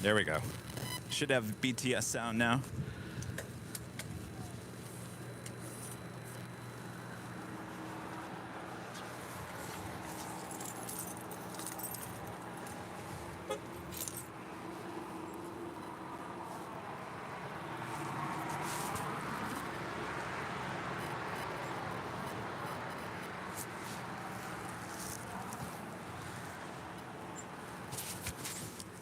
There we go. Should have BTS sound now.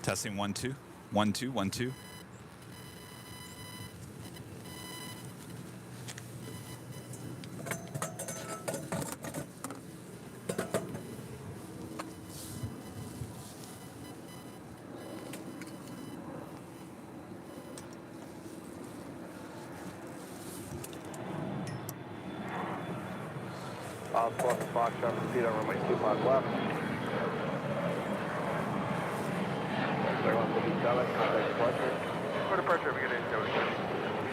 Testing 1 2 1 2 1 2. Fox, repeat over my 2 o'clock left. They're going to be 7, contact departure. For departure, we get in,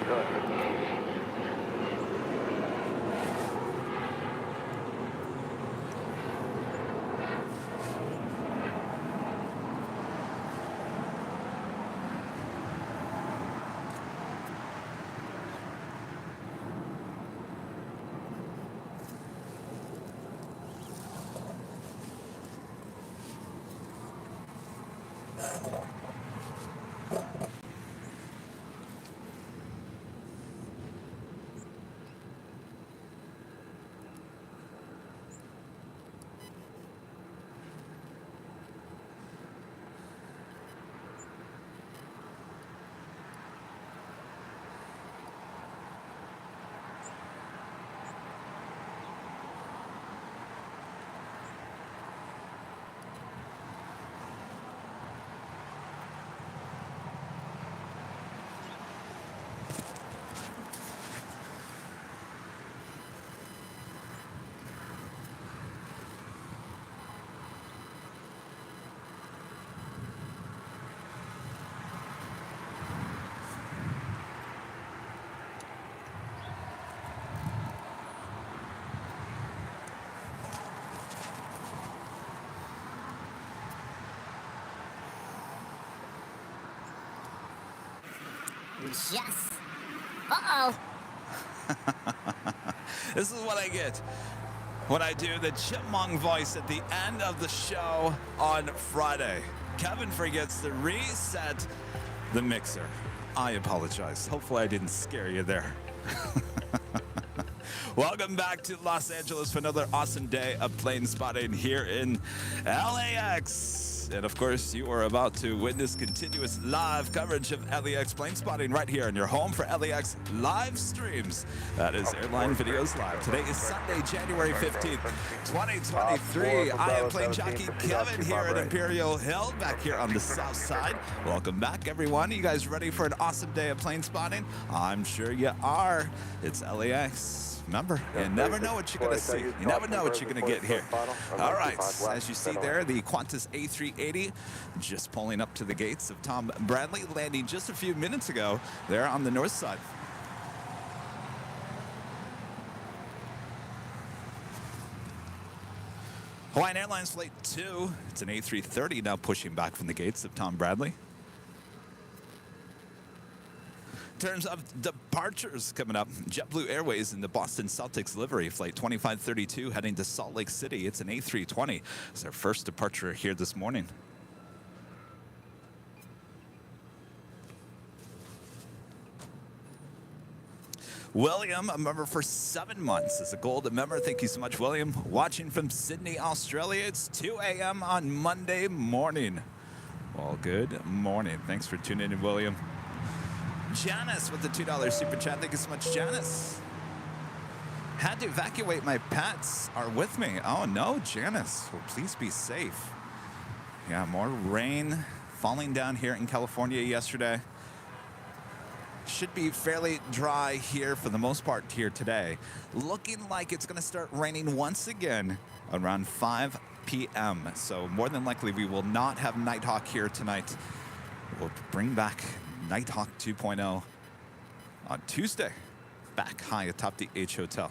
Good. Yes. Uh-oh. This is what I get when I do the chipmunk voice at the end of the show on Friday. Kevin forgets to reset the mixer. I apologize. Hopefully I didn't scare you there. Welcome back to Los Angeles for another awesome day of plane spotting here in LAX. And of course, you are about to witness continuous live coverage of LAX plane spotting right here in your home for LAX live streams. That is Airline Videos Live. Today is Sunday, January 15th, 2023. I am plane jockey Kevin here at Imperial Hill, back here on the south side. Welcome back, everyone. You guys ready for an awesome day of plane spotting? I'm sure you are. It's LAX. Remember, you never know what you're going to see. You never know what you're going to get here. All right, as you see there, the Qantas A380 just pulling up to the gates of Tom Bradley, landing just a few minutes ago there on the north side. Hawaiian Airlines Flight 2, it's an A330 now pushing back from the gates of Tom Bradley. In terms of departures coming up, JetBlue Airways in the Boston Celtics livery, flight 2532 heading to Salt Lake City. It's an A320. It's our first departure here this morning. William, a member for 7 months, is a golden member. Thank you so much, William. Watching from Sydney, Australia. It's 2 a.m. on Monday morning. Well, good morning. Thanks for tuning in, William. Janice with the $2 super chat. Thank you so much, Janice. Had to evacuate. My pets are with me. Oh, no, Janice. Well, please be safe. Yeah, more rain falling down here in California yesterday. Should be fairly dry here for the most part here today. Looking like it's going to start raining once again around 5 p.m. So more than likely we will not have Nighthawk here tonight. We'll bring back Nighthawk 2.0 on Tuesday, back high atop the H Hotel.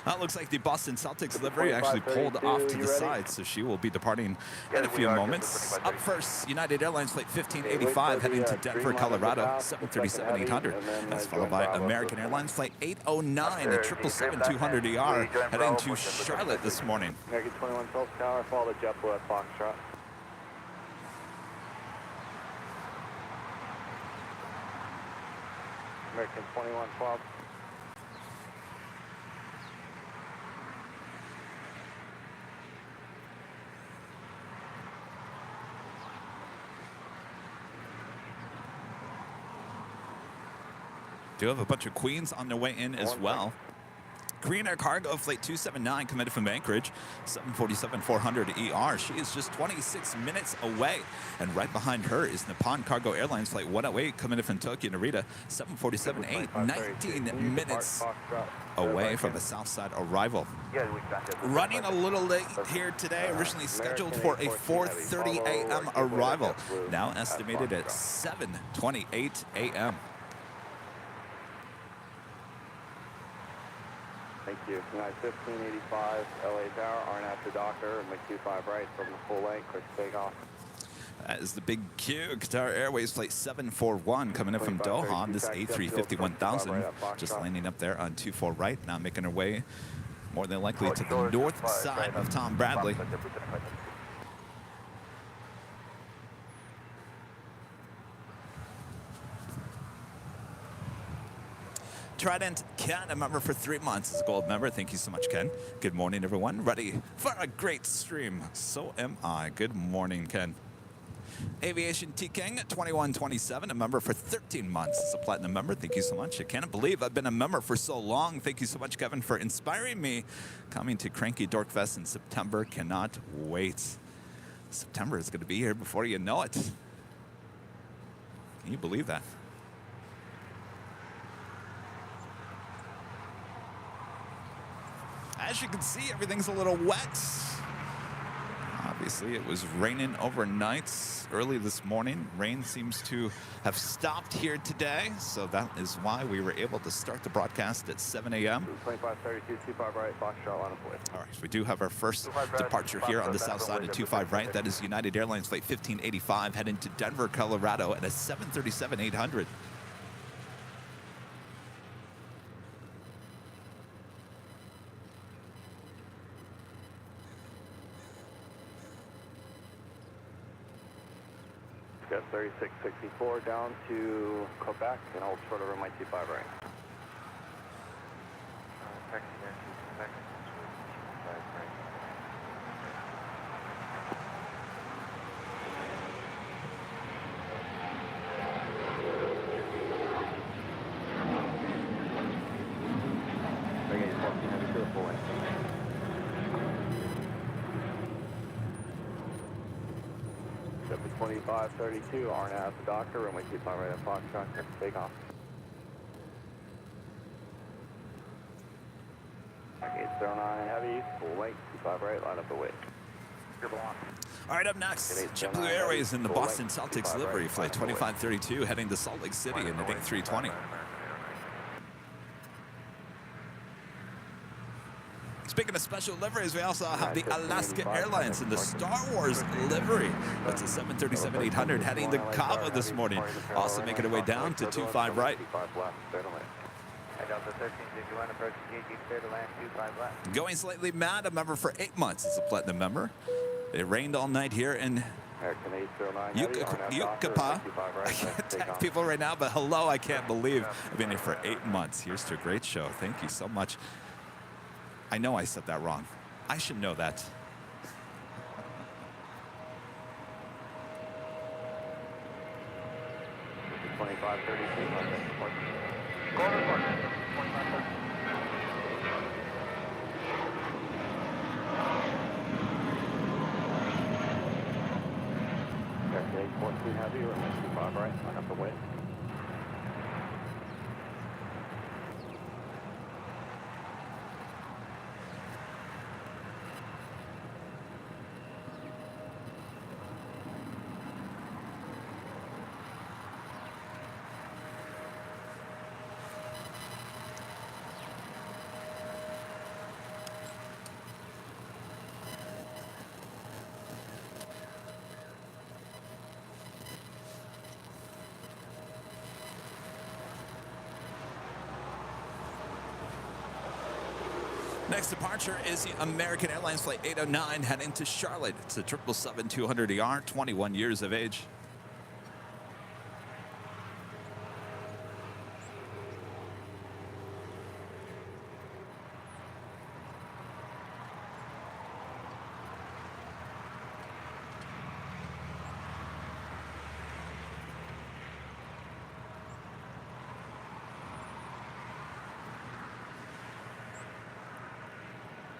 Well, it looks like the Boston Celtics livery actually pulled off to the side, so she will be departing in a few moments. Up first, United Airlines flight 1585 heading to Denver, Colorado, 737-800. That's followed by American Airlines flight 809, the 777-200ER heading to Charlotte this morning. American 2112 Tower, follow the JetBlue at Foxtrot. American 2112. Do have a bunch of Queens on their way in as well. Korean Air Cargo flight 279 committed from Anchorage, 747-400ER. She is just 26 minutes away. And right behind her is Nippon Cargo Airlines flight 108 committed from Tokyo Narita, 747-8, 19 minutes away from a Southside arrival. Running a little late here today, originally scheduled for a 4:30 a.m. arrival, now estimated at 7:28 a.m. Thank you. United 1585, LA Tower, RNAV to Docker, and McQ5 right from the full length, quick takeoff. That is the big Q. Qatar Airways flight 741 coming in from Doha on this A350-1000, just landing up there on 24 right, now making her way more than likely to the north side of Tom Bradley. Trident Ken, a member for 3 months, is a gold member. Thank you so much, Ken. Good morning, everyone. Ready for a great stream. So am I. Good morning, Ken. Aviation T King, 2127, a member for 13 months. Is a platinum member. Thank you so much. I can't believe I've been a member for so long. Thank you so much, Kevin, for inspiring me. Coming to Cranky Dorkfest in September. Cannot wait. September is going to be here before you know it. Can you believe that? As you can see, everything's a little wet. Obviously, it was raining overnight early this morning. Rain seems to have stopped here today, so that is why we were able to start the broadcast at 7 a.m. 2532, 25 right, Foxtrot, line of way. All right, so we do have our first departure here on the south side of 25 right. That is United Airlines flight 1585 heading to Denver, Colorado at a 737-800. Got 3664 down to Quebec and hold short over my T5 right. Taxi down to Quebec, T5 right. Bringing 14 heavy to the full length. Step 2532, RNAV to Docker, runway 25 right at Foxtrot, take off. 809 heavy, full length, 25 right, line up the way. All right, up next, JetBlue Airways in the Boston Celtics livery, flight 2532, heading to Salt Lake City in an A320. Speaking of special liveries, we also have the Alaska Airlines in the Star Wars livery. That's a 737-800 heading to Cabo this morning. Also making her way down to 25 right. Going slightly mad, a member for 8 months. It's a platinum member. It rained all night here in Yucapa. I can't tag people right now, but hello, I can't believe I've been here for 8 months. Here's to a great show. Thank you so much. I know I said that wrong. I should know that. Heavy, or 25 right, line up the way. Next departure is the American Airlines Flight 809 heading to Charlotte. It's a 777-200ER, 21 years of age.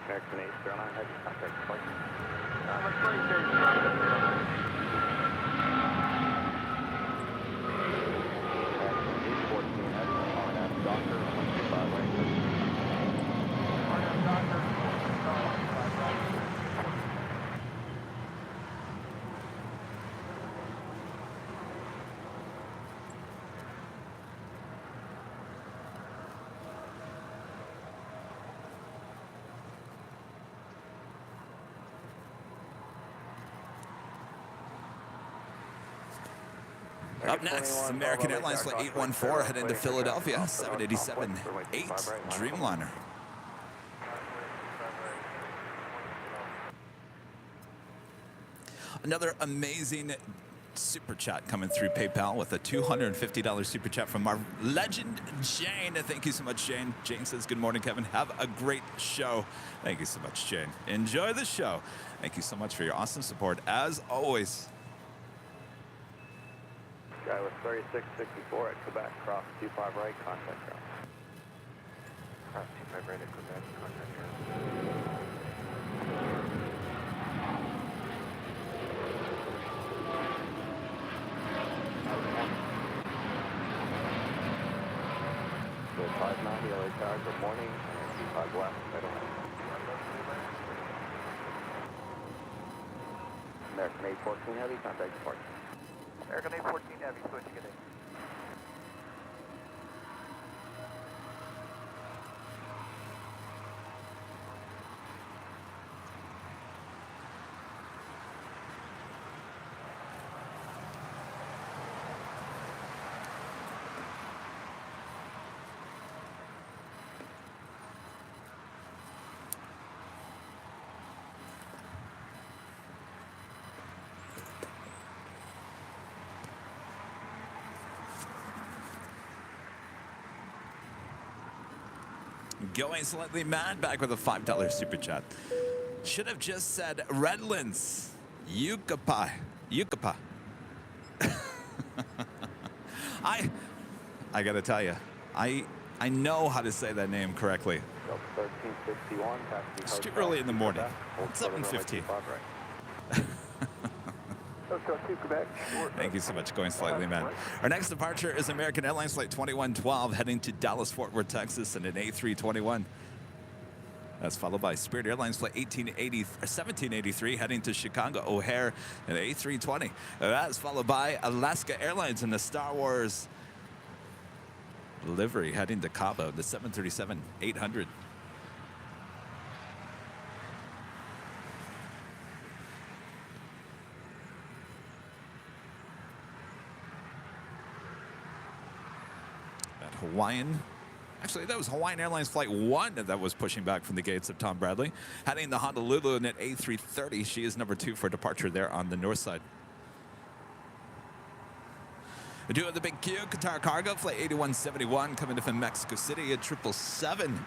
American Airline, heavy contact flight. Up next, American Airlines Flight 814 heading to Philadelphia, 787-8 Dreamliner. Another amazing super chat coming through PayPal with a $250 super chat from our legend, Jane. Thank you so much, Jane. Jane says, good morning, Kevin. Have a great show. Thank you so much, Jane. Enjoy the show. Thank you so much for your awesome support, as always. Guy with 3664 at Quebec, cross 25 right, contact ground. Cross 25 right at Quebec, contact ground. So 590 LA Tower, good morning, and 25 left, middle. American 814 Heavy, contact departure. American 814 Heavy, switching it in. Going slightly mad, back with a $5 super chat. Should have just said Redlands. Yucapa. Yucapa. I gotta tell you, I know how to say that name correctly. 1361, it's too early in the morning. It's 7:15. Thank you so much, going slightly mad. Our next departure is American Airlines Flight 2112 heading to Dallas-Fort Worth, Texas in an A321. That's followed by Spirit Airlines Flight 1783 heading to Chicago O'Hare in an A320. That's followed by Alaska Airlines in the Star Wars livery heading to Cabo, the 737-800. Hawaiian. Actually, that was Hawaiian Airlines Flight 1 that was pushing back from the gates of Tom Bradley. Heading to Honolulu in at A330. She is number 2 for departure there on the north side. Doing the big Q, Qatar Cargo, Flight 8171 coming in from Mexico City at 777.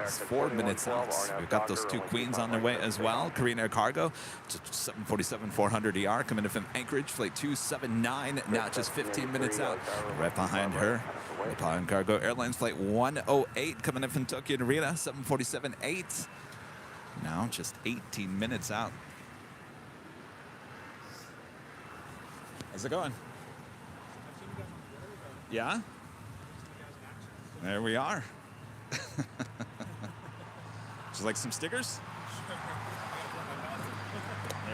It's 4 minutes out. We've got those 2 queens on their way as well. Korean Air Cargo, 747-400ER coming in from Anchorage, Flight 279, now just 15 minutes out. Right behind her, Japan Cargo Airlines Flight 108 coming in from Tokyo Narita, 747-8. Now just 18 minutes out. How's it going? Yeah? There we are. Would you like some stickers?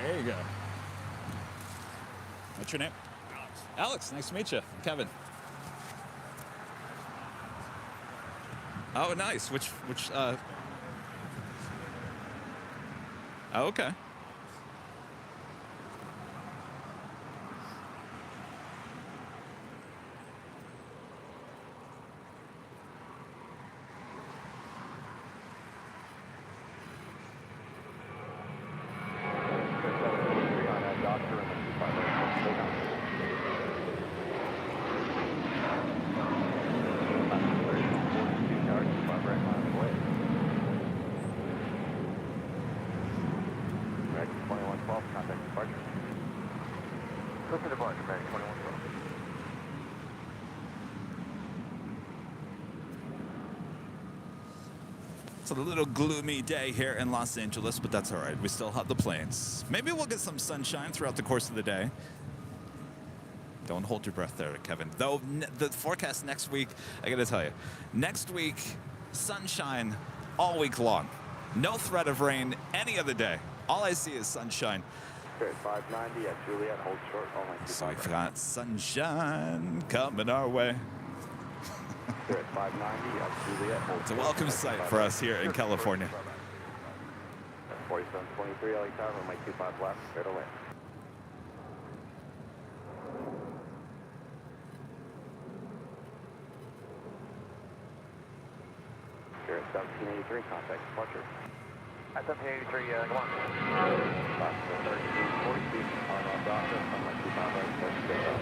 There you go. What's your name? Alex. Alex, nice to meet you. I'm Kevin. Oh, nice. Which, oh, okay. Listen to departure, Mary 2112. It's a little gloomy day here in Los Angeles, but that's all right. We still have the planes. Maybe we'll get some sunshine throughout the course of the day. Don't hold your breath there, Kevin. Though the forecast next week, I got to tell you, next week, sunshine all week long. No threat of rain any other day. All I see is sunshine. Spirit 590 at Juliet, hold short, only 25 So we've right. got sunshine coming our way. Spirit 590 at Juliet, hold It's a short, welcome only sight 25 for right. us here in California. 4723 LA Tower, runway 25 left, straight away. Spirit 1783, contact departure. At 1783, come on. Last 1340 feet, on off doctor, runway 25 right, straight up.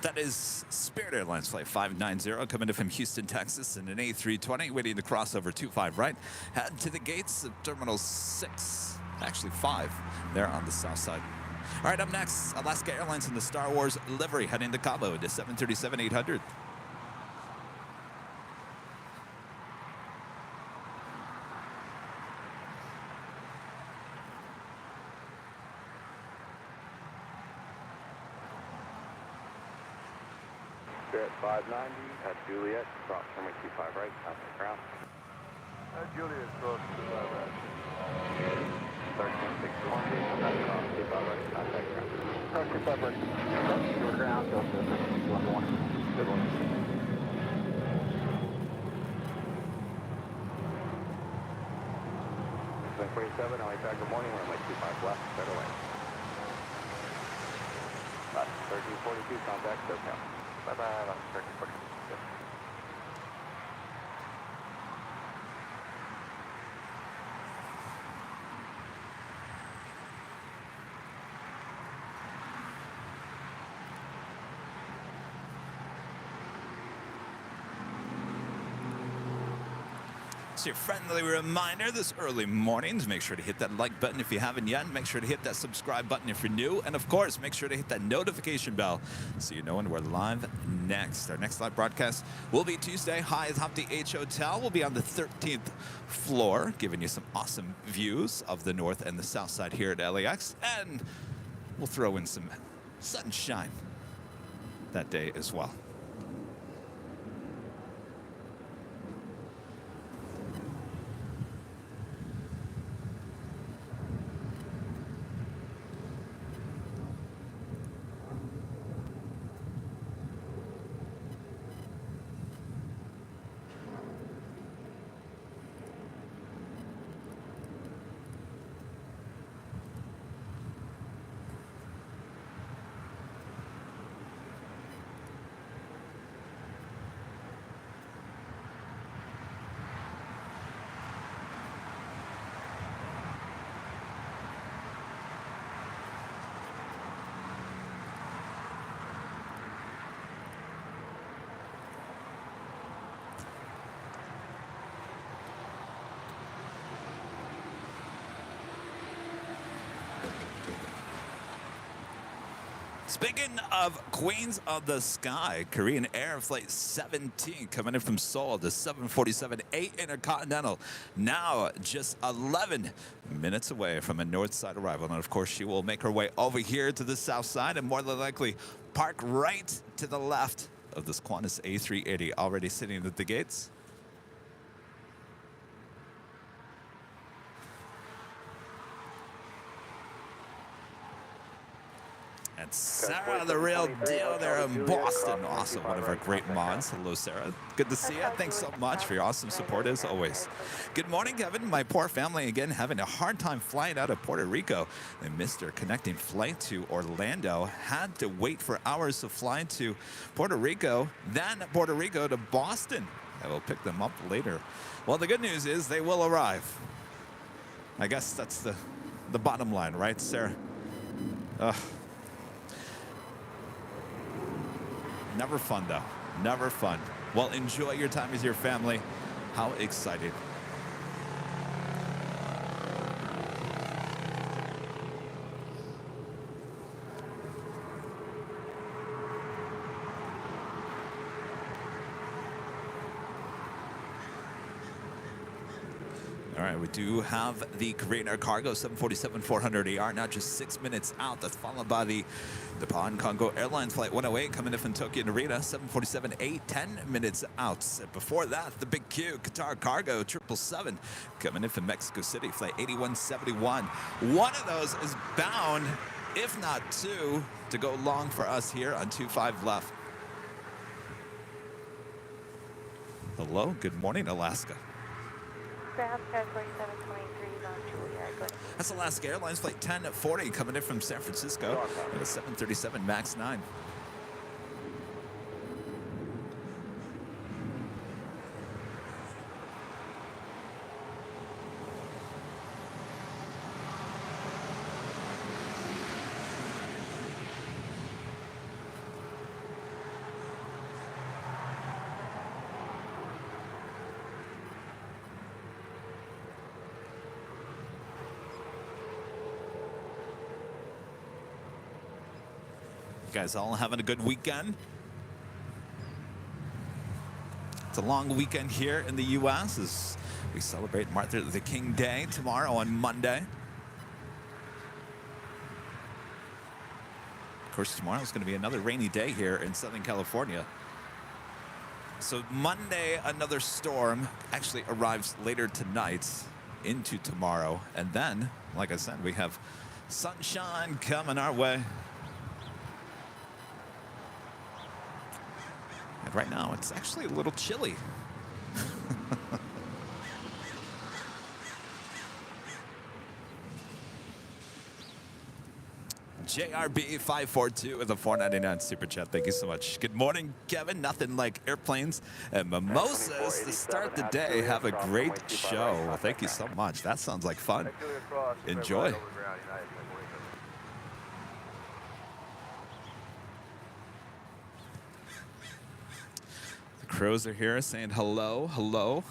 That is Spirit Airlines Flight 590 coming in from Houston, Texas in an A320 waiting to cross over 25 right. Head to the gates of Terminal 6, actually 5, there on the south side. All right, up next, Alaska Airlines in the Star Wars livery heading to Cabo to 737-800. Spirit 590 at Juliet, cross runway 25 right, contact ground. Juliet, cross 25 right. 13620, contact cross 25 right, contact ground. Cross 25 right, go to ground, go to 111. Good one. Swing 47, LA Tower, good morning, runway 25 left, straight away. Last 1342, contact SoCal. Bye-bye, last 1342. Yep. So your friendly reminder this early mornings, make sure to hit that like button if you haven't yet. Make sure to hit that subscribe button if you're new. And of course, make sure to hit that notification bell so you know when we're live next. Our next live broadcast will be Tuesday. Hi atop the H Hotel. We'll be on the 13th floor, giving you some awesome views of the north and the south side here at LAX. And we'll throw in some sunshine that day as well. Speaking of Queens of the Sky, Korean Air Flight 17 coming in from Seoul, the 747-8 Intercontinental, now just 11 minutes away from a north side arrival. And of course, she will make her way over here to the south side and more than likely park right to the left of this Qantas A380 already sitting at the gates. And And Sarah, the real deal there in Boston, also one of our great mods. Hello, Sarah. Good to see you. Thanks so much for your awesome support as always. Good morning, Kevin. My poor family again having a hard time flying out of Puerto Rico. They missed their connecting flight to Orlando. Had to wait for hours to fly to Puerto Rico, then Puerto Rico to Boston. I will pick them up later. Well, the good news is they will arrive. I guess that's the bottom line, right, Sarah? Never fun, though. Never fun. Well, enjoy your time with your family. How exciting. All right, we do have the Korean Air Cargo 747-400ER, now just 6 minutes out. That's followed by the Japan Congo Airlines Flight 108 coming in from Tokyo Narita, 747-8, 10 minutes out. Before that, the Big Q, Qatar Cargo 777 coming in from Mexico City, Flight 8171. One of those is bound, if not two, to go long for us here on 25 left. Hello, good morning, Alaska. That's Alaska Airlines Flight 1040 coming in from San Francisco at a 737 MAX 9. You guys all having a good weekend? It's a long weekend here in the U.S. as we celebrate Martin Luther King Day tomorrow on Monday. Of course, tomorrow is going to be another rainy day here in Southern California. So Monday, another storm actually arrives later tonight into tomorrow. And then, like I said, we have sunshine coming our way. And right now, it's actually a little chilly. JRB542 with a $4.99 super chat. Thank you so much. Good morning, Kevin. Nothing like airplanes and mimosas to start the day. Have a great show. Thank you so much. That sounds like fun. Enjoy. Crows are here saying hello, hello.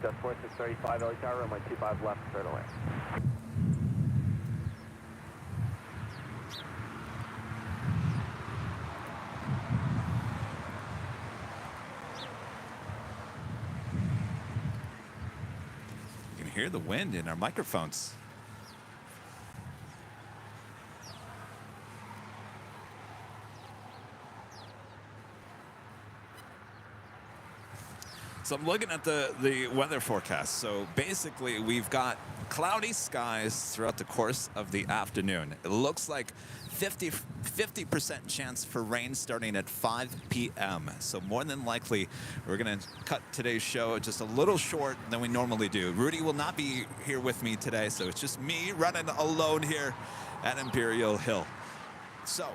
Just 4635 LA Tower, runway 25 left, straight away. You can hear the wind in our microphones. So I'm looking at the weather forecast. So basically, we've got cloudy skies throughout the course of the afternoon. It looks like 50% chance for rain starting at 5 p.m. So more than likely, we're going to cut today's show just a little short than we normally do. Rudy will not be here with me today, so it's just me running alone here at Imperial Hill. So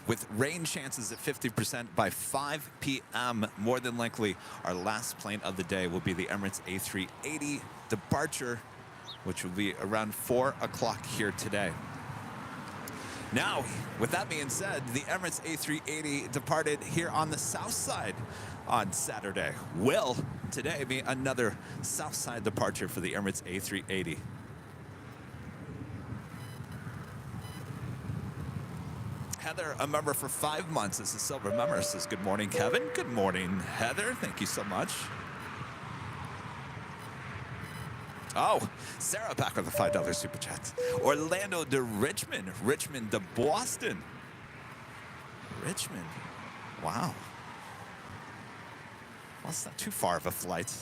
with rain chances at 50% by 5 p.m., more than likely our last plane of the day will be the Emirates A380 departure, which will be around 4 o'clock here today. Now, with that being said, the Emirates A380 departed here on the south side on Saturday. Will today be another south side departure for the Emirates A380? Heather, a member for 5 months, is a silver member, says good morning, Kevin. Good morning, Heather. Thank you so much. Oh, Sarah back with a $5 super chat. Orlando to Richmond. Richmond to Boston. Richmond. Wow. Well, it's not too far of a flight.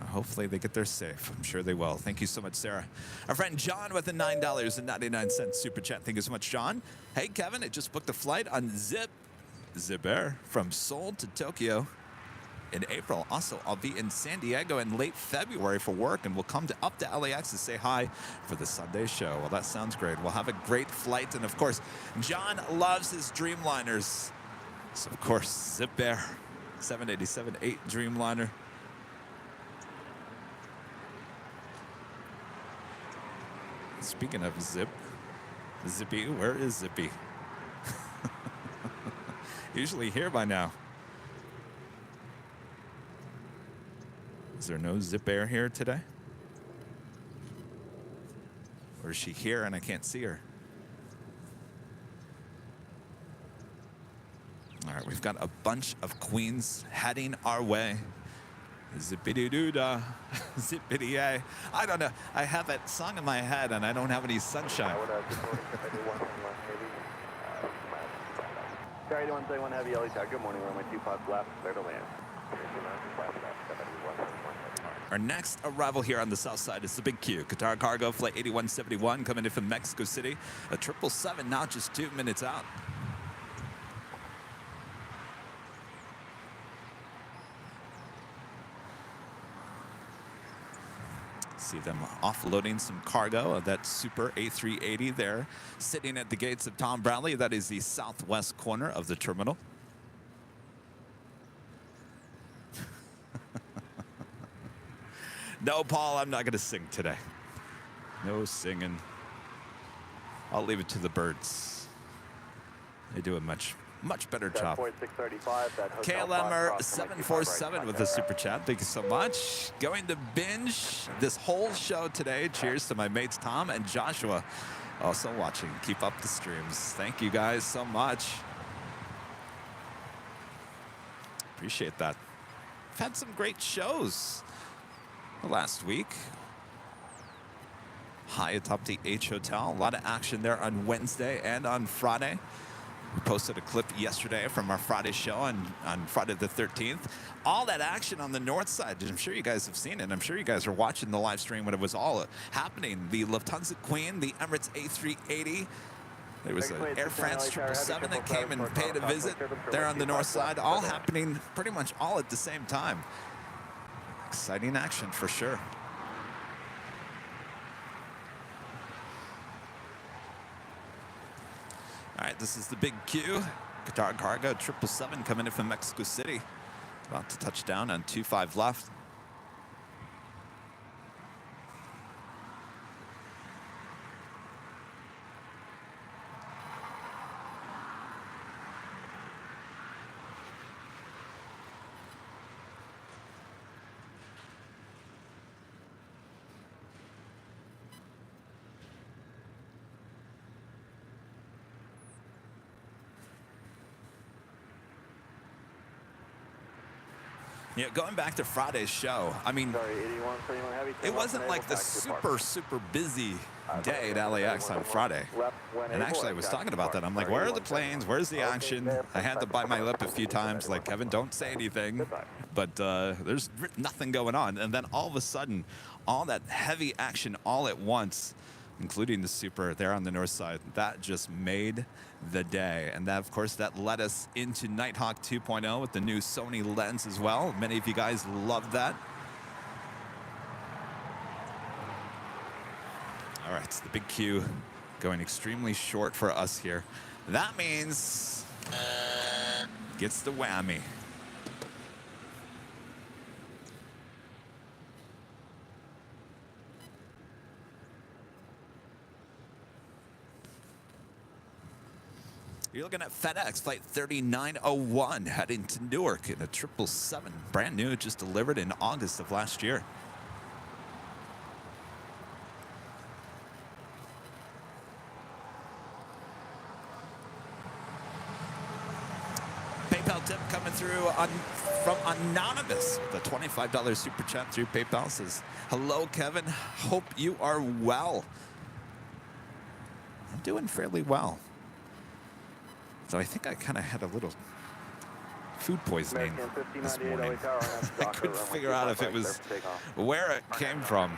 Hopefully they get there safe. I'm sure they will. Thank you so much, Sarah. Our friend John with a $9.99 super chat. Thank you so much, John. Hey, Kevin, I just booked a flight on Zip Air from Seoul to Tokyo in April. Also, I'll be in San Diego in late February for work, and we'll come up to LAX to say hi for the Sunday show. Well, that sounds great. We'll have a great flight. And, of course, John loves his Dreamliners. So, of course, Zip Air 787-8 Dreamliner. Speaking of Zip, Zippy, where is Zippy? Usually here by now. Is there no Zip Air here today? Or is she here and I can't see her? All right, we've got a bunch of queens heading our way. Zippity-doo-dah, zippity-yay. I don't know. I have that song in my head, and I don't have any sunshine. Sorry, 8171 Heavy LA Tower. Good morning, runway 25 left, clear to land. Our next arrival here on the south side is the Big Q. Qatar Cargo Flight 8171 coming in from Mexico City. A 777 now just 2 minutes out. See them offloading some cargo of that Super A380 there, sitting at the gates of Tom Bradley. That is the southwest corner of the terminal. No, Paul, I'm not going to sing today. No singing. I'll leave it to the birds. They do a much better job. KLMer 747 with a super chat. Thank you so much. Going to binge this whole show today. Cheers to my mates Tom and Joshua also watching. Keep up the streams. Thank you guys so much. Appreciate that. We've had some great shows last week. High atop the H Hotel. A lot of action there on Wednesday and on Friday. We posted a clip yesterday from our Friday show on Friday the 13th. All that action on the north side. I'm sure you guys have seen it. I'm sure you guys are watching the live stream when it was all happening. The Lufthansa Queen, the Emirates A380. There was an Air France 777 that came and paid a visit there on the north side. All happening pretty much all at the same time. Exciting action for sure. All right, this is the Big Q. Qatar Cargo 777 coming in from Mexico City. About to touch down on 25 left. Yeah, going back to Friday's show, I mean, it wasn't like the super busy day at LAX on Friday. And actually, I was talking about that. I'm like, where are the planes? Where's the action? I had to bite my lip a few times, like, Kevin, don't say anything. But there's nothing going on. And then all of a sudden, all that heavy action all at once, including the Super there on the north side, that just made the day. And that, of course, that led us into Nighthawk 2.0 with the new Sony lens as well. Many of you guys love that. All right, it's the Big Q going extremely short for us here. That means gets the whammy. You're looking at FedEx Flight 3901 heading to Newark in a 777, brand new, just delivered in August of last year. PayPal tip coming through from Anonymous. The $25 super chat through PayPal says, hello, Kevin. Hope you are well. I'm doing fairly well. So I think I kind of had a little food poisoning this morning. I couldn't figure out if it was where it came from.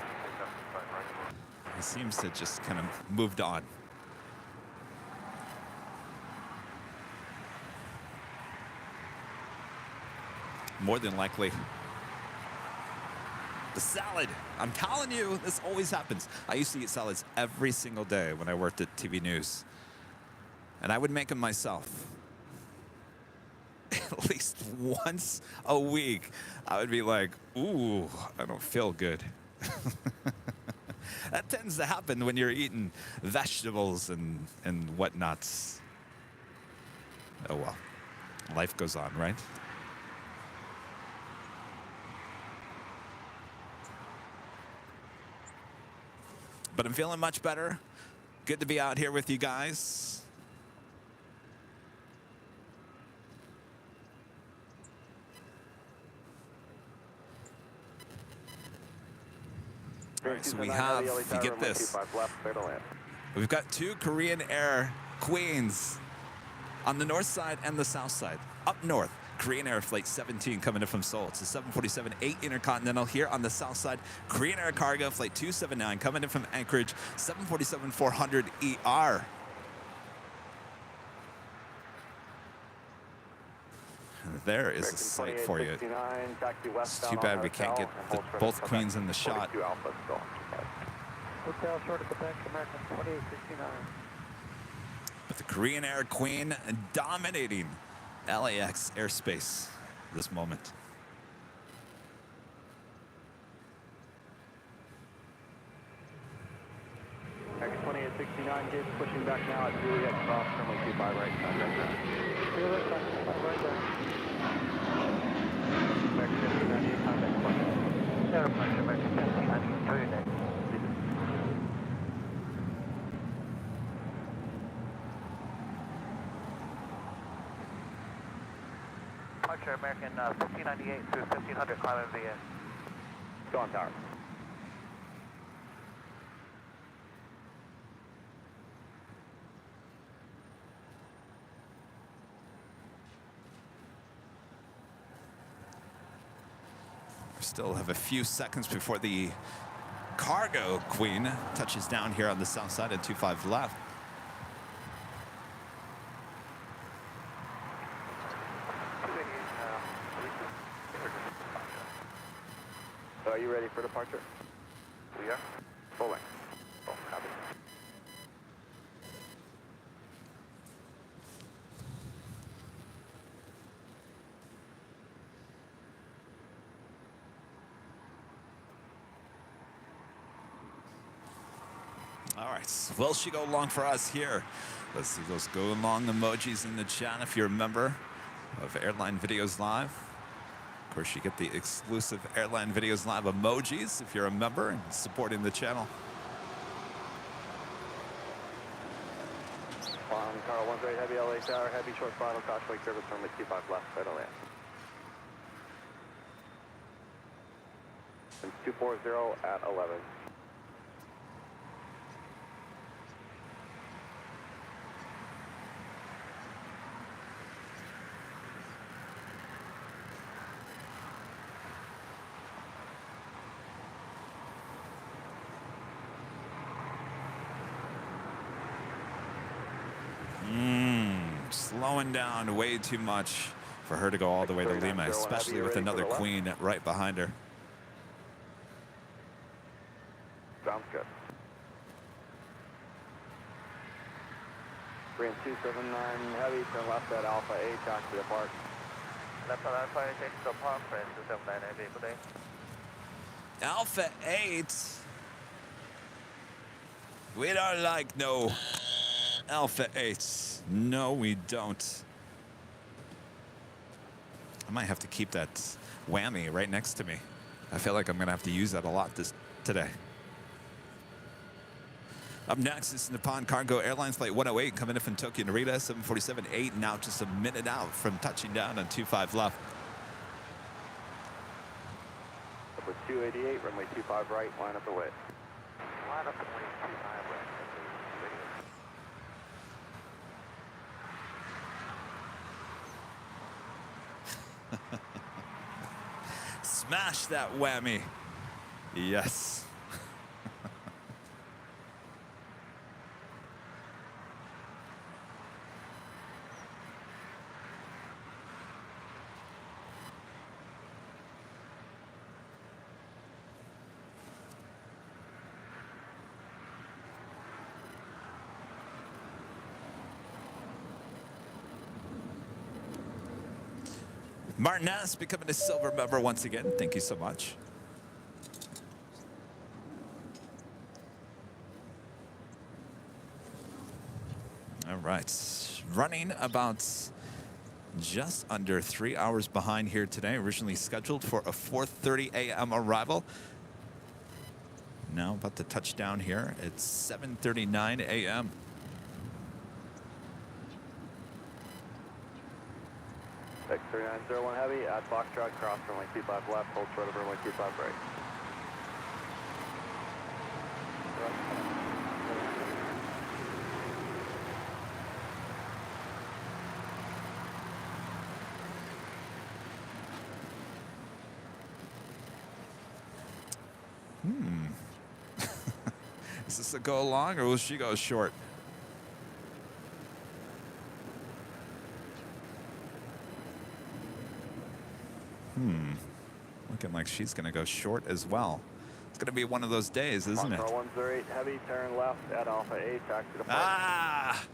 It seems to just kind of moved on. More than likely. The salad. I'm telling you, this always happens. I used to eat salads every single day when I worked at TV News. And I would make them myself. At least once a week, I would be like, ooh, I don't feel good. That tends to happen when you're eating vegetables and whatnots. Oh well, life goes on, right? But I'm feeling much better. Good to be out here with you guys. All right, so we have, if you get this, we've got 2 Korean Air Queens on the north side and the south side. Up north, Korean Air Flight 17 coming in from Seoul. It's a 747-8 Intercontinental. Here on the south side, Korean Air Cargo Flight 279 coming in from Anchorage, 747-400ER. And there is a sight for you. It's too bad we can't get both Queens in the shot. But the Korean Air Queen dominating LAX airspace this moment. X2869 gauge pushing back now at Juliet cross runway 25 right. Juliet cross 25 right there. X1598 contact point. Airplane, X1598 next. Departure American 1598 through 1500 climb via. Go on tower. We still have a few seconds before the Cargo Queen touches down here on the south side at 25 left. Are you ready for departure? We are. Full length. Full copy. All right, will she go long for us here? Let's see those go long emojis in the chat if you're a member of Airline Videos Live. Of course, you get the exclusive Airline Videos Live emojis if you're a member and supporting the channel. Carl 1 great heavy LA tower, heavy short throttle, caution wake service runway 25 left, right on land. And 240 at 11. Slowing down way too much for her to go all the way to Lima, especially with another Queen right behind her. Sounds good. 3279 heavy, turn left at Alpha 8, taxi to park. Left at Alpha 8, take to park, friend, 279 heavy, good day. Alpha 8? We don't like no Alpha 8s. No, we don't. I might have to keep that whammy right next to me. I feel like I'm going to have to use that a lot today. Up next is Nippon Cargo Airlines Flight 108 coming in from Tokyo Narita, 747-8, now just a minute out from touching down on 25 left. Up with 288, runway 25 right, line up and wait. Line up and wait, 25 right. Smash that whammy. Yes. Martinez becoming a silver member once again. Thank you so much. All right. Running about just under 3 hours behind here today. Originally scheduled for a 4:30 a.m. arrival. Now about to touch down here. It's 7:39 a.m. X3901 Heavy at Foxtrot, cross runway 25 left, hold short of runway 25 right. Is this a go long or will she go short? Looking like she's going to go short as well. It's going to be one of those days, isn't it? 108 Heavy, turn left at Alpha 8, taxi to flight. Ah!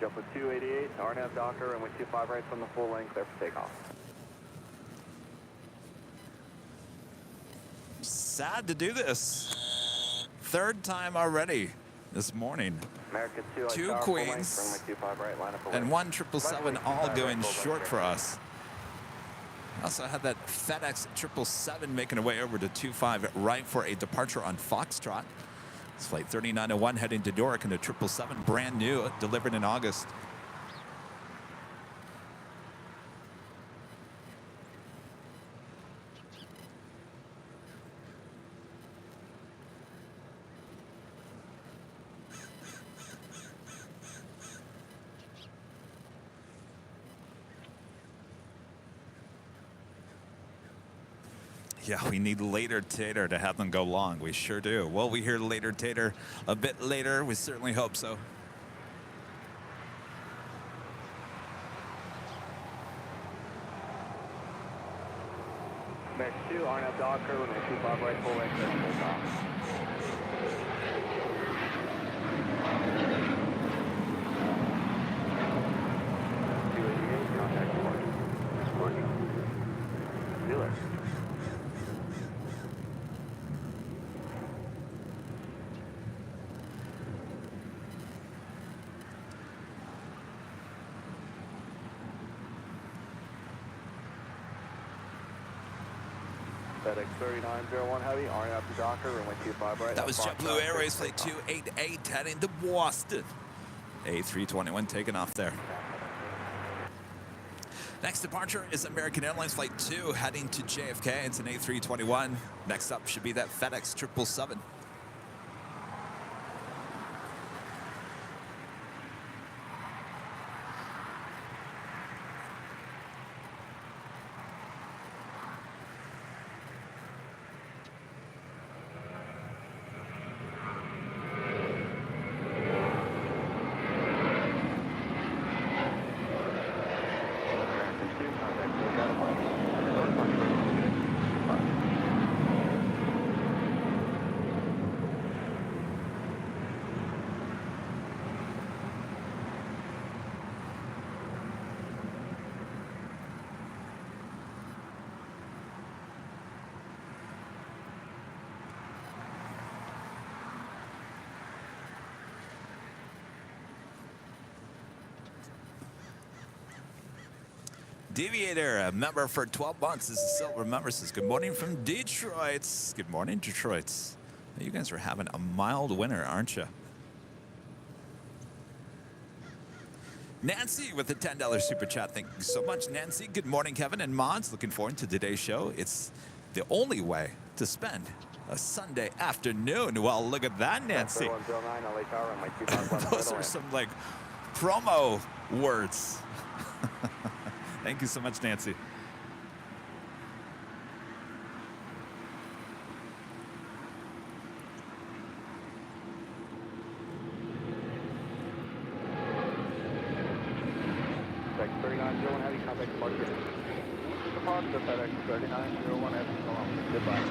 Jump with 288, RNAV Docker, and with 25 right from the full length, clear for takeoff. Sad to do this. Third time already this morning. American 2, Two tower, queens full length, runway 25 right, line up and away. one 777 all going short for us. Also had that FedEx 777 making a way over to 25 right for a departure on Foxtrot. It's flight 3901 heading to Newark in a 777 brand new, delivered in August. Yeah, we need later Tater to have them go long. We sure do. Will we hear later Tater a bit later? We certainly hope so. American 2, RNAV Docker, runway 25 right, full length, clear for takeoff. FedEx 3901 Heavy, RNAV to Docker, runway 25 right. That was JetBlue Airways flight 288 heading to Boston. A321 taking off there. Next departure is American Airlines Flight 2 heading to JFK. It's an A321. Next up should be that FedEx 777. Deviator, a member for 12 months. This is Silver member, says good morning from Detroit. Good morning, Detroit. You guys are having a mild winter, aren't you? Nancy with the $10 super chat. Thank you so much, Nancy. Good morning, Kevin and Mods. Looking forward to today's show. It's the only way to spend a Sunday afternoon. Well, look at that, Nancy. Those are some like promo words. Thank you so much, Nancy. FedEx 3901 Heavy, contact departure. Departure FedEx 3901 Heavy, so long. Goodbye.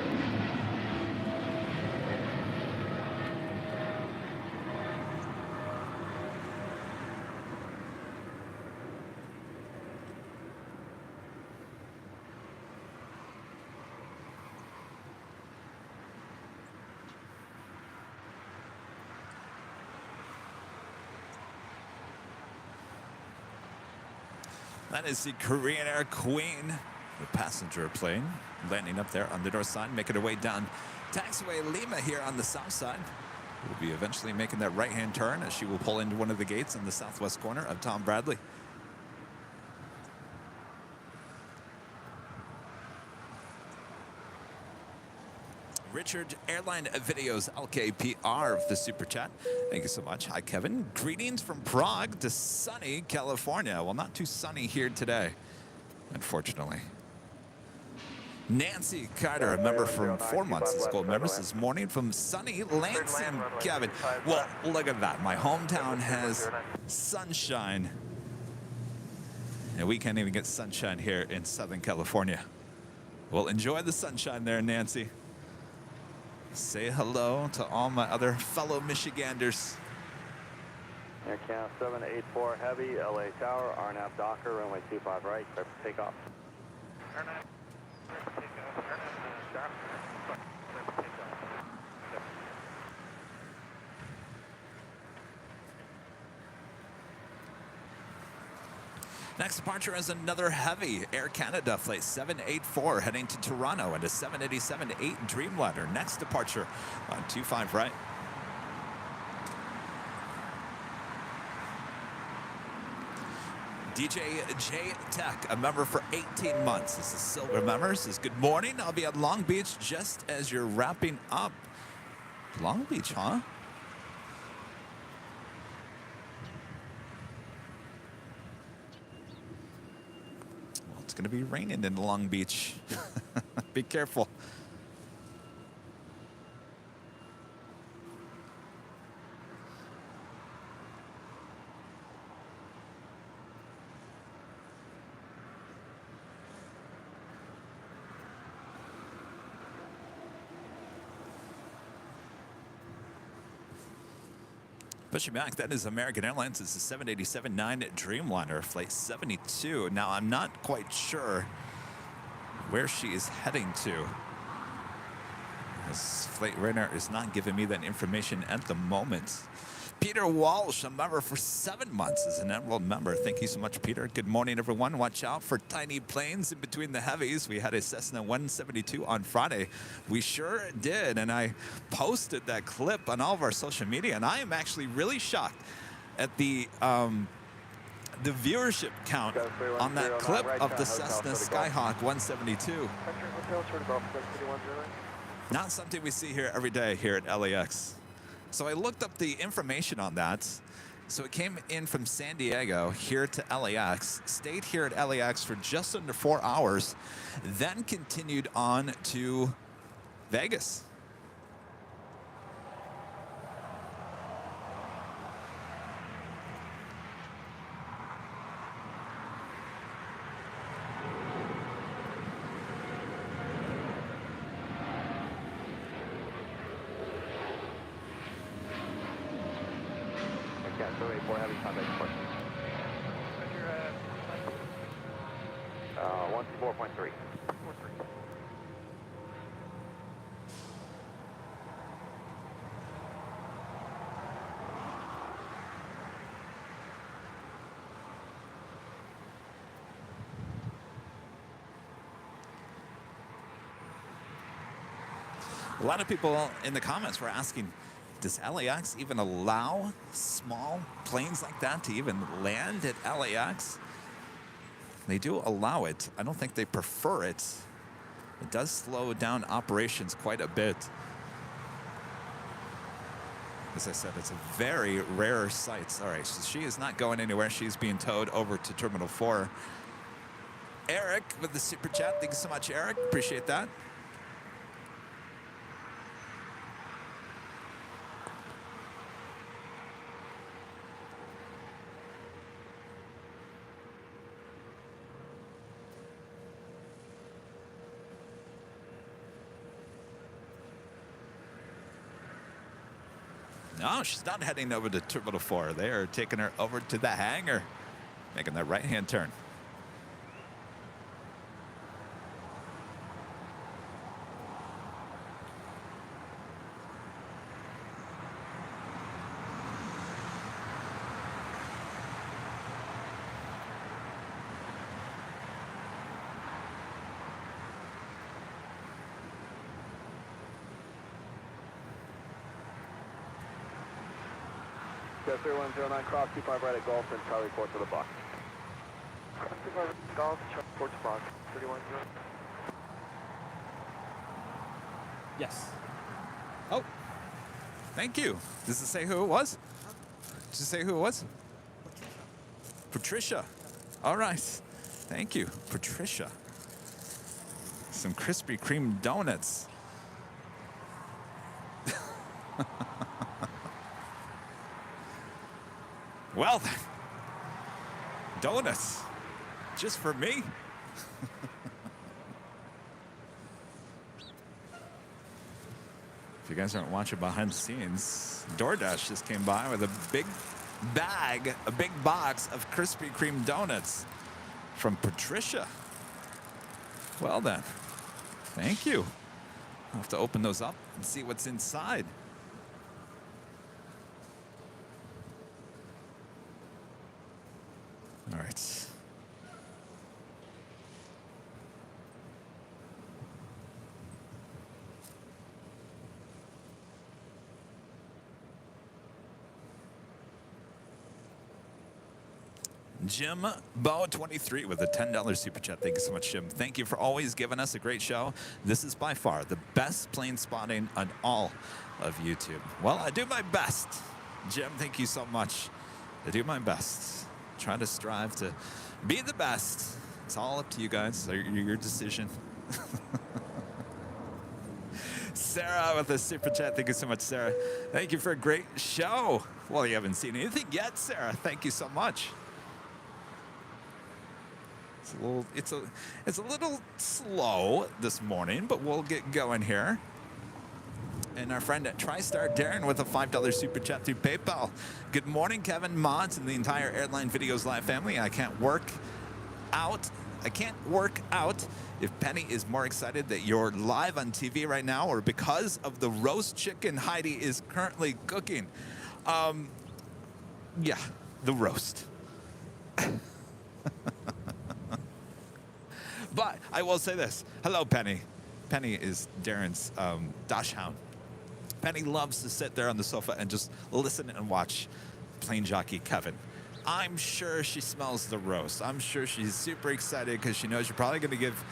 That is the Korean Air Queen, the passenger plane, landing up there on the north side, making her way down taxiway Lima here on the south side. We'll be eventually making that right-hand turn as she will pull into one of the gates in the southwest corner of Tom Bradley. Richard, Airline Videos, LKPR of the Super Chat. Thank you so much. Hi, Kevin. Greetings from Prague to sunny California. Well, not too sunny here today, unfortunately. Nancy Carter, a member from 4 months, is gold member this morning from sunny Lansing, Kevin. Well, look at that. My hometown has sunshine, and we can't even get sunshine here in Southern California. Well, enjoy the sunshine there, Nancy. Say hello to all my other fellow Michiganders. Air Count 784 Heavy, LA Tower, RNAV Docker, runway 25 right, clear for takeoff. Next departure is another heavy Air Canada flight 784 heading to Toronto and a 787-8 Dreamliner. Next departure on 25 right. DJ J Tech, a member for 18 months. This is Silver member. Says good morning. I'll be at Long Beach just as you're wrapping up. Long Beach, huh? It's going to be raining in Long Beach. Be careful. Pushing back, that is American Airlines. It's a 787-9 Dreamliner, flight 72. Now, I'm not quite sure where she is heading to. This flight radar is not giving me that information at the moment. Peter Walsh, a member for 7 months, is an Emerald member. Thank you so much, Peter. Good morning, everyone. Watch out for tiny planes in between the heavies. We had a Cessna 172 on Friday. We sure did, and I posted that clip on all of our social media, and I am actually really shocked at the viewership count on that clip of the Cessna Skyhawk 172. Not something we see here every day here at LAX. So I looked up the information on that. So it came in from San Diego here to LAX, stayed here at LAX for just under 4 hours, then continued on to Vegas. Yeah, 784 Heavy, contact departure. 124.3. A lot of people in the comments were asking, does LAX even allow small planes like that to even land at LAX? They do allow it. I don't think they prefer it. It does slow down operations quite a bit. As I said, it's a very rare sight. All right, so she is not going anywhere. She's being towed over to Terminal 4. Eric with the super chat. Thank you so much, Eric. Appreciate that. No, she's not heading over to Terminal 4. They are taking her over to the hangar, making that right-hand turn. Go 3109, cross 25 right at Golf and Charlie report to the box. Cross 25 Golf, Charlie report to box, 310. Yes. Oh, thank you. Does it say who it was? Does it say who it was? Patricia. All right. Thank you, Patricia. Some Krispy Kreme donuts. Well then, donuts, just for me. If you guys aren't watching behind the scenes, DoorDash just came by with a big bag, a big box of Krispy Kreme donuts from Patricia. Well then, thank you. I'll have to open those up and see what's inside. All right. Jim Bow 23 with a $10 super chat. Thank you so much, Jim. Thank you for always giving us a great show. This is by far the best plane spotting on all of YouTube. Well, I do my best. Jim, thank you so much. I do my best. Try to strive to be the best. It's all up to you guys. Your decision. Sarah with a super chat. Thank you so much, Sarah. Thank you for a great show. Well, you haven't seen anything yet, Sarah. Thank you so much. It's a little slow this morning, but we'll get going here. And our friend at TriStar, Darren, with a $5 super chat through PayPal. Good morning, Kevin, Mods, and the entire Airline Videos Live family. I can't work out if Penny is more excited that you're live on TV right now or because of the roast chicken Heidi is currently cooking. Yeah, the roast. But I will say this. Hello, Penny. Penny is Darren's dash hound. Penny loves to sit there on the sofa and just listen and watch Plane Jockey Kevin. I'm sure she smells the roast. I'm sure she's super excited because she knows you're probably going to give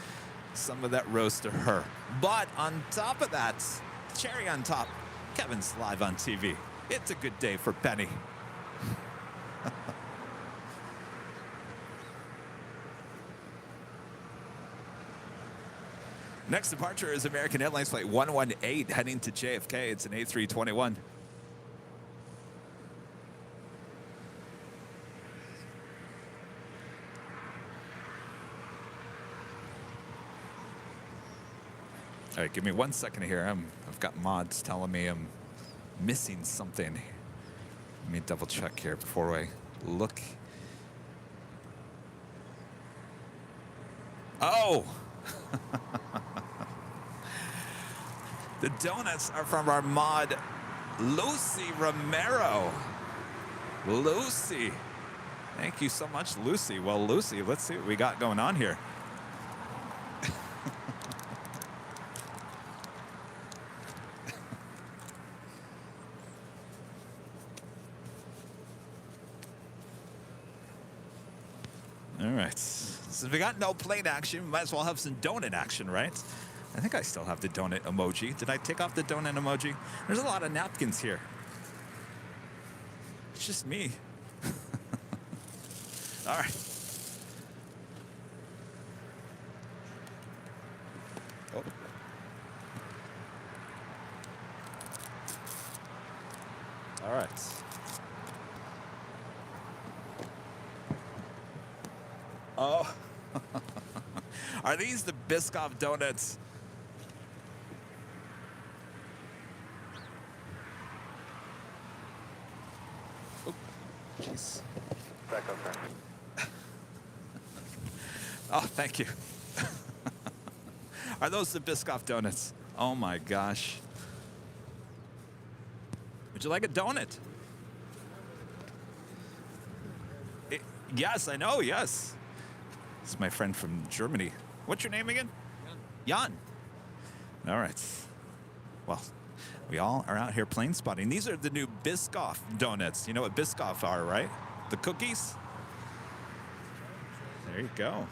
some of that roast to her. But on top of that, cherry on top, Kevin's live on TV. It's a good day for Penny. Next departure is American Airlines Flight 118 heading to JFK. It's an A321. All right, give me 1 second here. I've got mods telling me I'm missing something. Let me double check here before I look. Oh! The donuts are from our mod, Lucy Romero. Lucy. Thank you so much, Lucy. Well, Lucy, let's see what we got going on here. right. Since we got no plane action, we might as well have some donut action, right? I think I still have the donut emoji. Did I take off the donut emoji? There's a lot of napkins here. It's just me. All right. Oh. All right. Oh. Are these the Biscoff donuts? Oh, jeez. Back up there. Oh, thank you. Are those the Biscoff donuts? Oh my gosh. Would you like a donut? Yes, I know, yes. This is my friend from Germany. What's your name again? Jan. All right. Well, we all are out here plane spotting. These are the new Biscoff donuts. You know what Biscoff are, right? The cookies? There you go.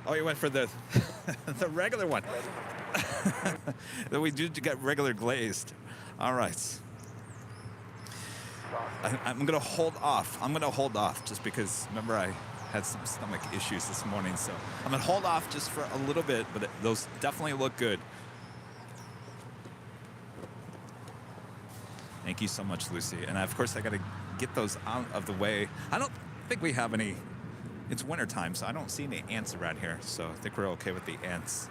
Oh, you went for the the regular one. We do get regular glazed. All right. I'm going to hold off. I'm going to hold off just because, remember, I had some stomach issues this morning. So I'm going to hold off just for a little bit, but those definitely look good. Thank you so much, Lucy. And of course, I got to get those out of the way. I don't think we have any. It's winter time, so I don't see any ants around here. So I think we're okay with the ants.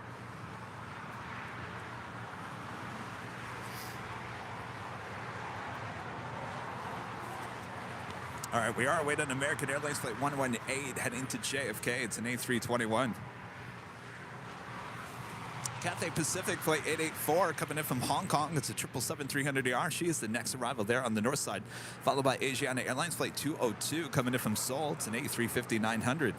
All right, we are awaiting American Airlines flight 118 heading to JFK. It's an A321. Cathay Pacific flight 884 coming in from Hong Kong. It's a 777-300ER. She is the next arrival there on the north side, followed by Asiana Airlines flight 202 coming in from Seoul. It's an A350-900.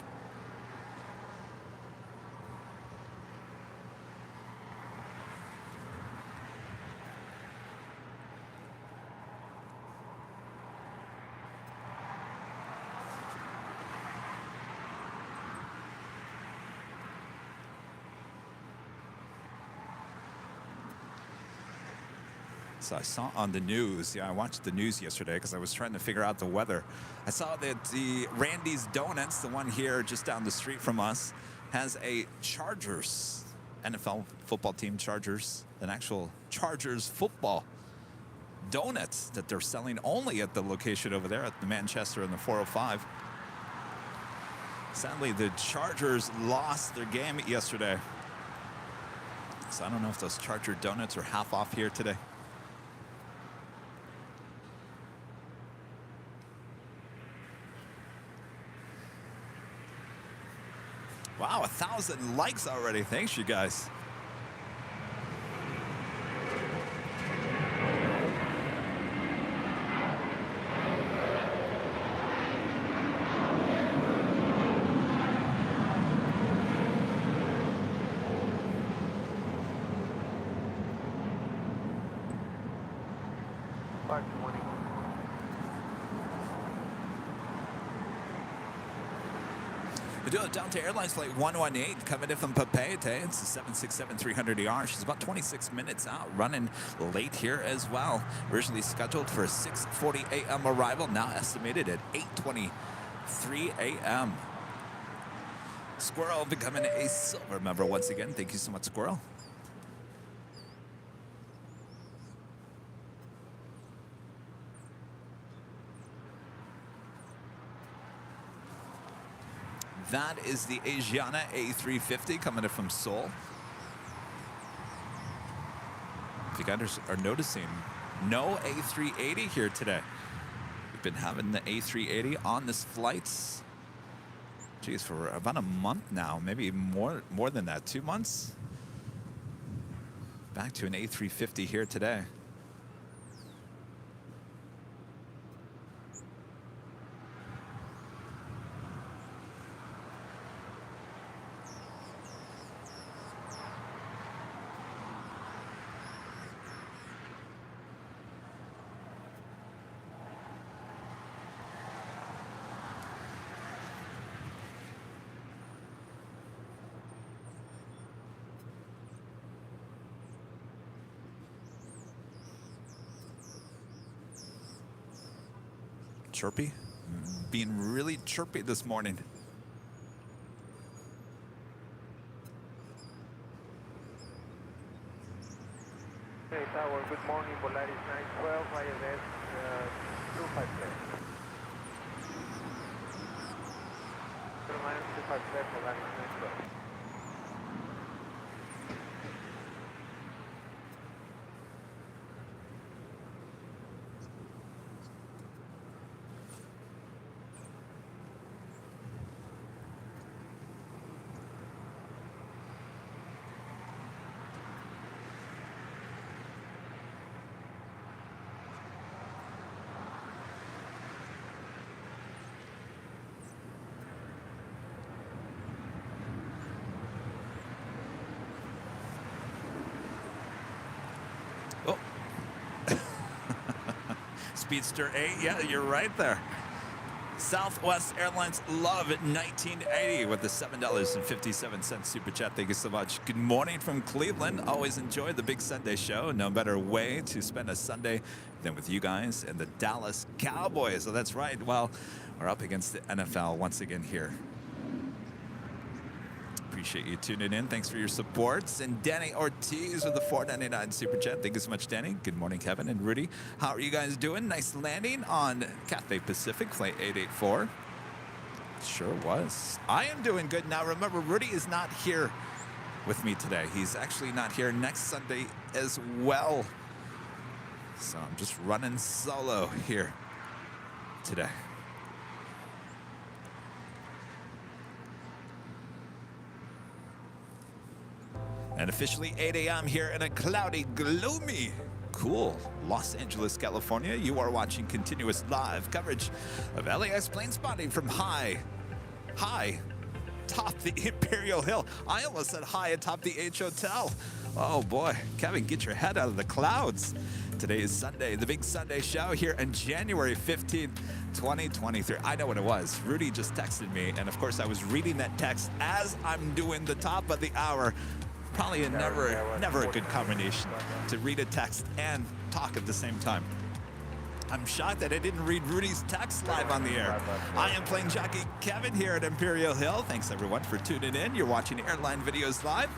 So I saw on the news, I watched the news yesterday because I was trying to figure out the weather. I saw that the Randy's Donuts, the one here just down the street from us, has a Chargers, NFL football team Chargers, an actual Chargers football donuts that they're selling only at the location over there at the Manchester and the 405. Sadly, the Chargers lost their game yesterday. So I don't know if those Charger donuts are half off here today. Wow, 1,000 likes already. Thanks, you guys. We do it down to Airlines flight 118 coming in from Papeete. It's a 767-300ER. She's about 26 minutes out, running late here as well. Originally scheduled for a 6:40 a.m. arrival, now estimated at 8:23 a.m. Squirrel becoming a silver member once again. Thank you so much, Squirrel. That is the Asiana A350 coming in from Seoul. If you guys are noticing, no A380 here today. We've been having the A380 on this flight, geez, for about a month now, maybe more than that, 2 months. Back to an A350 here today. chirpy. Being really chirpy this morning. Hey, Tower, good morning. Polaris 912, ILS 257. 257, Polaris 912. Oh. Speedster 8, yeah, you're right there. Southwest Airlines love at 1980 with the $7.57 super chat. Thank you so much. Good morning from Cleveland. Always enjoy the Big Sunday show. No better way to spend a Sunday than with you guys and the Dallas Cowboys. So that's right. Well, we're up against the NFL once again here. Appreciate you tuning in. Thanks for your supports. And Danny Ortiz with the $4.99 super chat. Thank you so much, Danny. Good morning, Kevin and Rudy. How are you guys doing? Nice landing on Cathay Pacific, flight 884. Sure was. I am doing good. Now, remember, Rudy is not here with me today. He's actually not here next Sunday as well. So I'm just running solo here today. And officially 8 a.m. here in a cloudy, gloomy, cool Los Angeles, California. You are watching continuous live coverage of LAX plane spotting from high top the Imperial Hill. I almost said high atop the H Hotel. Oh boy, Kevin, get your head out of the clouds. Today is Sunday, the Big Sunday show here on January 15th, 2023. I know what it was. Rudy just texted me, and of course I was reading that text as I'm doing the top of the hour. Probably never a good combination to read a text and talk at the same time. I'm shocked that I didn't read Rudy's text live on the air. I am plane jockey Kevin here at Imperial Hill. Thanks everyone for tuning in. You're watching Airline Videos live.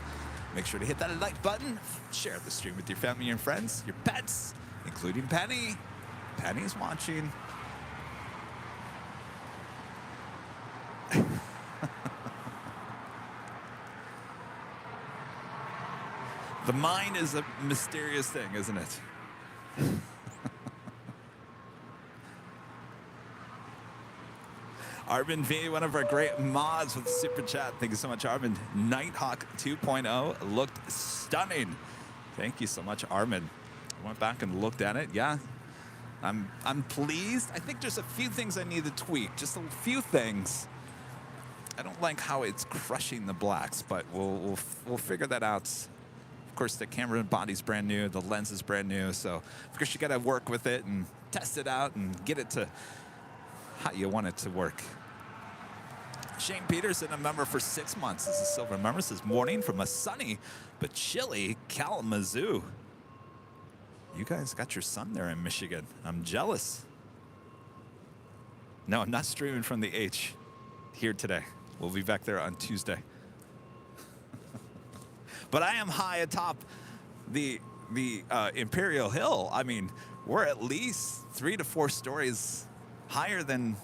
Make sure to hit that like button. Share the stream with your family and friends, your pets, including Penny. Penny's watching. The mind is a mysterious thing, isn't it? Arvin V, one of our great mods with the super chat. Thank you so much, Arvin. Nighthawk 2.0 looked stunning. Thank you so much, Arvin. I went back and looked at it. Yeah, I'm pleased. I think there's a few things I need to tweak. Just a few things. I don't like how it's crushing the blacks, but we'll figure that out. Of course, the camera and body's brand new, the lens is brand new, so of course you gotta work with it and test it out and get it to how you want it to work. Shane Peterson, a member for 6 months, is a silver member, says morning from a sunny but chilly Kalamazoo. You guys got your sun there in Michigan. I'm jealous. No, I'm not streaming from the H here today. We'll be back there on Tuesday. But I am high atop the Imperial Hill. I mean, we're at least 3 to 4 stories higher than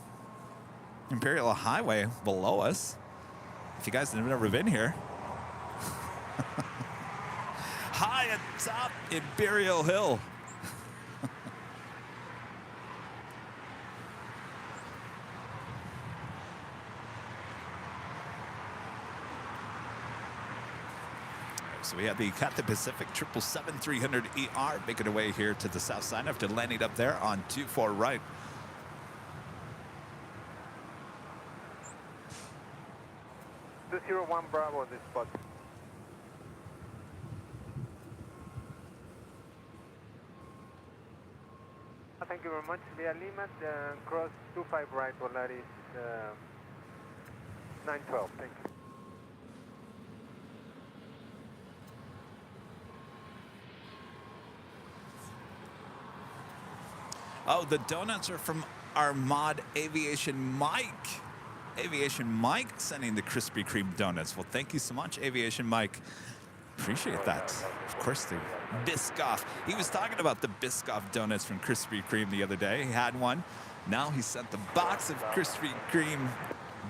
Imperial Highway below us. If you guys have never been here. High atop Imperial Hill. So we have the Cathay Pacific 777-300ER making our way here to the south side after landing up there on 24 right. $201 Bravo on this spot. Thank you very much. Via Lima, cross 25 right, Polaris 912. Thank you. Oh, the donuts are from our mod Aviation Mike. Aviation Mike sending the Krispy Kreme donuts. Well, thank you so much, Aviation Mike. Appreciate that. Of course, the Biscoff. He was talking about the Biscoff donuts from Krispy Kreme the other day. He had one. Now he sent the box of Krispy Kreme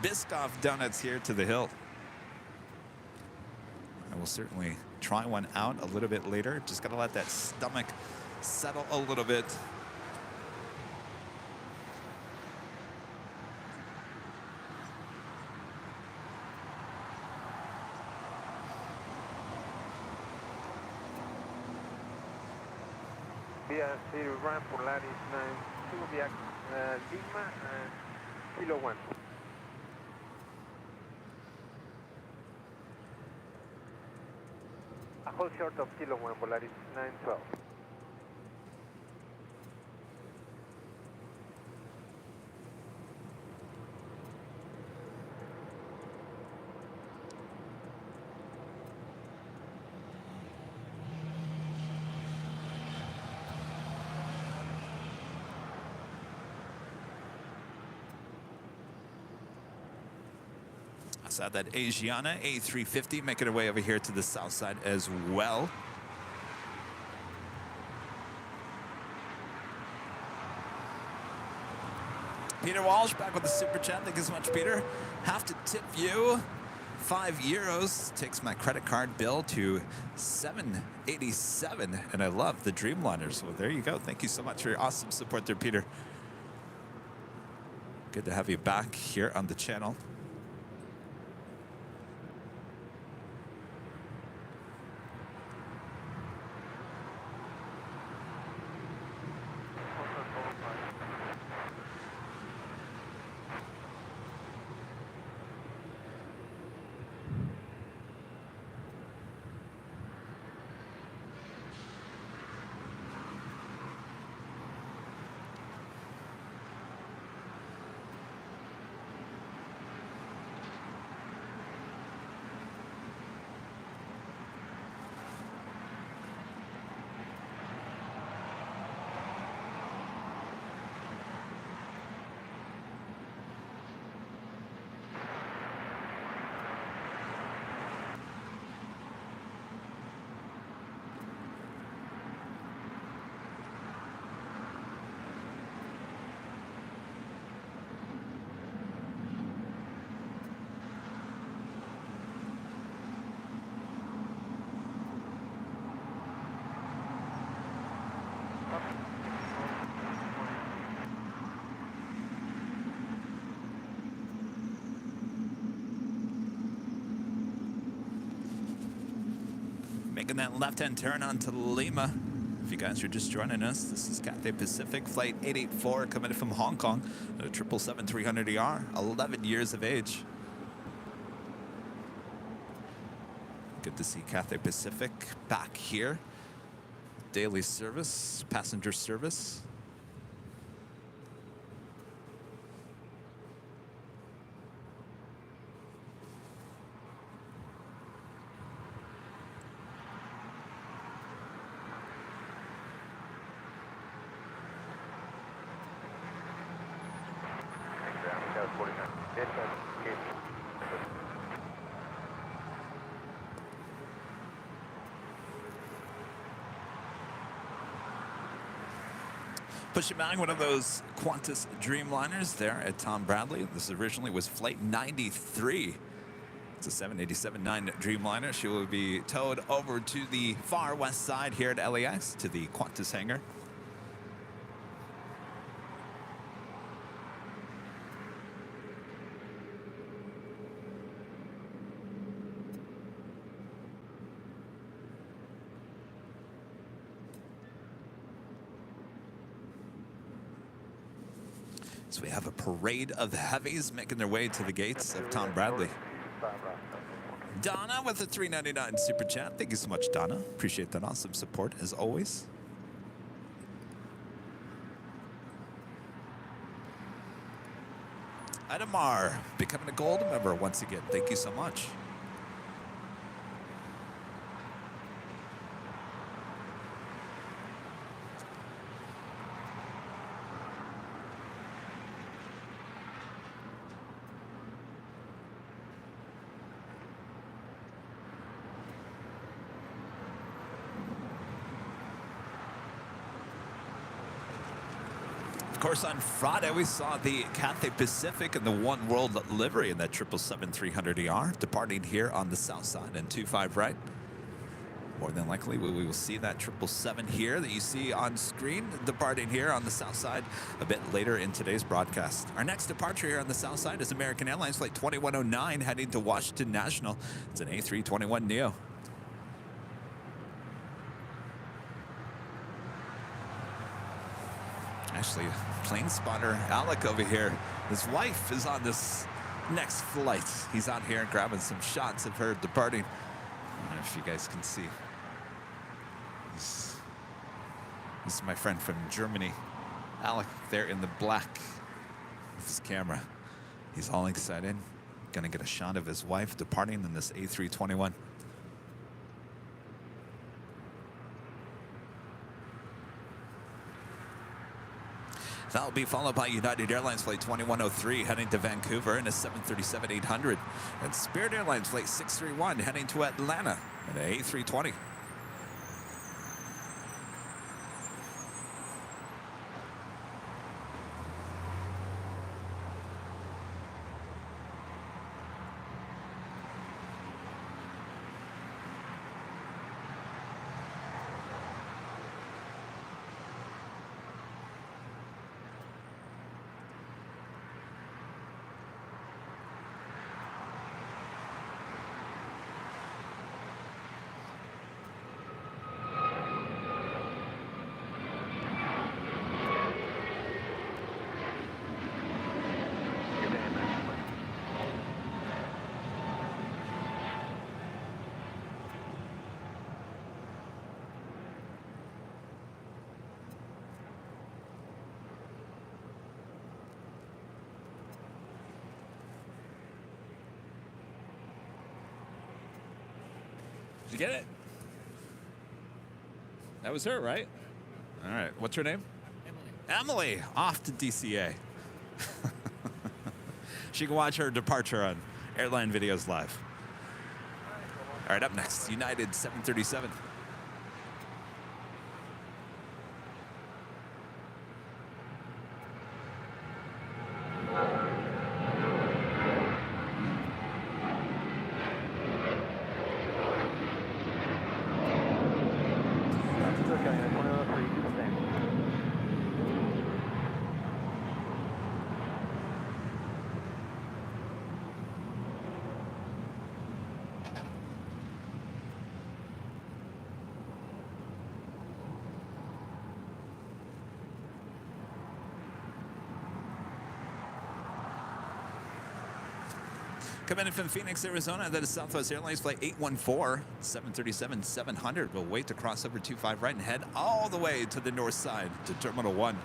Biscoff donuts here to the hill. I will certainly try one out a little bit later. Just got to let that stomach settle a little bit. Via zero ramp Polaris 92 via Lima Kilo 1. A hold short of Kilo 1 Polaris 912. I saw that Asiana A350 making her way over here to the south side as well. Peter Walsh back with the super chat. Thank you so much, Peter. Have to tip you €5 takes my credit card bill to $787, and I love the Dreamliners. Well, there you go. Thank you so much for your awesome support there, Peter. Good to have you back here on the channel. Making that left-hand turn onto Lima. If you guys are just joining us, this is Cathay Pacific Flight 884 coming in from Hong Kong at a 777-300ER, 11 years of age. Good to see Cathay Pacific back here. Daily service, passenger service. Pushing back one of those Qantas Dreamliners there at Tom Bradley. This originally was Flight 93. It's a 787-9 Dreamliner. She will be towed over to the far west side here at LAX to the Qantas hangar. So we have a parade of heavies making their way to the gates of Tom Bradley. Donna with the $3.99 super chat. Thank you so much, Donna. Appreciate that awesome support as always. Adamar becoming a gold member once again. Thank you so much. Of course, on Friday, we saw the Cathay Pacific and the One World livery in that 777-300ER departing here on the south side and 25 right. More than likely, we will see that 777 here that you see on screen departing here on the south side a bit later in today's broadcast. Our next departure here on the south side is American Airlines Flight 2109 heading to Washington National. It's an A321neo. Actually, plane spotter Alec over here, his wife is on this next flight. He's out here grabbing some shots of her departing. I don't know if you guys can see. This is my friend from Germany, Alec, there in the black with his camera. He's all excited. Gonna get a shot of his wife departing in this A321. That will be followed by United Airlines Flight 2103 heading to Vancouver in a 737-800. And Spirit Airlines Flight 631 heading to Atlanta in an A320. Did you get it? That was her, right? All right. What's her name? Emily. Off to DCA. She can watch her departure on Airline Videos Live. All right, up next, United 737. Coming in from Phoenix, Arizona, that is Southwest Airlines Flight 814, 737-700. We'll wait to cross over 25 right and head all the way to the north side to Terminal 1.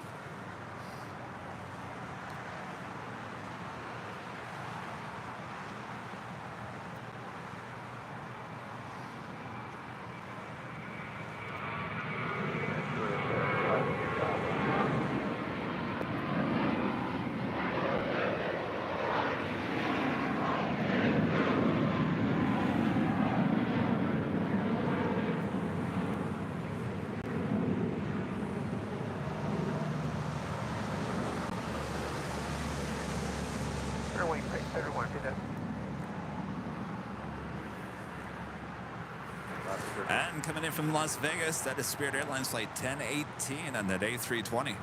And coming in from Las Vegas, that is Spirit Airlines Flight 1018 on that A320.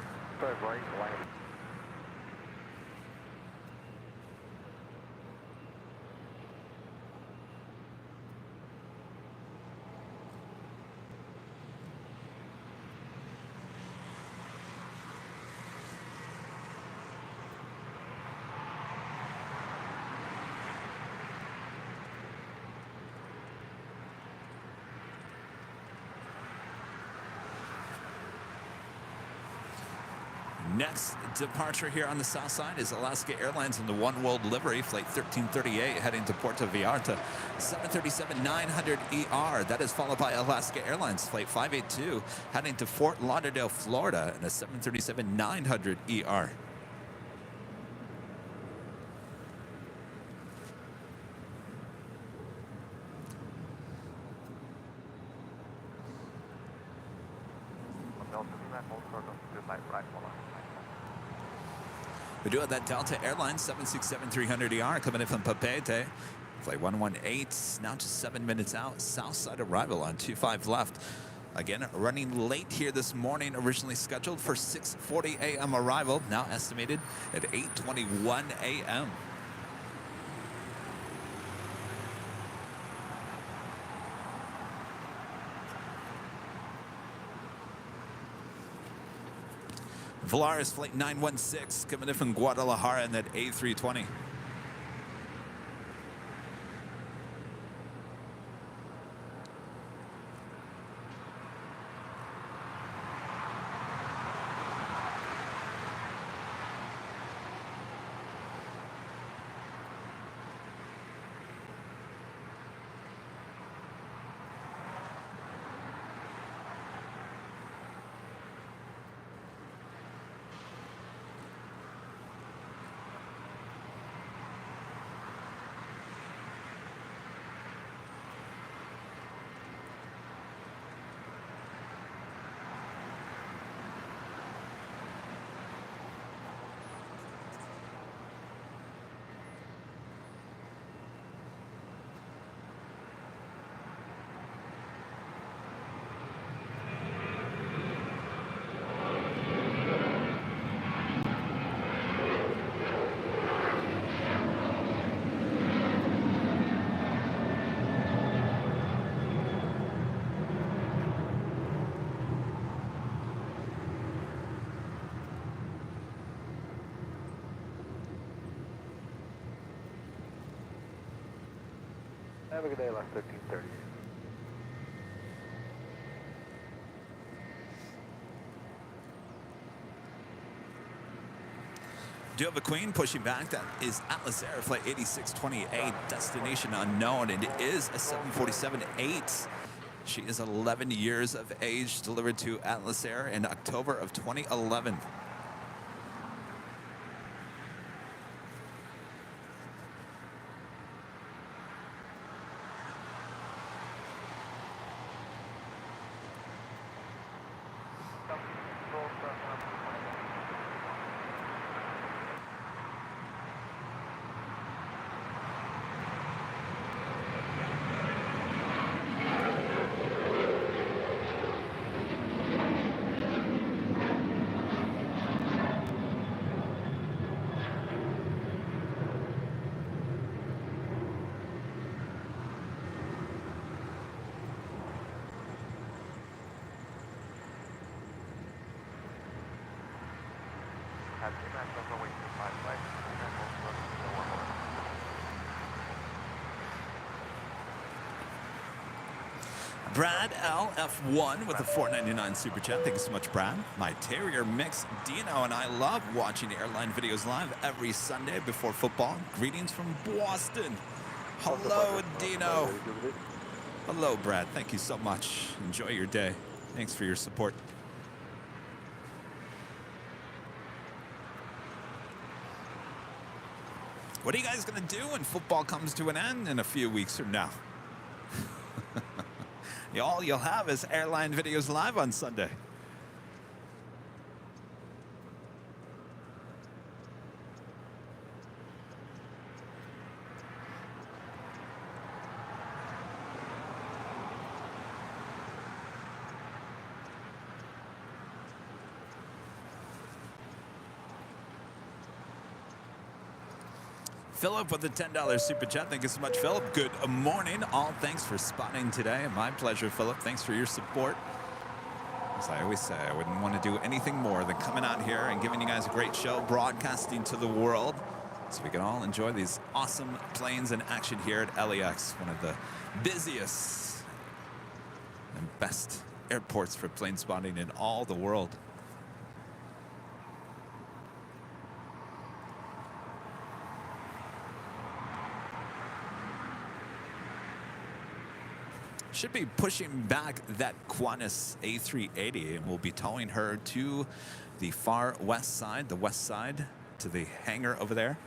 Next departure here on the south side is Alaska Airlines in the One World livery, Flight 1338, heading to Puerto Vallarta, 737-900ER. That is followed by Alaska Airlines Flight 582, heading to Fort Lauderdale, Florida, in a 737-900ER. We do have that Delta Airline 767-300ER coming in from Papeete. Flight 118, now just 7 minutes out. Southside arrival on 25 left. Again, running late here this morning, originally scheduled for 6:40 a.m. arrival, now estimated at 8:21 a.m. Volaris Flight 916 coming in from Guadalajara in that A320. Have a good day, last 13:30. Do have a Queen pushing back. That is Atlas Air Flight 8628, destination unknown. It is a 747-8. She is 11 years of age, delivered to Atlas Air in October of 2011. Brad LF1 with a $4.99 super chat. Thank you so much, Brad. My Terrier mix, Dino, and I love watching Airline Videos live every Sunday before football. Greetings from Boston. Hello, Dino. Hello, Brad. Thank you so much. Enjoy your day. Thanks for your support. What are you guys going to do when football comes to an end in a few weeks from now? All you'll have is Airline Videos live on Sunday. Philip with the $10 super chat. Thank you so much, Philip. Good morning. All thanks for spotting today. My pleasure, Philip. Thanks for your support. As I always say, I wouldn't want to do anything more than coming out here and giving you guys a great show, broadcasting to the world, so we can all enjoy these awesome planes in action here at LAX, one of the busiest and best airports for plane spotting in all the world. Should be pushing back that Qantas A380, and we'll be towing her to the far west side, to the hangar over there.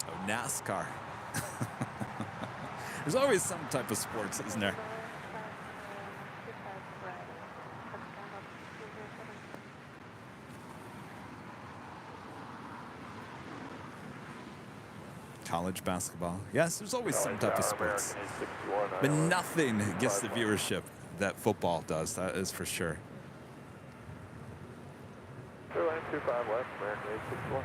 Oh, NASCAR. There's always some type of sports, isn't there? college basketball. Yes, there's always some type of sports. But nothing gets the viewership that football does, that is for sure. Airline 25 left, American 861.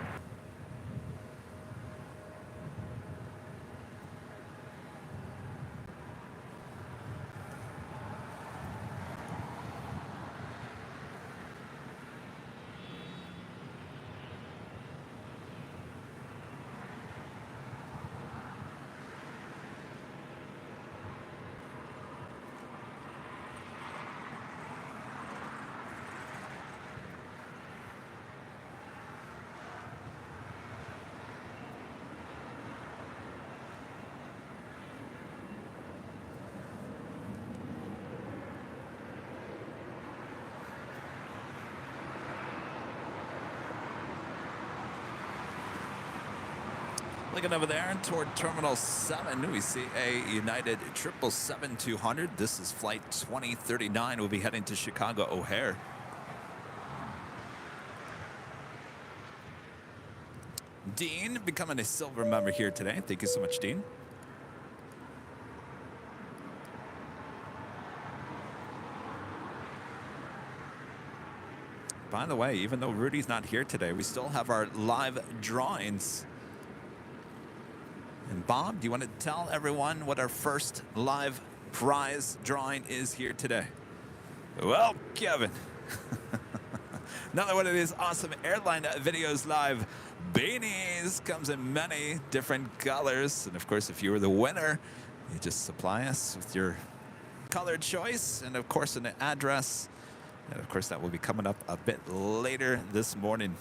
Looking over there toward Terminal 7, we see a United 777-200. This is flight 2039. We'll be heading to Chicago O'Hare. Dean becoming a silver member here today. Thank you so much, Dean. By the way, even though Rudy's not here today, we still have our live drawings. And Bob, do you want to tell everyone what our first live prize drawing is here today? Well, Kevin, another one of these awesome Airline Videos Live beanies. Comes in many different colors. And of course, if you were the winner, you just supply us with your color choice and of course an address. And of course, that will be coming up a bit later this morning.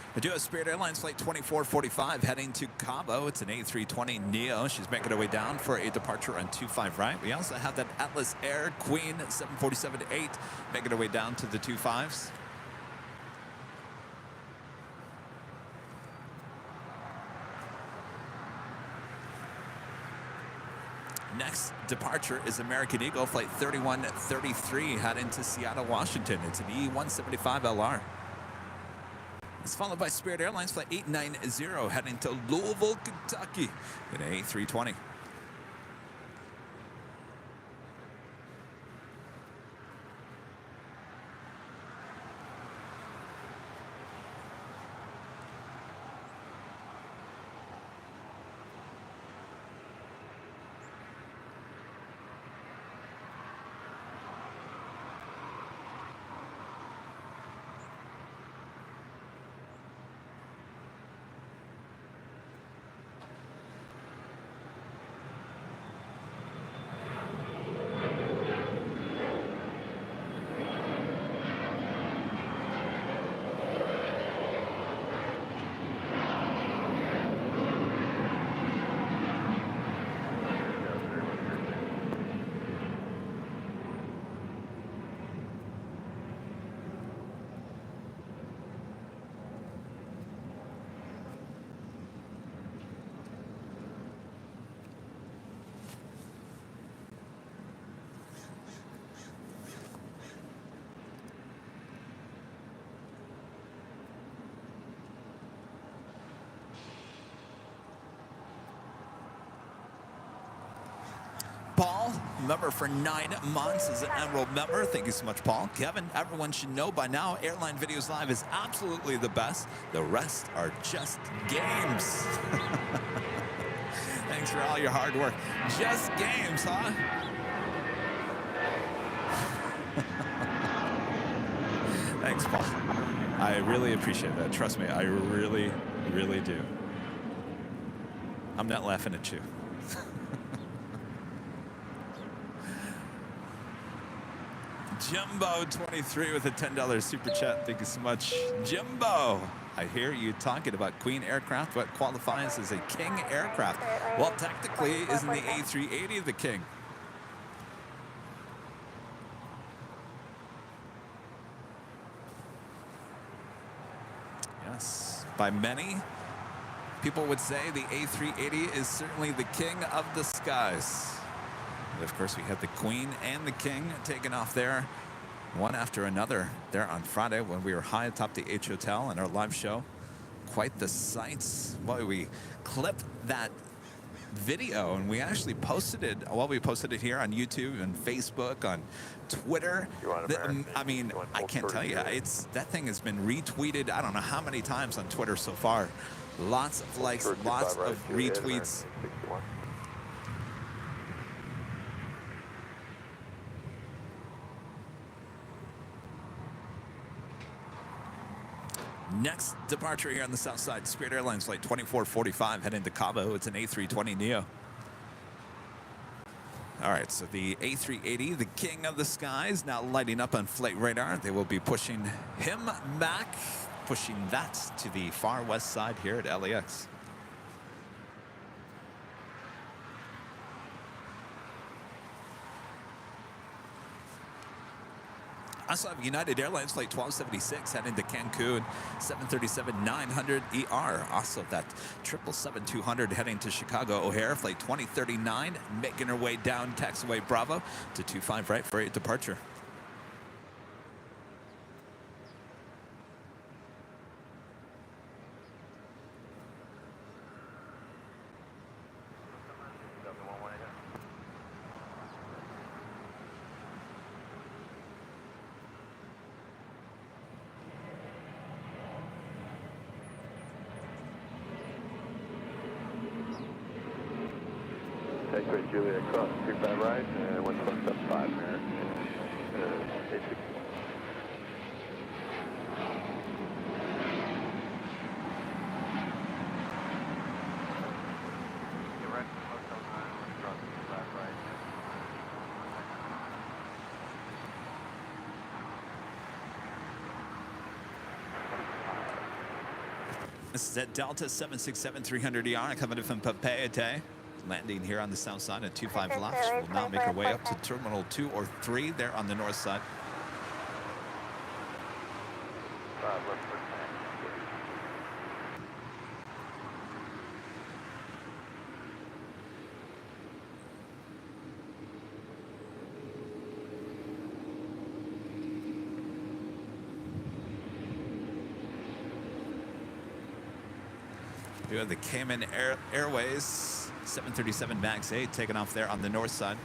I do have Spirit Airlines flight 2445 heading to Cabo. It's an A320neo. She's making her way down for a departure on 25 right. We also have that Atlas Air Queen 747-8 making her way down to the 25s. Next departure is American Eagle flight 3133 heading to Seattle, Washington. It's an E175LR. It's followed by Spirit Airlines flight 890 heading to Louisville, Kentucky in an A320. Paul, member for 9 months, is an Emerald member. Thank you so much, Paul. Kevin, everyone should know by now, Airline Videos Live is absolutely the best. The rest are just games. Thanks for all your hard work. Just games, huh? Thanks, Paul. I really appreciate that. Trust me, I really, really do. I'm not laughing at you. Jumbo23 with a $10 super chat. Thank you so much, Jumbo. I hear you talking about Queen aircraft. What qualifies as a King aircraft? Well, technically, isn't the A380 the King? Yes, by many people would say the A380 is certainly the king of the skies. And of course, we had the Queen and the King taking off there, one after another, there on Friday when we were high atop the H Hotel in our live show. Quite the sights. Well, we clipped that video and we actually posted it. Well, we posted it here on YouTube and Facebook, on Twitter. I mean, I can't tell you. That thing has been retweeted. I don't know how many times on Twitter so far. Lots of likes, lots of retweets. Next departure here on the south side, Spirit Airlines flight 2445 heading to Cabo. It's an A320neo. All right, so the A380, the king of the skies, now lighting up on flight radar. They will be pushing him back, pushing that to the far west side here at LAX. Also have United Airlines flight 1276 heading to Cancun, 737-900ER. Also that 777-200 heading to Chicago O'Hare, flight 2039, making her way down taxiway Bravo to 25 right for a departure. Taxiway Juliet cross 35 right, and 1+5 there. 86. This is at Delta 767-300ER coming in from Papeete. Landing here on the south side at 25 left. Will now make our way up to Terminal 2 or 3 there on the north side. We have the Cayman Airways 737 MAX 8 taking off there on the north side.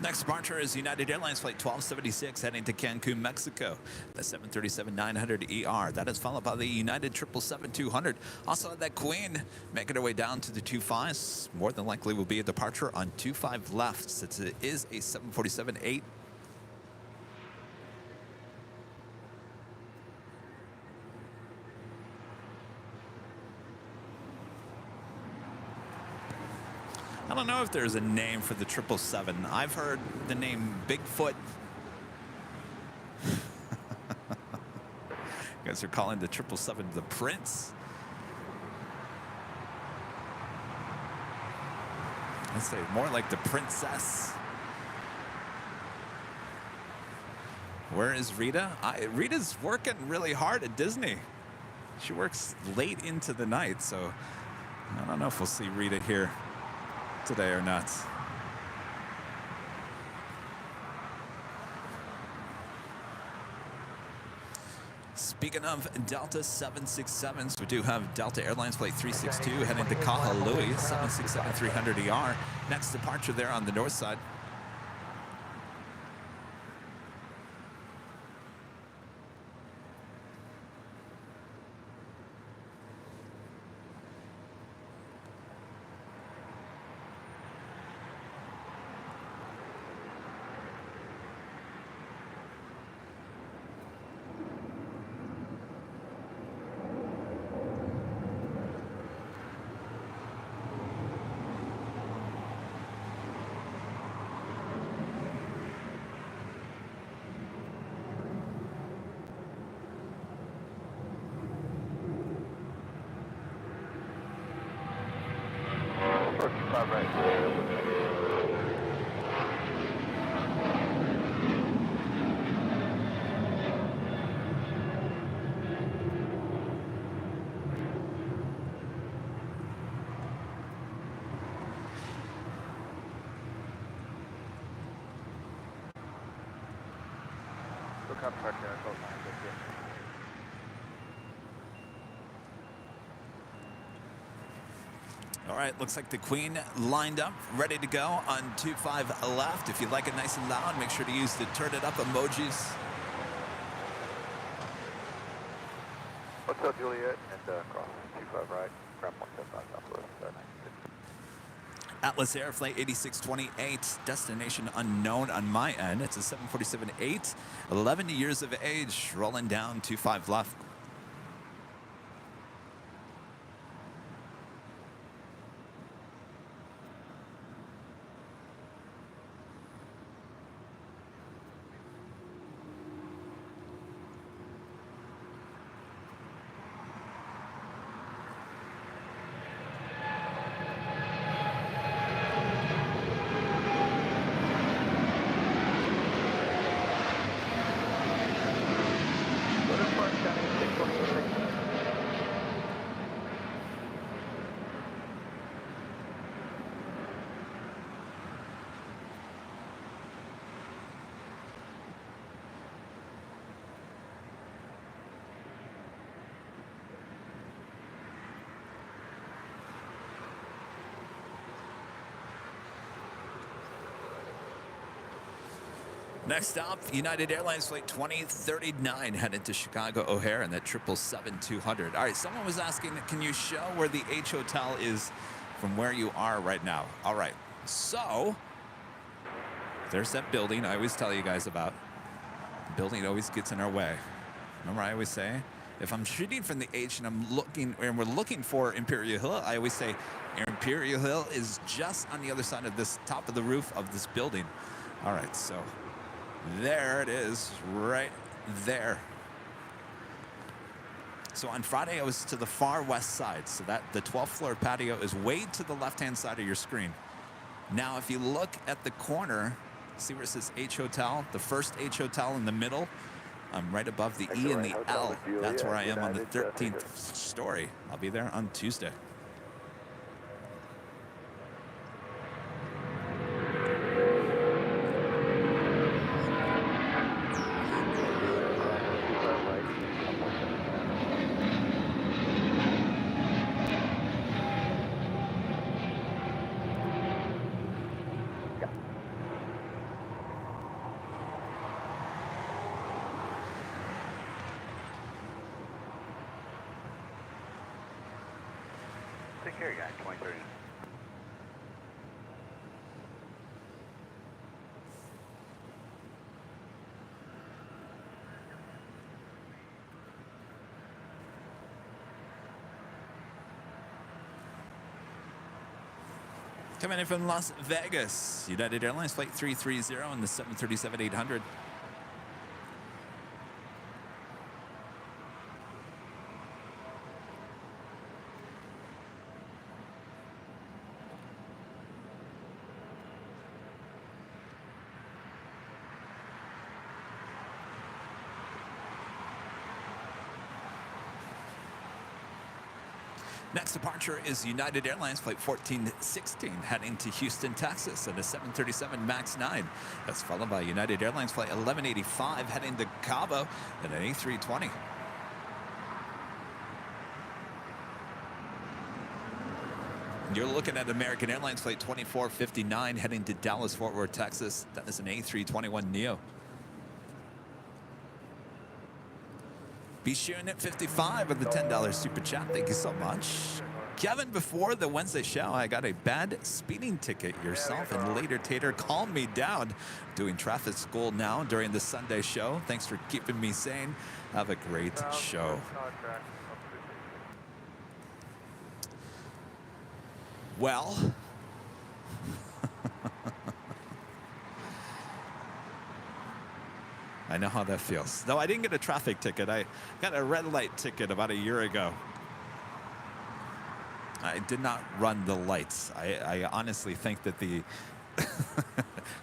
Next departure is United Airlines flight 1276 heading to Cancun, Mexico. The 737-900ER. That is followed by the United 777-200. Also that Queen making her way down to the 25s. More than likely will be a departure on 25 left, since it is a 747-8. I don't know if there's a name for the 777. I've heard the name Bigfoot. You guys are calling the 777 the Prince. I'd say more like the Princess. Where is Rita? Rita's working really hard at Disney. She works late into the night, so I don't know if we'll see Rita here today or not. Speaking of Delta 767s, we do have Delta Airlines flight 362 heading to Kahului, 767-300ER. Next departure there on the north side. All right, looks like the Queen lined up, ready to go on 25 left. If you like it nice and loud, make sure to use the turn it up emojis. Hotel Juliet and cross 25 right, grab 175 Southwest 96. Atlas Air Flight 8628, destination unknown on my end. It's a 747-8, 11 years of age, rolling down 25 left. Next up, United Airlines Flight 2039 headed to Chicago O'Hare in that 777-200. All right, someone was asking, can you show where the H Hotel is from where you are right now? All right, so there's that building I always tell you guys about. The building always gets in our way. Remember I always say, if I'm shooting from the H and we're looking for Imperial Hill, I always say Imperial Hill is just on the other side of this top of the roof of this building. All right, so there it is, right there. So on Friday, I was to the far west side, so that the 12th floor patio is way to the left-hand side of your screen. Now, if you look at the corner, see where it says H Hotel, the first H Hotel in the middle, I'm right above the E and the L. That's where I am on the 13th story. I'll be there on Tuesday. Take care, guys. 2030. Coming in from Las Vegas, United Airlines Flight 330 and the 737-800. Next departure is United Airlines Flight 1416 heading to Houston, Texas at a 737 MAX 9. That's followed by United Airlines Flight 1185 heading to Cabo at an A320. You're looking at American Airlines Flight 2459 heading to Dallas, Fort Worth, Texas. That is an A321neo. Be shooting at 55 with the $10 super chat. Thank you so much. Kevin, before the Wednesday show, I got a bad speeding ticket. Yourself and Later Tater calmed me down. Doing traffic school now during the Sunday show. Thanks for keeping me sane. Have a great show. Well, I know how that feels. Though I didn't get a traffic ticket. I got a red light ticket about a year ago. I did not run the lights. I honestly think that the...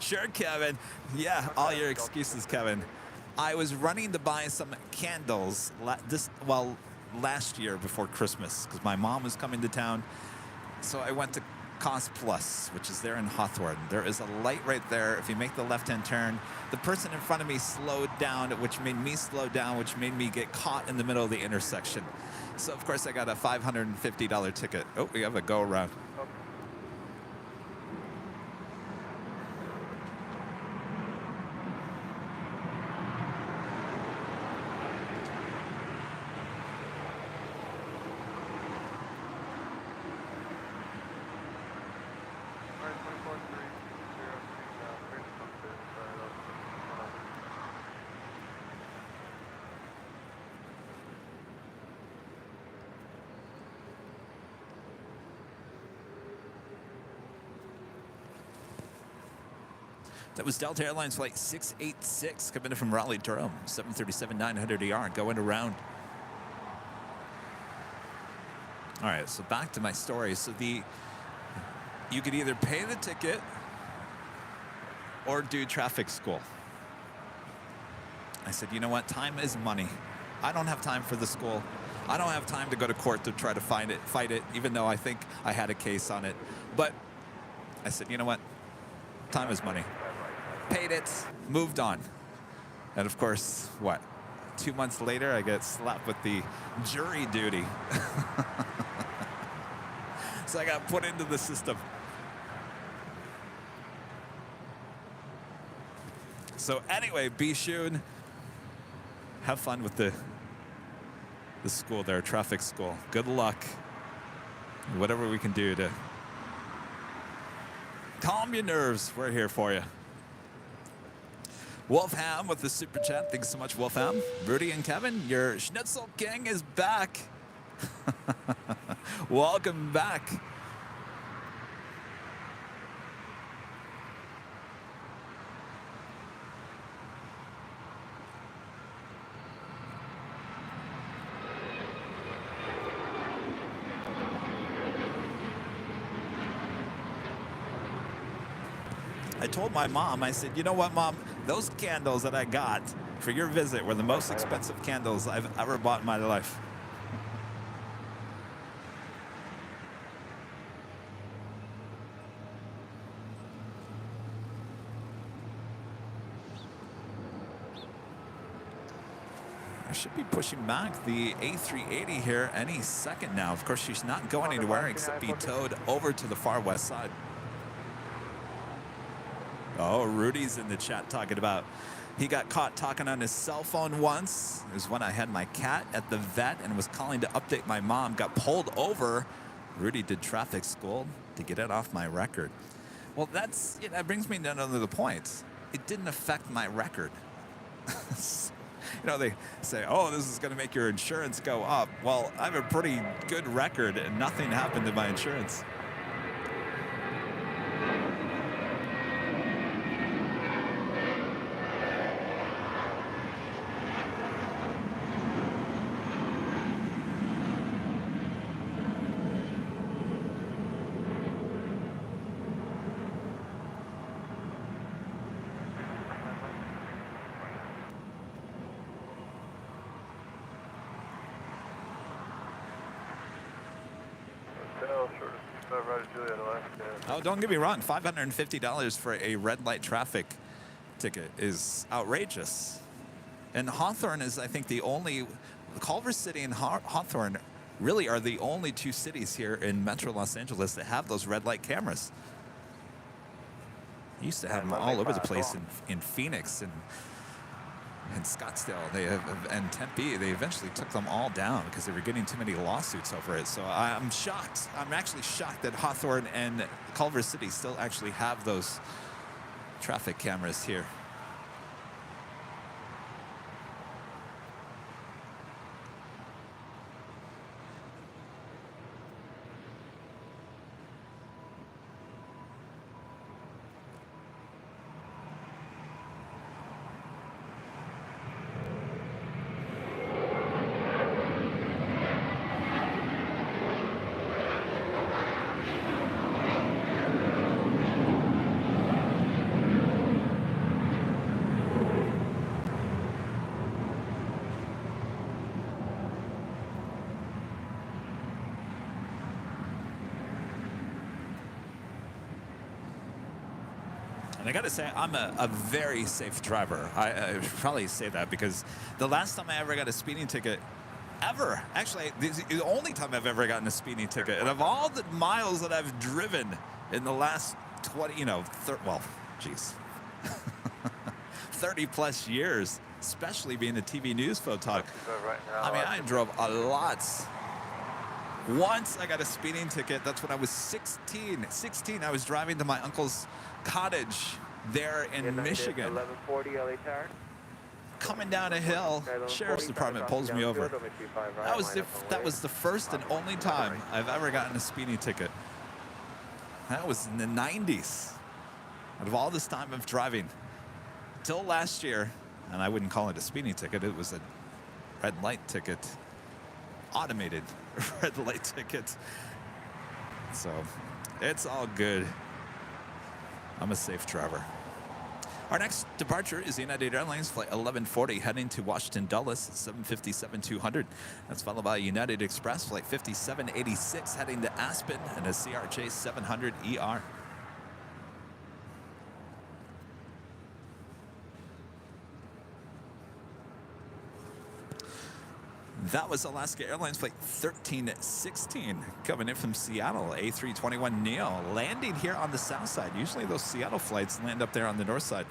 Sure, Kevin. Yeah, all your excuses, Kevin. I was running to buy some candles last year before Christmas because my mom was coming to town. So I went to Cost Plus, which is there in Hawthorne. There is a light right there. If you make the left-hand turn, the person in front of me slowed down, which made me slow down, which made me get caught in the middle of the intersection. So, of course, I got a $550 ticket. Oh, we have a go-around. That was Delta Airlines Flight 686 coming in from Raleigh-Durham, 737-900ER, going around. All right, so back to my story. So you could either pay the ticket or do traffic school. I said, you know what? Time is money. I don't have time for the school. I don't have time to go to court to try to fight it, even though I think I had a case on it. But I said, you know what? Time is money. Paid it, moved on. And of course, what? 2 months later, I get slapped with the jury duty. So I got put into the system. So anyway, Bishun, have fun with the school there, traffic school. Good luck. Whatever we can do to calm your nerves, we're here for you. Wolfham with the super chat. Thanks so much, Wolfham. Rudy and Kevin, your Schnitzel King is back. Welcome back. I told my mom, I said, you know what, Mom? Those candles that I got for your visit were the most expensive candles I've ever bought in my life. I should be pushing back the A380 here any second now. Of course, she's not going anywhere except be towed over to the far west side. Oh, Rudy's in the chat talking about he got caught talking on his cell phone once. It was when I had my cat at the vet and was calling to update my mom. Got pulled over. Rudy did traffic school to get it off my record. Well, that brings me to another point. It didn't affect my record. You know, they say, oh, this is going to make your insurance go up. Well, I have a pretty good record and nothing happened to my insurance. Oh, don't get me wrong. $550 for a red light traffic ticket is outrageous. And Hawthorne is, I think, the only... Culver City and Hawthorne really are the only two cities here in Metro Los Angeles that have those red light cameras. You used to have them all over the place in Phoenix and Scottsdale, and Tempe. They eventually took them all down because they were getting too many lawsuits over it. So I'm shocked. I'm actually shocked that Hawthorne and Culver City still actually have those traffic cameras here. And I got to say, I'm a very safe driver. I should probably say that because the last time I ever got a speeding ticket, ever, actually, this is the only time I've ever gotten a speeding ticket. And of all the miles that I've driven in the last 20, you know, 30 plus years, especially being a TV news photog. I mean, I drove a lot. Once I got a speeding ticket, that's when I was 16. 16, I was driving to my uncle's cottage there in Michigan. 1140 LA Tower. Coming down a hill, sheriff's department pulls me over. That was the first and only time I've ever gotten a speeding ticket. That was in the 90s. Out of all this time of driving, till last year, and I wouldn't call it a speeding ticket, it was a red light ticket, automated red light ticket. So it's all good. I'm a safe driver. Our next departure is United Airlines flight 1140 heading to Washington Dulles, 757-200. That's followed by United Express flight 5786 heading to Aspen and a CRJ 700ER. That was Alaska Airlines flight 1316 coming in from Seattle, A321neo, landing here on the south side. Usually those Seattle flights land up there on the north side.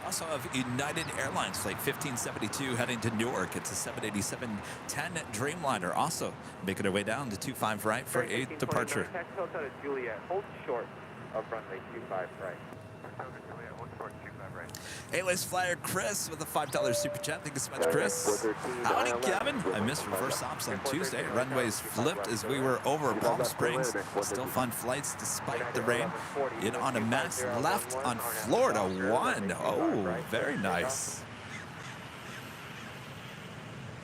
Also have United Airlines flight 1572 heading to Newark. It's a 787-10 Dreamliner, also making our way down to 25 right for a departure. Taxi Hotel to Juliet, hold short of runway 25 right. Hotel to Juliet, hold short 25 right. A-list flyer Chris with a $5 super chat. Thank you so much, Chris. Howdy, Kevin. I missed reverse ops on Tuesday. Runways flipped as we were over Palm Springs. Still fun flights despite the rain. In on a max left on Florida 1. Oh, very nice.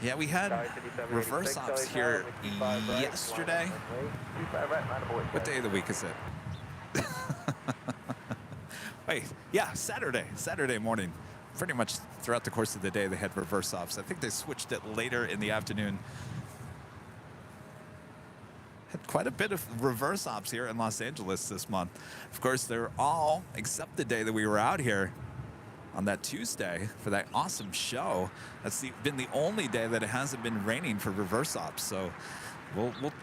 Yeah, we had reverse ops here yesterday. What day of the week is it? Wait, yeah, Saturday morning. Pretty much throughout the course of the day, they had reverse ops. I think they switched it later in the afternoon. Had quite a bit of reverse ops here in Los Angeles this month. Of course, they're all, except the day that we were out here on that Tuesday for that awesome show. That's been the only day that it hasn't been raining for reverse ops. So we're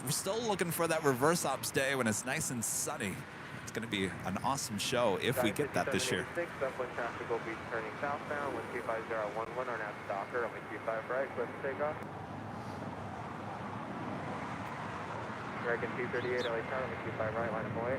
still looking for that reverse ops day when it's nice and sunny. It's going to be an awesome show if we get that this year. Upwind traffic will be turning southbound, 135.011 or now Docker, only 25 right, clear for takeoff. American 238, LA Tower, only 25 right, line up away.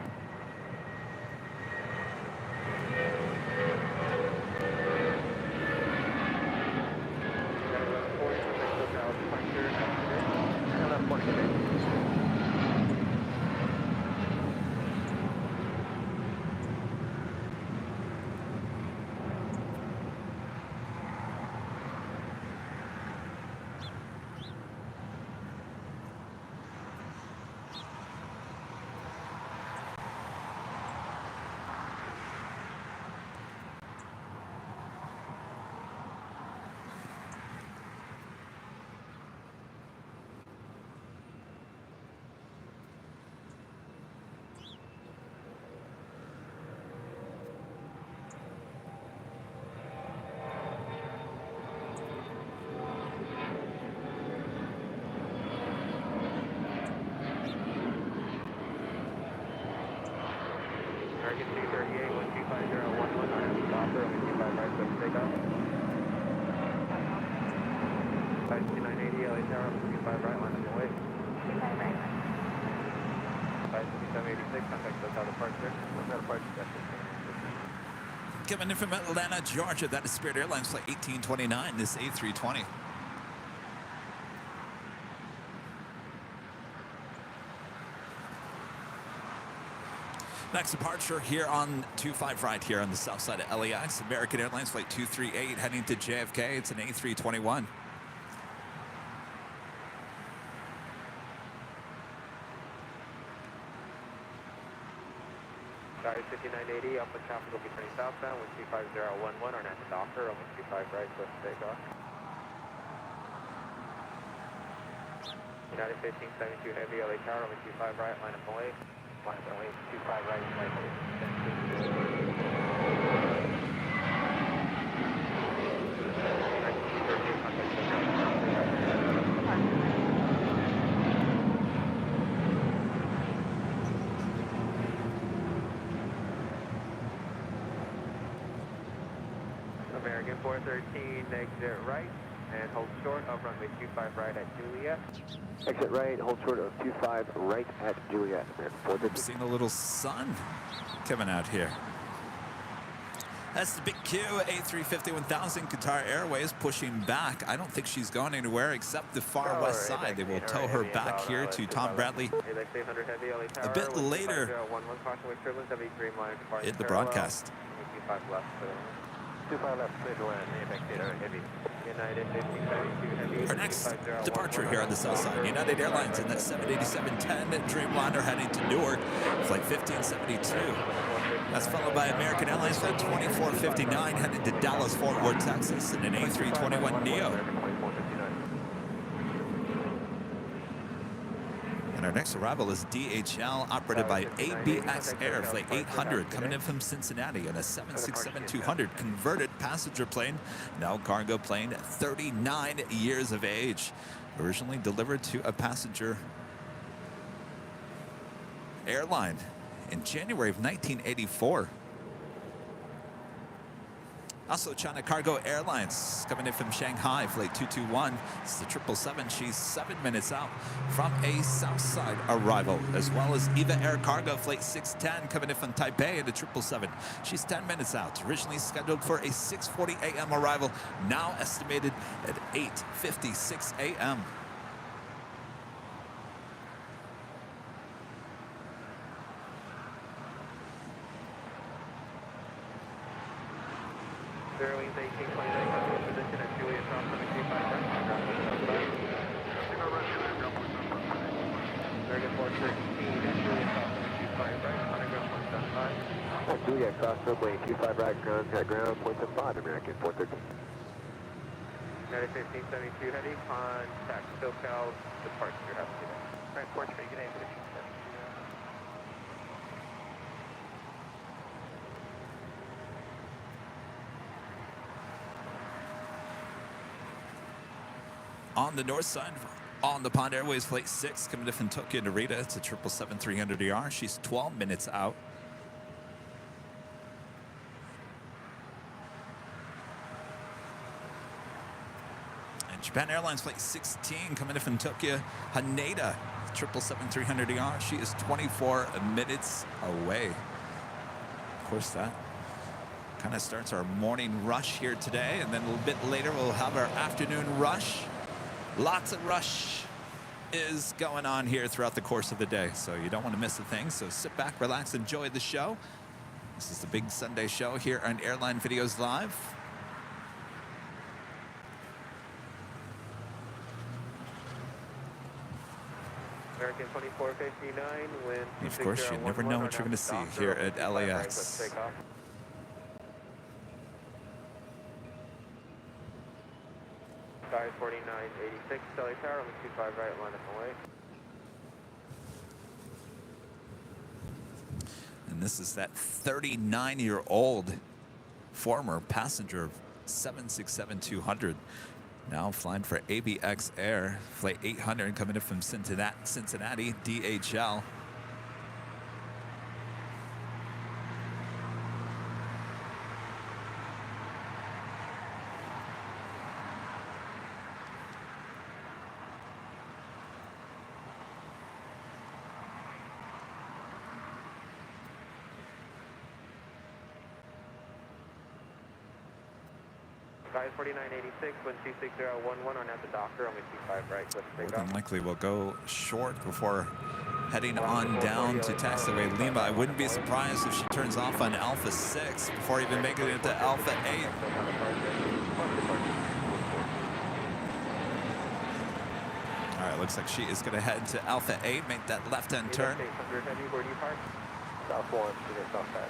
American 238, 125.011 on now Docker, only 25 right, clear for takeoff. 52980, LA Tower, only 25 right, line up away. 25 right. 55786, contact hotel departure. Hotel departure, destination. Coming in from Atlanta, Georgia, that is Spirit Airlines flight 1829, this A320. Next departure here on 25 right here on the south side of LAX. American Airlines Flight 238 heading to JFK. It's an A321. Sorry, 5980, upwind traffic will be turning southbound, 125011, on at the Docker, over 25 right, close to takeoff. United 1572 Heavy, LA Tower, over 25 right, line up away. Line up away, 25 right, flight 17. American 413, exit right, and hold short of runway 25 right at Juliet. Exit right, hold short of 25 right at Juliet, American 413. I'm seeing a little sun coming out here. That's the big Q, A350 1000, Qatar Airways pushing back. I don't think she's going anywhere except the far west side. They will tow her back here to Tom Bradley a bit later in the broadcast. 25 left, midland, heavy. United 1572 Heavy. Our next departure here on the south side, United Airlines in that 787-10 Dreamliner heading to Newark, flight 1572. That's followed by American Airlines flight 2459 heading to Dallas, Fort Worth, Texas, in an A321neo. And our next arrival is DHL, operated by ABX Air, flight 800, coming in from Cincinnati in a 767-200 converted passenger plane, now cargo plane, 39 years of age. Originally delivered to a passenger airline in January of 1984. Also, China Cargo Airlines coming in from Shanghai, flight 221. It's the 777. She's 7 minutes out from a south side arrival, as well as EVA Air Cargo, flight 610, coming in from Taipei at the 777. She's 10 minutes out. Originally scheduled for a 6:40 a.m. arrival, now estimated at 8:56 a.m. Airlines 1829, position at Juliet, South 25 right, American 413 at Juliet, South 25 right, underground 175. At Juliet, cross runway 25 right, ground, at ground, 0.75, American 413. United 1572 heading, contact SoCal, departure, have a good day. Right, Portrait, good day, 1572. On the north side, on the Pond Airways flight 6, coming in from Tokyo Narita, it's a 777-300ER. She's 12 minutes out. And Japan Airlines flight 16, coming in from Tokyo Haneda, 777-300ER. She is 24 minutes away. Of course, that kind of starts our morning rush here today, and then a little bit later we'll have our afternoon rush. Lots of rush is going on here throughout the course of the day, so you don't want to miss a thing. So sit back, relax, enjoy the show. This is the big Sunday show here on Airline Videos Live. American 2459, wind. Of course, you never know what you're going to see here at LAX. Sky 4986, LA Tower, on the 25 right, line up away. And this is that 39-year-old former passenger of 767-200, now flying for ABX Air, flight 800, coming in from Cincinnati, DHL. Sky 4986, wind 26011, on at the Docker, only 25 right, let's take More than off. likely we'll go short before heading on down to taxiway Lima. I wouldn't be surprised if she turns off on Alpha 6 before even making it to Alpha 8. All right, looks like she is going to head to Alpha 8, make that left-hand turn. South 1, south pad.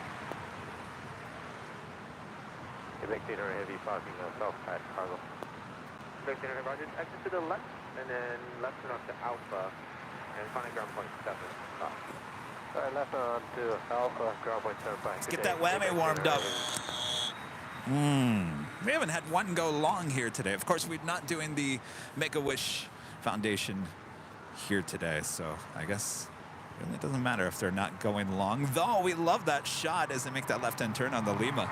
1800 heavy parking south pad, cargo. 1800 Roger, exit to the left, and then left turn off to Alpha, and final ground point 7. All right, left on to Alpha, ground point 7. Let's get that whammy warmed up. We haven't had one go long here today. Of course, we're not doing the Make-A-Wish Foundation here today, so I guess it really doesn't matter if they're not going long, though we love that shot as they make that left-hand turn on the Lima.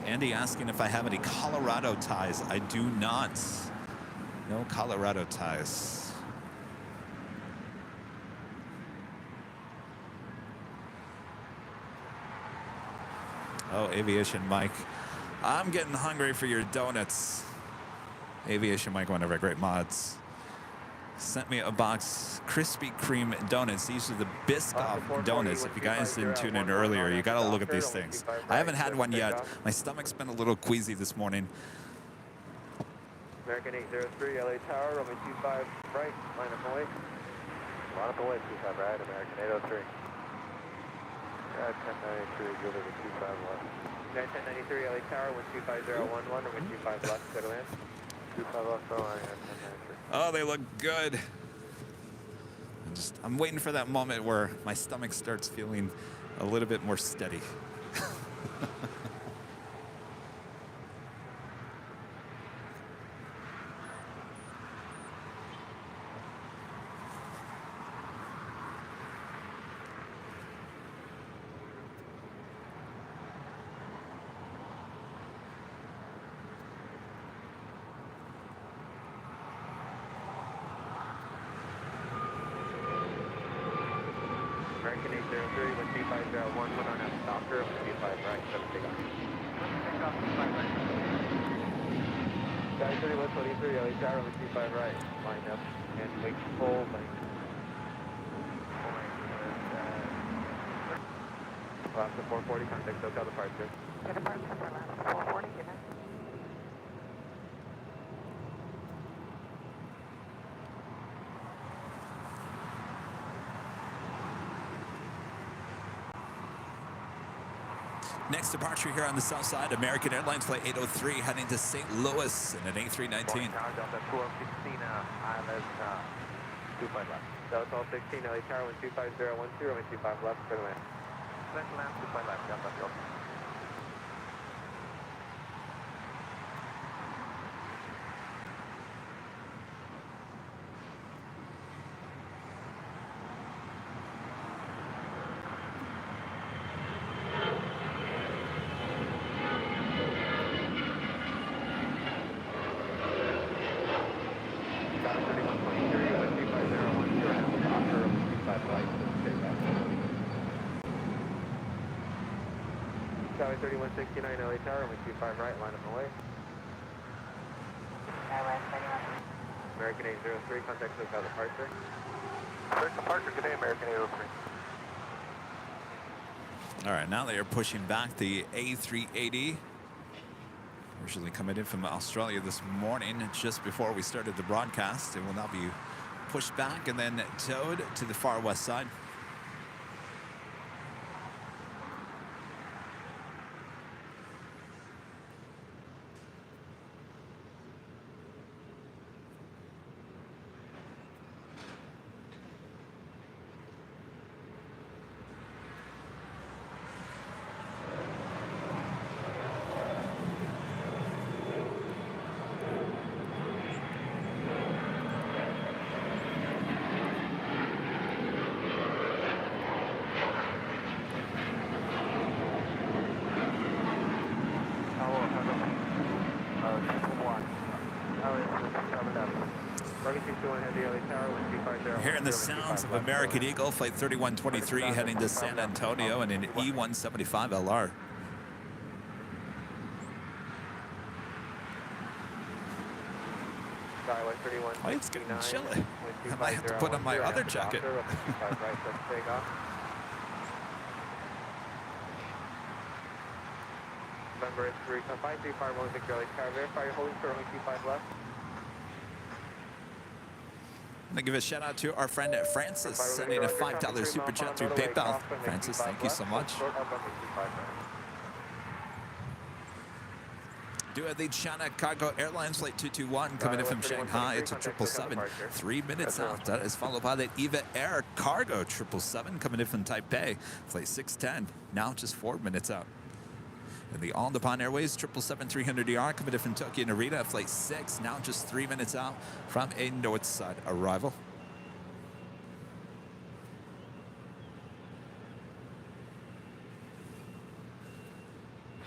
Andy asking if I have any Colorado ties. I do not. No Colorado ties. Oh, Aviation Mike. I'm getting hungry for your donuts. Aviation Mike, one of our great mods, sent me a box Krispy Kreme donuts. These are the Biscoff donuts. If you guys didn't tune in earlier, you got to look at these things. I haven't had one yet. My stomach's been a little queasy this morning. American 803, LA Tower, runway 25 right, line up and wait. Line up and wait, 25 right, American 803. 1093, good over 25 left. 1093, LA Tower, 125011, runway 25 left, clear to land. 25 left, line, 1093. Oh, they look good. I'm waiting for that moment where my stomach starts feeling a little bit more steady. American 803, 12501, on that doctor, 25 right, 7 take off. Take off, 25 right. Guy 3123, LA Tower, 25 right, line up, and wait full length. Last to 440, contact SoCal departure. Departure for last 440, good night. Next departure here on the south side, American Airlines Flight 803 heading to St. Louis in an A319. Delta 1216, ILS 25 left. Delta 1216, LA Tower, 125.012, 25 left, clear to land. Clear to land, 25 left, Delta 12. Tower 3169, LA Tower, 125 right, line up and away. American 803, contact SoCal departure. Departure today, American 803. All right, now they are pushing back the A380. Originally coming in from Australia this morning, just before we started the broadcast. It will now be pushed back and then towed to the far west side. We're hearing the sounds of American Eagle, Flight 3123, heading to San Antonio in an E175 LR. Oh, it's getting chilly. I might have to put on my other jacket. November 355, rolling to LAX tower. Verify you're holding for runway 25 left. I'm going to give a shout out to our friend Francis, sending a $5 super chat through PayPal. Francis, thank you so much. Do have the China Cargo Airlines Flight 221 coming in from Shanghai. It's a 777, 3 minutes out. That is followed by the EVA Air Cargo 777 coming in from Taipei, Flight 610, now just 4 minutes out. And the All Nippon Airways 777-300ER coming in from Tokyo Narita, Flight 6, now just 3 minutes out from a north side arrival.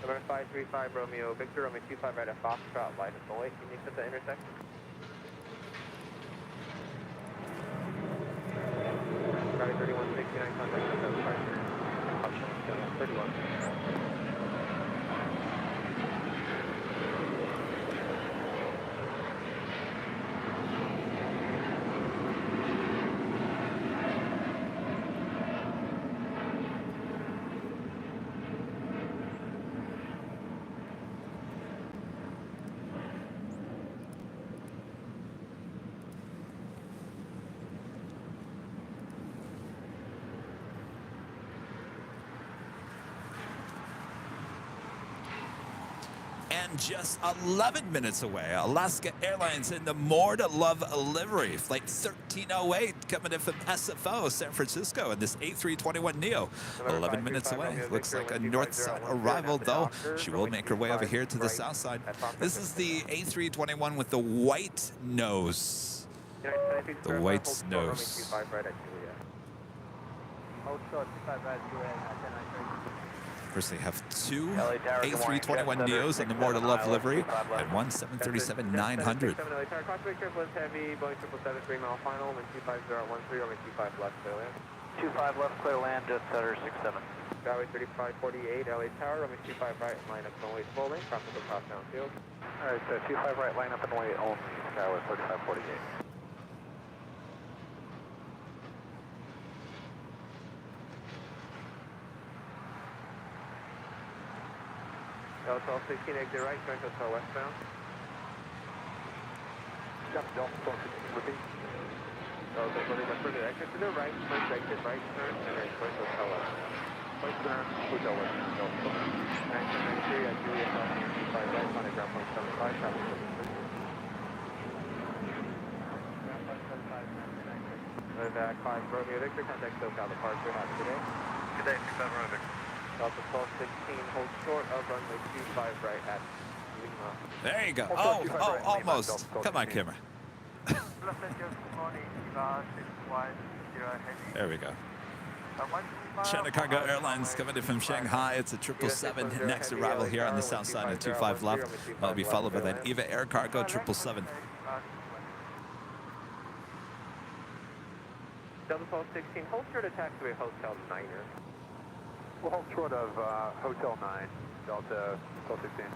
Number 535 Romeo Victor, Romeo 25 right at Foxtrot, light at the lake. Can you set the intersection? Charlie 3169, contact with departure. 31. And just 11 minutes away, Alaska Airlines in the More to Love livery. Flight 1308 coming in from SFO, San Francisco, in this A321neo. 11 minutes away. Looks like a north-south arrival, though. She will make her way over here to the south side. This is the A321 with the white nose. The white nose. Of course, they have two A321neos in the More to Love livery and one 737-900. 25 left, clear land, just center 67. Skyway 3548, LA Tower, runway 25 right, line up and way full length, tropical cross downfield. Alright, so 25 right, line up and way only, Skyway 3548. Delta 16, exit right, joint hotel westbound. Delta 16, repeat. Delta 16, further exit to the right, first exit right, turn, and then joint hotel westbound. Point turn, hotel westbound, Delta 1993 at Juliet, 5 right, on a ground point 75, traffic 76. Ground 5 Romeo Victor, contact SoCal departure, have a good day. Good day, 65 Romeo Victor. Delta 1216, hold short of runway 25 right at Lima. There you go. Oh, almost. Come on, camera. There we go. China Cargo Airlines coming in from Shanghai. It's a 777. Next arrival here on the south side of 25 left. That'll be followed by that EVA Air Cargo 777. Delta 1216, hold short of taxiway Hotel Niner. We'll hold short of Hotel 9, Delta 1216.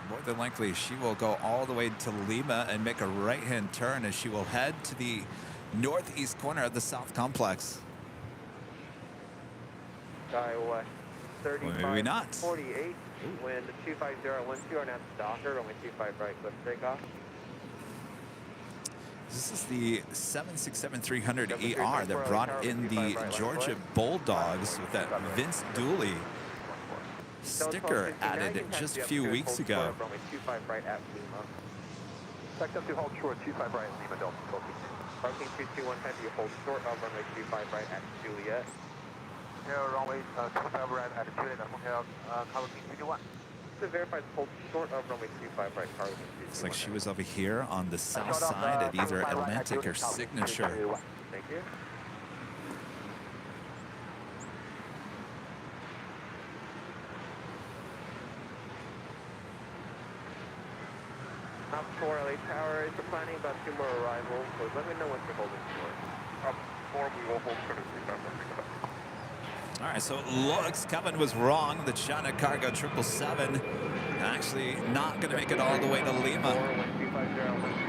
More than likely, she will go all the way to Lima and make a right-hand turn as she will head to the northeast corner of the South Complex. Skyway 35, maybe not. 48, wind 25012 on at Docker, runway 25 right, cliff takeoff. This is the 767-300ER that brought in the Georgia Bulldogs with that Vince Dooley sticker added just a few weeks ago. Runway 25 right at Lima. Expect us to hold short 25 right, Lima, Delta 1216. Parking 221 heavy, hold short of runway 25 right at Juliet. Runway 25 right at Juliet, Hotel Cargo King 321. To verify, hold short of runway 25 right, Cargo King 321. Looks like she was over here on the south side at either Atlantic or Signature. Thank you. 4 LA Tower is planning about 2 more arrivals, so let me know what you're holding for. 4, we will hold for the 35. All right, so it looks Kevin was wrong. The China Cargo 777 actually not going to make it all the way to Lima. 412,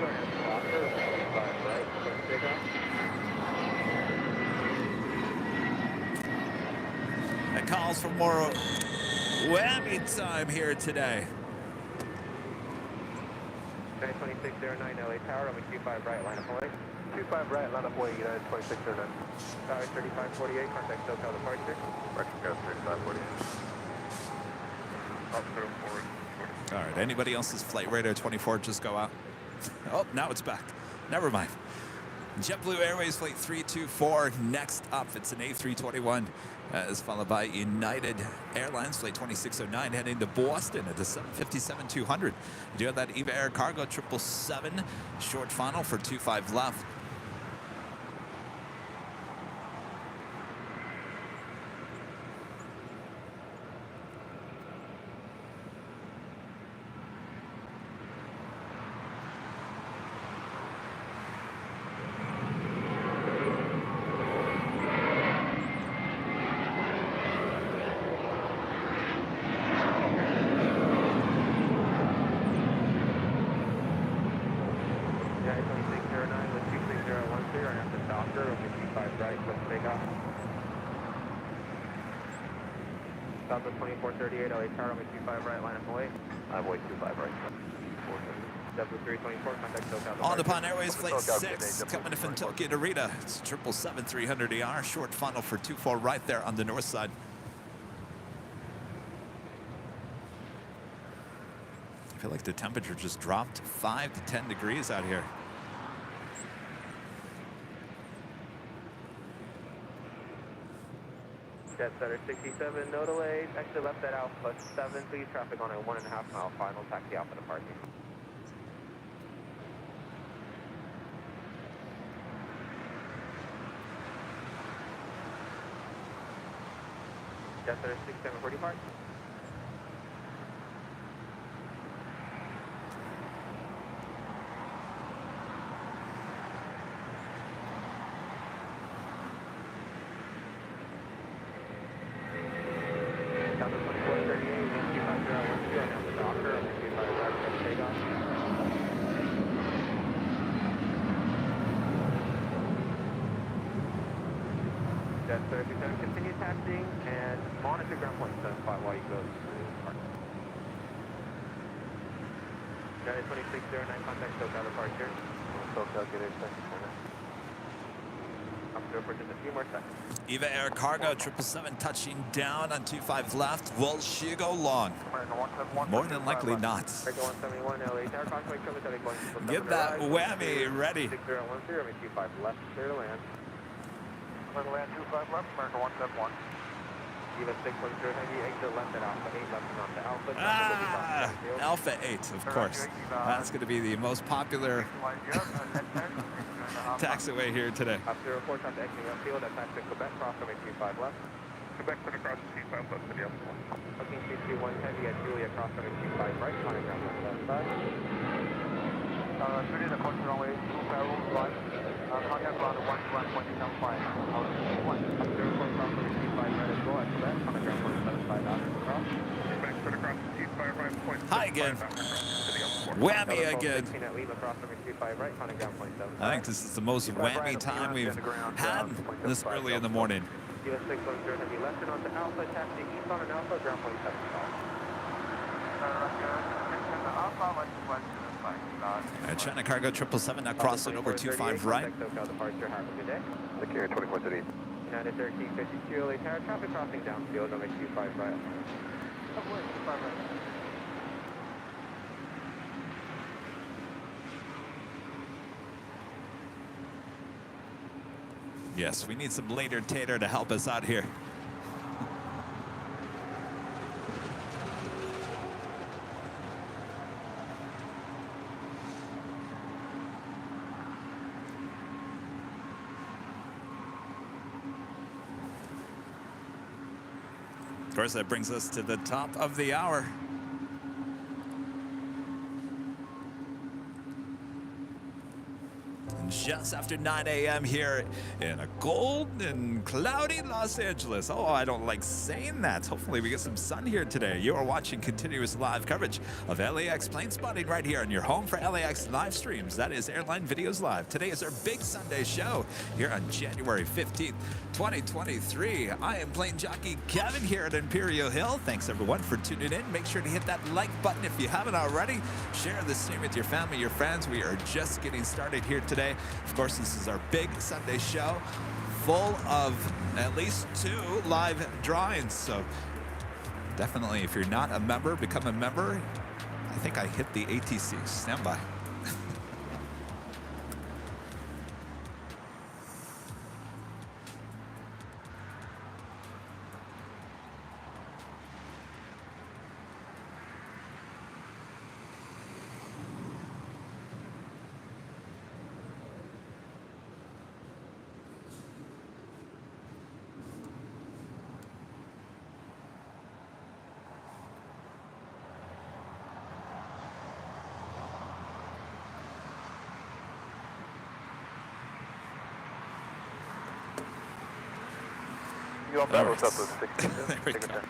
It calls for more whammy time here today. 2609 LA Tower, runway 25 right, line up away. 25 right, line up away, United 2609. Tower 3548, contact SoCal departure. Mexico 3548. Up to forward. All right, anybody else's flight radar 24 just go out? Oh, now it's back. Never mind. JetBlue Airways flight 324 next up. It's an A321, is followed by United Airlines flight 2609 heading to Boston at the 757-200. You do have that EVA Air Cargo 777 short final for 25 left. Southwest 2438, LA Tower, runway 25 right, line up away. I'm way 25 right. Southwest 324, contact SoCal. On upon Airways flight 6 coming from Tokyo to Rita. It's 777-300ER short funnel for 24 right there on the north side. I feel like the temperature just dropped 5 to 10 degrees out here. Jet Center 67, no delays. Exit left at Alpha 7, please. Traffic on a 1.5 mile final. Taxi Alpha departing. Jet Center 6740 park. Continue taxiing and monitor ground point 75 while you go through the park. United 2609, contact SoCal departure. SoCal, get a second. I'm through for just a few more seconds. EVA Air Cargo 777 touching down on 25 left. Will she go long? More than likely not. Get that whammy ready. 6010, 25 left, clear to land. Land 25 left, America 171. Even 610 heavy, exit left at Alpha 8, left and onto Alpha. Alpha 8, of course. That's going to be the most popular taxiway here today. After report on the exiting field, that's taxi Quebec, cross over 25 left. Quebec to the cross 25 left to the other one. Looking 221 heavy at Julia, cross over 25 right, contact ground point 75. Julia, the course runway 2 parallel right. Contact ground 121.75. After report cross over 25 right as well at Quebec, contact ground point 75 after the cross. Quebec to the cross 25 right, point. Hi again. Whammy again. At Lima, cross over 25 right, contact ground point 75. I think this is the most whammy time we've had this early in the morning. US 610 heavy left and onto Alpha, taxi east on an Alpha, ground point 75. China Cargo 777 now crossing over 25 right. SoCal departure, have a good day. The carrier 2438. United 1352 LA Tower, traffic crossing downfield, runway 25 right. Yes, we need some later tater to help us out here. Of course, that brings us to the top of the hour. just after 9 a.m. here in a cold and cloudy Los Angeles. Oh, I don't like saying that. Hopefully we get some sun here today. You are watching continuous live coverage of LAX plane spotting right here on your home for LAX live streams. That is Airline Videos Live. Today is our big Sunday show here on January 15th, 2023. I am plane jockey Kevin here at Imperial Hill. Thanks everyone for tuning in. Make sure to hit that like button if you haven't already. Share this stream with your family, your friends. We are just getting started here today. Of course, this is our big Sunday show full of at least 2 live drawings. So definitely, if you're not a member, become a member. I think I hit the ATC. Stand by. You want that up with 16? There we go.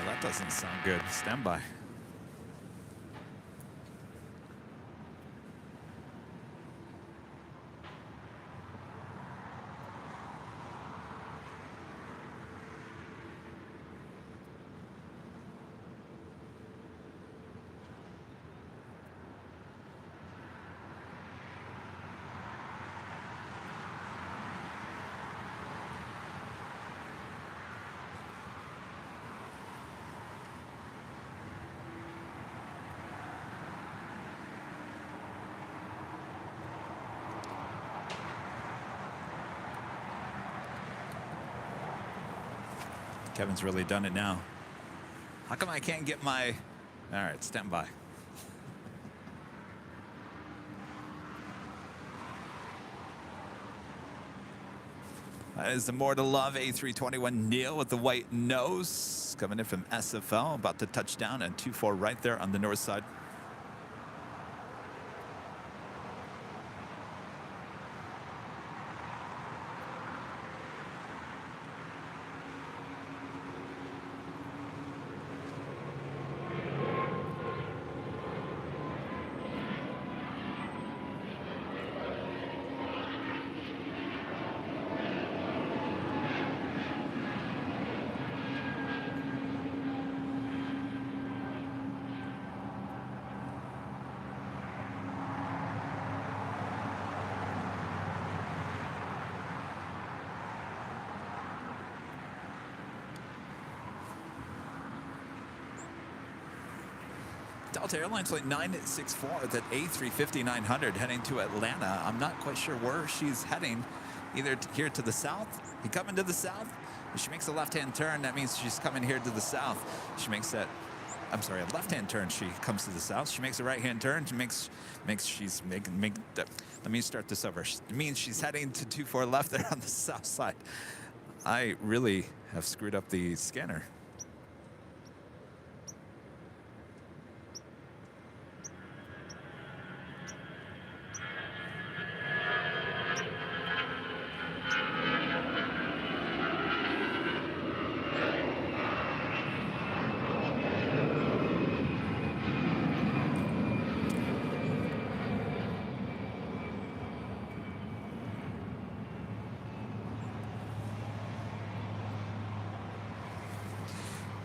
That doesn't sound good. Stand by. Kevin's really done it now. How come I can't get my... All right, stand by. That is the more to love A321 Neil with the white nose. Coming in from SFL, about to touch down at 24 right there on the north side. Delta Airlines flight 964 at A350-900 heading to Atlanta. I'm not quite sure where she's heading, either here to the south. You coming to the south? If she makes a left-hand turn, that means she's coming here to the south. She makes that, I'm sorry, a left-hand turn, she comes to the south. She makes a right-hand turn, she let me start this over. It means she's heading to 24 left there on the south side. I really have screwed up the scanner.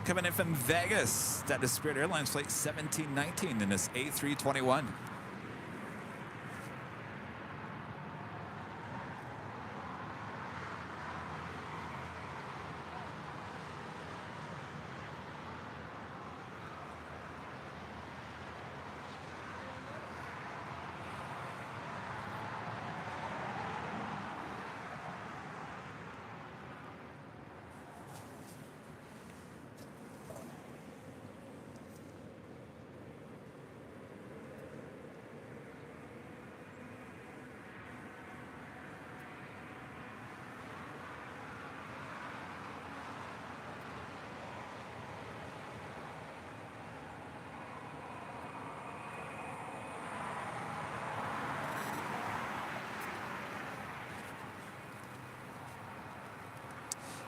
Coming in from Vegas, that is Spirit Airlines flight 1719 in this A321.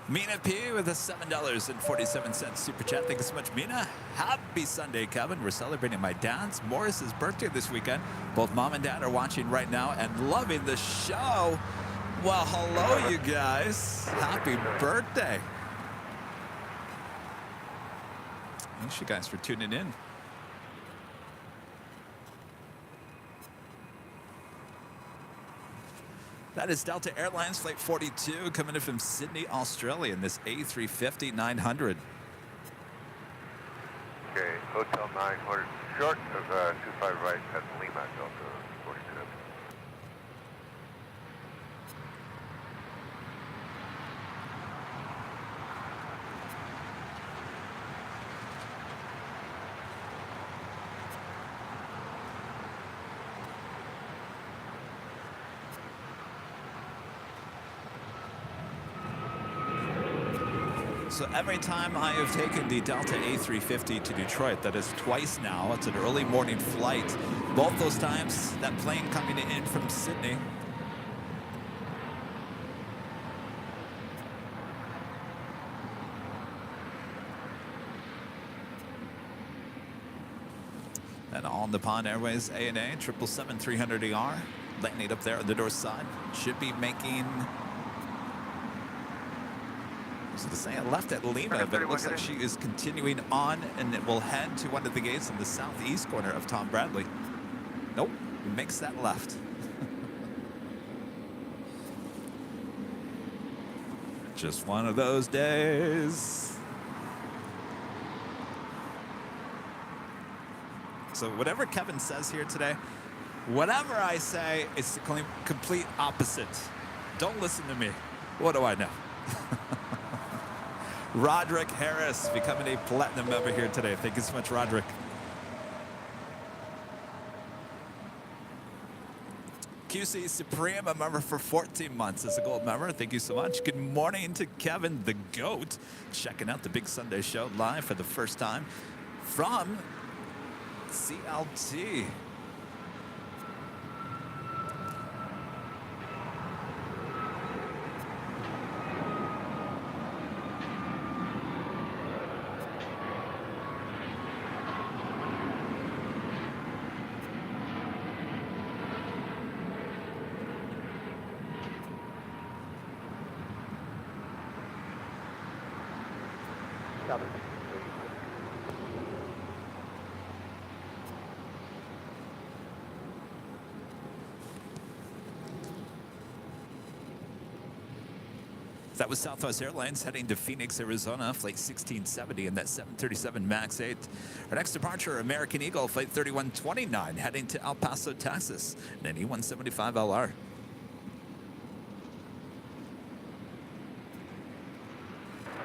Mina P with a $7.47 super chat. Thank you so much, Mina. Happy Sunday, Kevin. We're celebrating my dad's Morris's birthday this weekend. Both mom and dad are watching right now and loving the show. Well, hello, you guys. Happy birthday. Thanks, you guys, for tuning in. That is Delta Airlines Flight 42 coming in from Sydney, Australia in this A350-900. Okay, Hotel 9, ordered short of 25 right at Lima, Delta 42. So every time I have taken the Delta A350 to Detroit, that is twice now, it's an early morning flight. Both those times, that plane coming in from Sydney. And All Nippon Airways ANA 777-300ER, landing up there on the north side. Should be making... I was going to say I left at Lima, but it looks like she is continuing on, and it will head to one of the gates in the southeast corner of Tom Bradley. Nope, makes that left. Just one of those days. So whatever Kevin says here today, whatever I say, it's the complete opposite. Don't listen to me. What do I know? Roderick Harris becoming a platinum member here today. Thank you so much, Roderick. QC Supreme, a member for 14 months as a gold member. Thank you so much. Good morning to Kevin the GOAT, checking out the Big Sunday Show live for the first time from CLT. That was Southwest Airlines heading to Phoenix, Arizona, flight 1670 and that 737 MAX 8. Our next departure, American Eagle, flight 3129, heading to El Paso, Texas, and an E175LR.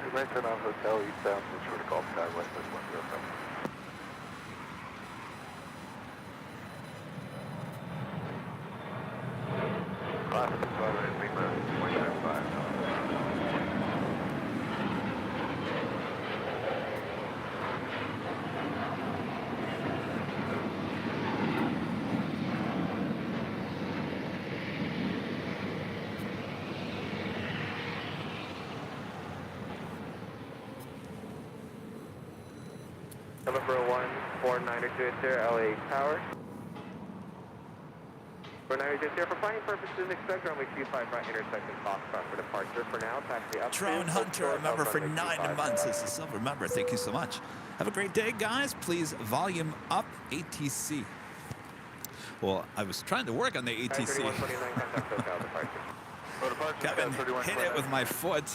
You mentioned on Hotel Eastbound, which would have called Skywest as 107. Classic 5 Lima, 175. November 149 LA Tower. 49 for flying purposes, expect runway 25 right intersecting Foxtrot for departure. For now, taxi up. Drone Hunter, a member for 9 months as a silver member. Thank you so much. Have a great day, guys. Please volume up ATC. Well, I was trying to work on the ATC. Kevin hit it with my foot,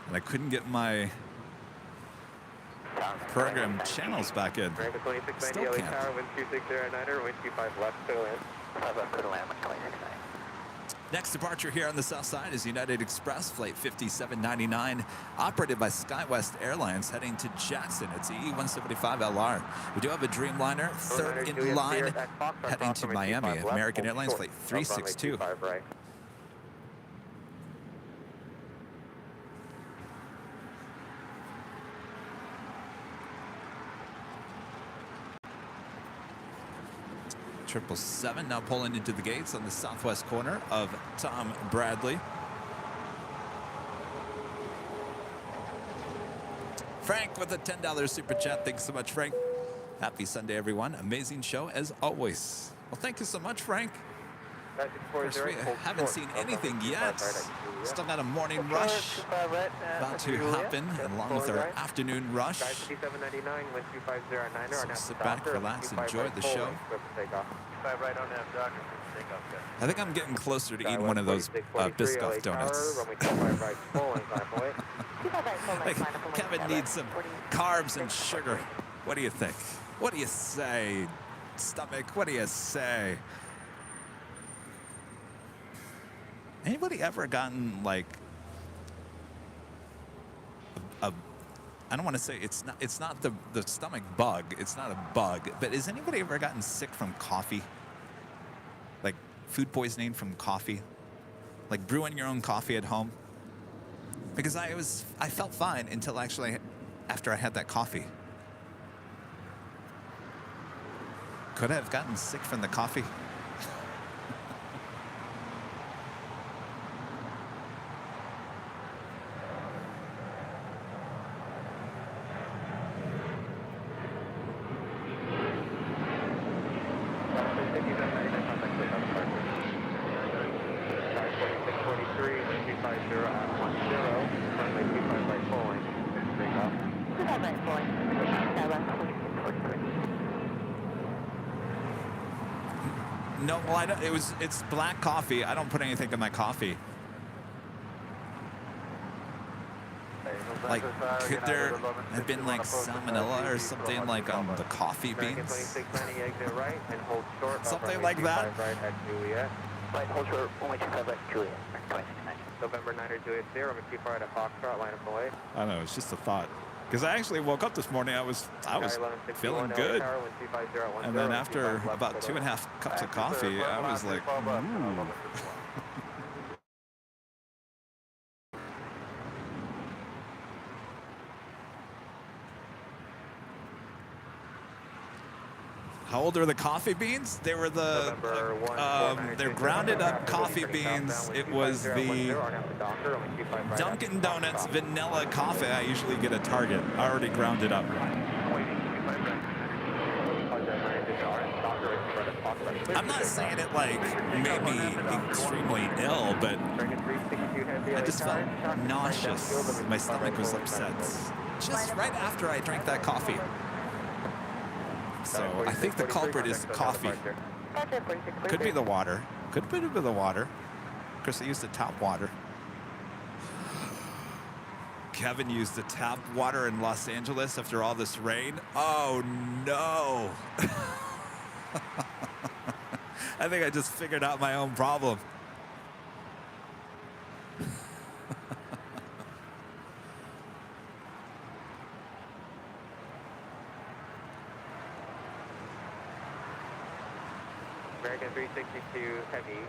and I couldn't get my program channels back in. Still can't. Next departure here on the south side is United Express Flight 5799, operated by SkyWest Airlines, heading to Jackson. It's the E175LR. We do have a Dreamliner, third in line, heading to Miami. American Airlines Flight 362. Triple seven now pulling into the gates on the southwest corner of Tom Bradley. Frank with a $10 super chat. Thanks so much, Frank. Happy Sunday, everyone. Amazing show as always. Well, thank you so much, Frank. Of course, we haven't seen anything yet. Still got a morning rush about to happen, along with our afternoon rush. So sit back, relax, enjoy the show. I think I'm getting closer to eating one of those Biscoff donuts. Like, Kevin needs some carbs and sugar. What do you think? What do you say, stomach? What do you say? Anybody ever gotten like I don't want to say it's not the stomach bug. It's not a bug, but has anybody ever gotten sick from coffee? Like food poisoning from coffee? Like brewing your own coffee at home? Because I felt fine until actually after I had that coffee. Could I have gotten sick from the coffee? No, well, it's black coffee. I don't put anything in my coffee. Like, could there have been like salmonella or something like on the coffee beans? Something like that? Right, hold short, 125 right, Juliet. November 9er, Juliet 0, T4 at a Foxtrot, line of away. I don't know, it's just a thought. Because I actually woke up this morning, I was feeling good. And then after about 2.5 cups of coffee, I was like, ooh. How old are the coffee beans? They were they're grounded up coffee beans. It was the Dunkin' Donuts vanilla coffee I usually get at Target, already grounded up. I'm not saying it like made me extremely ill, but I just felt nauseous. My stomach was upset just right after I drank that coffee. So I think the culprit is coffee. Could be the water. Could be the water. Of course, I used the tap water. Kevin used the tap water in Los Angeles after all this rain. Oh, no. I think I just figured out my own problem. American 362 Heavy,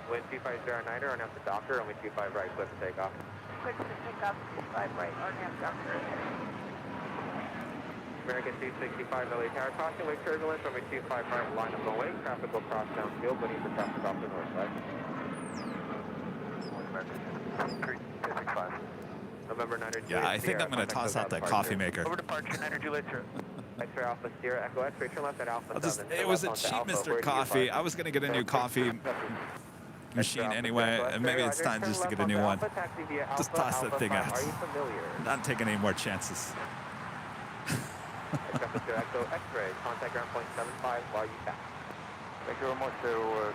wind 250 or now the Docker, only 25 right, clear for takeoff. Quick to pick up 5 right, or now Doctor. American 265 LA Tower, caution wake turbulence, only 25 right, line of away, traffic will cross downfield, waiting for traffic off the north side. November 9er, Yeah, I think I'm going to toss out that coffee maker. Over departure, 9er, Juliet. X-ray Alpha Sierra Echo X-ray, turn left at Alpha 7. It was a cheap Mr. Coffee. I was going to get a new coffee machine anyway, and maybe it's time just to get a new one. Just toss that thing out. Not taking any more chances. X-ray, contact ground point 75 while you pass. Thank you very much to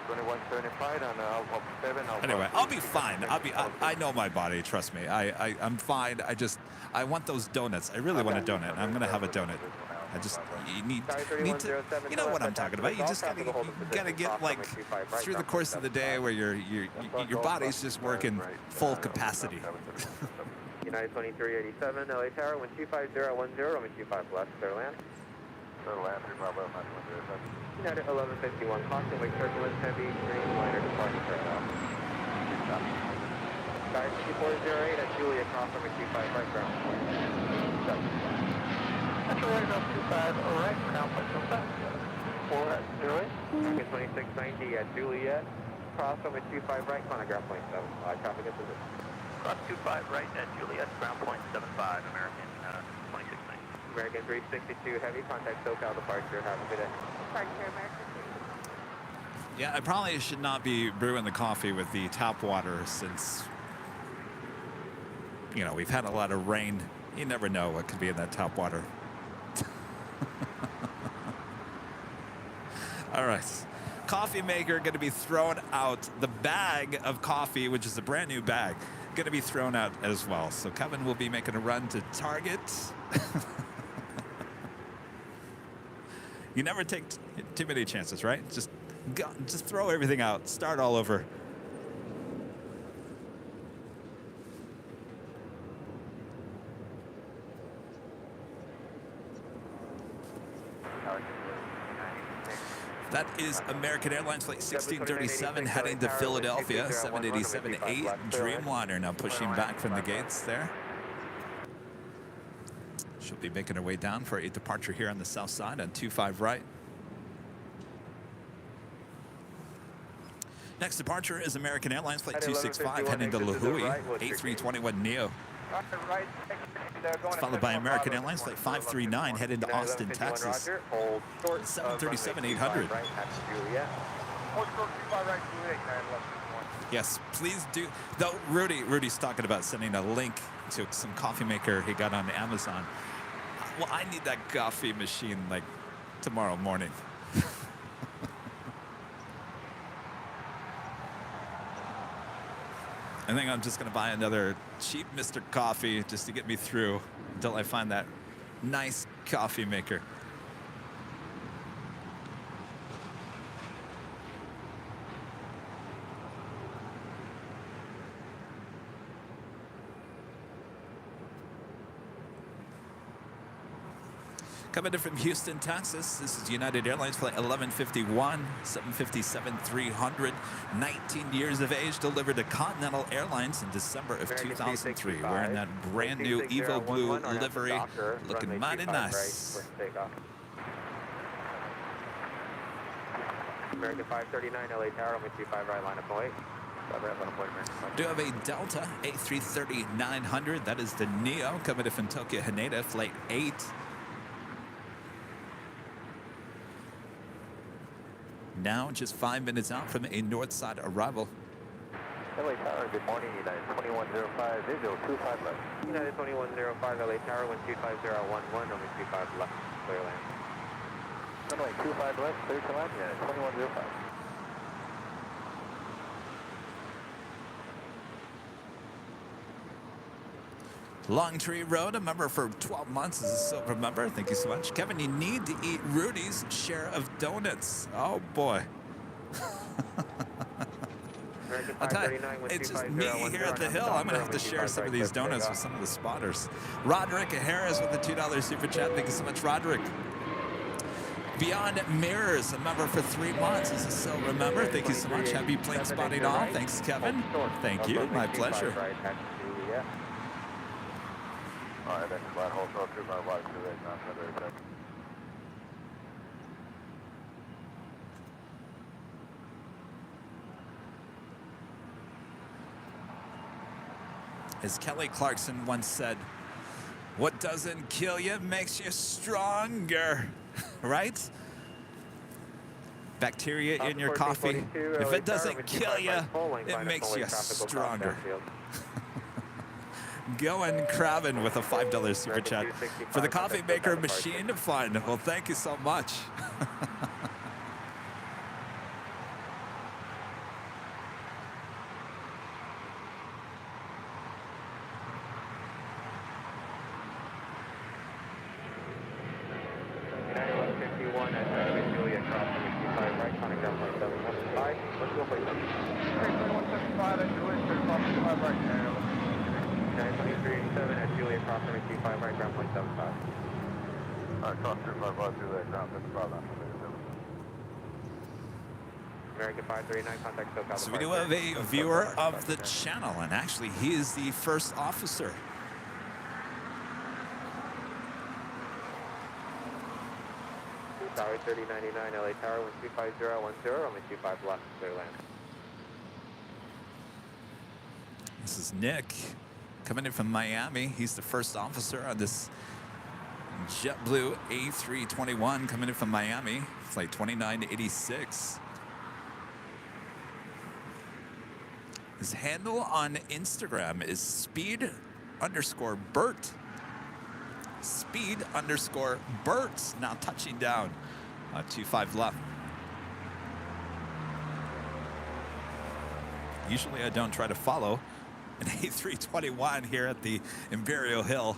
2175 on Alpha 7. Anyway, I'll be fine. I know my body. Trust me. I'm fine. I want those donuts. I really want a donut. I'm gonna have a donut. You need to. You know what I'm talking about. You just gotta get like through the course of the day where your body's just working full capacity. United 2387 LA Tower, wind 25010, only 25 left, clear land. Clear land, 3 Bravo, 9107. United 1151, caution, wake turbulence, heavy, green, liner, departing turnout. Sky 6408 at Julia, cross over 25 right, ground point. That's right, about 25 right, ground point, 4 at Julia. American 2690 at Juliet, cross over 25 right, ground point 75, traffic at position. Cross 25 right at Juliet, ground point 75, American American 362 Heavy, contact SoCal departure. Have a good day. Departure, American 3. Yeah, I probably should not be brewing the coffee with the tap water since, you know, we've had a lot of rain. You never know what could be in that tap water. All right. Coffee maker going to be thrown out. The bag of coffee, which is a brand new bag, going to be thrown out as well. So Kevin will be making a run to Target. You never take too many chances, right? Just throw everything out. Start all over. That is American Airlines Flight 1637 heading to Philadelphia, 787-8 Dreamliner now pushing back from the gates there. She'll be making her way down for a departure here on the south side on 25 right. Next departure is American Airlines Flight 265 heading to La Jolla, A321neo. It's followed by American Airlines Flight 539 headed to Austin, Texas. 737-800. Yes, please do. Though Rudy's talking about sending a link to some coffee maker he got on Amazon. Well, I need that coffee machine like tomorrow morning. I think I'm just going to buy another cheap Mr. Coffee just to get me through until I find that nice coffee maker. Coming in from Houston, Texas, this is United Airlines Flight 1151, 757-300, 19 years of age, delivered to Continental Airlines in December of 2003. Wearing that brand new Evo Blue livery, looking mighty nice. American 539, LA Tower, only 25 right, line up away. Do have a Delta A330-900, that is the Neo, coming in from Tokyo Haneda, Flight 8. Now just 5 minutes out from a north side arrival. LA Tower, good morning, United 2105, visual 25 left. United 2105, LA Tower, 125011, only 25 left, clear land. Runway 25 left, clear to land, United 2105. Longtree Road, a member for 12 months, is a silver member. Thank you so much. Kevin, you need to eat Rudy's share of donuts. Oh, boy. I'll tell you, it's just me here at the Hill. I'm going to have to share some of these donuts with some of the spotters. Roderick Harris with the $2 super chat. Thank you so much, Roderick. Beyond Mirrors, a member for 3 months, is a silver member. Thank you so much. Happy plane spotting all. Thanks, Kevin. Thank you. My pleasure. All right, next flight, hold short 25 right, 289, February 2nd. As Kelly Clarkson once said, what doesn't kill you makes you stronger, right? Bacteria in your coffee, if it doesn't kill you, it makes you stronger. Going Craven with a $5 super chat for the coffee maker machine fund. Well, thank you so much. So we do have a viewer of the channel, and actually he is the first officer. Tower 3099, LA Tower, 125010, only 25 left, clear land. This is Nick coming in from Miami. He's the first officer on this JetBlue A321 coming in from Miami, flight 2986. His handle on Instagram is speed_Bert. Speed_Bert. Now touching down. 25 left. Usually I don't try to follow an A321 here at the Imperial Hill.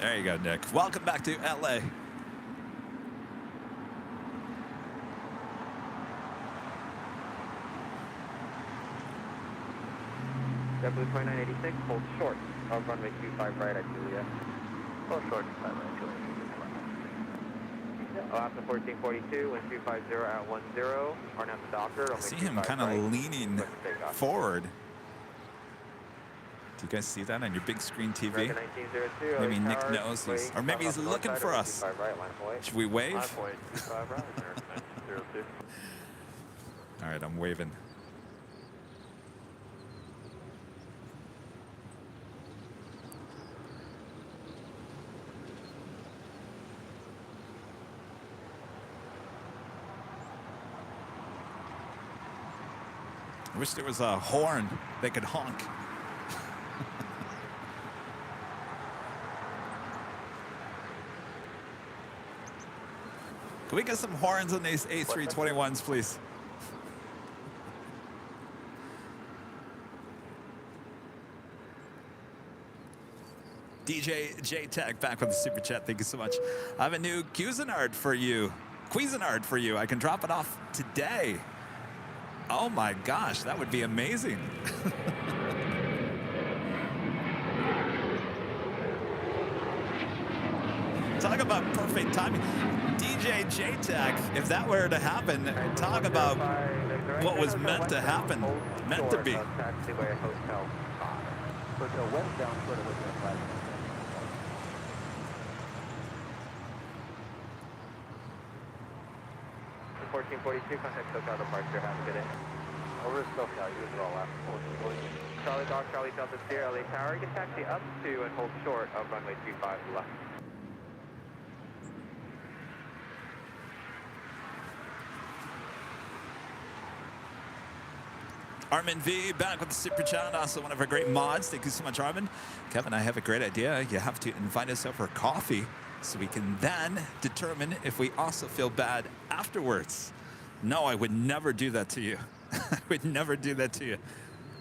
There you go, Nick. Welcome back to LA. JetBlue 2986, hold short of runway 25 right at Juliet. Hold short, 25 right, Juliet. Alaska 1442, wind 250 at 10, are now the Docker. I see him kind of leaning forward. Do you guys see that on your big screen TV? Maybe Nick knows he's, or maybe he's looking for us. Should we wave? All right, I'm waving. I wish there was a horn they could honk. Can we get some horns on these A321s, please? DJ J-Tech back with the super chat. Thank you so much. I have a new Cuisinart for you. I can drop it off today. Oh my gosh, that would be amazing. Talk about perfect timing. DJ J-Tech, if that were to happen, talk about what was meant to happen, meant to be. Hotel westbound, sort of looking at 1442, contact SoCal departure. Have a good day. Over to SoCal, use it all out. Charlie Dog, Charlie Delta Sierra, LA Tower. You can taxi up to and hold short of runway 25 left. Armin V back with the super chat, also one of our great mods. Thank you so much, Armin. Kevin, I have a great idea. You have to invite us over for coffee so we can then determine if we also feel bad afterwards. No, I would never do that to you. I would never do that to you.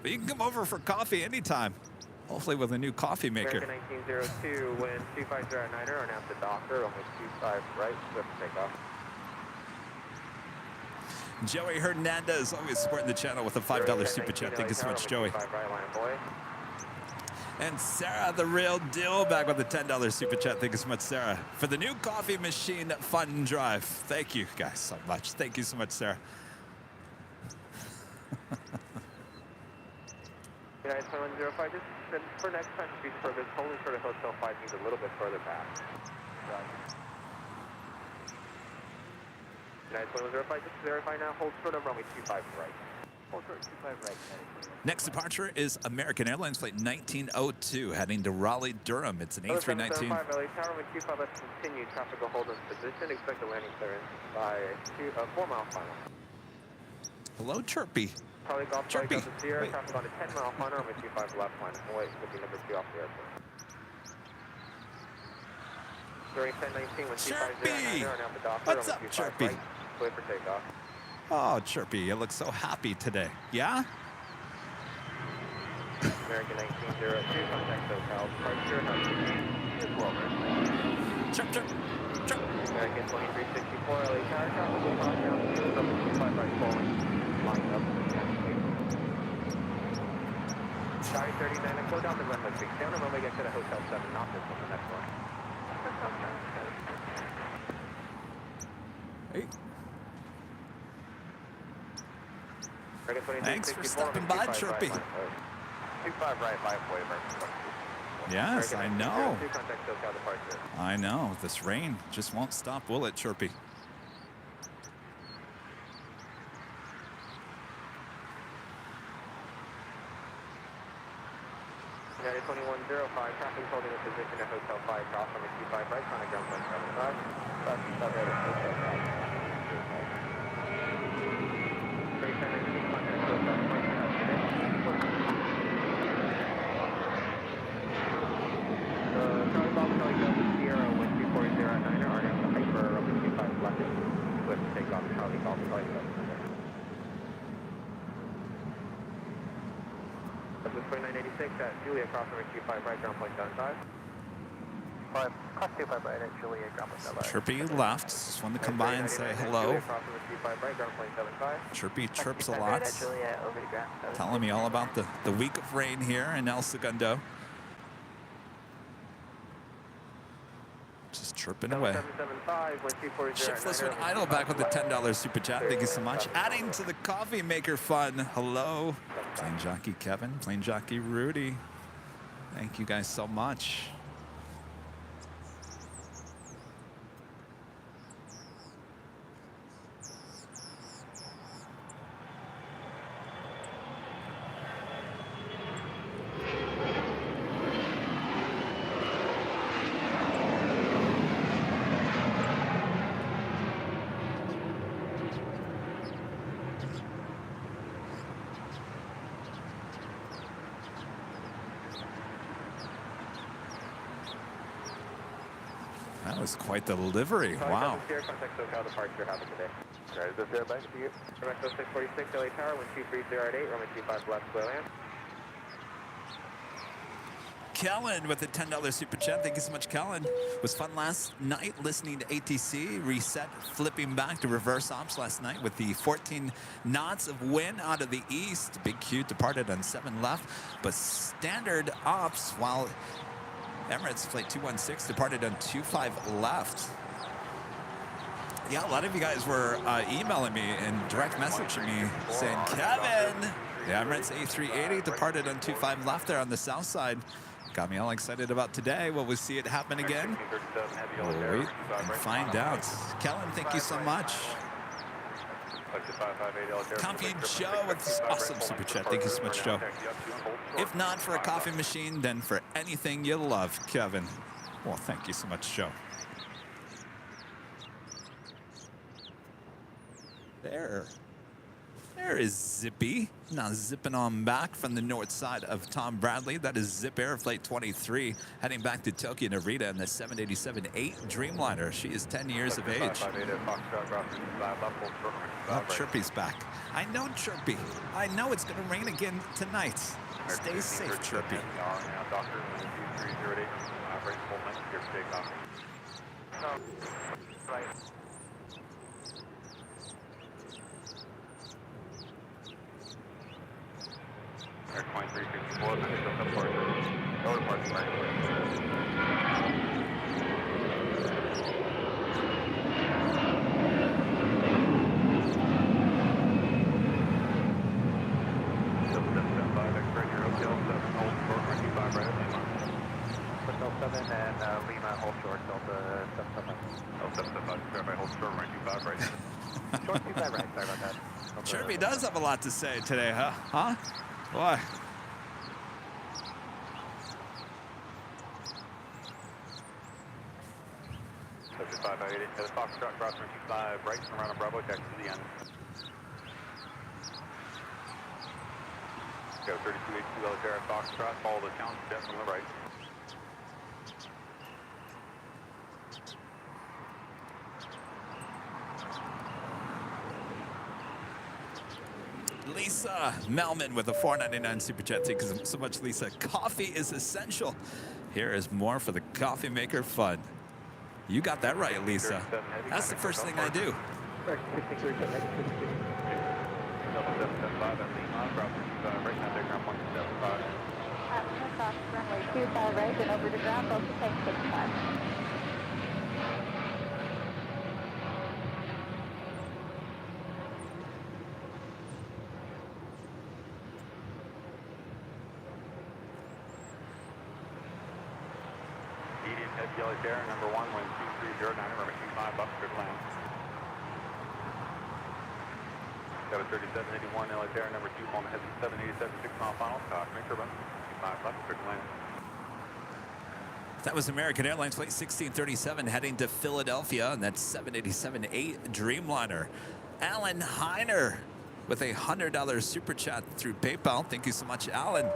But you can come over for coffee anytime, hopefully with a new coffee maker. American 1902, wind 250 at 9er, are now at the Docker, only 25 right, swift takeoff. Joey Hernandez, always supporting the channel with a $5 super chat. Thank you so much, Joey. And Sarah, the real deal, back with a $10 super chat. Thank you so much, Sarah, for the new coffee machine fun drive. Thank you guys so much. Thank you so much, Sarah. United 2105, just for next time speed service, holding for the Hotel 5 means a little bit further back. United 2105, just verify now, hold short of runway 25 right. Hold short 25 right. Next departure is American Airlines flight 1902, heading to Raleigh, Durham. It's an A319. LA Tower, wind 25 left continue, traffic will hold in position, expect a landing clearance by 4 mile final. Hello, Chirpy. Charlie Golf, Chirpy. Delta Sierra, traffic on a 10 mile final, runway 25 left line. Wait, would be number 2 off the airport. During 1019, when 250 are now the Docker, what's up, Chirpy? Right, wait for takeoff. Oh, Chirpy, you look so happy today. Yeah? American 1902, contact SoCal, departure, Chirp, chirp, chirp. American 2364, LA Tower, traffic will come down to number 25 right forward, line up. Charlie 39, and go down the runway 6, down the runway, get to the Hotel 7, not this one, the next one. Hey. Thanks for stopping by, Chirpy. 25 right, live waiver. Yes, I know. I know. This rain just won't stop, will it, Chirpy? United 2105, traffic holding a position at Hotel 5, cross on the 25 right, on a ground 175. Left 25 right at Hotel 5. Charlie Bob, Charlie Delta Sierra, wind 240 at 9, are down to hyper, runway 25 left, with takeoff, Charlie Bob, Charlie Delta. This is 2986 at Julia, cross runway 25 right, ground point 75. 5, cross 25 right at Julia, ground point 75. Chirpy left. Just wanted to come by and say hello. Chirpy chirps a lot, telling me all about the week of rain here in El Segundo. Just chirping away. Shiftless with Idle back with the $10 super chat. Thank you so much. Adding to the coffee maker fun. Hello. Plane jockey Kevin, plane jockey Rudy. Thank you guys so much. That was quite the delivery. Wow. Kellen with the $10 super chat. Thank you so much, Kellen. It was fun last night listening to ATC. Reset, flipping back to reverse ops last night with the 14 knots of wind out of the east. Big Q departed on 7 left, but standard ops while Emirates flight 216 departed on 25 left. Yeah, a lot of you guys were emailing me and direct messaging me saying, Kevin, the Emirates A380 departed on 25 left there on the south side. Got me all excited about today. Will we see it happen again? We'll wait and find out. Kellen, thank you so much. Coffee Joe with this awesome super chat. Thank you so much, Joe. If not for a coffee machine, then for anything you love, Kevin. Well, thank you so much, Joe. There is Zippy. Now zipping on back from the north side of Tom Bradley. That is Zip Air Flight 23 heading back to Tokyo Narita in the 787-8 Dreamliner. She is 10 years of age. Oh, Chirpy's back. I know Chirpy. I know it's going to rain again tonight. Stay safe, Chirpy. Air 2364, then it's up for over parts right. Hotel 7 and Lima, hold short, Delta 775. Oh, 775, verify, hold short, right 25 right. Short 25 right, sorry about that. Chirpy does have a lot to say today, huh? Huh? Why? The Foxtrot cross 25 right from around Bravo, taxi to the end. Go 3282 Altair Foxtrot, follow the challenge jet from the right. Lisa Melman with a $4.99 super chat. Thank you so much, Lisa. Coffee is essential. Here is more for the coffee maker fun. You got that right, Lisa. That's the first thing I do. Runway 25 right and over to ground, both to take 65. Yellow Air, number 1, wind 2309, runway 25, up to land. 73781, Yellow Air, number 2, on the heavy 787, 6 mile final, caution, turbine. 5 left, quick land. That was American Airlines Flight 1637 heading to Philadelphia, and that's 787-8 Dreamliner. Alan Heiner with a $100 super chat through PayPal. Thank you so much, Alan.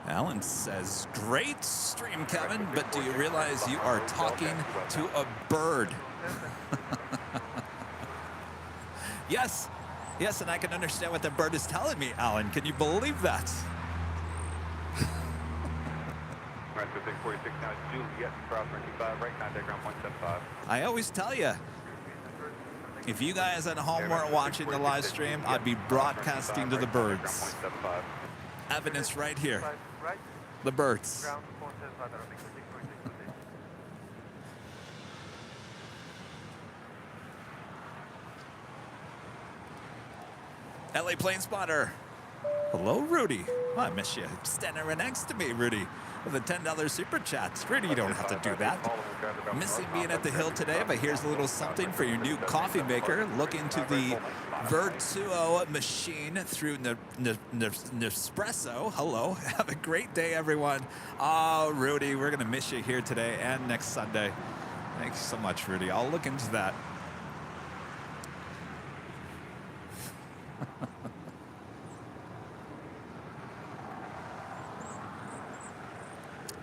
Alan says, great stream, Kevin, but do you realize you are talking to a bird? Yes. Yes, and I can understand what the bird is telling me, Alan. Can you believe that? Right, so 646 now, Juliet, cross 25 right, contact ground 175. I always tell you, if you guys at home weren't watching the live stream, I'd be broadcasting to the birds. Evidence right here. The birds. LA Plane Spotter. Hello, Rudy. Oh, I miss you. Standing right next to me, Rudy, with a $10 super chat. Rudy, you don't have to do that. Missing being at the Hill today, but here's a little something for your new coffee maker. Look into the Virtuo machine through Nespresso. Hello. Have a great day, everyone. Oh, Rudy, we're going to miss you here today and next Sunday. Thanks so much, Rudy. I'll look into that.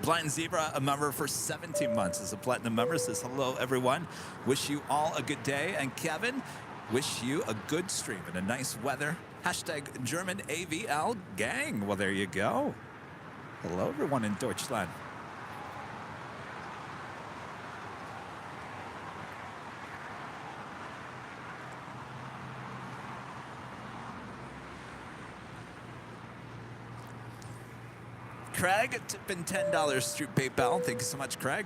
Blind Zebra, a member for 17 months, is a platinum member, says hello everyone. Wish you all a good day. And Kevin, wish you a good stream and a nice weather. Hashtag German AVL gang. Well, there you go. Hello everyone in Deutschland. Craig, tipping $10 through PayPal. Thank you so much, Craig.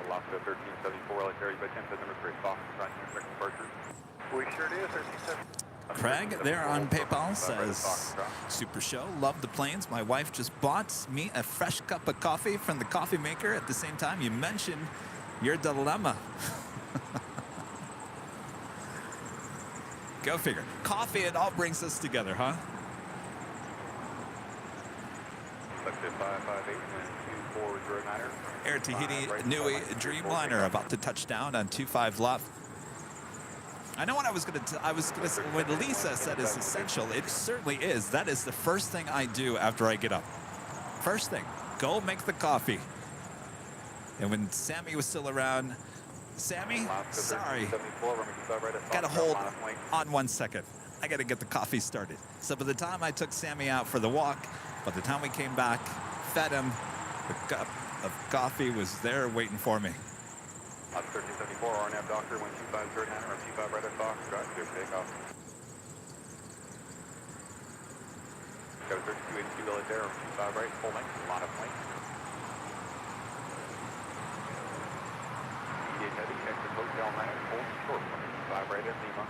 Alaska 1374, LA Terry by 10, number 3, Fox, front, second departure. We sure do, 1374. Craig there on PayPal says, super show, love the planes. My wife just bought me a fresh cup of coffee from the coffee maker. At the same time, you mentioned your dilemma. Go figure. Coffee, it all brings us together, huh? Air Tahiti Nui Dreamliner about to touch down on 25 left. I know what I was going to say, when Lisa said it's essential, it certainly is. That is the first thing I do after I get up. First thing, go make the coffee. And when Sammy was still around, Sammy, sorry, got to hold on 1 second. I got to get the coffee started. So by the time I took Sammy out for the walk, by the time we came back, fed him, the cup of coffee was there waiting for me. 1374, RNAV Doctor, 12509, or 25 right at Fox, drive, clear takeoff. Got a 3282 LA there, 25 right, full length, lot of length. Mediate heavy, exit hotel 9, hold short, 25 right at Lima.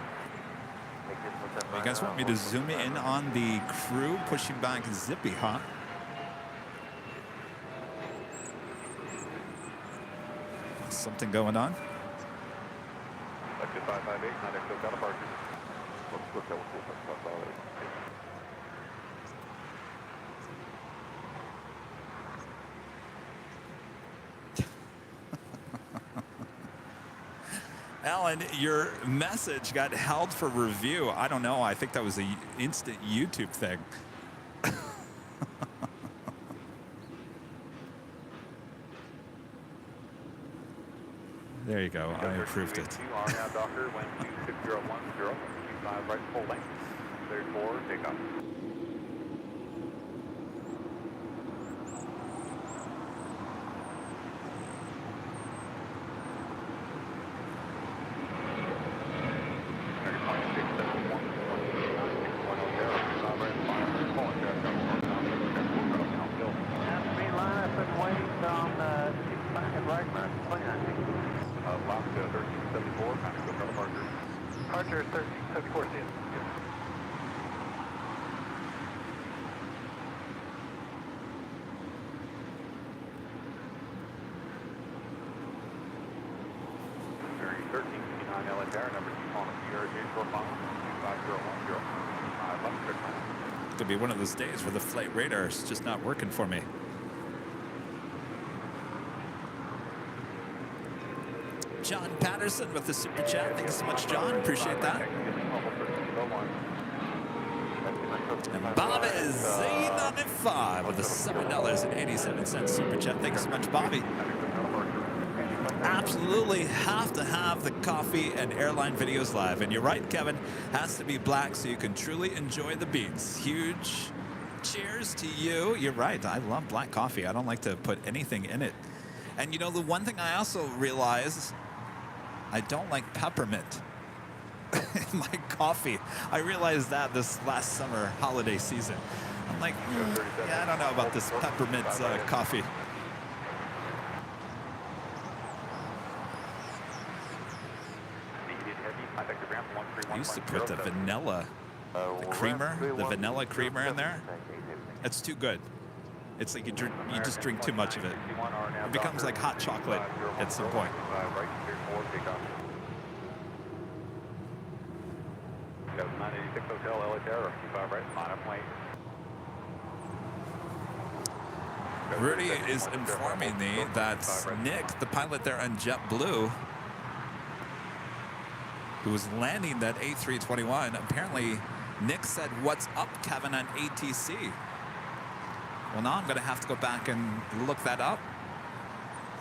You guys want me to zoom in on the crew pushing back Zippy, huh? Something going on? Exit 558, not exit got a departure. Alan, your message got held for review. I don't know. I think that was an instant YouTube thing. There you go. I approved it. RNAV Doctor, wind 26010, 25 right, full length, cleared for takeoff. Departure 1374, see you. Bearing 1359 LA Tower, number 2 on the CRJ short final, 25010. Could be one of those days where the flight radar is just not working for me. John Patterson with the super chat. Thank you so much, John. Appreciate that. And Bob is Z95 with the $7.87 super chat. Thank you so much, Bobby. Absolutely have to have the coffee and airline videos live. And you're right, Kevin. Has to be black so you can truly enjoy the beats. Huge cheers to you. You're right. I love black coffee. I don't like to put anything in it. And you know, the one thing I also realize, I don't like peppermint in my coffee. I realized that this last summer holiday season. I'm like, yeah, I don't know about this peppermint coffee. I used to put the vanilla, the creamer, the vanilla creamer in there. That's too good. It's like you just drink too much of it. It becomes like hot chocolate at some point. Rudy is informing me that Nick, the pilot there on JetBlue, who was landing that A321, apparently Nick said, "What's up, Kevin," on ATC. Well, now I'm going to have to go back and look that up.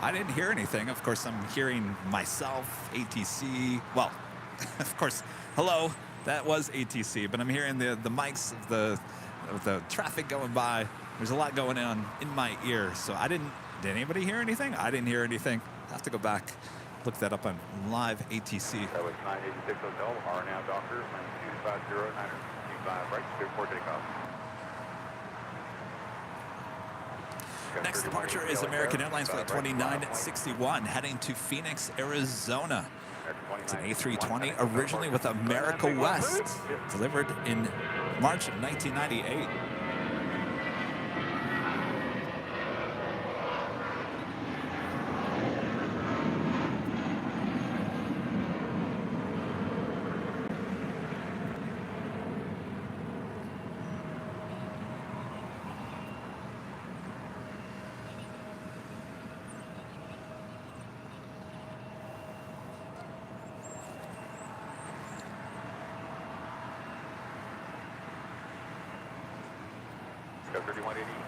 I didn't hear anything. Of course, I'm hearing myself, ATC. Well, of course, hello, that was ATC, but I'm hearing the mics of the traffic going by. There's a lot going on in my ear, so did anybody hear anything? I didn't hear anything. I have to go back, look that up on live ATC. That was 986 Hotel, RNAV Doctor, 250, right, clear for takeoff. Next departure is American Airlines Flight 2961 heading to Phoenix, Arizona. It's an A320 originally with America West, delivered in March of 1998.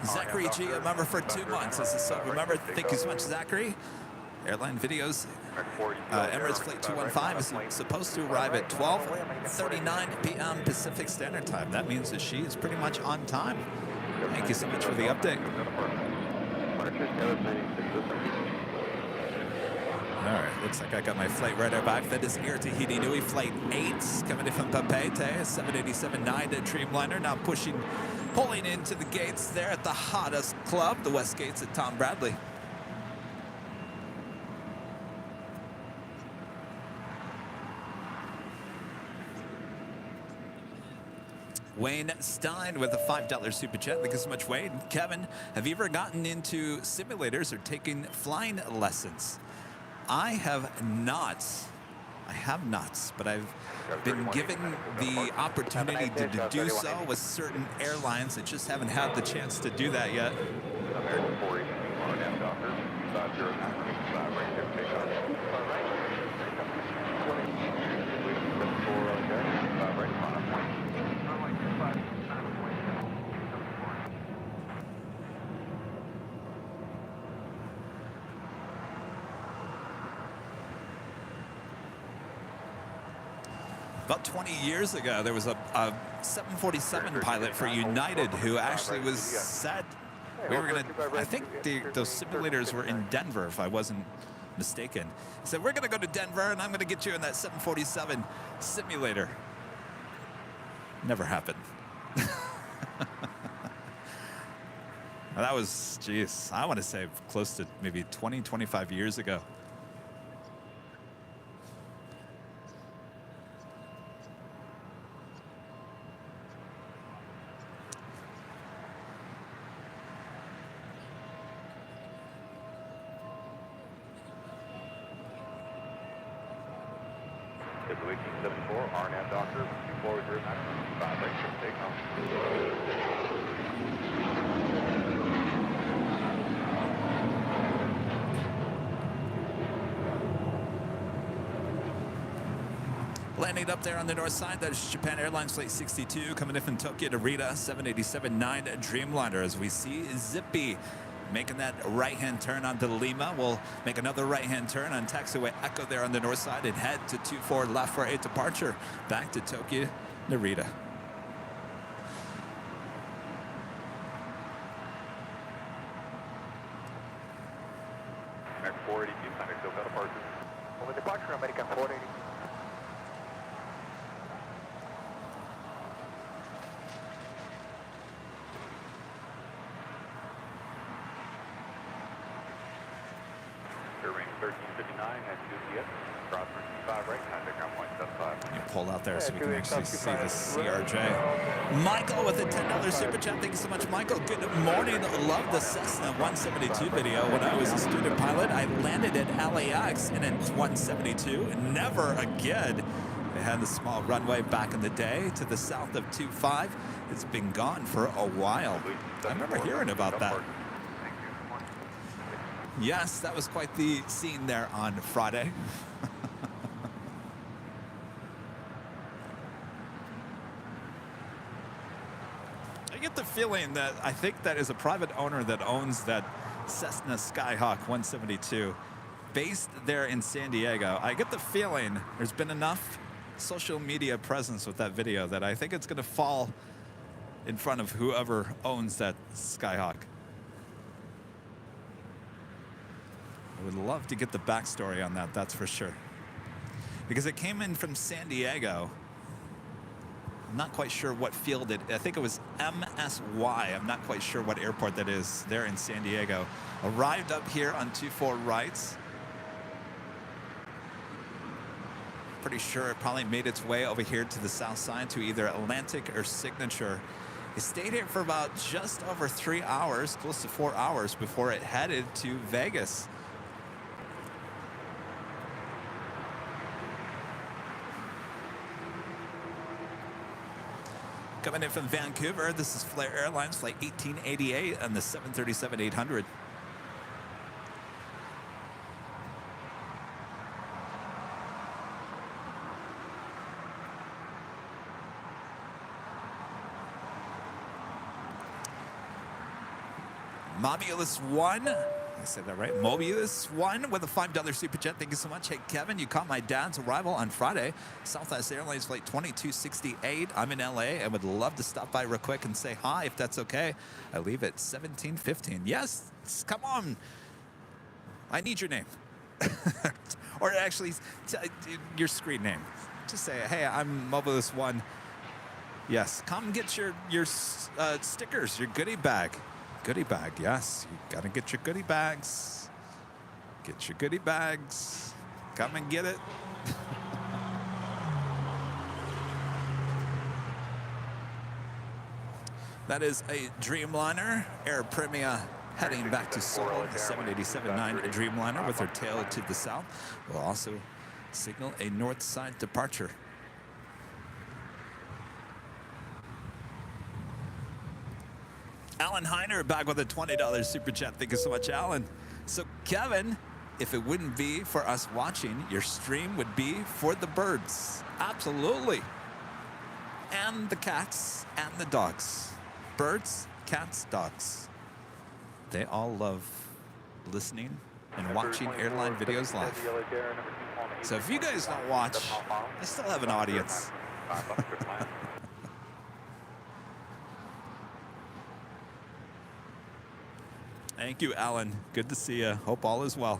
Zachary G, a member for 2 months. As a sub member, thank you so much, Zachary. Airline Videos. Emirates Flight 215 is supposed to arrive at 12:39 p.m. Pacific Standard Time. That means that she is pretty much on time. Thank you so much for the update. All right, looks like I got my flight radar back. That is Air Tahiti Nui Flight 8 coming in from Papeete, a 787-9 Dreamliner, now pulling into the gates there at the hottest club, the West Gates at Tom Bradley. Wayne Stein with a $5 super chat. Thank you so much, Wayne. Kevin, have you ever gotten into simulators or taken flying lessons? I have not. I have not, but I've been given the opportunity to do so with certain airlines. I just haven't had the chance to do that yet. American 480, RNAV Doctor, 250, right there, takeoff. About 20 years ago, there was a 747 pilot for United who actually was said we were going to, I think those simulators were in Denver, if I wasn't mistaken. He said, we're going to go to Denver, and I'm going to get you in that 747 simulator. Never happened. That was, geez, I want to say close to maybe 20, 25 years ago. WA King 74, RNAV Doctor, 2409, 5 right, take off. Landing up there on the north side, that is Japan Airlines Flight 62 coming in from Tokyo to Rita, 787-9 Dreamliner. As we see Zippy making that right-hand turn onto Lima. We'll make another right-hand turn on taxiway Echo there on the north side and head to 24 left for a departure back to Tokyo, Narita. American 482, Sunday SoCal departure. Over departure, American 480. Air range 1359, head to GTS. Cross 5 right, contact ground point 75. You pull out there so we can actually see the CRJ. Michael with a $10 super chat. Thank you so much, Michael. Good morning. Love the Cessna 172 video. When I was a student pilot, I landed at LAX in a 172. Never again. They had a small runway back in the day to the south of 25. It's been gone for a while. I remember hearing about that. Yes, that was quite the scene there on Friday. I get the feeling that I think that is a private owner that owns that Cessna Skyhawk 172 based there in San Diego. I get the feeling there's been enough social media presence with that video that I think it's going to fall in front of whoever owns that Skyhawk. I would love to get the backstory on that, that's for sure. Because it came in from San Diego. I'm not quite sure what field I think it was MSY. I'm not quite sure what airport that is there in San Diego. Arrived up here on 24 rights. Pretty sure it probably made its way over here to the south side to either Atlantic or Signature. It stayed here for about just over 3 hours, close to 4 hours before it headed to Vegas. Coming in from Vancouver, this is Flair Airlines Flight 1888 on the 737-800. Mobulus 1, I said that right. Mobius 1 with a $5 super chat. Thank you so much. Hey, Kevin, you caught my dad's arrival on Friday. Southwest Airlines Flight 2268. I'm in LA and would love to stop by real quick and say hi if that's okay. I leave at 17:15. Yes, come on. I need your name. Or actually, your screen name. Just say, hey, I'm Mobius 1. Yes, come get your stickers, your goodie bag. Goodie bag, yes. You gotta get your goodie bags. Get your goodie bags. Come and get it. That is a Dreamliner, Air Premia heading back to Seoul. The 787-9 Dreamliner with her tail to the south will also signal a north side departure. Alan Heiner back with a $20 super chat. Thank you so much, Alan. So, Kevin, if it wouldn't be for us watching, your stream would be for the birds. Absolutely. And the cats and the dogs. Birds, cats, dogs. They all love listening and watching airline videos live. So if you guys don't watch, I still have an audience. Thank you, Alan. Good to see you. Hope all is well.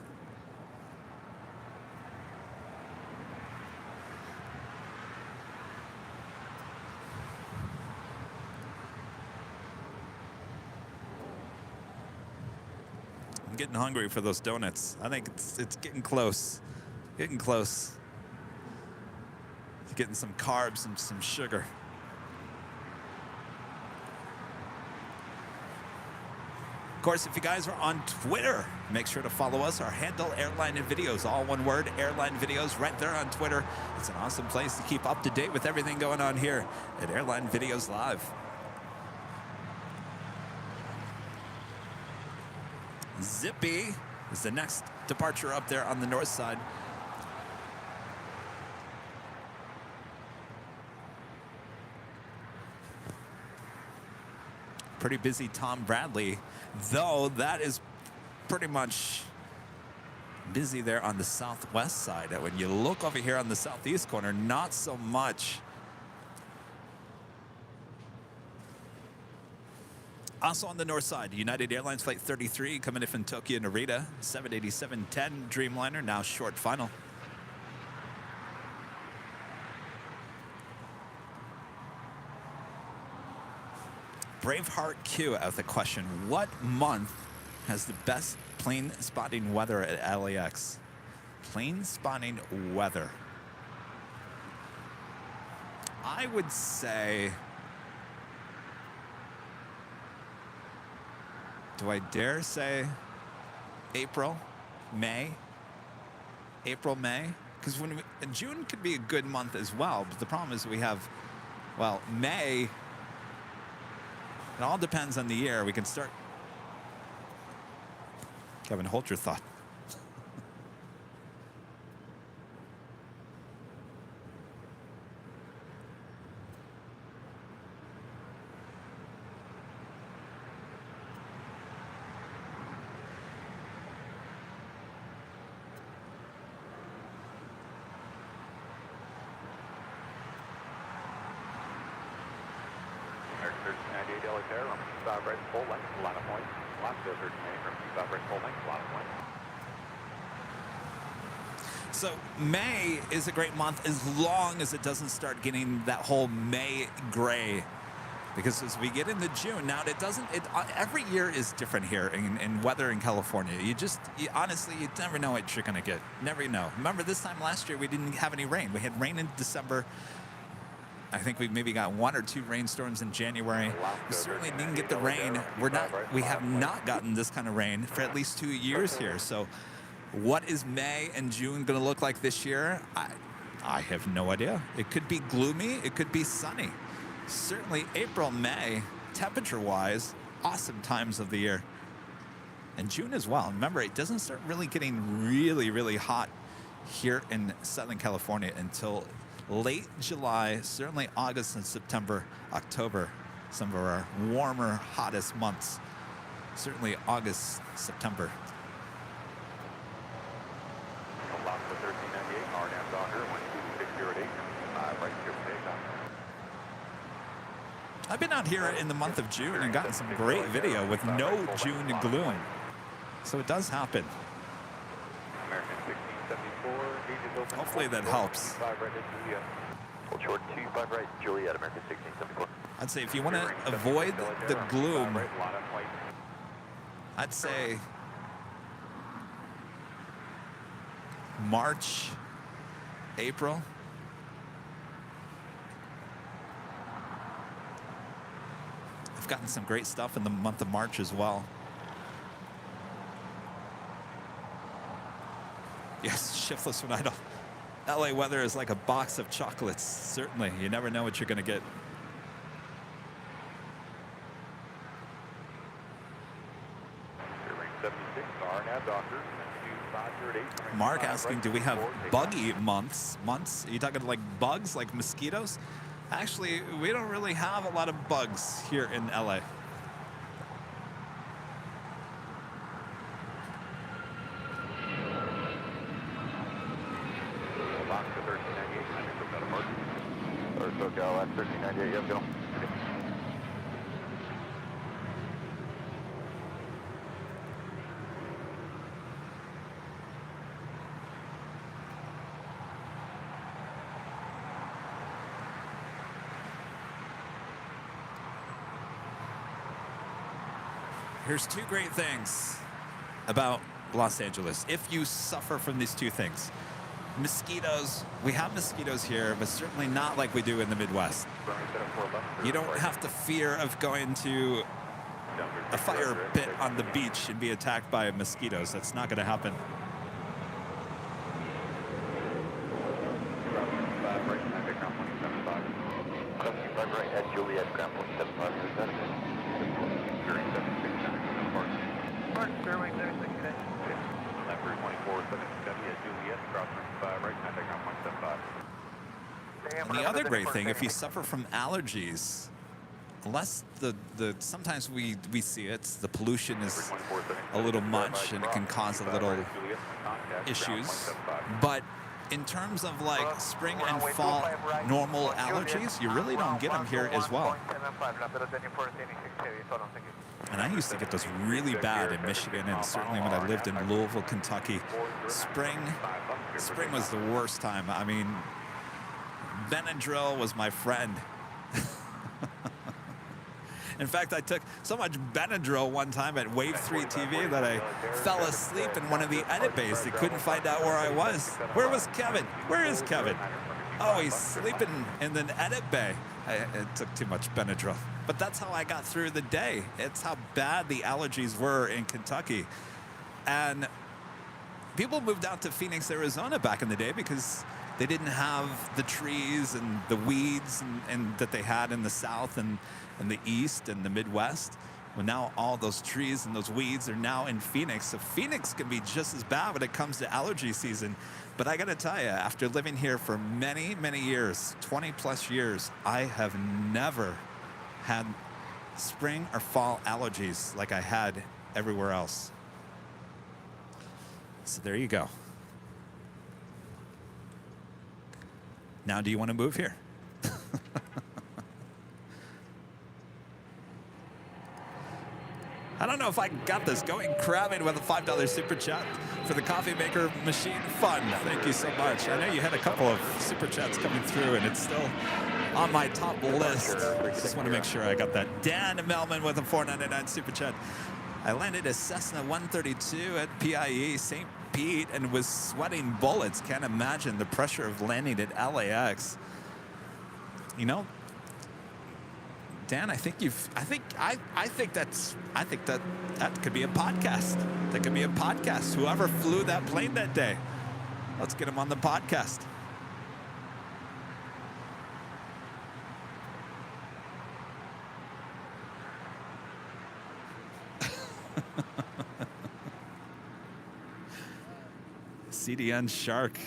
I'm getting hungry for those donuts. I think it's getting close. Getting close. Getting some carbs and some sugar. Of course, if you guys are on Twitter, make sure to follow us. Our handle, Airline Videos, all one word, Airline Videos, right there on Twitter. It's an awesome place to keep up to date with everything going on here at Airline Videos Live. Zippy is the next departure up there on the north side. Pretty busy Tom Bradley, though that is pretty much busy there on the southwest side. When you look over here on the southeast corner, not so much. Also on the north side, United Airlines Flight 33 coming in from Tokyo Narita, 787-10 Dreamliner, now short final. Braveheart Q out the question, what month has the best plane spotting weather at LAX? Plane spotting weather. I would say, do I dare say April, May? April, May? Because June could be a good month as well, but the problem is we have, well, May. It all depends on the year. We can start. Kevin, hold your thought. So May is a great month as long as it doesn't start getting that whole May gray. Because as we get into June, now every year is different here in weather in California. Honestly, you never know what you're gonna get. Never know. Remember this time last year, we didn't have any rain. We had rain in December. I think we maybe got 1 or 2 rainstorms in January. We certainly didn't get the rain. We have not gotten this kind of rain for at least 2 years here. So what is May and June going to look like this year? I have no idea. It could be gloomy. It could be sunny. Certainly April, May, temperature-wise, awesome times of the year. And June as well. Remember, it doesn't start really getting really, really hot here in Southern California until late July, certainly August and September, October, some of our warmer, hottest months. Certainly August, September. I've been out here in the month of June and gotten some great video with no June gloom. So it does happen. Hopefully that helps. Hold short 25 right, Juliet, American 1674. I'd say if you want to avoid the gloom, I'd say March, April. I've gotten some great stuff in the month of March as well. Yes, shiftless when idle. LA weather is like a box of chocolates, certainly. You never know what you're going to get. Mark asking, do we have buggy months? Are you talking like bugs, like mosquitoes? Actually, we don't really have a lot of bugs here in LA. SoCal, that's 1398, yep, go. Here's 2 great things about Los Angeles, if you suffer from these 2 things. Mosquitoes, we have mosquitoes here, but certainly not like we do in the Midwest. You don't have to fear of going to a fire pit on the beach and be attacked by mosquitoes. That's not going to happen. Right at Juliet, ground point 75, is that it? Mark, fairway 76, left 324, 77 at Juliet, cross 5, right, contact ground point 75. And the other great thing, if you suffer from allergies, unless sometimes we see it, the pollution is a little much and it can cause a little issues. But in terms of like spring and fall normal allergies, you really don't get them here as well. And I used to get those really bad in Michigan, and certainly when I lived in Louisville, Kentucky. Spring was the worst time. I mean, Benadryl was my friend. In fact, I took so much Benadryl one time at Wave 3 TV that I fell asleep in one of the edit bays. They couldn't find out where I was. Where was Kevin? Where is Kevin? Oh, he's sleeping in the edit bay. It took too much Benadryl. But that's how I got through the day. It's how bad the allergies were in Kentucky. And people moved out to Phoenix, Arizona back in the day because they didn't have the trees and the weeds and that they had in the South and the East and the Midwest. Well, now all those trees and those weeds are now in Phoenix. So Phoenix can be just as bad when it comes to allergy season. But I got to tell you, after living here for many, many years, 20 plus years, I have never had spring or fall allergies like I had everywhere else. So there you go. Now, do you want to move here? I don't know if I got this going. Crabbing with a $5 super chat for the coffee maker machine fun. Thank you so much. I know you had a couple of super chats coming through, and it's still on my top list. Just want to make sure I got that. Dan Melman with a $4.99 super chat. I landed a Cessna 132 at PIE St. Pete and was sweating bullets. Can't imagine the pressure of landing at LAX. You know, Dan, I think that could be a podcast. That could be a podcast. Whoever flew that plane that day, let's get him on the podcast. CDN Shark.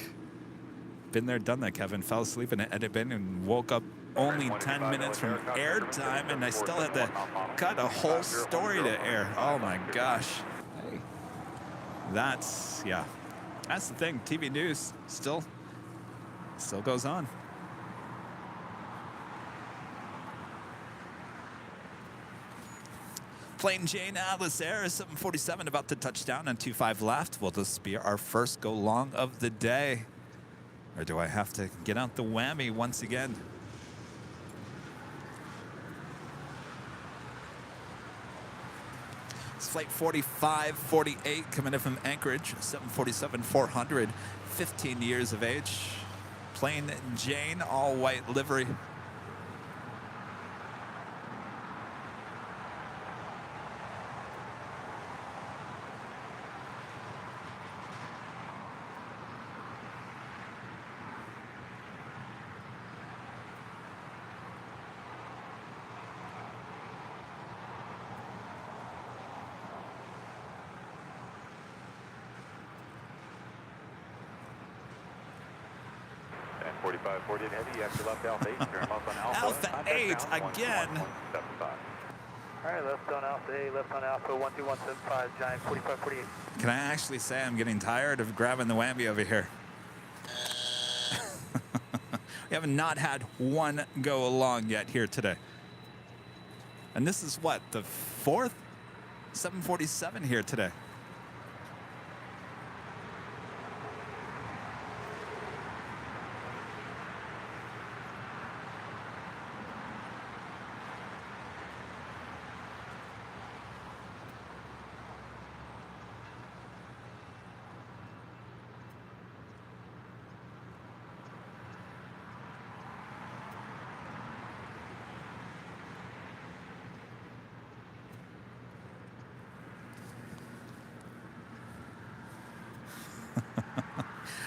Been there, done that, Kevin. Fell asleep in an edit bin and woke up only 10 minutes from airtime, and I still had to cut a whole story to air. Oh my gosh. Hey. That's the thing. TV news still goes on. Plain Jane Atlas Air 747 about to touch down on 25 left. Will this be our first go long of the day? Or do I have to get out the whammy once again? It's flight 4548 coming in from Anchorage, 747-400, 15 years of age. Plain Jane, all white livery. Heavy, after left Alpha 8, turn left on Alpha. Alpha 8 again. All right, left on Alpha 8, left on Alpha 12175, giant 4548. Can I actually say I'm getting tired of grabbing the whammy over here? We have not had one go along yet here today. And this is what, the fourth 747 here today.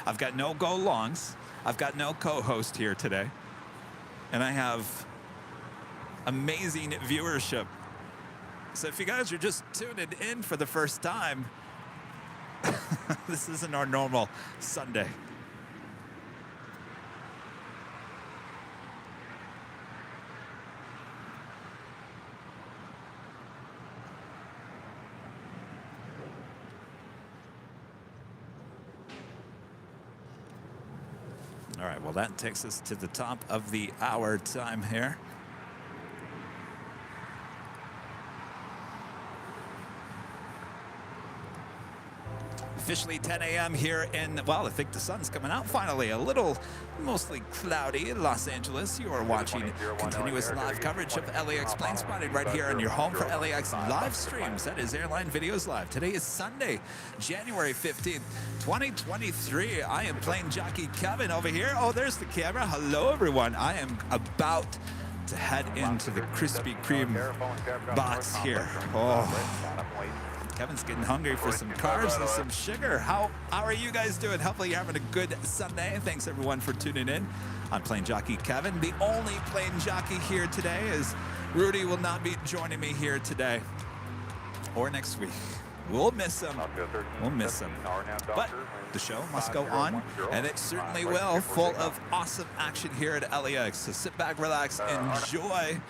I've got no go longs. I've got no co-host here today. And I have amazing viewership. So if you guys are just tuning in for the first time, this isn't our normal Sunday. All right, well, that takes us to the top of the hour time here. Officially 10 a.m. here in, well, I think the sun's coming out finally. A little mostly cloudy in Los Angeles. You are watching continuous live coverage of LAX Plane Spotting right here on your home for LAX live streams. That is Airline Videos Live. Today is Sunday, January 15th, 2023. I am plane jockey Kevin over here. Oh, there's the camera. Hello, everyone. I am about to head into the Krispy Kreme box here. Oh. Kevin's getting hungry for some carbs and some sugar. How are you guys doing? Hopefully you're having a good Sunday. Thanks everyone for tuning in. I'm Plane Jockey Kevin, the only plane jockey here today, as Rudy will not be joining me here today or next week. We'll miss him. We'll miss him. But the show must go on, and it certainly will, full of awesome action here at LAX. So sit back, relax, enjoy.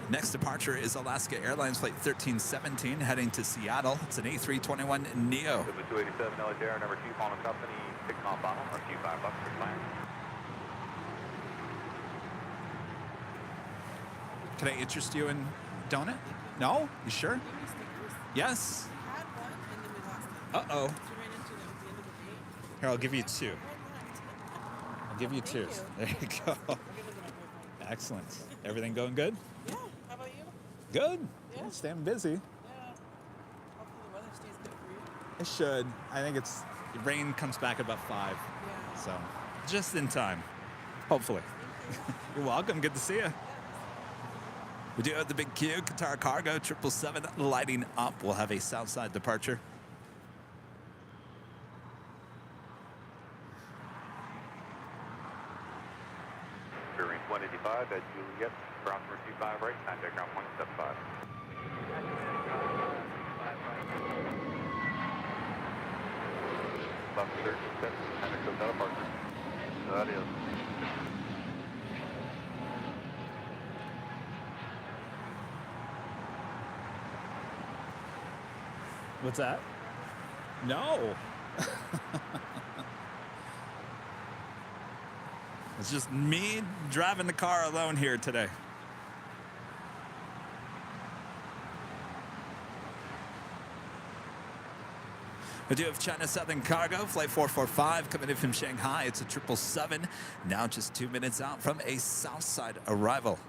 Next departure is Alaska Airlines Flight 1317 heading to Seattle. It's an A321 Neo. 287 LHR, number 2, following company, 6 on final, or 25 bucks for flying. Can I interest you in donut? No? You sure? Yes? Uh-oh. Here, I'll give you 2. I'll give you 2. There you go. Excellent. Everything going good? Yeah. How about you? Good. Yeah. Staying busy. Yeah. Hopefully the weather stays good for you. It should. I think it's the rain comes back at about 5. Yeah. So just in time. Hopefully. You're welcome. Good to see you. We do have the big Q, Qatar Cargo 777 lighting up. We'll have a Southside departure. Bearing 185 at Juliet, ground number 25 right, contact ground 175. Left 37, contact hotel departure. That is. What's that? No. It's just me driving the car alone here today. We do have China Southern Cargo, Flight 445, coming in from Shanghai. It's a 777, now just 2 minutes out from a Southside arrival.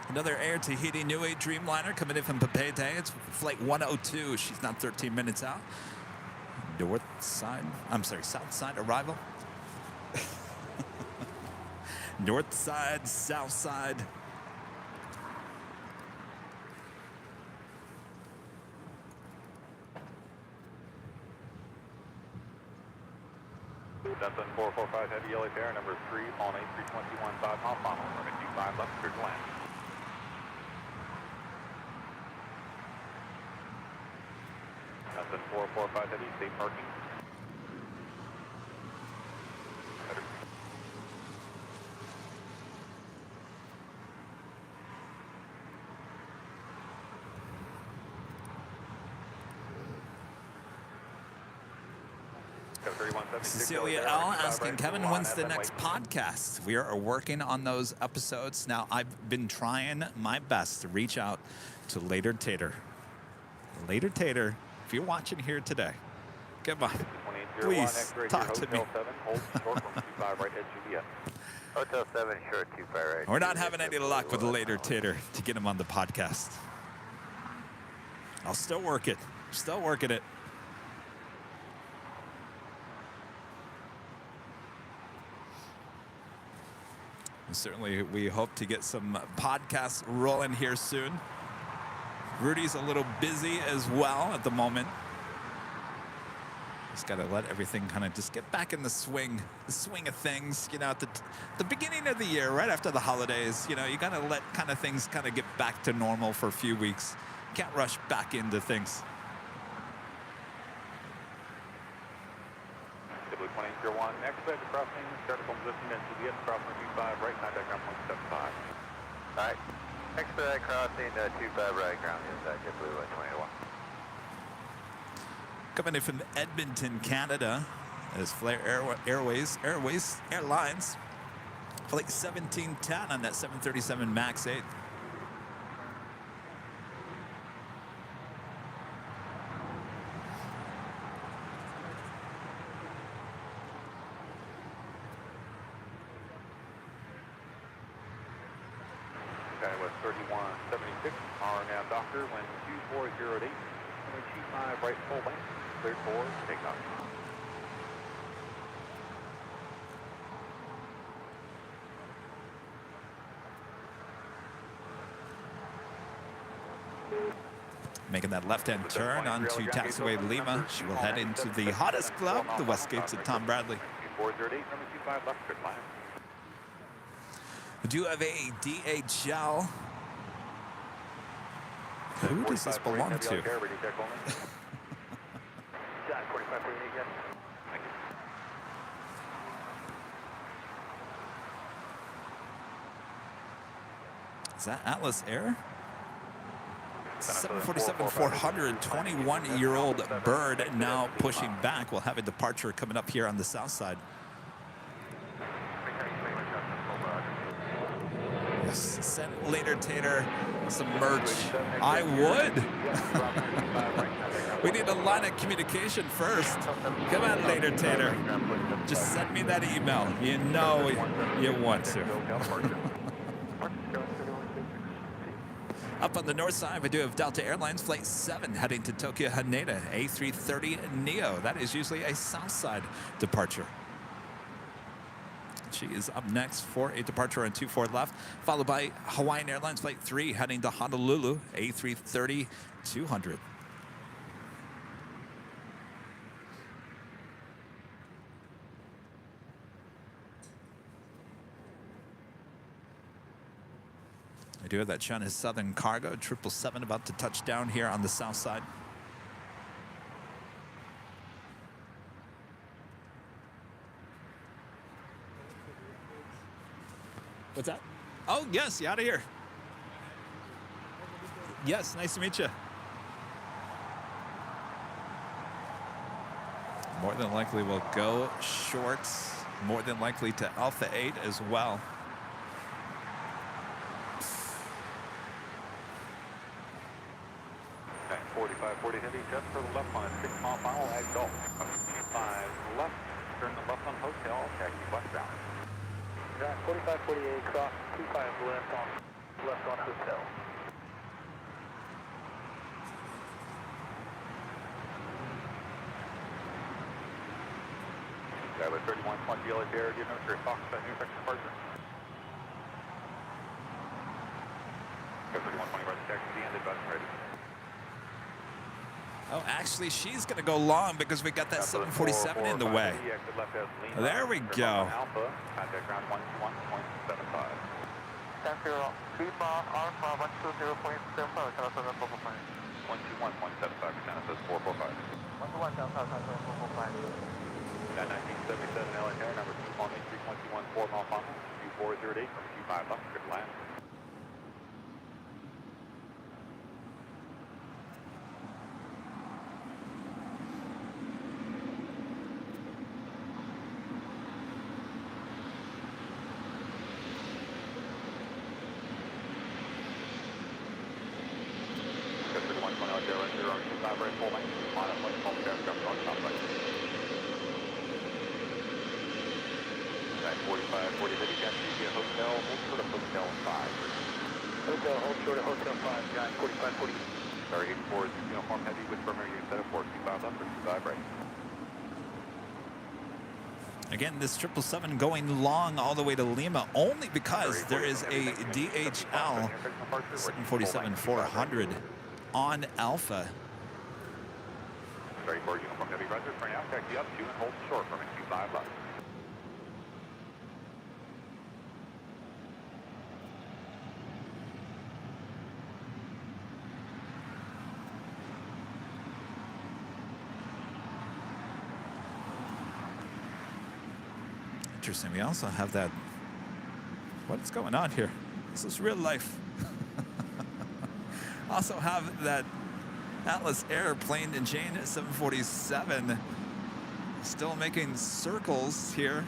Another Air Tahiti Nui Dreamliner coming in from Papeete. It's Flight 102. She's not 13 minutes out. South side arrival. North side, south side. That's on 445 heavy LHR, number 3, on A321 5 mile final, runway 25 left, clear to land. That's on 445 heavy, safe parking. Cecilia L. asking, Kevin, when's the next podcast? We are working on those episodes. Now, I've been trying my best to reach out to Later Tater. Later Tater, if you're watching here today, come on. Please talk to me. Hotel 7, short 25 right. We're not having any luck with Later Tater to get him on the podcast. I'll still work it. Still working it. And certainly, we hope to get some podcasts rolling here soon. Rudy's a little busy as well at the moment. Just got to let everything kind of just get back in the swing of things. You know, at the beginning of the year, right after the holidays, you know, you got to let kind of things kind of get back to normal for a few weeks. Can't rush back into things. W2001, expect crossing, vertical position into the crossing 25, right, contact ground 175. Alright. Expedite crossing 25 right ground inside JetBlue 121. Coming in from Edmonton, Canada, is Flair Airlines, flight 1710 on that 737 MAX 8. Skywest 3176, hour now doctor, wind 2408, runway 25 right full length, cleared for takeoff. Making that left-hand turn onto taxiway Lima. She will head into the hottest club, the West Gates at Tom Bradley. 2408, runway 25 left, straight line. We do have a DHL. Who does this belong to? Jack 4548, yes. Thank you. Is that Atlas Air? 747-400, 21-year-old bird now pushing back. We'll have a departure coming up here on the south side. Yes, send later, Tater, some merch. I would. We need a line of communication first. Come on, later, Tater. Just send me that email. You know you want to. Up on the north side, we do have Delta Airlines Flight 7 heading to Tokyo Haneda, A330 Neo. That is usually a south side departure. She is up next for a departure on 24 left, followed by Hawaiian Airlines Flight 3 heading to Honolulu, A330-200. I do have that China Southern Cargo 777 about to touch down here on the south side. What's that? Oh, yes, you out of here. Yes, nice to meet you. More than likely we'll go shorts, more than likely to Alpha 8 as well. Okay, 4540 heavy, just for the left on a 6-mile final, ag Gulf. 5 left, turn the left on hotel, taxi westbound. Jack 4548, cross 25 left on hotel. Skyway 3120 LA Bear, give notes for your Fox at New Mexico departure. Skyway 3120 right taxi, the ended button ready. Oh, actually, she's going to go long because we got that 747 in the way. There we go. Alpha, contact ground 121.75. 10-0, Lima, Alpha 120.75, Canada 445. 121.75, China says 445. 121, Canada 445. That 1977 LA Air, number 2 on 321 4-mile final, 2408, number 25 left, good land. Sorry, 84 is uniform heavy with primary set of 425 left, 25 right. Again, this 777 going long all the way to Lima only because there is a DHL 747-400 on Alpha. 34 uniform heavy, roger, for now, taxi up 2 and hold short from Q5 left. Interesting. We also have that. What's going on here? This is real life. Also have that Atlas airplane and Jane 747 still making circles here.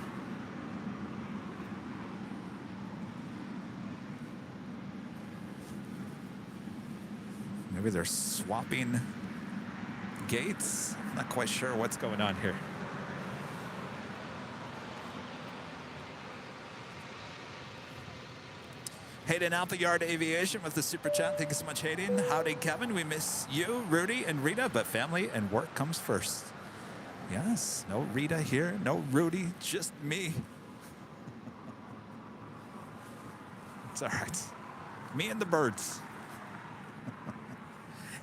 Maybe they're swapping gates. Not quite sure what's going on here. Hayden Alpha Yard Aviation with the super chat. Thank you so much, Hayden. Howdy, Kevin. We miss you, Rudy, and Rita, but family and work comes first. Yes, no Rita here, no Rudy, just me. It's all right. Me and the birds.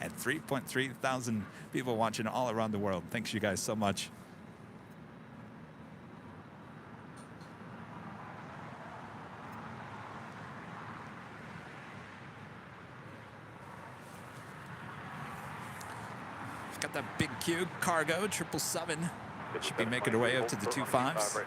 And 3.3 thousand people watching all around the world. Thanks you guys so much. Got that big Q cargo 777. Should be making her way up to the 25s.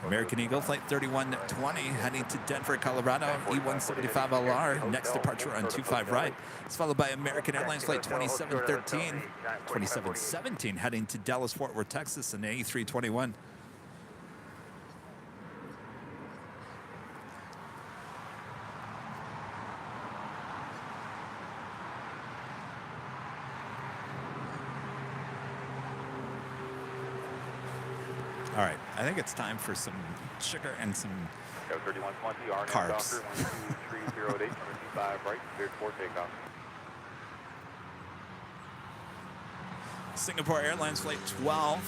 American Eagle Flight 3120 heading to Denver, Colorado. E175LR. Next departure on 25 right. It's followed by American Airlines Flight 2713, 2717 heading to Dallas, Fort Worth, Texas, and A321. All right, I think it's time for some sugar and some 3120, carbs. 12308, 25 right, cleared for takeoff. Singapore Airlines Flight 12,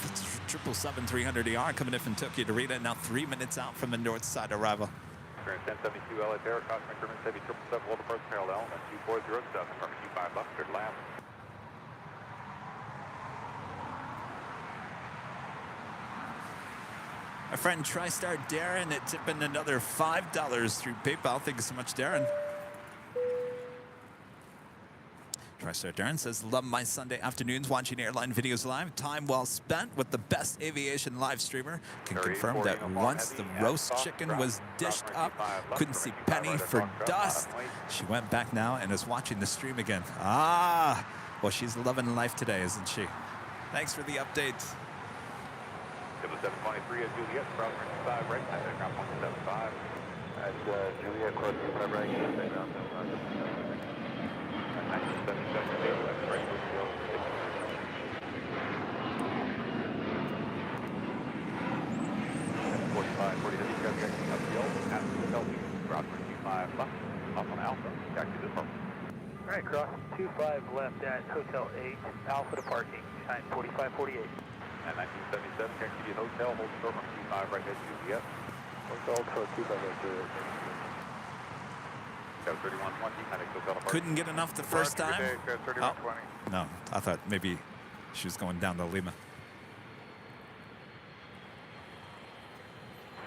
777-300ER coming in from Tokyo to Rita, now 3 minutes out from the north side arrival. Current 1072 LA Air, cost increments heavy 777, low departure parallel, and 2407 from Q5 left, cleared land. Our friend TriStar Darren at tipping another $5 through PayPal. Thank you so much, Darren. TriStar Darren says, love my Sunday afternoons watching Airline Videos live. Time well spent with the best aviation live streamer. Can confirm that once the roast chicken was dished up, couldn't see Penny for dust. She went back now and is watching the stream again. Ah, well, she's loving life today, isn't she? Thanks for the update. 723 at Juliet, cross 5 right, ground 175. At Juliet, close 25 right, ground 75. 1977, left, right, 45, 40, taxi upfield, at hotel, cross 25 left, up on Alpha, taxi to the park. All right, cross 25 left at Hotel 8, Alpha to parking, time 4548. At 1977, taxi to hotel, hold short from Q5 right at Juliet. Hotel 25 right there. 3120, Panic Hotel Park. Couldn't get enough the first time. Oh, no, I thought maybe she was going down to Lima.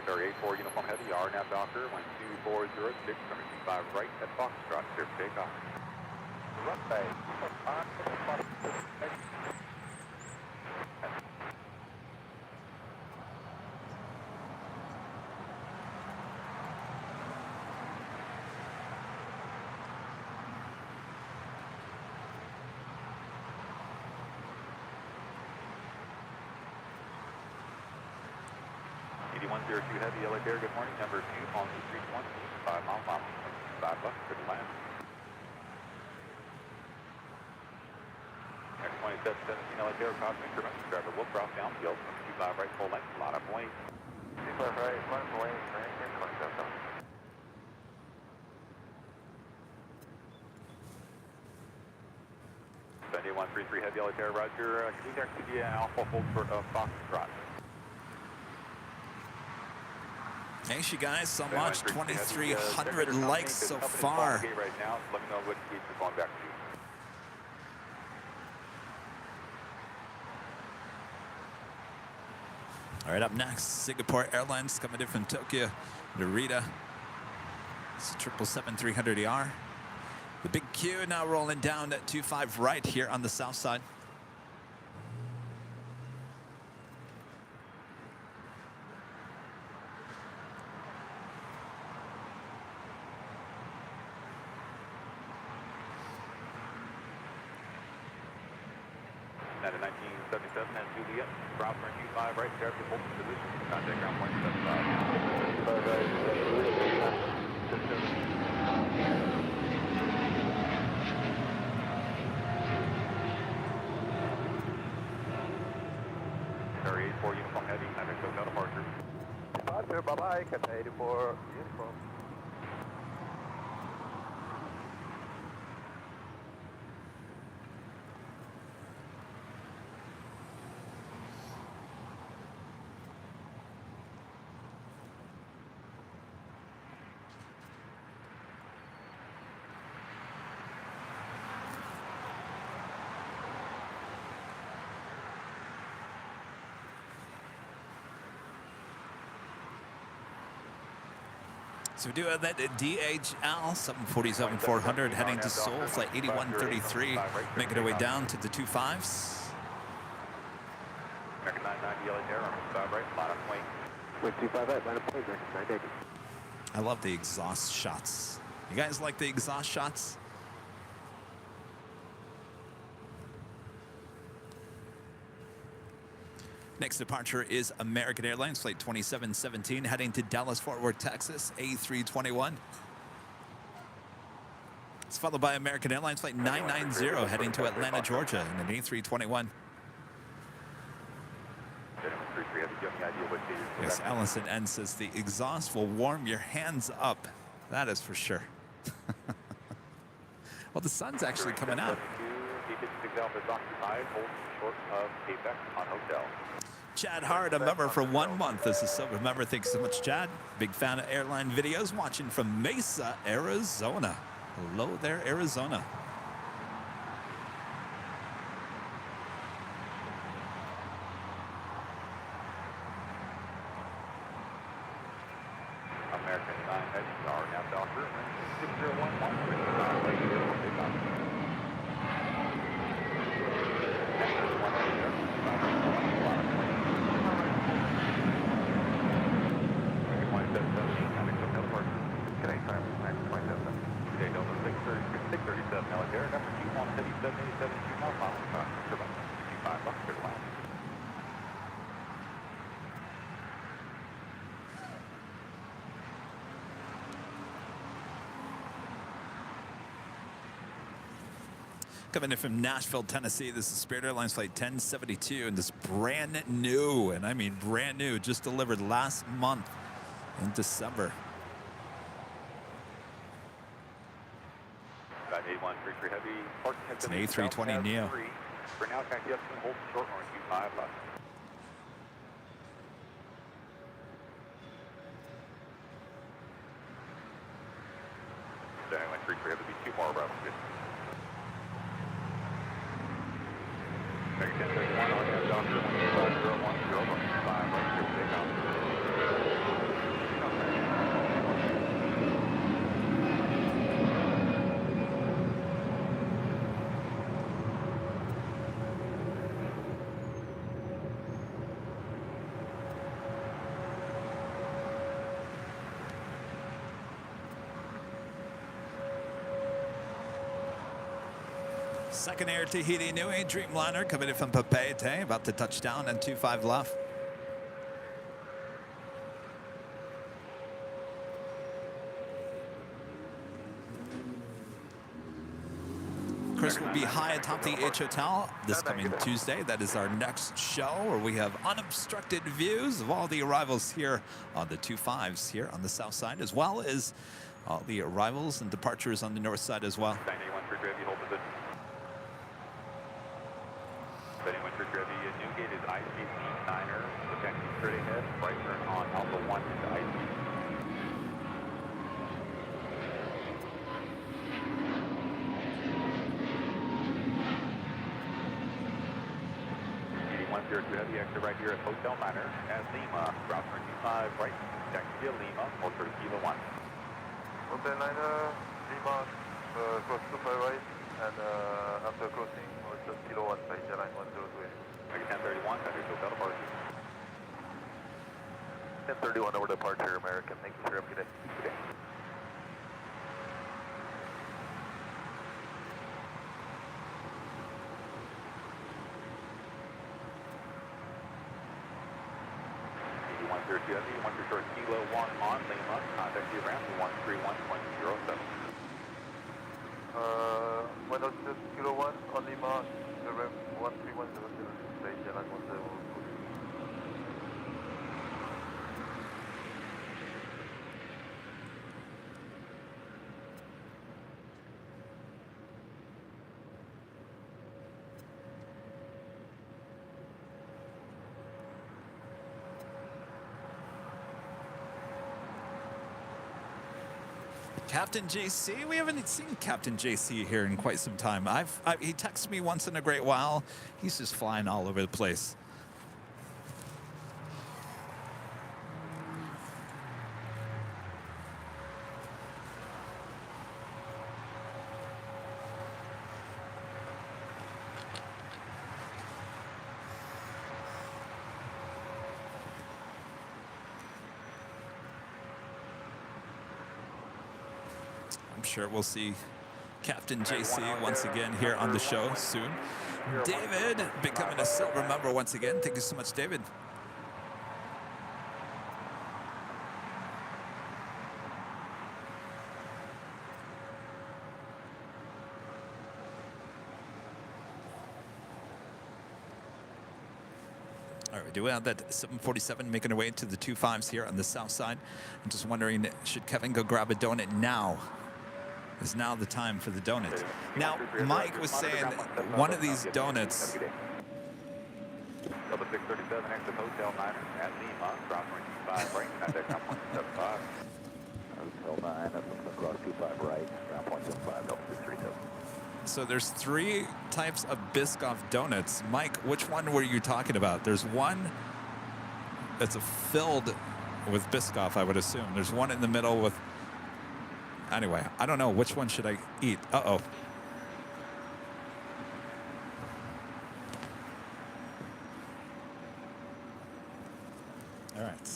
Ferry 84 uniform heavy, RNAV Docker, 12406 from Q5 right at Foxtrot, clear for takeoff. Runway. Heavy, LA Air, good morning. Number 2, on the 320, 5 mile, 5 left, good land. X2717, LA Air, cost increments, driver will cross downfield from Q5 right, full length, line up lane. Q5 right, line up lane, 27. Sunday 133 Heavy, LA Air, roger. Can you taxi via Alpha, hold short of Foxtrot. Thanks, you guys, so much. 2,300 likes so far. Right now, let me know what gate you're going back to. All right, up next, Singapore Airlines coming in from Tokyo, Narita. It's a 777-300ER. The big Q now rolling down at 25 right here on the south side. At 1977 and Juliet, Bravo for 25 right, there to hold position, contact ground point 75. Area 84 uniform heavy, have a SoCal departure. Departure, bye-bye, Cathay 84 uniform. So we do have that DHL 747-400 heading to Seoul, flight 8133, making our way down to the 25s. American 990 LA Air, 5 right, line up wing. With 25 right, line of plane, American 990. I love the exhaust shots. You guys like the exhaust shots? Next departure is American Airlines, flight 2717, heading to Dallas-Fort Worth, Texas, A321. It's followed by American Airlines, flight 990, heading to Atlanta, Georgia, in an A321. Yes, Allison N says the exhaust will warm your hands up. That is for sure. Well, the sun's actually coming out. Chad Hart, a member for 1 month as a silver member. Thanks so much, Chad. Big fan of Airline Videos, watching from Mesa, Arizona. Hello there, Arizona. American 990 are now Docker, 6011. Coming in from Nashville, Tennessee, this is Spirit Airlines flight 1072, and this brand new, and I mean brand new, just delivered last month in December. It's an A320 Neo. For now, taxi up and hold short on 25 left. Standing line 33 have to be 2 more Bravo. American 1031 on your doctor, 12010, 5 right, 6 takeoff. Second Air Tahiti Nui Dreamliner coming in from Papeete, about to touch down and 25 left. Chris will be high atop the H Hotel this coming Tuesday. That is our next show where we have unobstructed views of all the arrivals here on the 25s here on the south side, as well as all the arrivals and departures on the north side as well. 91 for Gravy, hold position. 71 for Gravy, Newgate is ICC 9er, the taxi straight ahead, right turn on Alpha 1 into ICC. 3102 Heavy, exit right here at Hotel Niner at Lima. Ground turn 25 right, taxi to Lima, 430 Kilo 1. Hotel Niner, Lima, cross 25 right, and after crossing, return Kilo 1 by Airline 102. American 1031, Thunder Hotel departure. 1031 over departure, American. Thank you, sir. Have a good day. Good day. Heavy, 1 short Kilo 1 on Lima, contact you around 131.07. 106 Kilo 1 on Lima, the rem 13107, by Airline 102. Captain JC, we haven't seen Captain JC here in quite some time. He texts me once in a great while. He's just flying all over the place. I'm sure we'll see Captain JC once again here on the show soon. David becoming a silver member once again. Thank you so much, David. All right, we do have that 747 making her way to the 25s here on the south side. I'm just wondering, should Kevin go grab a donut now? Is now the time for the donut. Now, Mike was saying one of these donuts. Double 637 exit Hotel Niner at Lima, ground turn 25 right, contact ground point 75. Hotel 9, up across 25 right, ground point 75, double 637. So there's 3 types of Biscoff donuts. Mike, which one were you talking about? There's one that's filled with Biscoff, I would assume. There's one in the middle with... Anyway, I don't know. Which one should I eat? Uh-oh. All right.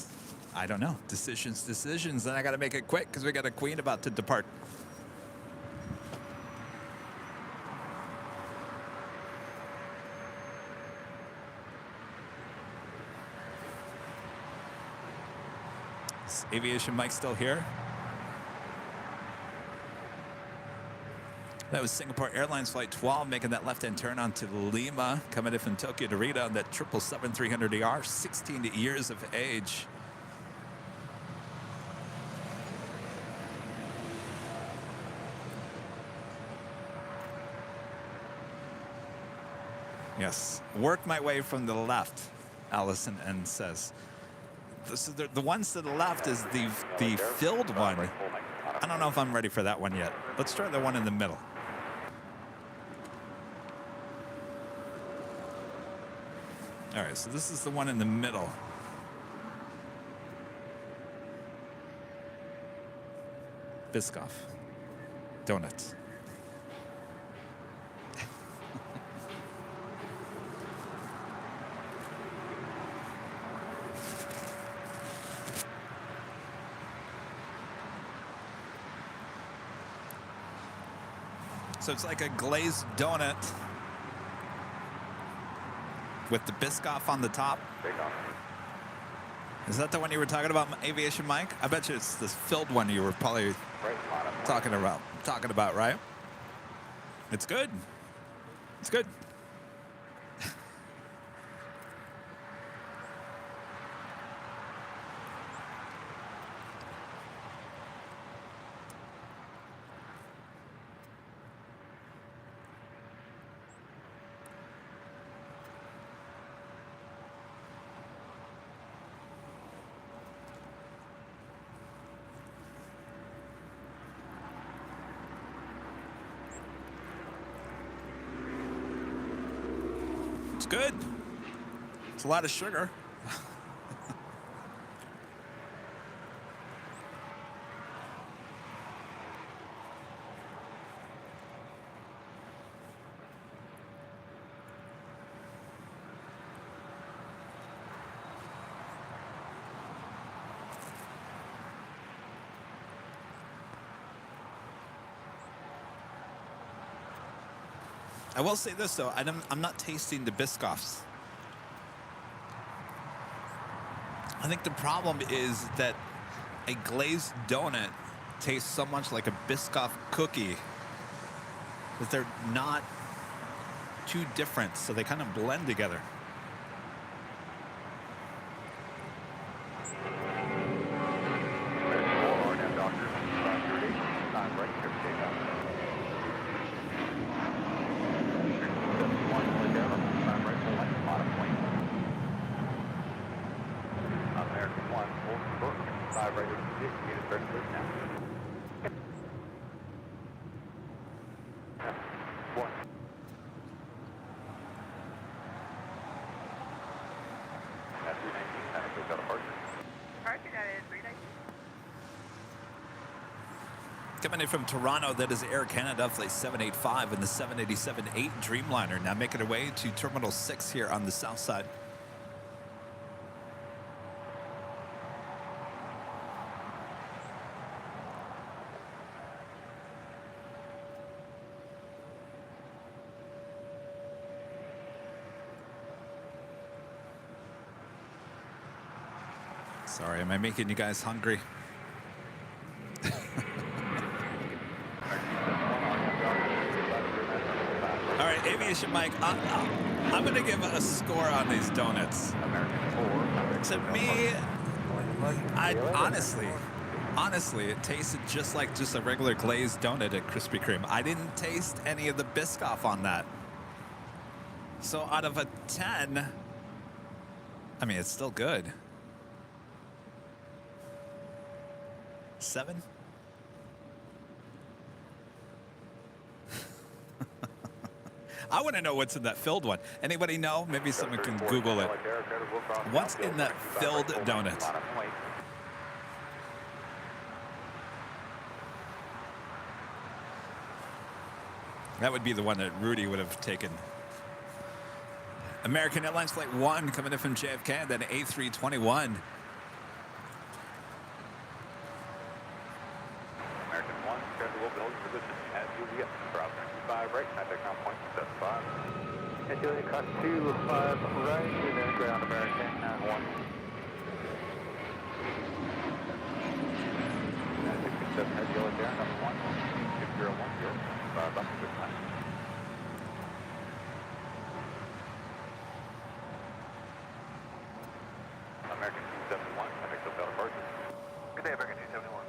I don't know. Decisions. And I got to make it quick because we got a queen about to depart. Is Aviation Mike still here? That was Singapore Airlines Flight 12 making that left-hand turn onto Lima, coming in from Tokyo to Rita on that 777-300ER, 16 years of age. Yes, work my way from the left, Allison N says. So the ones to the left is the filled one. I don't know if I'm ready for that one yet. Let's try the one in the middle. All right, so this is the one in the middle. Biscoff. Donuts. So it's like a glazed donut with the Biscoff on the top. Is that the one you were talking about, Aviation Mike? I bet you it's this filled one you were probably talking about, right? It's good. It's good. Good. It's a lot of sugar. I will say this though, I'm not tasting the Biscoffs. I think the problem is that a glazed donut tastes so much like a Biscoff cookie that they're not too different, so they kind of blend together. Coming in from Toronto, that is Air Canada Flight 785 and the 787-8 Dreamliner. Now making their way to Terminal 6 here on the south side. Sorry, am I making you guys hungry? All right, Aviation Mike, I'm going to give a score on these donuts. To me, I honestly, it tasted just like just a regular glazed donut at Krispy Kreme. I didn't taste any of the Biscoff on that. So out of a 10, I mean, it's still good. 7? I want to know what's in that filled one. Anybody know? Maybe someone can Google it. What's in that filled donut? That would be the one that Rudy would have taken. American Airlines Flight 1 coming in from JFK, then A321. American 1, schedule building position at Juliet, cross 95 right, contact now point 75. And Juliet, cross 25 right, and then ground American 1. 67 head yellow there, number 1, 6010, 5 up to good time. American 271, contact Hotel departure. Good day, American 271.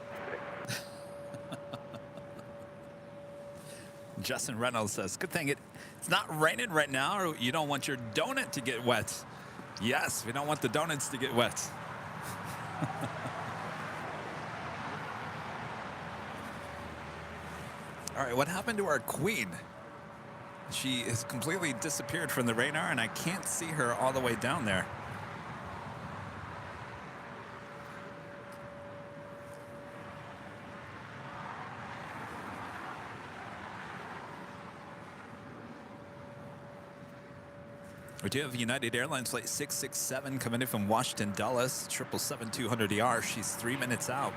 Justin Reynolds says, good thing it's not raining right now, or you don't want your donut to get wet. Yes, we don't want the donuts to get wet. All right, what happened to our queen? She has completely disappeared from the radar, and I can't see her all the way down there. We do have United Airlines Flight 667 coming in from Washington Dulles, 777-200ER. She's 3 minutes out.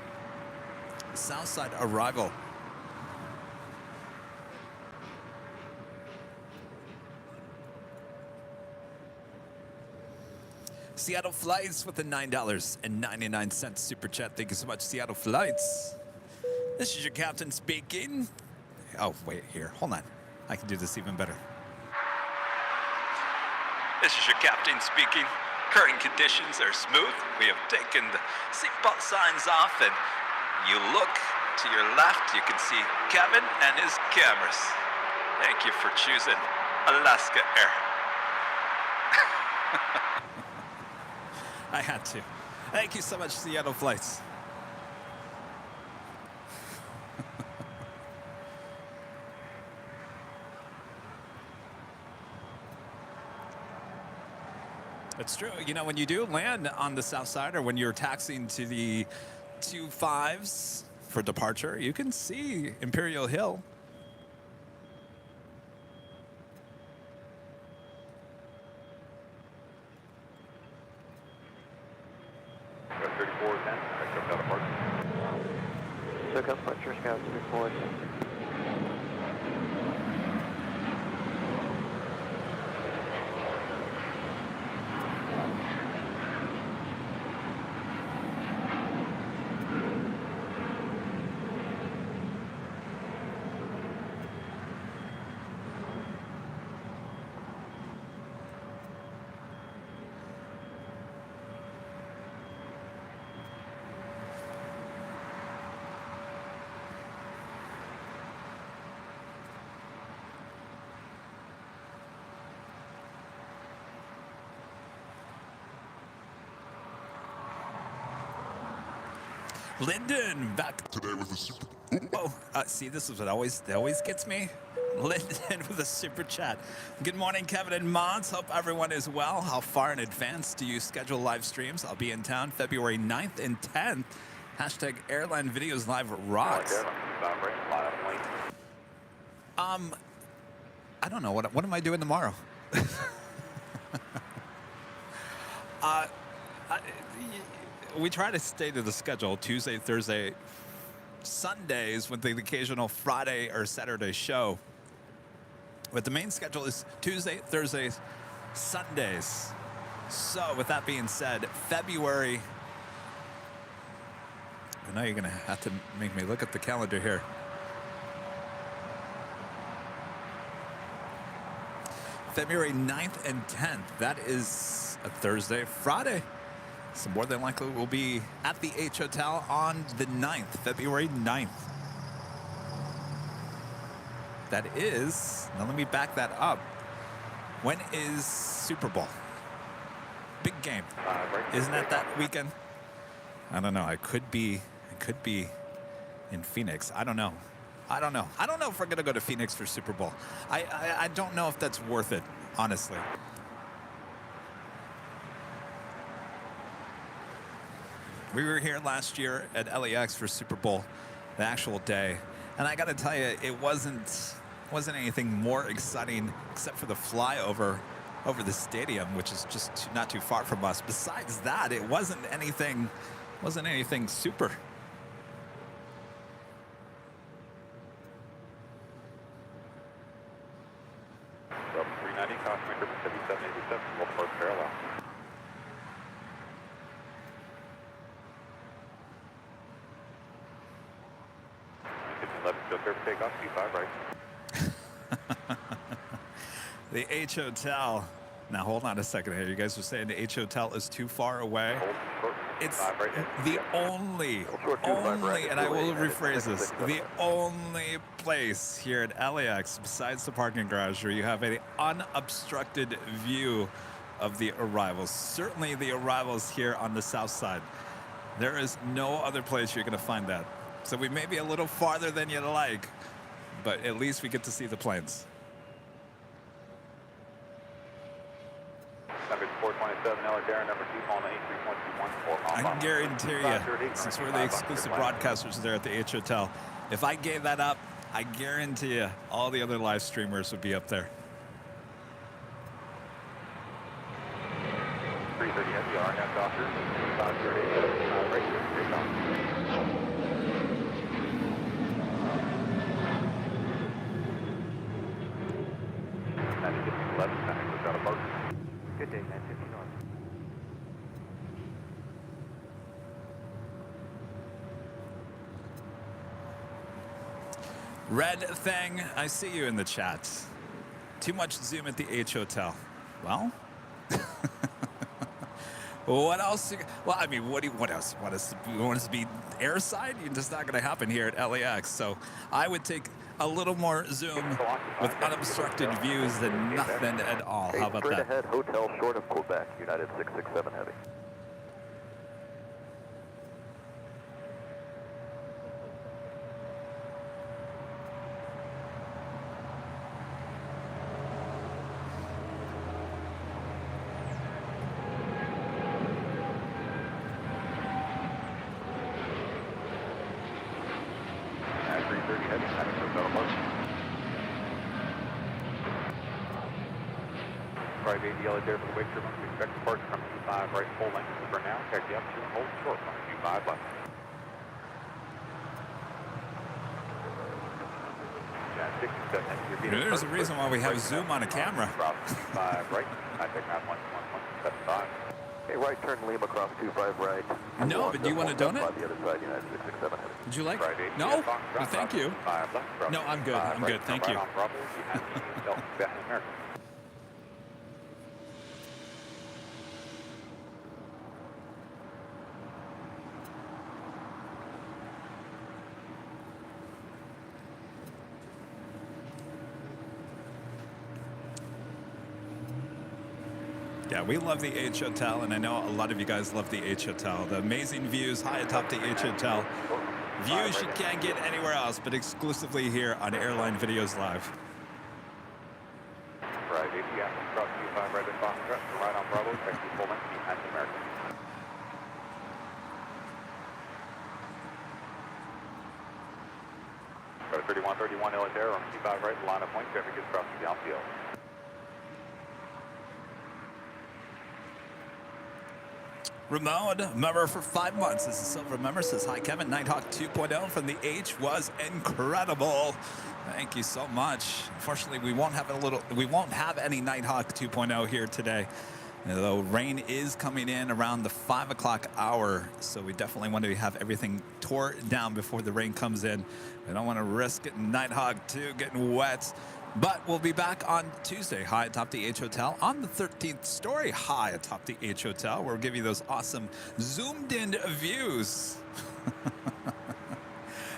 Southside arrival. Seattle Flights with the $9.99 super chat. Thank you so much, Seattle Flights. This is your captain speaking. Oh, wait, here. Hold on. I can do this even better. This is your captain speaking. Current conditions are smooth. We have taken the seatbelt signs off, and you look to your left, you can see Kevin and his cameras. Thank you for choosing Alaska Air. I had to. Thank you so much, Seattle Flights. It's true. You know, when you do land on the south side or when you're taxiing to the 25s for departure, you can see Imperial Hill. Got 3410, I jumped out of park. So come Fletcher, Scout 3410. Lyndon back today with a super. Oh, see, this is what always gets me. Lyndon with a super chat. Good morning, Kevin and Mons. Hope everyone is well. How far in advance do you schedule live streams? I'll be in town February 9th and 10th. Hashtag Airline Videos Live rocks. I don't know. What am I doing tomorrow? We try to stay to the schedule: Tuesday, Thursday, Sundays with the occasional Friday or Saturday show. But the main schedule is Tuesday, Thursdays, Sundays. So with that being said, February, I know you're going to have to make me look at the calendar here. February 9th and 10th, that is a Thursday, Friday. So more than likely we'll be at the H Hotel on the 9th, February 9th. That is, now let me back that up. When is Super Bowl? Big game. Isn't that weekend? I don't know. I could be in Phoenix. I don't know. I don't know if we're going to go to Phoenix for Super Bowl. I don't know if that's worth it, honestly. We were here last year at LAX for Super Bowl, the actual day, and I got to tell you, it wasn't anything more exciting except for the flyover over the stadium, which is just not too far from us. Besides that, it wasn't anything super. Sub 390, Cosmic 7787, Baltimore parallel. Just there, take off, T5 right. The H Hotel. Now hold on a second here. You guys were saying the H Hotel is too far away. It's the only, and I will rephrase this, the only place here at LAX besides the parking garage where you have an unobstructed view of the arrivals. Certainly the arrivals here on the south side. There is no other place you're going to find that. So we may be a little farther than you'd like, but at least we get to see the planes. Number 427, Darren, number 2, calling 83.214. I can guarantee you, since we're the exclusive broadcasters there at the H Hotel, if I gave that up, I guarantee you all the other live streamers would be up there. 330 SDR, now doctor, 530, right here, take off. Good day, 950 North. Red Thing, I see you in the chat. Too much Zoom at the H Hotel. Well, what else? Well, I mean, what else? Want us to be airside? It's just not going to happen here at LAX. So I would take a little more Zoom with unobstructed views than nothing at all. How about that? Ahead, hotel short of Quebec, United 667 Heavy. Drive 80 yellow there for the wake turbine. We expect departure from 25 right full length for now. Taxi up to hold short from 25 left. There's a reason why we have zoom on a camera. Right, contact map 11175. Hey, right turn Lima cross 25 right. No, but do you want a donut? The other side, United 667. Would you like? Drive 80, No? Fox, Well, thank you. 5 left, cross No, I'm good. 5 I'm right, good. Thank right you. on Bravo, behind the Delta, Baton America. Yeah, we love the H Hotel, and I know a lot of you guys love the H Hotel. The amazing views high atop the H Hotel. Views you can't get anywhere else, but exclusively here on Airline Videos Live. Drive 80, yeah, cross 25 right at Fox, right on Bravo, taxi full length behind the America. Go to 3131 Elatere on 25 right, line of point, traffic is crossing downfield. Ramon, member for 5 months. This is Silver member. Says, hi, Kevin. Nighthawk 2.0 from the H was incredible. Thank you so much. Unfortunately, we won't have any Nighthawk 2.0 here today. Though rain is coming in around the 5 o'clock hour, so we definitely want to have everything tore down before the rain comes in. We don't want to risk getting Nighthawk 2 getting wet. But we'll be back on Tuesday, high atop the H Hotel, on the 13th story, high atop the H Hotel. We'll give you those awesome zoomed-in views,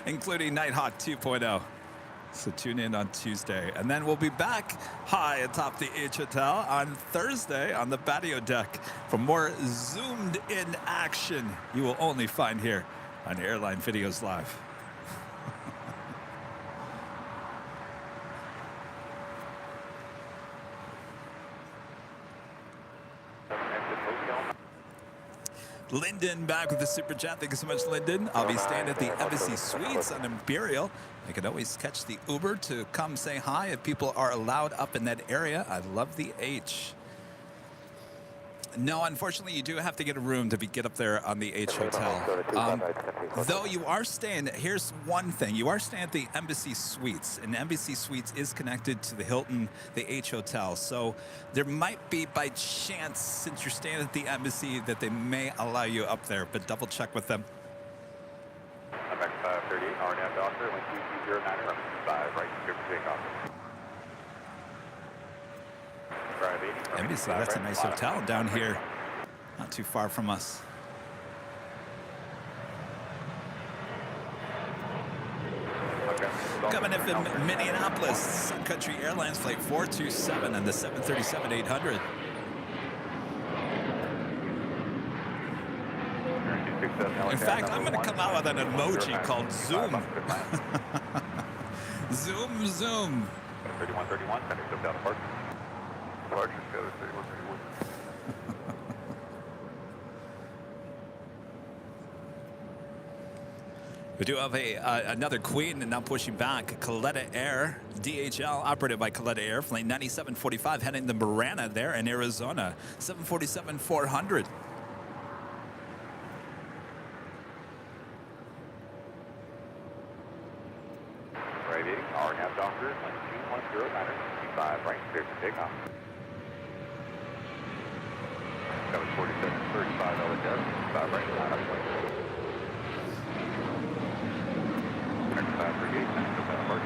including Nighthawk 2.0. So tune in on Tuesday. And then we'll be back high atop the H Hotel on Thursday on the patio deck for more zoomed-in action you will only find here on Airline Videos Live. Lyndon back with the super chat. Thank you so much, Lyndon. I'll be staying at the Embassy Suites on Imperial. I can always catch the Uber to come say hi if people are allowed up in that area. I love the H. No, unfortunately, you do have to get a room to get up there on the H Hotel. Though you are staying, here's one thing. You are staying at the Embassy Suites, and Embassy Suites is connected to the Hilton, the H Hotel. So there might be, by chance, since you're staying at the Embassy, that they may allow you up there, but double check with them. I'm back 538, RNAV Doctor, link 2209, 5 right, clear for takeoff. Embassy, that's a nice hotel down here, not too far from us. Coming in from Minneapolis, Sun Country Airlines Flight 427 and the 737-800. In fact, I'm going to come out with an emoji called Zoom. Zoom, zoom. 3131, sending stuff down to park. Departure's got a 3131. We do have another Queen and now pushing back. Coletta Air, DHL, operated by Coletta Air, flight 9745, heading to Marana there in Arizona. 747-400. Right 80, RNAV Doctor, link 2109, 5 right, clear for takeoff. That was 4735 Elatere, 5 right, line up point. Next 538, sending stuff down to park.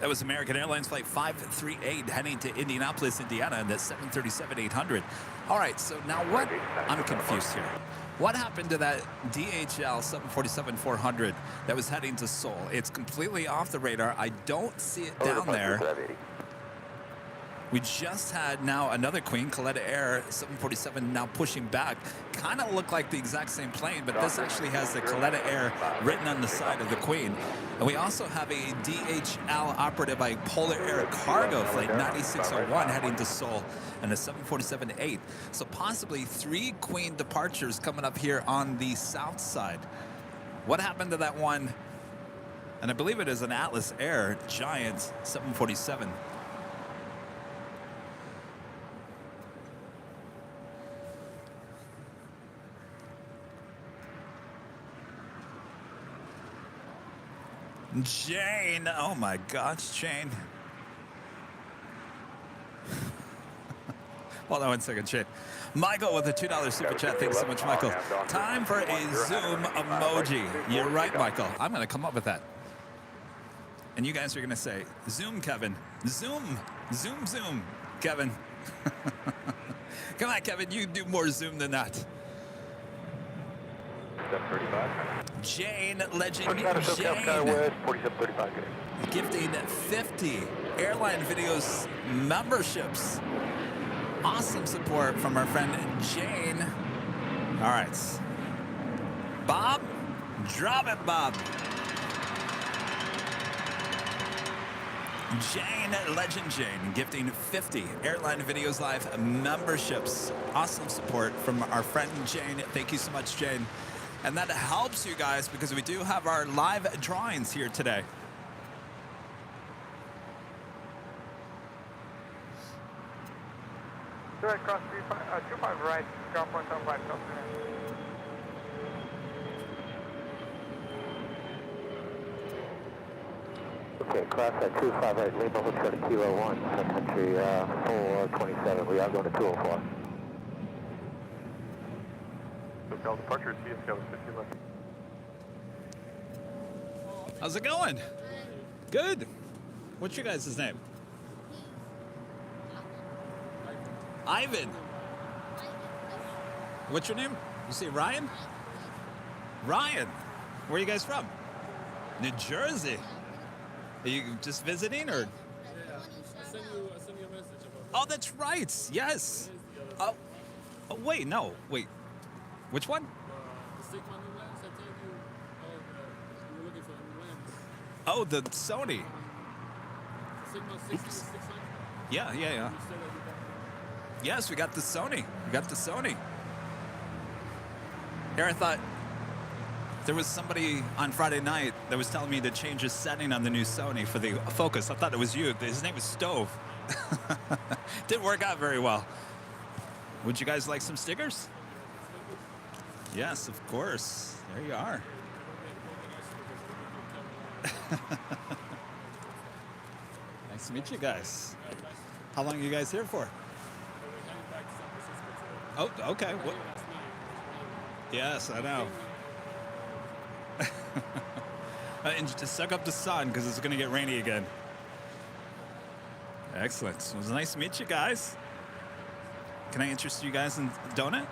That was American Airlines Flight 538 heading to Indianapolis, Indiana, and that's 737-800. All right, so now what? I'm confused here. What happened to that DHL 747-400 that was heading to Seoul? It's completely off the radar. I don't see it down there. We just had now another Queen, Coletta Air 747 now pushing back. Kind of look like the exact same plane, but this actually has the Coletta Air written on the side of the Queen. And we also have a DHL operated by Polar Air Cargo flight 9601 heading to Seoul and a 747-8. So possibly 3 Queen departures coming up here on the south side. What happened to that one? And I believe it is an Atlas Air Giant 747. Jane, oh my gosh, Jane. Hold on 1 second, Shane. Michael with a $2 super chat. Thanks so much, Michael. Time for a Zoom emoji. You're right, Michael. I'm going to come up with that. And you guys are going to say, Zoom, Kevin. Zoom. Zoom, Zoom, Kevin. Come on, Kevin. You do more Zoom than that. 735. Jane, legend Jane. 4735. Gifting 50 Airline Videos memberships. Awesome support from our friend Jane. All right. Bob, drop it, Bob. Jane, legend Jane, gifting 50 Airline Videos Live memberships. Awesome support from our friend Jane. Thank you so much, Jane. And that helps you guys because we do have our live drawings here today. Direct cross 25 right, ground point 75, Okay, cross at 25 right, Lima, looks at a Kilo 1, country 427, we are going to 204. SoCal departure, CSCal 50 left. How's it going? Good. What's your guys' name? Ivan. What's your name? You say Ryan? Ryan. Where are you guys from? New Jersey. Are you just visiting or? I sent you a message about Oh, that's right. Yes. Oh, wait, no. Wait. Which one? the Sigma new lens. I told you, you were looking for a new lens. Oh, the Sony. Sigma 6600. Yeah. You said that you got Yes, we got the Sony. We got the Sony. Here, I thought there was somebody on Friday night that was telling me to change a setting on the new Sony for the focus. I thought it was you. His name was Stove. Didn't work out very well. Would you guys like some stickers? Yes, of course. There you are. Nice to meet you guys. How long are you guys here for? Oh, okay. What? Yes, I know. And just suck up the sun because it's going to get rainy again. Excellent. It was nice to meet you guys. Can I interest you guys in donut?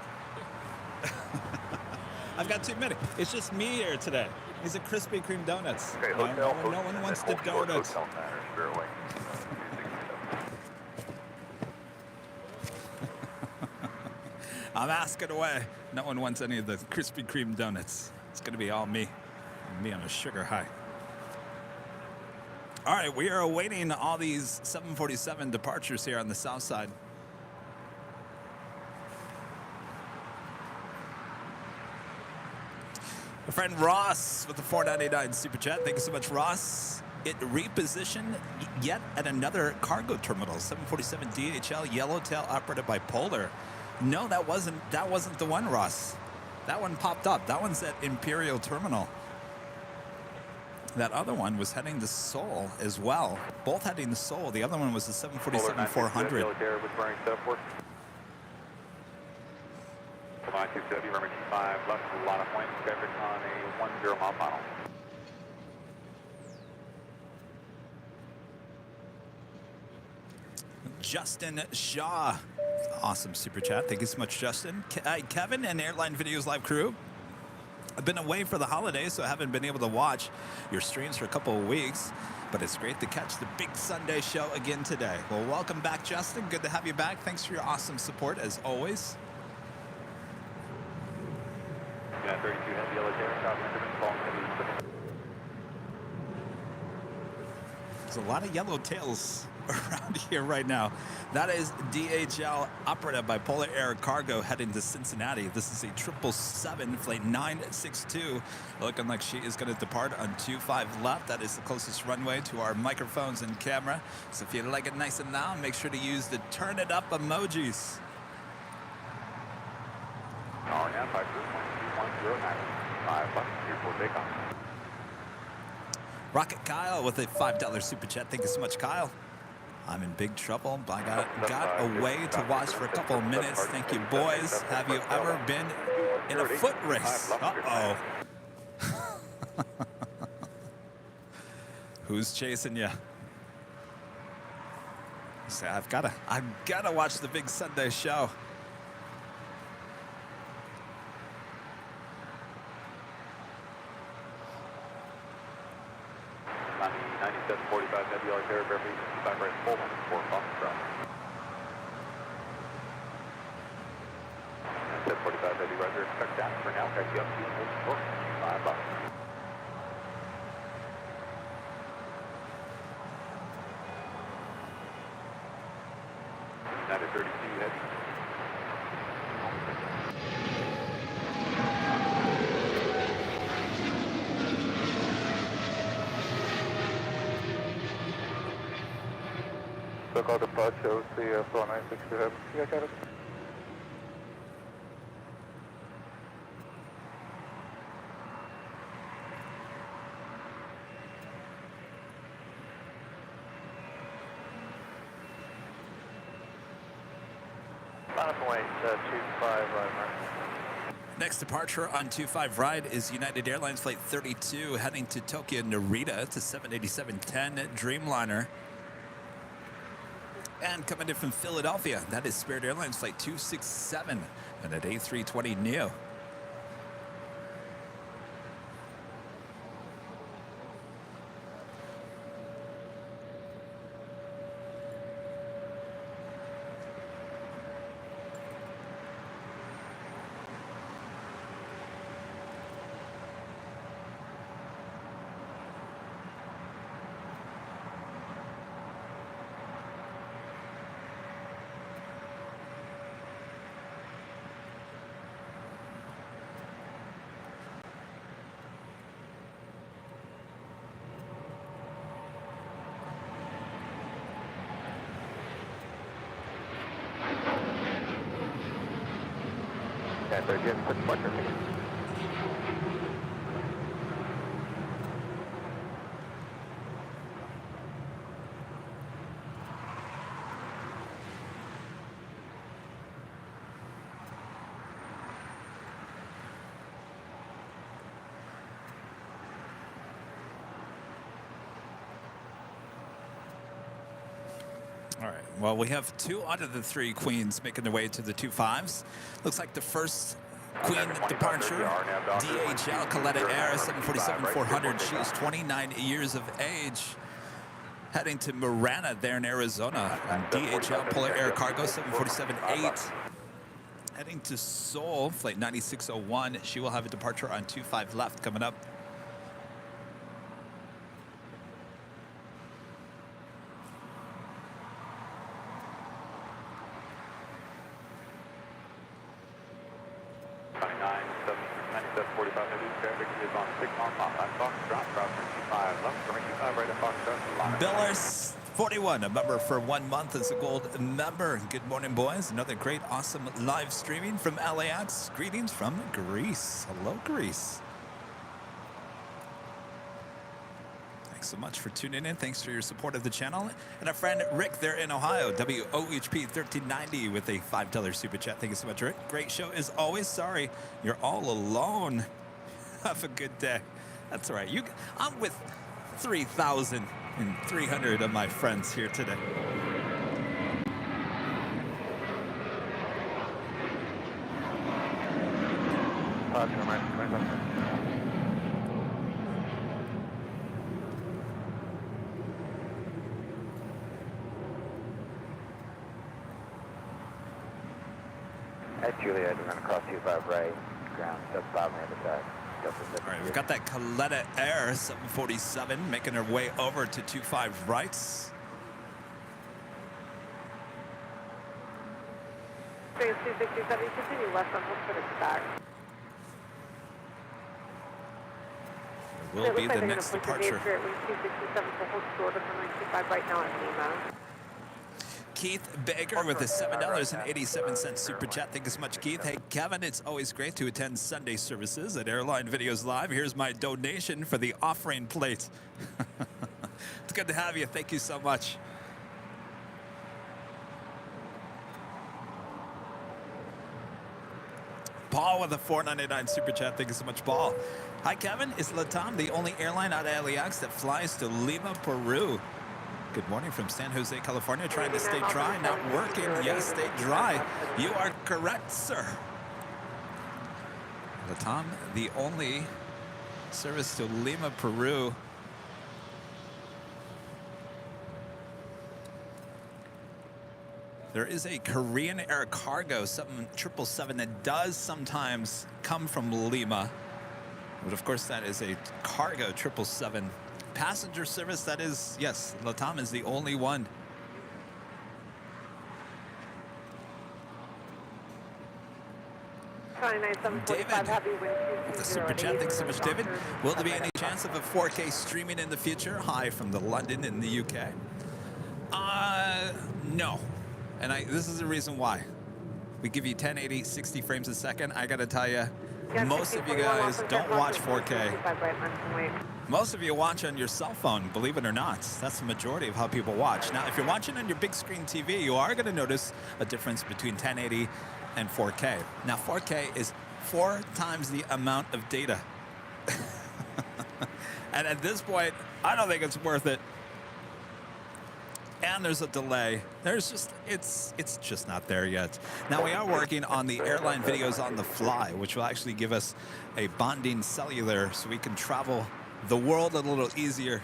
I've got too many. It's just me here today. These are Krispy Kreme donuts. Okay, No hotel. one wants the donuts. Hotel Niners, Fairway. 267. I'm asking away. No one wants any of the Krispy Kreme donuts. It's going to be all me. Me on a sugar high. All right, we are awaiting all these 747 departures here on the south side. My friend Ross with the $4.99 super chat. Thank you so much, Ross. It repositioned yet at another cargo terminal. 747 DHL Yellowtail operated by Polar. No, that wasn't the one, Ross. That one popped up. That one's at Imperial Terminal. That other one was heading to Seoul as well. Both heading to Seoul. The other one was the 747-400. Military with bearing 74. 927, runway 25, left, a lot of wind, traffic on a 10 mile final. Justin Shaw. Awesome super chat. Thank you so much, Justin. Kevin and Airline Videos Live crew. I've been away for the holidays, so I haven't been able to watch your streams for a couple of weeks, but it's great to catch the big Sunday show again today. Well, welcome back, Justin. Good to have you back. Thanks for your awesome support, as always. Yeah, 32 heavy yellow aircraft, falling heavy. There's a lot of yellow tails around here right now. That is DHL operated by Polar Air Cargo heading to Cincinnati. This is a 777 flight 962, looking like she is going to depart on 25 left. That is the closest runway to our microphones and camera. So if you like it nice and loud, make sure to use the turn it up emojis. RNAV 52109, 5 left, here for takeoff. Rocket Kyle with a $5 super chat. Thank you so much, Kyle. I'm in big trouble, but I got a way to watch for a couple of minutes. Thank you, boys. Have you ever been in a foot race? Uh-oh. Who's chasing you? Say, I've gotta watch the big Sunday show. 9745 heavy yellow aircraft, 55 right, full 4 Fox ground. 9745 heavy roger, expect that for now, taxi up to 5 bucks. United 32 heavy. So-called departure, OC, floor 962 heavy. Yeah, got it. Line up away, 25 right, Mark. Next departure on 25 ride is United Airlines Flight 32 heading to Tokyo Narita to 787-10 Dreamliner. And coming in from Philadelphia, that is Spirit Airlines Flight 267 and an A320neo. Yeah, they're getting quick butcher. All right, well, we have 2 out of the 3 queens making their way to the 25s. Looks like the first queen departure, DHL Coletta Air 747-400. She is 29 years of age. Heading to Marana there in Arizona on DHL Polar Air Cargo 747-8. Heading to Seoul, flight 9601. She will have a departure on 25 left coming up. Billers 41, a member for 1 month as a gold member. Good morning, boys. Another great, awesome live streaming from LAX. Greetings from Greece. Hello, Greece. Thanks so much for tuning in. Thanks for your support of the channel. And our friend Rick there in Ohio, WOHP 1390 with a $5 super chat. Thank you so much, Rick. Great show as always. Sorry, you're all alone. Have a good day. That's all right. I'm with 3,300 of my friends here today. 5, American 25. At Juliet, we're going to cross 25 right, ground, step 5 land attack. All right, we've got that Coletta Air 747 making her way over to 25 rights. 267, continue west on Hood back. Will be the next departure. 267 for hold short of runway 25 right now in Lima. Keith Baker with a $7.87 super chat. Thank you so much, Keith. Hey, Kevin, it's always great to attend Sunday services at Airline Videos Live. Here's my donation for the offering plate. It's good to have you. Thank you so much. Paul with a $4.99 super chat. Thank you so much, Paul. Hi, Kevin. Is LATAM the only airline out of LAX that flies to Lima, Peru? Good morning from San Jose, California. Trying to stay dry, not working. Yes, stay dry. You are correct, sir. LATAM, the only service to Lima, Peru. There is a Korean Air Cargo 777 that does sometimes come from Lima. But of course, that is a cargo 777. Passenger service, that is, yes, LATAM is the only one. David, the super chat, thanks so much, David. Will there be any chance of a 4K streaming in the future? Hi from the London in the UK. No. And this is the reason why. We give you 1080, 60 frames a second. I gotta tell you, most of you guys don't watch 4K. Most of you watch on your cell phone, believe it or not. That's the majority of how people watch. Now, if you're watching on your big screen TV, you are gonna notice a difference between 1080 and 4K. Now, 4K is 4 times the amount of data. And at this point, I don't think it's worth it. And there's a delay. It's just not there yet. Now we are working on the airline videos on the fly, which will actually give us a bonding cellular so we can travel the world a little easier.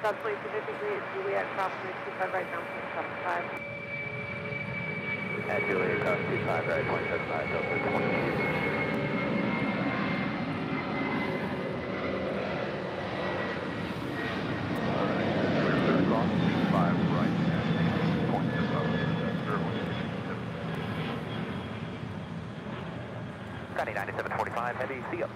South 22 degree at Juliet, cross 25 right down 25. At Juliet, cross 25 right, 27.5, Delta 20. Scotty 9745, heavy, see ya.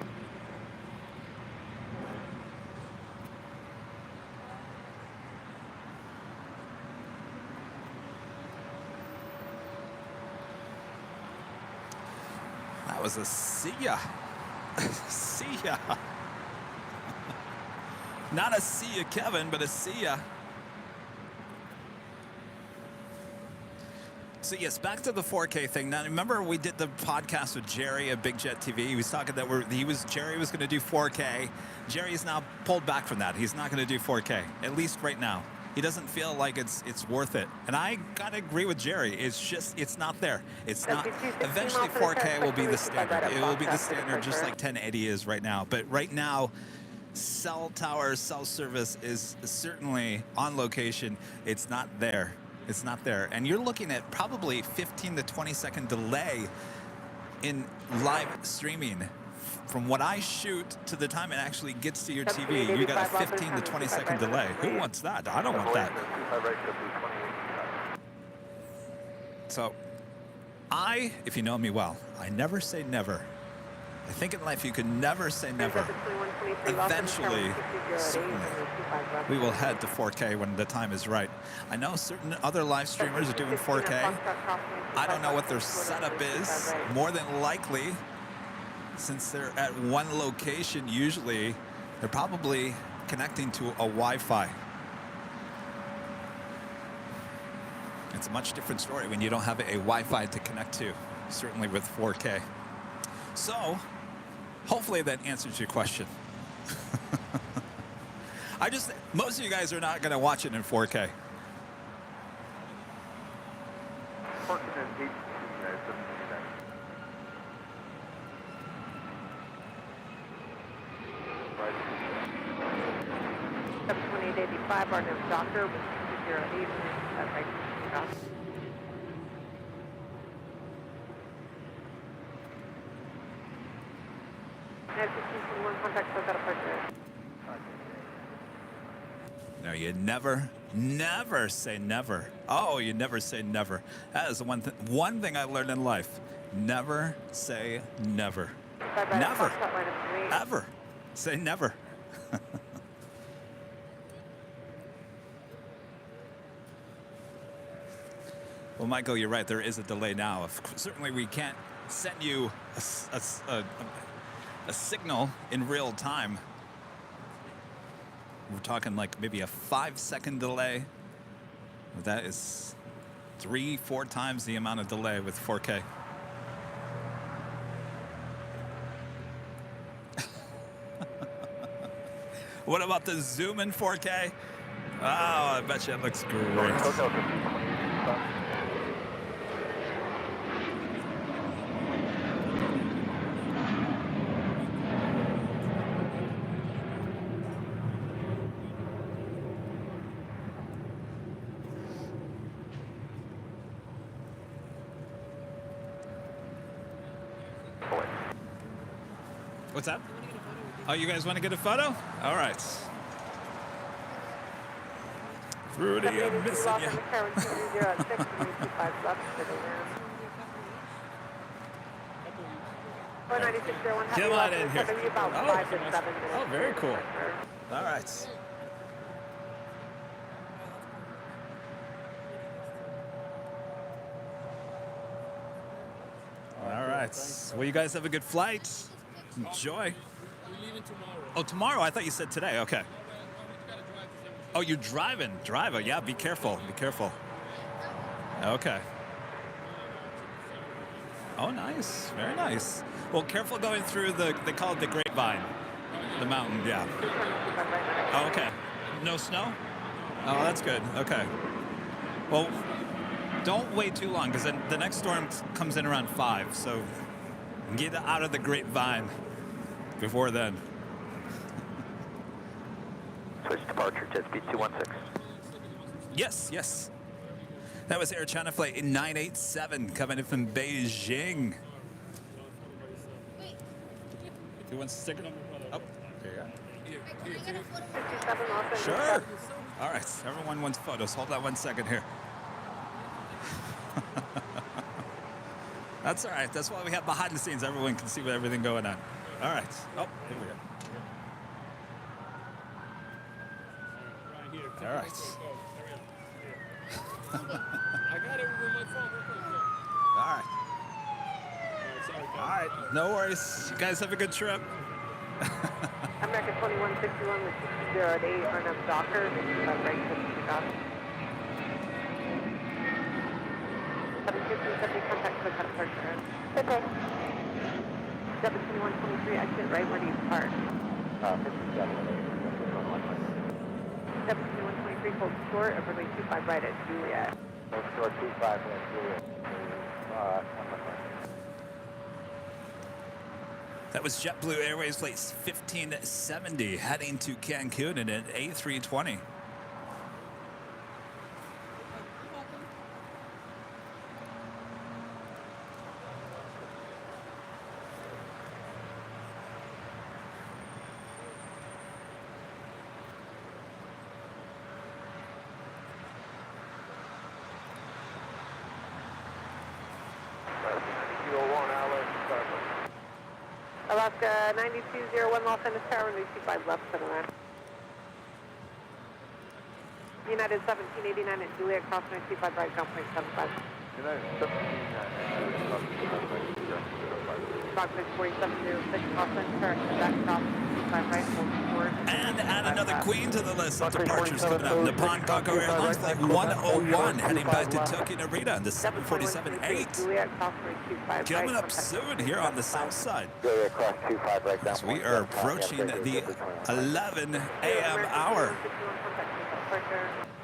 That was a see ya. See ya. Not a see ya, Kevin, but a see ya. So yes, back to the 4K thing. Now remember we did the podcast with Jerry at Big Jet TV. He was talking that Jerry was going to do 4K. Jerry's now pulled back from that. He's not going to do 4K, at least right now. He doesn't feel like it's worth it. And I gotta agree with Jerry. It's not there. It's not. Eventually 4K will be the standard. It will be the standard just like 1080 is right now. But right now, cell tower, cell service is certainly on location. It's not there. It's not there. And you're looking at probably 15 to 20 second delay in live streaming. From what I shoot to the time it actually gets to your TV, you got a 15 to 20 second delay. Who wants that? I don't want that. So if you know me well, I never say never. I think in life you can never say never. Eventually, certainly, we will head to 4K when the time is right. I know certain other live streamers are doing 4K. I don't know what their setup is. More than likely, since they're at one location, usually they're probably connecting to a Wi-Fi. It's a much different story when you don't have a Wi-Fi to connect to, certainly with 4K. So, hopefully that answers your question. Most of you guys are not going to watch it in 4K. 885, our name doctor with 208, right, cross. United 1521, contact close out approach. No, you never say never. Oh, you never say never. That is the one thing I learned in life. Never say never. Never. Ever. Say never. Well, Michael, you're right. There is a delay now. Certainly, we can't send you a signal in real time. We're talking like maybe a 5-second delay. That is 3-4 times the amount of delay with 4K. What about the zoom in 4K? Oh, I bet you it looks great. What's that? Oh, you guys want to get a photo? All right. Rudy, I'm missing you. Come on in here. Oh, very cool. All right. All right. Well, you guys have a good flight. Enjoy. We're leaving tomorrow. Oh, tomorrow? I thought you said today. Okay. Oh, you're driving. Driver. Yeah, be careful. Be careful. Okay. Oh, nice. Very nice. Well, careful going through they call it the grapevine. The mountain, yeah. Oh, okay. No snow? Oh, that's good. Okay. Well, don't wait too long because then the next storm comes in around 5. So get out of the grapevine before then. Switch departure, jet speed 216. Yes, yes. That was Air China Flight 987 coming in from Beijing. Who wants to stick it? Oh, there you go. Sure. All right, everyone wants photos. Hold that 1 second here. That's all right. That's why we have behind the scenes. Everyone can see everything going on. All right. Oh, here we go. Right here. All right. I got it with my phone. All right. Sorry, All right. No worries. You guys have a good trip. American 2161 with 208, our name doctor, right, off. 750 contact close out approach. Okay. 72123, exit right, where do you park? 72123, hold short, of runway 25 right at Juliet. Hold short 25 right at Juliet. That was JetBlue Airways Flight 1570 heading to Cancun in an A320. Alaska 9201 Los Angeles Tower, 25 left, 7 United 1789 at Juliet, cross 925 right, ground point 75. United 1789. Cross 4706, cross correct, back cross 25 right, hold forward. And add another queen to the list of departures coming up. Nippon Cargo Airlines Flight 101 heading back to Tokyo Narita on the 747-8. Coming up soon here on the south side. Juliet, cross 25 right down. As we are approaching the 11 a.m. hour.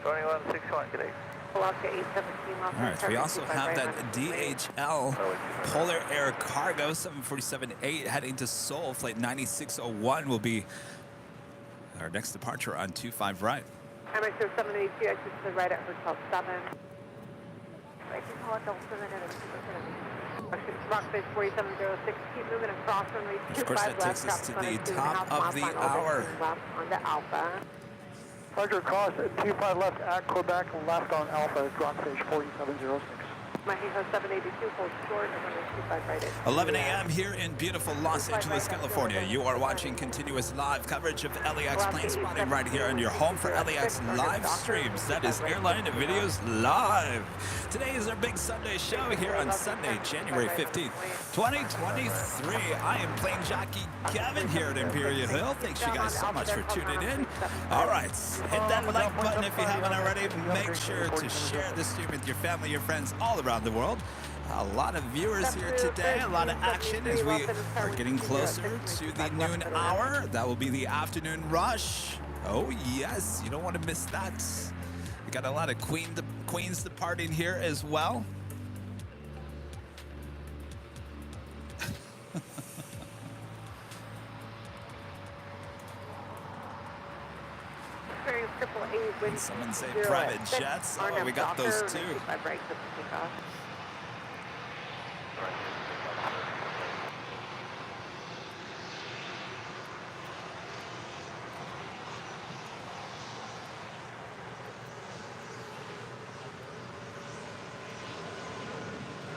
2161, good day. Alaska 817 Los All right, so we also have that DHL Polar Air Cargo 747-8 heading to Seoul. Flight 9601 will be our next departure on 25 right. MXO 782, exit to the right at Hotel 7. I can call it Delta 7 Rockfish 4706, keep moving across runway 25 Of course, that takes us to the top of the hour. Left onto Alpha. Roger, cross at 25 left at Quebec, left on Alpha, Rockfish 4706. Mexico 782, hold short, and runway 25 right at 11 a.m. here in beautiful Los Angeles, California. You are watching continuous live coverage of LAX plane spotting right here on your home for LAX live streams. That is Airline Videos Live. Today is our big Sunday show here on Sunday, January 15th, 2023. I am plane jockey Kevin here at Imperial Hill. Thanks you guys so much for tuning in. All right, hit that like button if you haven't already. Make sure to share this stream with your family, your friends all around the world. A lot of viewers here today, a lot of action as we are getting closer to the noon hour. That will be the afternoon rush. Oh yes, you don't want to miss that. We got a lot of queens departing here as well. And someone say private jets. Oh, we got those too.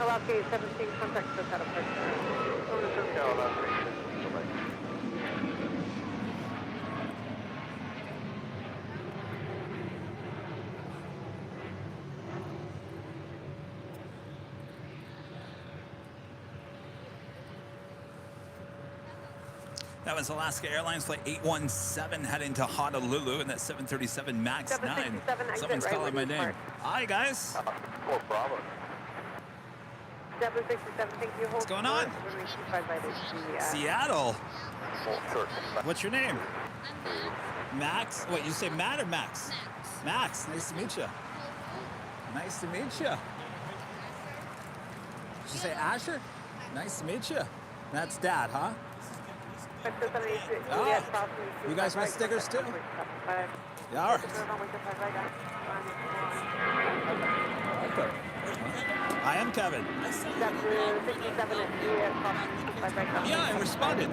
Alaska 17, contact us out of That was Alaska Airlines flight 817 heading to Honolulu in that 737 MAX 9. Someone's calling my name. Hi, guys. Oh, bravo. 767, thank you. What's going on? Seattle. What's your name? Max. What, you say Matt or Max? Max. Nice to meet you. Nice to meet you. Did you say Asher? Nice to meet you. That's Dad, huh? Oh, you guys want stickers too? Yeah, all right. Okay. I am Kevin. Yeah, I responded.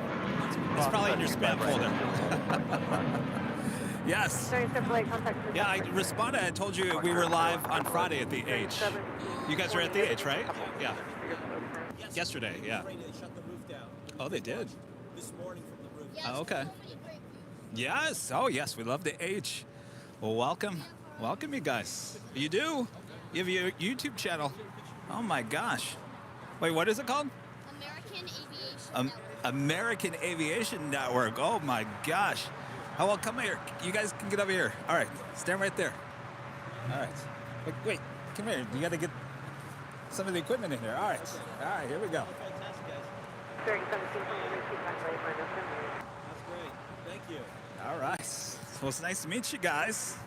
It's probably in your spam folder. Yes. Yeah, I responded. I told you we were live on Friday at the H. You guys were at the H, right? Yeah. Yesterday, yeah. Oh, they did? This morning from the roof. Oh, okay. Yes. Oh, yes. We love the H. Well, welcome. Welcome, you guys. You do? You have your YouTube channel. Oh, my gosh. Wait, what is it called? American Aviation Network. American Aviation Network. Oh, my gosh. Oh, well, come here. You guys can get over here. All right. Stand right there. All right. Wait. Come here. You got to get some of the equipment in here. All right. All right. Here we go. That's great. Thank you. All right. Well, it's nice to meet you guys.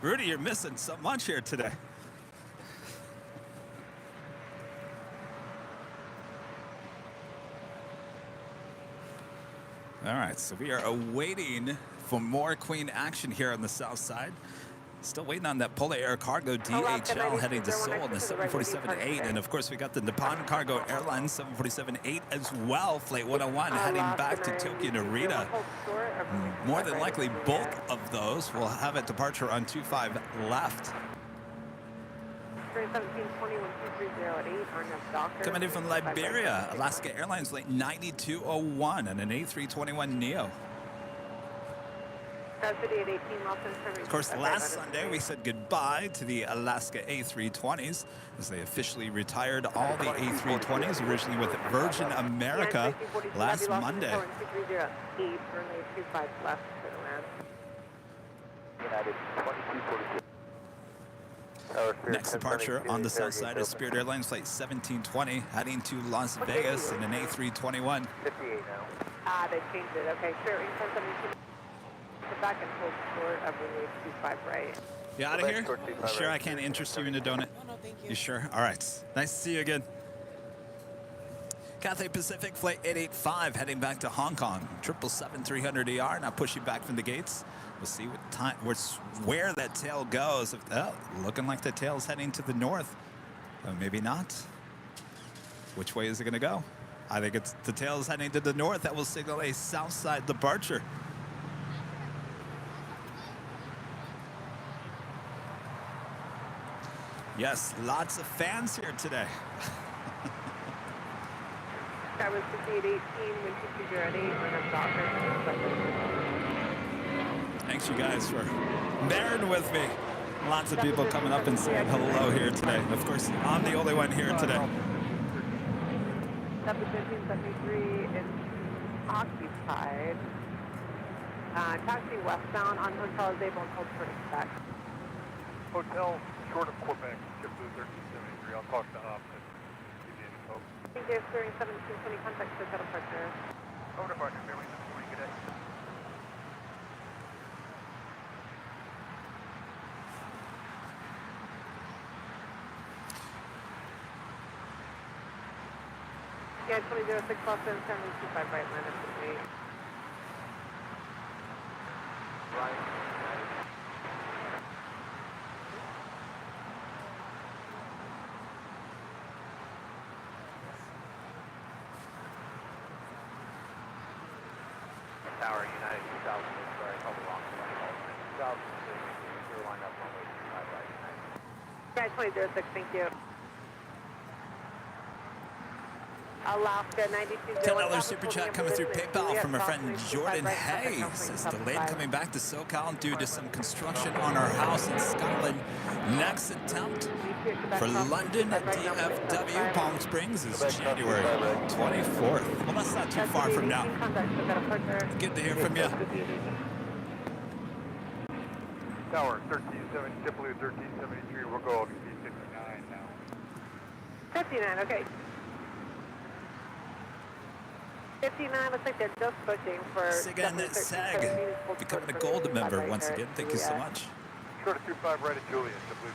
Rudy, you're missing so much here today. All right, so we are awaiting for more Queen action here on the south side. Still waiting on that Polar Air Cargo DHL heading to Seoul in the 747-8. And of course, we got the Nippon Cargo Airlines 747-8 as well. Flight 101 heading back to Tokyo Narita. More than likely, both of those will have a departure on 25 left. Coming in from Liberia, Alaska Airlines flight 9201 and an A321neo. Of course, last Sunday we said goodbye to the Alaska A320s as they officially retired all the A320s, originally with Virgin America last Monday. Next departure on the south side is Spirit Airlines flight 1720 heading to Las Vegas in an A321. 58 now. Ah, they changed it. Okay, sure. Back and hold short of runway 25 right. You out of here? You sure I can't interest you in a donut? No, thank you. You sure? All right. Nice to see you again. Cathay Pacific Flight 885 heading back to Hong Kong. 777-300ER now pushing back from the gates. We'll see what time, where that tail goes. Looking like the tail's heading to the north. Maybe not. Which way is it going to go? I think it's the tail's heading to the north. That will signal a south side departure. Yes, lots of fans here today. That was 5818, wind 2008, run-up Docker. Thanks, you guys, for bearing with me. Lots of people coming up and saying hello here today. Of course, I'm the only one here today. 1573 is occupied. Taxi westbound on Hotel is able and hold for back. Hotel short of Quebec, JetBlue 1373. I'll talk to Op and give you info. I think there's 1720 contact for shuttle partner. Over to partner, Fairway 40, good day. Yeah, 2006 Boston 725 right line up to me. Right. Tower United 2000, sorry, couple long, 2006, line up runway 25 right. Yeah, 2006, thank you. Alaska 92. $10 super chat coming through PayPal from our friend Jordan Hay. Says delayed coming back to SoCal due to some construction on our house in Scotland. Next attempt for London DFW Palm Springs is January 24th. Well, that's not too far from now. Good to hear from you. Tower 1370, JetBlue 1373. We'll go LVC 59 now. 59, okay. 59 looks like they're just pushing for... Sigan Sag, becoming a gold member once again. Thank you so much. Short of 25 right at Julian, JetBlue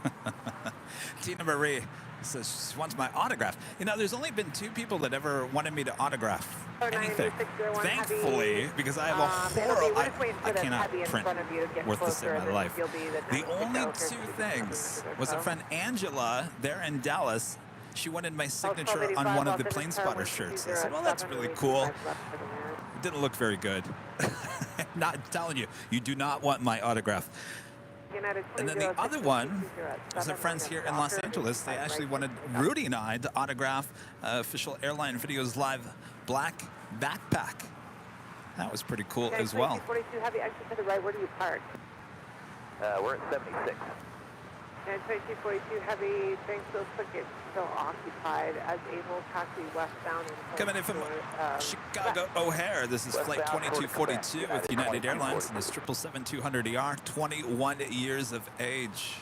1373. Tina Marie says she wants my autograph. You know, there's only been 2 people that ever wanted me to autograph anything. Thankfully, because I have a horrible... I cannot print worth the same in my life. The only 2 things was a friend Angela there in Dallas. She wanted my signature on one of the Plane Spotter shirts. I said, well, that's really cool. It didn't look very good. Not telling you, you do not want my autograph. And then the other one was our friends here in Los Angeles. They actually wanted Rudy and I to autograph official Airline Videos Live black backpack. That was pretty cool as well. 42 heavy exit to the right. Where do you park? We're at 76. And 2242 heavy, thanks to it's still occupied as able taxi westbound. Coming in from Chicago O'Hare, this is flight 2242 with United Airlines and this 777-200ER, 21 years of age.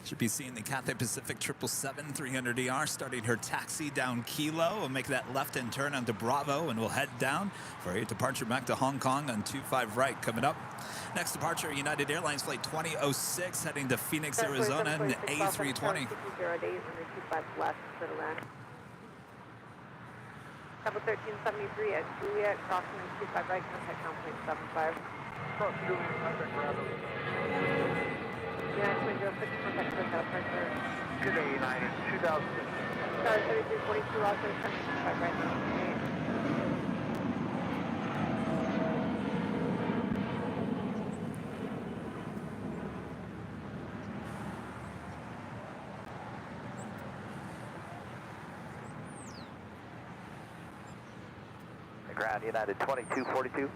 Should be seeing the Cathay Pacific 777-300ER starting her taxi down Kilo. We'll make that left-hand turn onto Bravo, and we'll head down for a departure back to Hong Kong on 25 right coming up. Next departure, United Airlines Flight 2006 heading to Phoenix, Arizona, and the A320. 25 left for the land. Couple 1373 at Juliet, crossing 25 right, contact ground point 75. Cross Julian, contact Bravo. Yeah, 206, contact for pressure. Good day, United 2000. Star 3342, also 25 right, 98. Ground United 2242.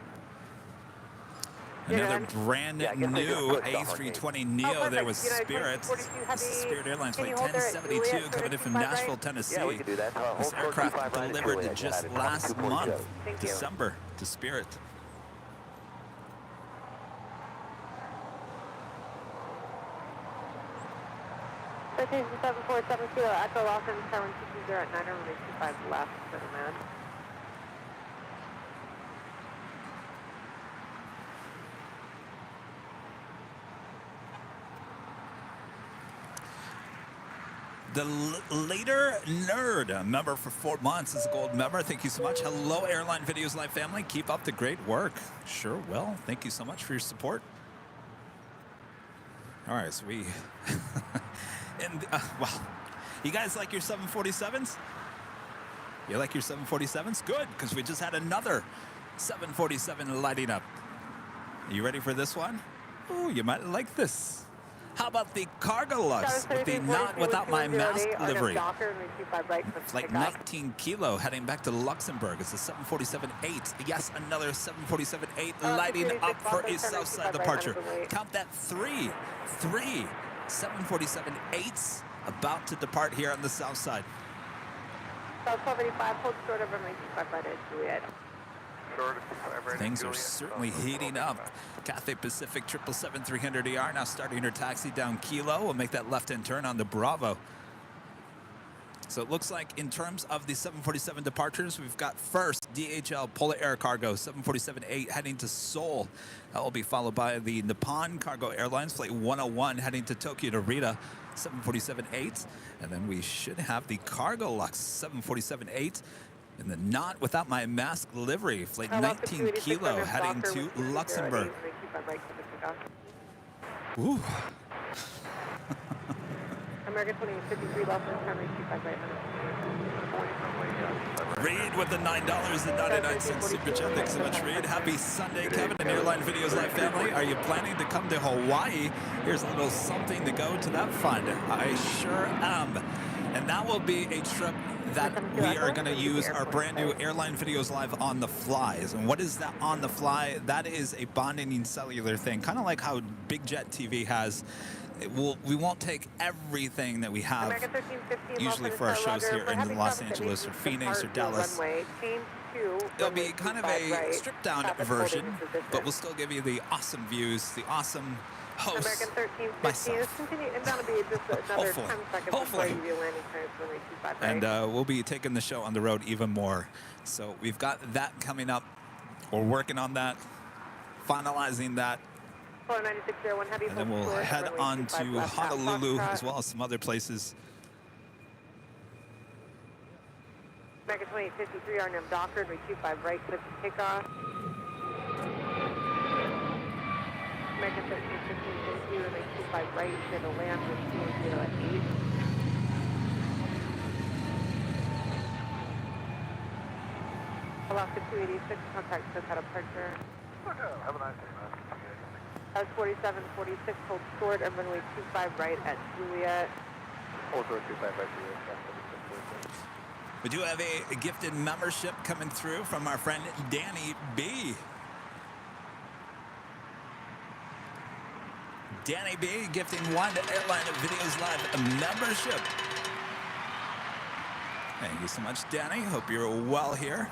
Another brand new A320 Neo there with Spirit. This is Spirit Airlines Flight 1072 coming in from Nashville, Tennessee. Yeah, we can do that. This aircraft delivered just last month, December, to Spirit. Citation 7470, Echo Los Angeles, Tower 220 at 9 25 left for the man. The Later Nerd, a member for 4 months, is a gold member. Thank you so much. Hello, Airline Videos Live family. Keep up the great work. Sure will. Thank you so much for your support. All right, so we... and, well, you guys like your 747s? You like your 747s? Good, because we just had another 747 lighting up. Are you ready for this one? Oh, you might like this. How about the Cargo Lux with the not without my mask livery? Flight 19 kilo heading back to Luxembourg. It's a 747-8. Yes, another 747-8 lighting up for a Southside departure. Count that three 747-8s about to depart here on the South Side. South 75, hold short of runway 25 right at Juliet. Things are certainly heating up. Cathay Pacific 777-300ER now starting her taxi down Kilo. We'll make that left-hand turn on the Bravo. So it looks like in terms of the 747 departures, we've got first DHL Polar Air Cargo 747-8 heading to Seoul. That will be followed by the Nippon Cargo Airlines Flight 101 heading to Tokyo Narita 747-8. And then we should have the Cargo Lux 747-8 in the not without my mask livery, Flight 19 Kilo heading to Luxembourg. Ooh. American 2053 Lawson, primary 25 right. Reed with the $9.99 super chat. Thanks so much, Reed. Happy Sunday, Kevin and Airline Videos Live family. Are you planning to come to Hawaii? Here's a little something to go to that fund. I sure am. And that will be a trip that we are going to use our brand new Airline Videos Live on the flies. And what is that on the fly? That is a bonding cellular thing, kind of like how Big Jet TV has. We won't take everything that we have usually for our shows here in Los Angeles or Phoenix or Dallas. It'll be kind of a stripped down version, but we'll still give you the awesome views, the awesome hosts, myself. Hopefully. And we'll be taking the show on the road even more. So we've got that coming up. We're working on that, finalizing that. And then we'll head on to Honolulu as well as some other places. American 2853, RNM Docker, runway 25 right, clip to takeoff. American 1315, runway 25 right, clear to land with 210 at 8. Alaska 286, contact SoCal departure. Have a nice day, man. That was 4746, hold short of runway 25 right at Juliet. Hold short 25 right, Juliet. We do have a gifted membership coming through from our friend Danny B. Danny B gifting one Airline Videos Live membership. Thank you so much, Danny. Hope you're well here.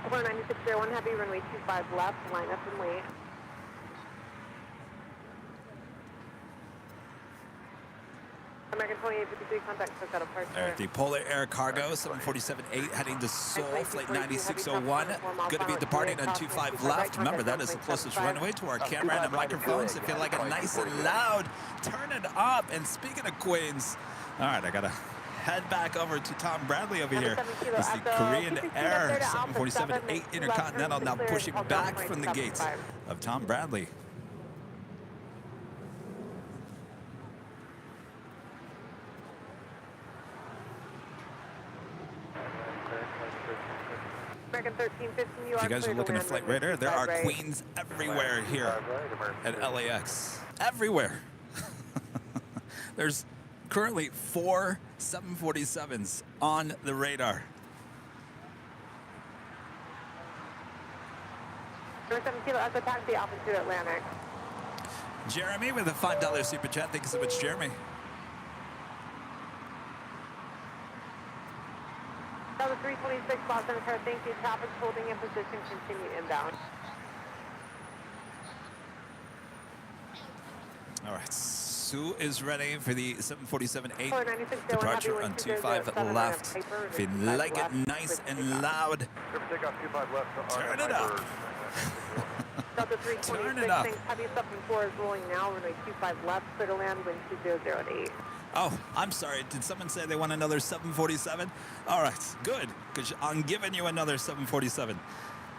Over 9601 Heavy, runway 25 left, line up and wait. American 2853, contact SoCal departure. All right, the Polar Air Cargo 747-8 heading to Seoul, flight 9601. Going to be departing on 25 left. Remember, that is the closest runway to our camera and the microphones. If you like it nice and loud, turn it up. And speaking of Queens, all right, I got to head back over to Tom Bradley over here. It's the Korean Air 747-8 Intercontinental now pushing back from the gates of Tom Bradley. American 1315, If you guys are looking at Flight Radar, there are Queens everywhere here at LAX. Everywhere. There's currently 4 747s on the radar. 7 Kilo Echo Taxi, altitude Atlantic. Jeremy with a $5 super chat. Thank you so much, Jeremy. That was 326 Los Angeles. Thank you. Traffic's holding in position. Continue inbound. All right, Sue is ready for the 747-8 496 departure on 25 left. If you like it nice and loud, Take off 25 left. turn it up. Delta Turn it up. 326, heavy 74 is rolling now, runway 25 left, clear to land, wind 2008. Oh, I'm sorry. Did someone say they want another 747? All right, good, because I'm giving you another 747.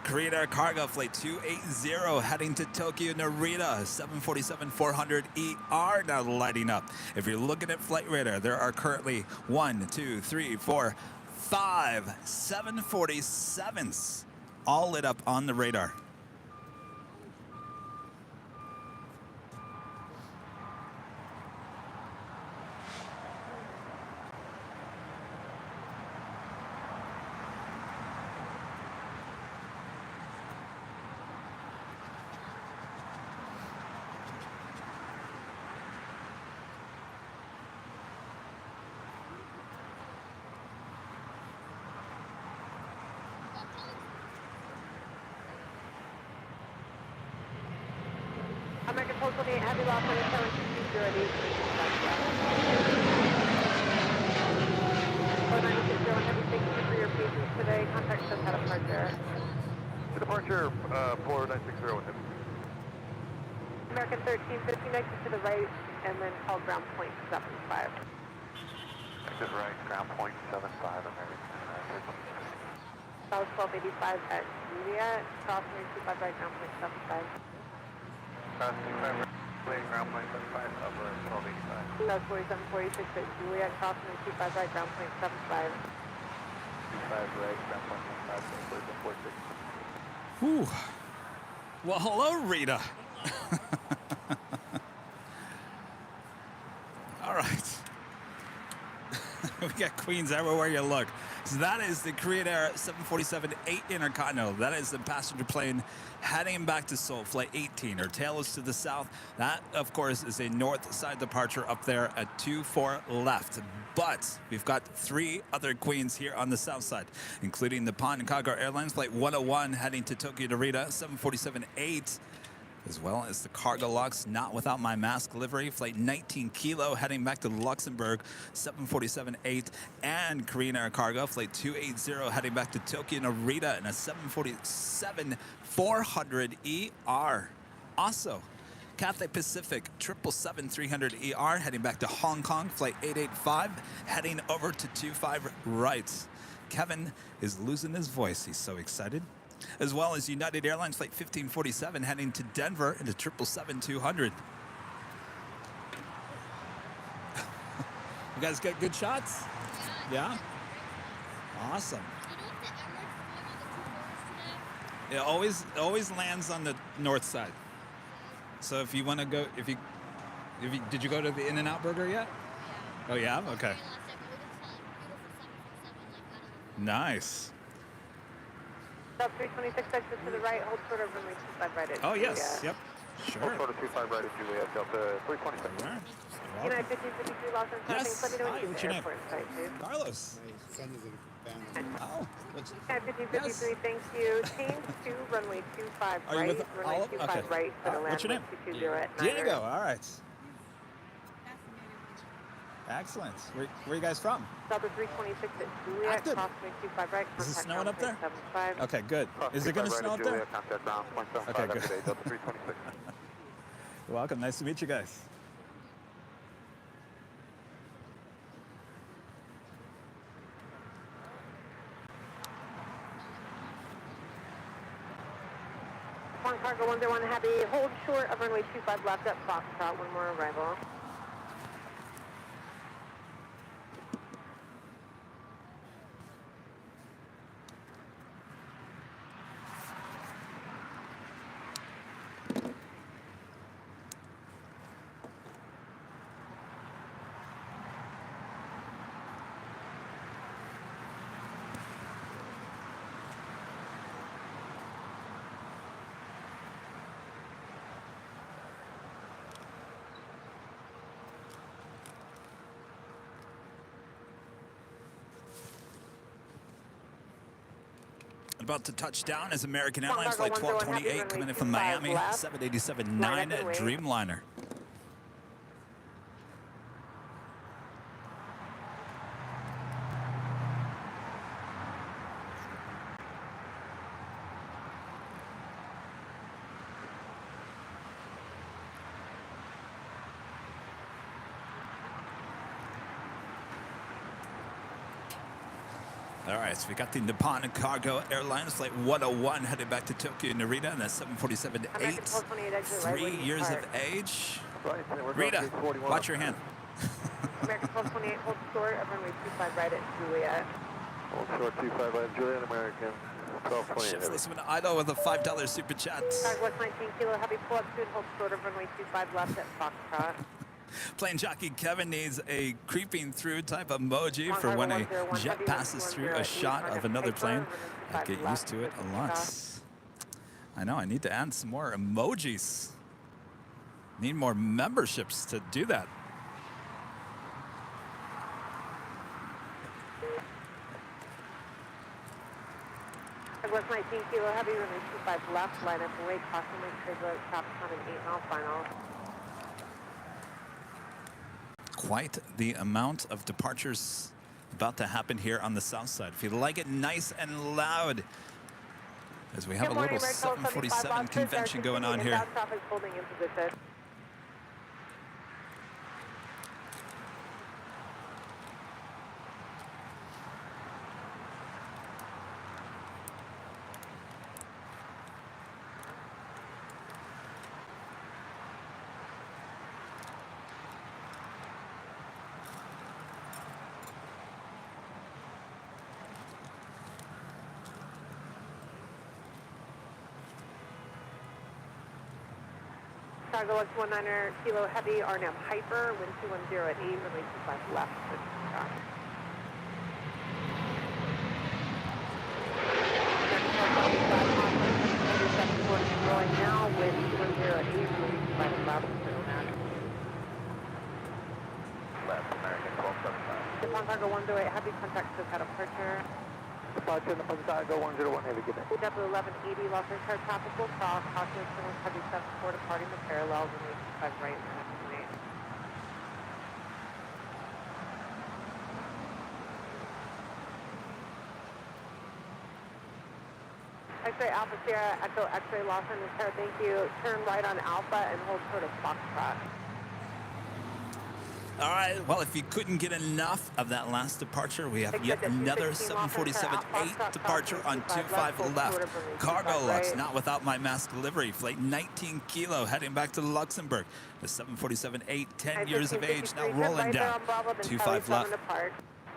Korean Air Cargo Flight 280 heading to Tokyo Narita, 747-400ER now lighting up. If you're looking at flight radar, there are currently 1, 2, 3, 4, 5 747s all lit up on the radar. American Postal 8, heavy loss, 27, 208. 496 heavy, thank you for your patience today. Contact us at departure. Departure 4960 with him. American 1350, next to the right, and then call ground point 75. Exit right, ground point 75, American. That was 1285 at Juliet, crossing 25 right, ground point 75. Crossing 25 right, ground point 75, upper 1285. That was 4746 at Juliet, crossing 25 right, ground point 75. 25 right, ground point 75, 4746. Whew. Well, hello, Rita. All right. We got queens everywhere you look. So that is the Korean Air 747-8 Intercontinental. That is the passenger plane heading back to Seoul, flight 18. Her tail is to the south. That, of course, is a north side departure up there at 24 left. But we've got 3 other queens here on the south side, including the Nippon Cargo Airlines flight 101 heading to Tokyo Narita, 747-8. As well as the Cargo Lux, not without my mask livery, flight 19 Kilo heading back to Luxembourg, 747-8, and Korean Air Cargo, flight 280 heading back to Tokyo Narita in a 747-400ER. Also, Cathay Pacific 777-300ER heading back to Hong Kong, flight 885, heading over to 25 right. Kevin is losing his voice. He's so excited. As well as United Airlines flight 1547 heading to Denver into 777-200. You guys got good shots? Yeah? Awesome. It always lands on the north side. So if you want to go, did you go to the In-N-Out Burger yet? Oh yeah? Okay. Nice. Sub 326 exit to the right, hold short of runway 25 right at Oh yes, yep, sure. Hold short of 25 right at Juliet, Delta 326. Right. United 1552 Los Angeles. Yes. Thanks. Let me know Hi, when you what's get your to name? airport site, please. Carlos. Oh. United 1553, thank you. Change to runway 25 Are you right, with runway Olive? 25 Okay. right for the land. What's your name? 220 at Diego. All right. Excellent. Where are you guys from? Delta 326 at Juliet, Active. crossing 25 right. Is it contact snowing up there? 75. Okay, good. Is it going to snow up there? Contact ground point 75 Okay, good. today, Delta 326. You're welcome. Nice to meet you guys. One cargo 101 heavy, hold short of runway 25 left at Foxtrot, one more arrival. about to touch down as American Airlines Flight 1228 coming in from Miami, 787-9 Dreamliner. All right, so we got the Nippon Cargo Airlines Flight 101 headed back to Tokyo Narita, and that's 747-8, 3 years of age. Rita, watch your hand. American 1228, hold short of runway 25 right at Juliet. Hold short 25 right at Juliet, American 1228. Ships this one to Ido with a $5 super chat. West 19 kilo, heavy pull up soon, hold short of runway 25 left at Foxtrot. Plane jockey Kevin needs a creeping through type emoji for when a jet passes through a shot of another plane. I get used to it a lot. I know, I need to add some more emojis. Need more memberships to do that. West 19 kilo, heavy runway 25 left, line up away, caution make sure the traffic on an 8-mile final. Quite the amount of departures about to happen here on the south side. If you like it nice and loud, as we have a little 747 convention going on here. Traffic holding in position. Chicago Lux 19er kilo heavy, RNAV Hyper, wind 210 at 8, runway 25 left. Rolling now, wind 210 at 8, runway 25 left. Left, American 1275. Japan Cargo 108, heavy contact to cut departure. Departure in the Cargo 101 heavy, good day. W 1180, Los Angeles traffic will cross, caution signals heavy 74 departing the parallels, runway 25 right and X-ray Alpha Sierra, Echo X-ray Los Angeles, thank you. Turn right on Alpha and hold short of Foxtrot. All right, well, if you couldn't get enough of that last departure, we have yet another 747-8 departure on 25 left. Cargo Lux, not without my mask delivery. Flight 19 kilo, heading back to Luxembourg. The 747-8, 10 years of age, now rolling down. 25 left.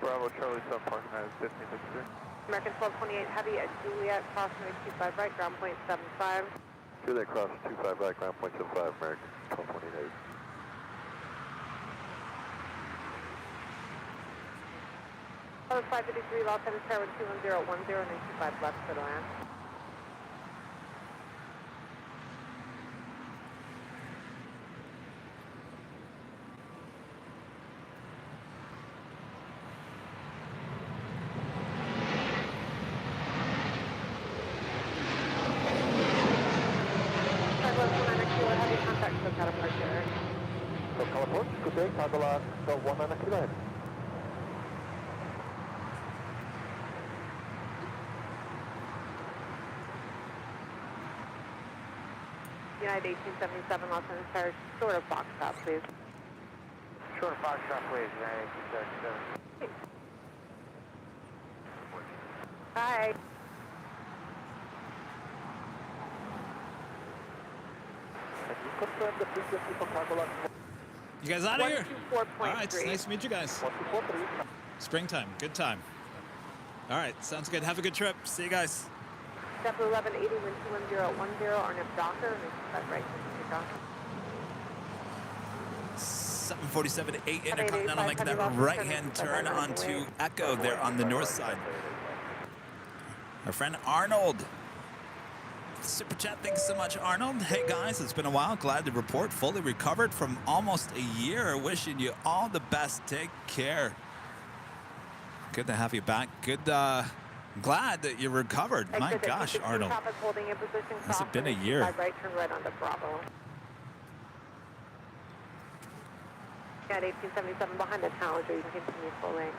Bravo, Charlie, South Park, 1563. American 1228 heavy at Juliet, crossing 25 right, ground point 75. Juliet cross 25 right, ground point 75, American 1228. Oh, 553, Los Angeles Tower 210, 1095 left for the land. Heavy contact to departure. So, California, good day, Cargo Lux 19 kilo heavy. United 1877, Los Angeles Tower, short of Foxtrot, please. Short of Foxtrot, please, United 1877. Hi. Can you confirm the frequency for Cargo Lux? You guys out of here? 124.3. All right, it's nice to meet you guys. 1243. Springtime, good time. All right, sounds good. Have a good trip. See you guys. W 1180, wind 210, RNF Docker, and that's right, Docker. 747-8 Intercontinental making that right-hand turn onto Echo there on the north side. Our friend Arnold. Super chat, thanks so much, Arnold. Hey guys, it's been a while. Glad to report fully recovered from almost a year. Wishing you all the best. Take care. Good to have you back. Good Glad that you recovered. My gosh, Arnold. Holding in position. Has it been a year? Right, turn right onto Bravo. At 1877 behind the Challenger, you can continue full length.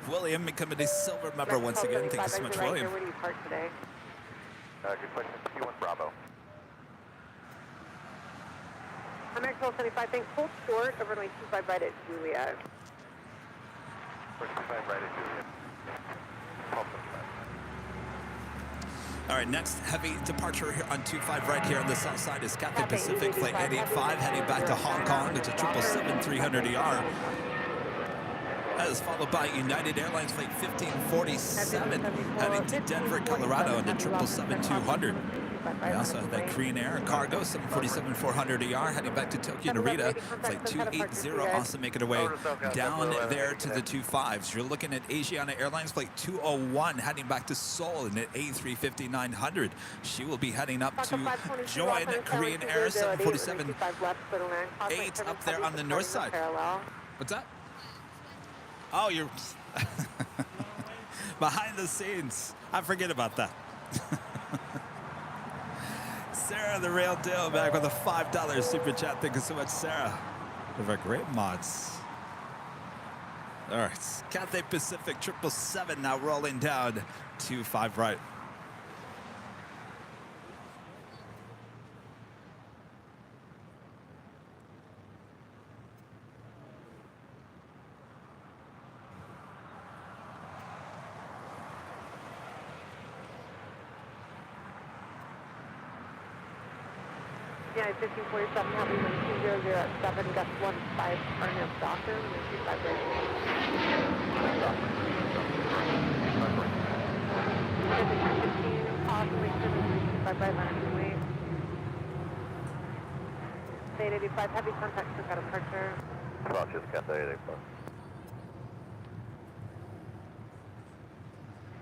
William becoming a silver member once again. Thank you so much, William. Where do you park today? Good question. Q1 Bravo. I'm Maxwell 75, thanks. Hold short over runway 25 right at Juliet. 25 right at Juliet. All right, next heavy departure here on 25 right here on the south side is Cathay Pacific Flight 885 heading back to Hong Kong. It's a 777-300ER. That is followed by United Airlines Flight 1547 heading to Denver, Colorado on the 777-200. We also have that Korean Air Cargo 747-400ER heading back to Tokyo Narita. Flight 280 also making their way down there to the 25s. You're looking at Asiana Airlines Flight 201 heading back to Seoul in an A350-900. She will be heading up to join Korean Air 747-8 up there on the north side. What's that? Oh, you're behind the scenes. I forget about that. Sarah, the real deal, back with a $5 super chat. Thank you so much, Sarah. One of our great mods. All right, Cathay Pacific 777 now rolling down to 5 right. Yeah, 1547, heavy wind 2007, gust 15, Arnhem Doctor, wind 25 right. 15, pause, wait, 735 by landing weight. 885, heavy contact, took out departure. Roger, Cathay 885.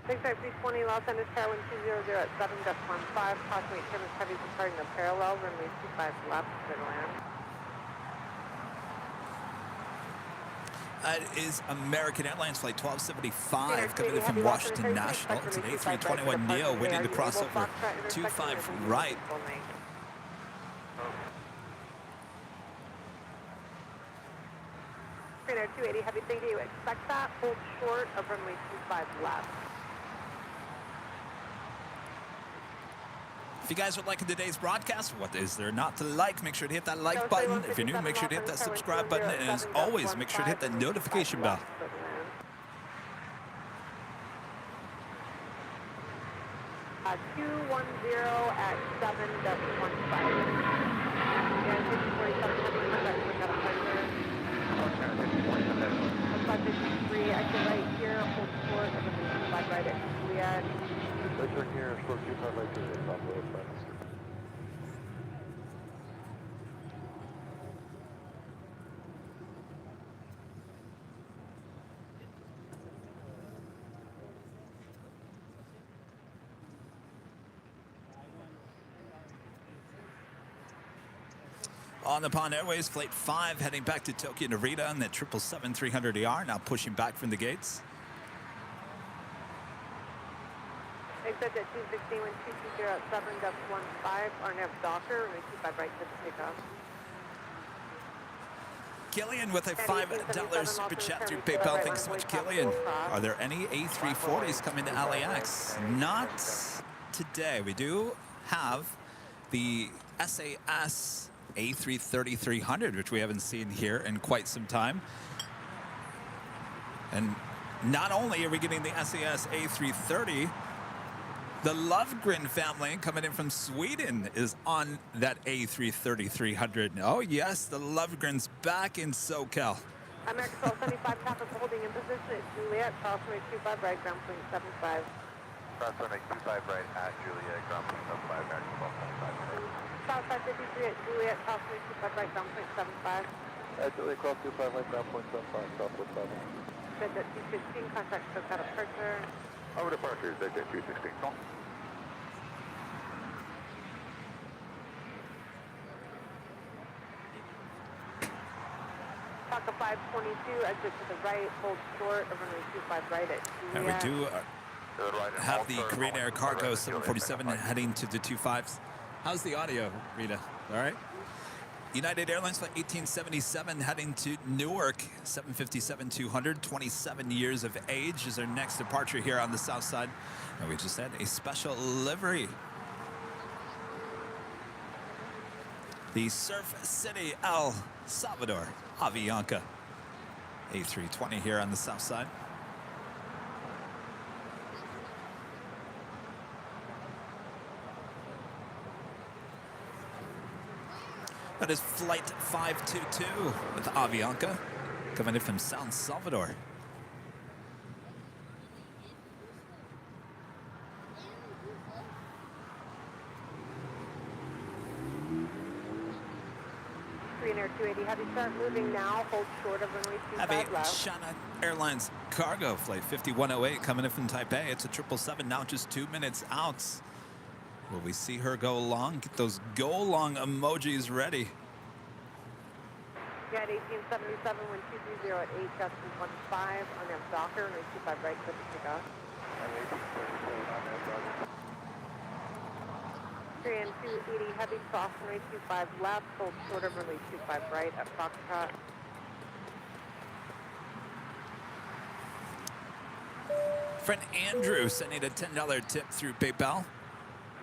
65320, Los Angeles Tower, wind 200 at 7, gust 15, approximate Timmins heavy departing the parallel, runway 25 left, clear to land. That is American Airlines Flight 1275 coming in from Washington National. It's an A321neo waiting to cross over 25 right. Trainer 280, heavy, thank you. Expect that, hold short of runway 25 left. If you guys are liking today's broadcast, what is there not to like? Make sure to hit that like button. If you're new, make sure to hit that subscribe button. And as always, make sure to hit that notification bell. Uh, 210 at 7, that's 15. Yeah, 1547, heavy contact, took out departure. 553, exit right here, hold short of the 25 right at Juliet. Later here, short 25 right to the top of the front. On the Pond Airways, Flight 5 heading back to Tokyo Narita on that 777-300ER, now pushing back from the gates. Exit at 216, wind 220 at 7, gust 15, Arnhem Docker, runway 25 right to the takeoff. Killian with a $5 super chat through PayPal. Thanks so much, Killian. Are there any A340s coming to LAX? Not today. We do have the SAS A330-300, which we haven't seen here in quite some time. And not only are we getting the SAS A330, the Lovegren family coming in from Sweden is on that A330-300. Oh yes, the Lovegrens back in SoCal. I'm Maxwell 75, traffic holding in position at Juliet, crossway 25 right, ground point 75. Crossway 25 right at Juliet, ground point 75, Maxwell 75. South 553 at Juliet, crossway 25 right, ground point 75. At Juliet, cross 25 right, ground point 75, southwest 5. Exit at 216, contact took out departure. Over departure, exit 216. Taka 522, exit to the right, hold short of runway 25 right at And Juliet. we do have the Korean Air Cargo 747 heading to the 25s. How's the audio, Rita? All right? United Airlines flight 1877 heading to Newark, 757-200, 27 years of age is our next departure here on the south side. And we just had a special livery. The Surf City El Salvador Avianca A320 here on the south side. That is flight 522 with Avianca coming in from San Salvador. Korean Air 280 Heavy, start moving now. Hold short of runway 25 Have a left. China Airlines cargo flight 5108 coming in from Taipei. It's a 777 now, just 2 minutes out. Will we see her go along? Get those go along emojis ready. Yeah, at 1877, wind 230 at 8, gust 15 on their Docker, runway 25 right, clip to pick up. Korean 280 Heavy, cross runway 25 left, hold short of runway 25 right at Foxtrot. Friend Andrew sending a $10 tip through PayPal.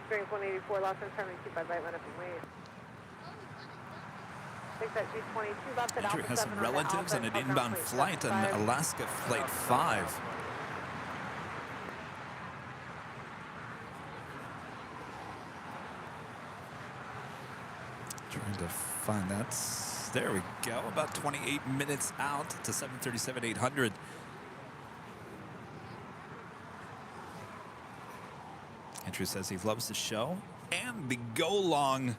Experience 184, lost in runway 25 right, line up and wait. G22 left at Andrew Alpha has 7 some on the relatives Alpha, on an Alpha inbound flight flight on 75. Alaska Flight 5. Trying to find that. There we go. About 28 minutes out to 737-800. Andrew says he loves the show and the go long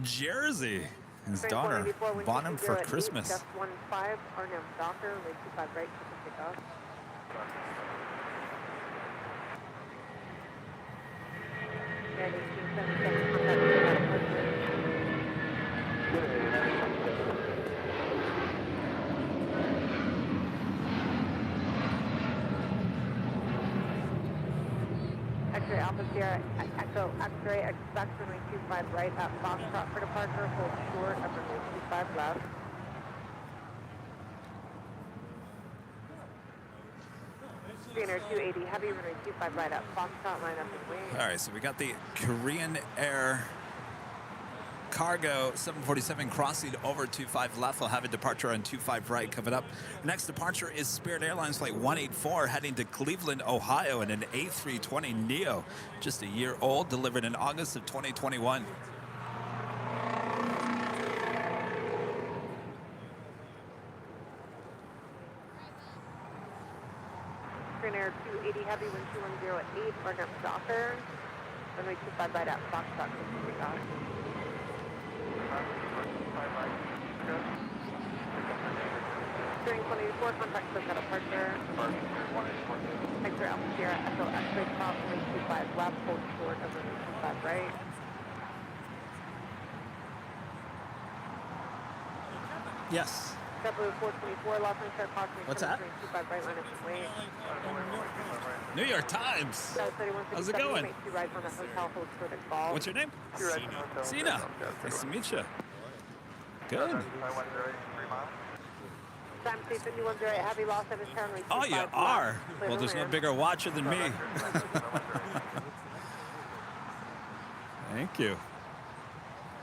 jersey. His daughter bought him for Christmas. Just 15, Arnhem Docker, runway 25 right, clip to pick up. Yeah, 1877, X-ray Alpha Sierra, Echo X-ray, expect runway 25 right at Foxtrot for departure, hold short of runway 25 left. Korean Air 280 Heavy, runway 25 right at Foxtrot, line up and wait. All right, so we got the Korean Air Cargo 747 crossing over 25 left. We'll have a departure on 25 right coming up. Next departure is Spirit Airlines flight 184 heading to Cleveland, Ohio in an A320 Neo, just a year old, delivered in August of 2021. Korean Air 280 Heavy, wind 210 at 8, Arnhem Docker, runway 25 right at Foxtrot, clip to pick up. During 184, contact clip at departure. X-ray Alpha Sierra, Echo X-ray cross, runway 25 left, hold short of runway 25 right. Yes. JetBlue 424, Los Angeles cross, What's that? 25 right, line up and wait. New York Times. How's it going? Right on the hotel, hold short at Ball. What's your name? Sina. Nice to meet you. Good. Time state 5108 Heavy, Los Angeles runway 25 Oh, you left. are? Clear Well, to there's no land. bigger watcher than me. Thank you.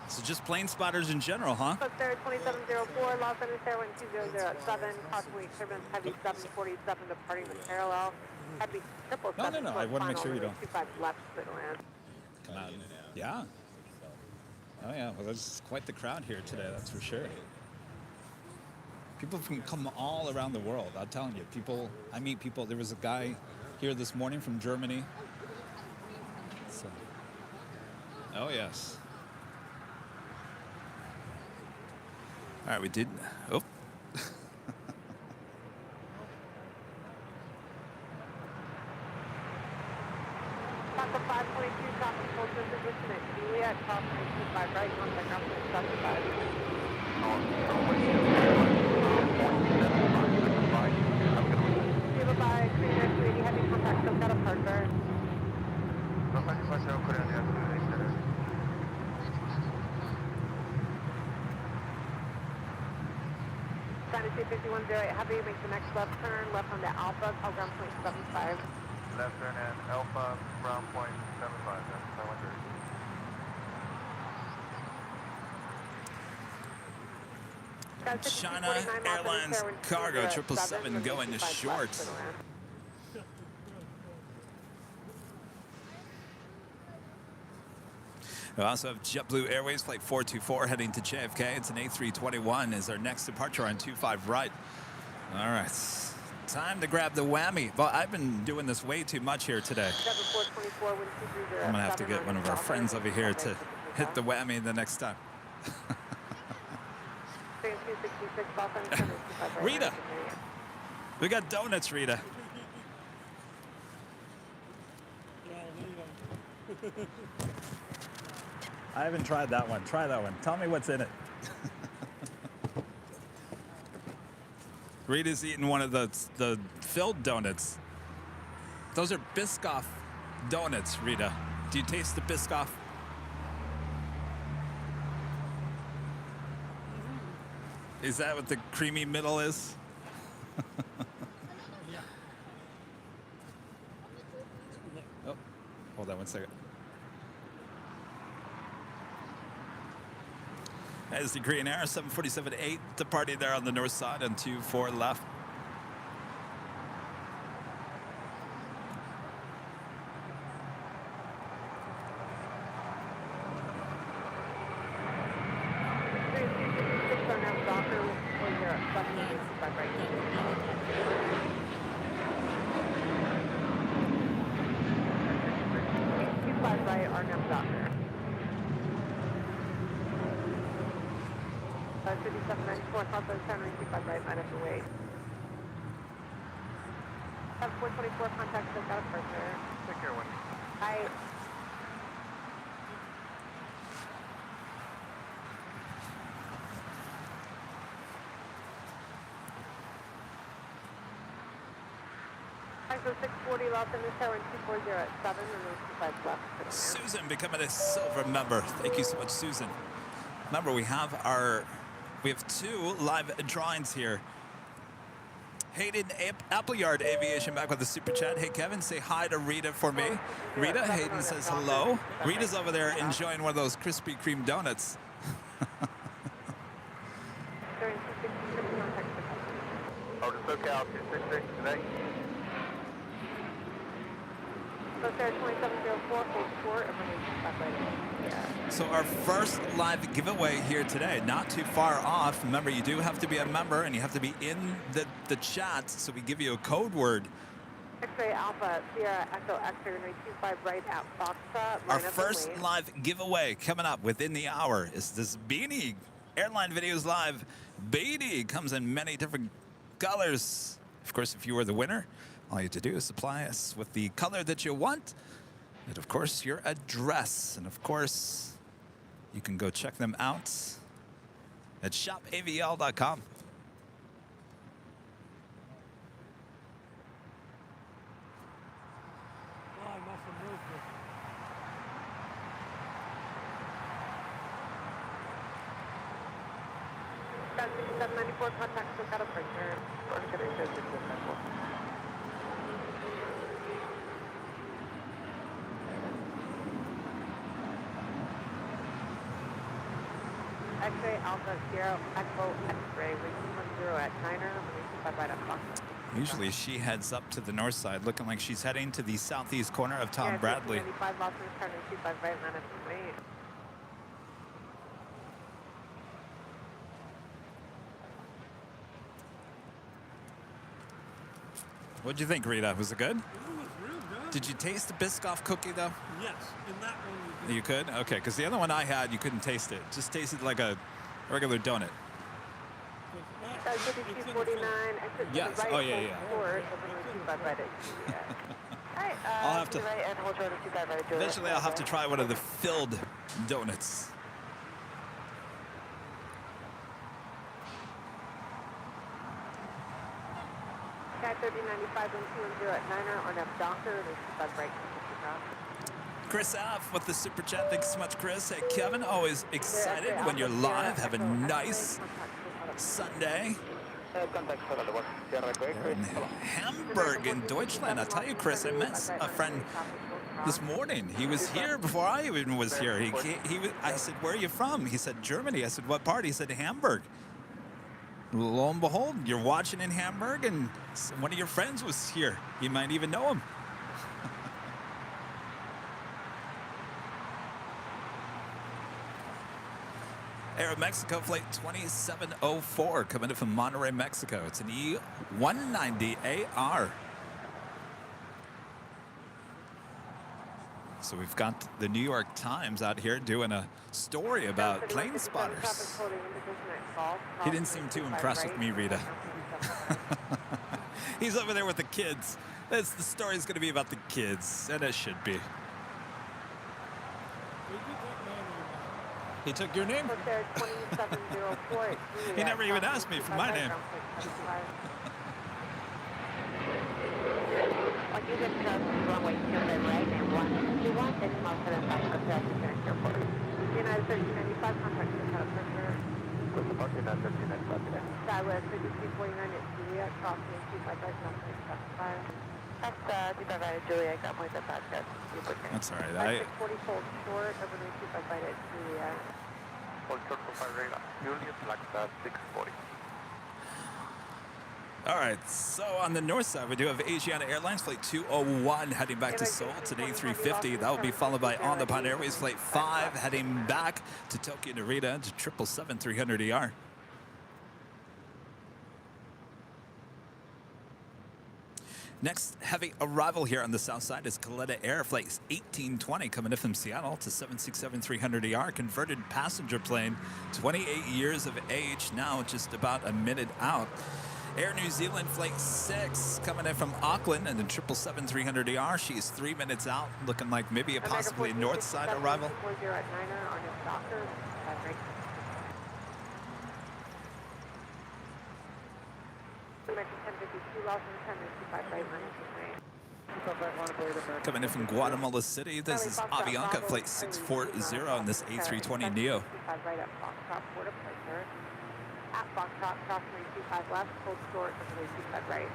So just plane spotters in general, huh? Coast Air 2704, Los Angeles Airline 200 at 7, crossing turbulence heavy 747 departing the parallel. Heavy 777. No, I wanna make sure you don't. 25 left, clear to land. Come out. Yeah. Oh, yeah. Well, there's quite the crowd here today, that's for sure. People from come all around the world. I'm telling you, I meet people. There was a guy here this morning from Germany. So, oh, yes. All right, we did. Oh. Papa 522, traffic full position at Juliet, crossing 25 right, contact option specified. Dynasty 5108 Heavy, make the next left turn, left onto Alpha, call ground point 75. Left turn and Alpha, ground point 75, that's 500. China Airlines Cargo 777 going to short. We also have JetBlue Airways Flight 424 heading to JFK. It's an A321 is our next departure on 25 right. All right, time to grab the whammy. Well, I've been doing this way too much here today. I'm gonna have to get one of our friends over here to hit the whammy the next time. Rita, we got donuts, Rita. I haven't tried that one. Try that one. Tell me what's in it. Rita's eating one of the filled donuts. Those are Biscoff donuts, Rita. Do you taste the Biscoff? Is that what the creamy middle is? Oh, hold on one second. That is the Korean Air 747-8 departing there on the north side on 24 left. Right, our next doctor. 5794, Southwest 10, receive right, minus the weight. 424, contact us out of pressure. Take care, Wendy. Hi. So 640 Los Angeles Tower and 240 at 7 and then 25 left. Susan becoming a silver member. Thank you so much, Susan. Remember, we have two live drawings here. Hayden Appleyard Aviation back with the super chat. Hey Kevin, say hi to Rita for me. Rita, Hayden says hello. Rita's over there enjoying one of those Krispy Kreme donuts. Oh, to SoCal 266 today. So our first live giveaway here today, not too far off. Remember, you do have to be a member and you have to be in the chat, so we give you a code word. X-ray Alpha, Sierra Echo X-ray 25 right at Foxtrot. Our first live giveaway coming up within the hour is this beanie. Airline Videos Live beanie comes in many different colors. Of course, if you were the winner, all you have to do is supply us with the color that you want, and of course your address, and of course you can go check them out at shopavl.com. That's 794, contact us out of pressure. X-ray Alpha Sierra Echo X-ray 110 at 9er, 25 right at Foxtrot. Usually she heads up to the north side, looking like she's heading to the southeast corner of Tom Bradley. 95 Los Angeles, turn 25 right, minus the weight. What'd you think, Rita? Was it good? It was real good. Did you taste the Biscoff cookie, though? Yes, in that one You could? Okay, because the other one I had, you couldn't taste it. Just tasted like a regular donut. That's 5249, exit to Yes. the right, Oh, yeah, hold yeah. short, open to 25 right at Alright, I'll have to- right and hold short to 25 right. Eventually, I'll have to try one of the filled donuts. Sky 3095 and 210 at 9er on F Doctor, and 25 right. Chris F. with the super chat. Thanks so much, Chris. Hey, Kevin, always excited when you're live. Have a nice Sunday. They're in Hamburg in Deutschland. I tell you, Chris, I met a friend this morning. He was here before I even was here. I said, "Where are you from?" He said, "Germany." I said, "What part?" He said, "Hamburg." Lo and behold, you're watching in Hamburg, and one of your friends was here. You might even know him. Aeromexico flight 2704 coming in from Monterrey, Mexico. It's an E190AR. So we've got the New York Times out here doing a story about plane spotters. He didn't seem too impressed with me, Rita. He's over there with the kids. The story's going to be about the kids, and it should be. He took your name? He never even asked me for my name. United 1395, contact Southwest 3349 at Juliet, crossing 255 That's 255 at Juliet, got points at Baghdad. That's all right. 40 fold short, over 255 at Juliet. Hold short for 5 radar. Juliet, like 640. All right, so on the north side, we do have Asian Airlines Flight 201 heading back to Seoul to A350. That will be followed by On the Pan Airways Flight 5 heading back to Tokyo Narita to 777-300ER. Next heavy arrival here on the south side is Kaleta Air Flight 1820 coming in from Seattle to 767-300ER. Converted passenger plane, 28 years of age, now just about a minute out. Air New Zealand Flight 6 coming in from Auckland and then 777-300ER. She's 3 minutes out, looking like maybe a possibly north side arrival. Coming in from Guatemala City, this is Avianca Flight 640 on this A320neo. At Foxtrot, cross 325 left, hold short, 325 right.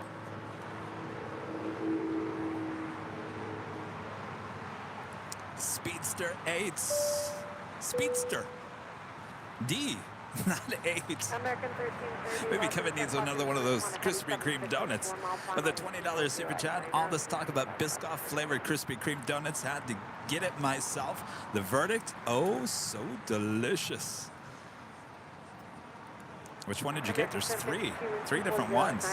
Speedster 8. Speedster. D, not 8. American 1330. Maybe Kevin needs another one of those Krispy Kreme donuts. With a $20 super chat, all this talk about Biscoff flavored Krispy Kreme donuts, had to get it myself. The verdict, oh, so delicious. Which one did you get? There's three different ones.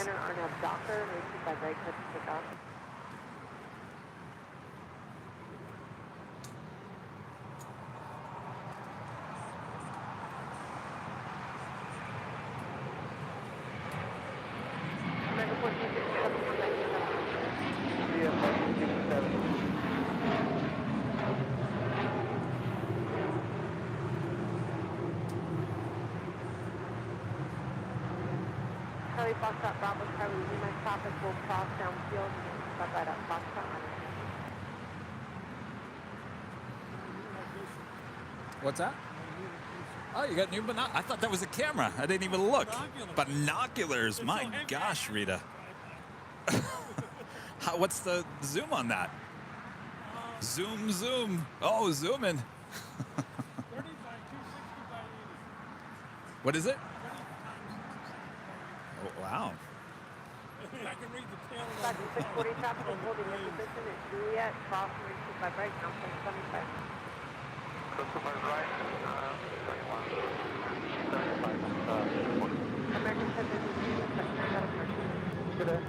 Foxtrot Bravo, Charlie, Lima, traffic will cross downfield and stop right up Foxtrot. What's that? Oh, you got new binoculars. I thought that was a camera. I didn't even look. Binoculars. My gosh, Rita. What's the zoom on that? Zoom, zoom. Oh, zooming. What is it? Oh, wow. I can read the tail. 640 traffic is holding your position at Juliet, cross 325 right, now 75. Close to 5 right, 21. American 1052, Good day.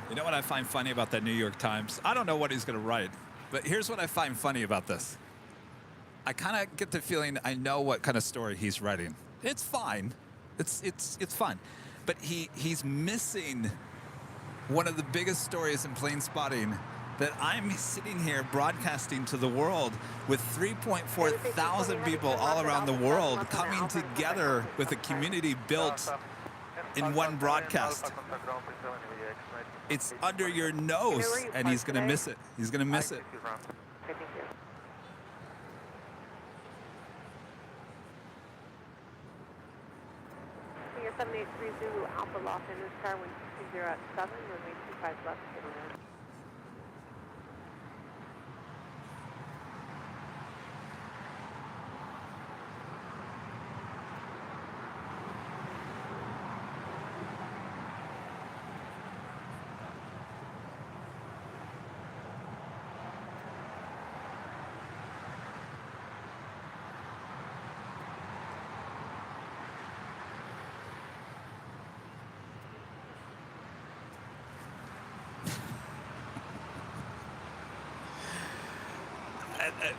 You know what I find funny about that New York Times? I don't know what he's going to write, but here's what I find funny about this. I kind of get the feeling I know what kind of story he's writing. It's fine. It's fine. But he's missing one of the biggest stories in plane spotting that I'm sitting here broadcasting to the world with 3.4 thousand people all around the world coming together with a community built in one broadcast. It's under your nose, and he's going to miss it. He's going to miss it. Okay, thank you. Senior 783 Zulu Alpha Los Angeles car 120 at 7, runway 25 left, getting there.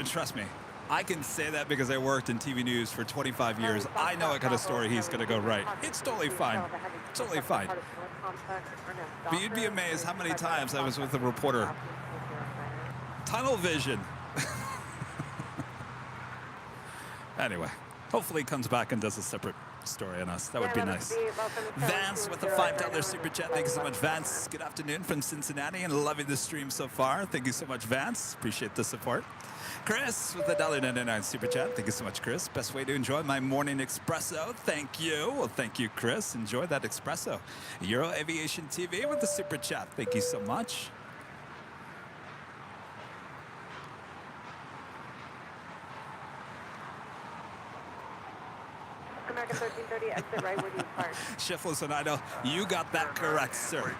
Trust me, I can say that because I worked in TV news for 25 years. I know what kind of story he's going to go right. It's totally fine. Totally fine. But you'd be amazed how many times I was with a reporter. Tunnel vision. Anyway, hopefully he comes back and does a separate story on us. That would be nice. Vance with a $5 super chat. Thank you so much, Vance. Good afternoon from Cincinnati and loving the stream so far. Thank you so much, Vance. Appreciate the support. Chris with a $1.99 super chat. Thank you so much, Chris. Best way to enjoy my morning espresso. Thank you. Well, thank you, Chris. Enjoy that espresso. Euro Aviation TV with the super chat. Thank you so much. American 1330, exit right, where do you park? Shiftless and I know you got that correct, sir.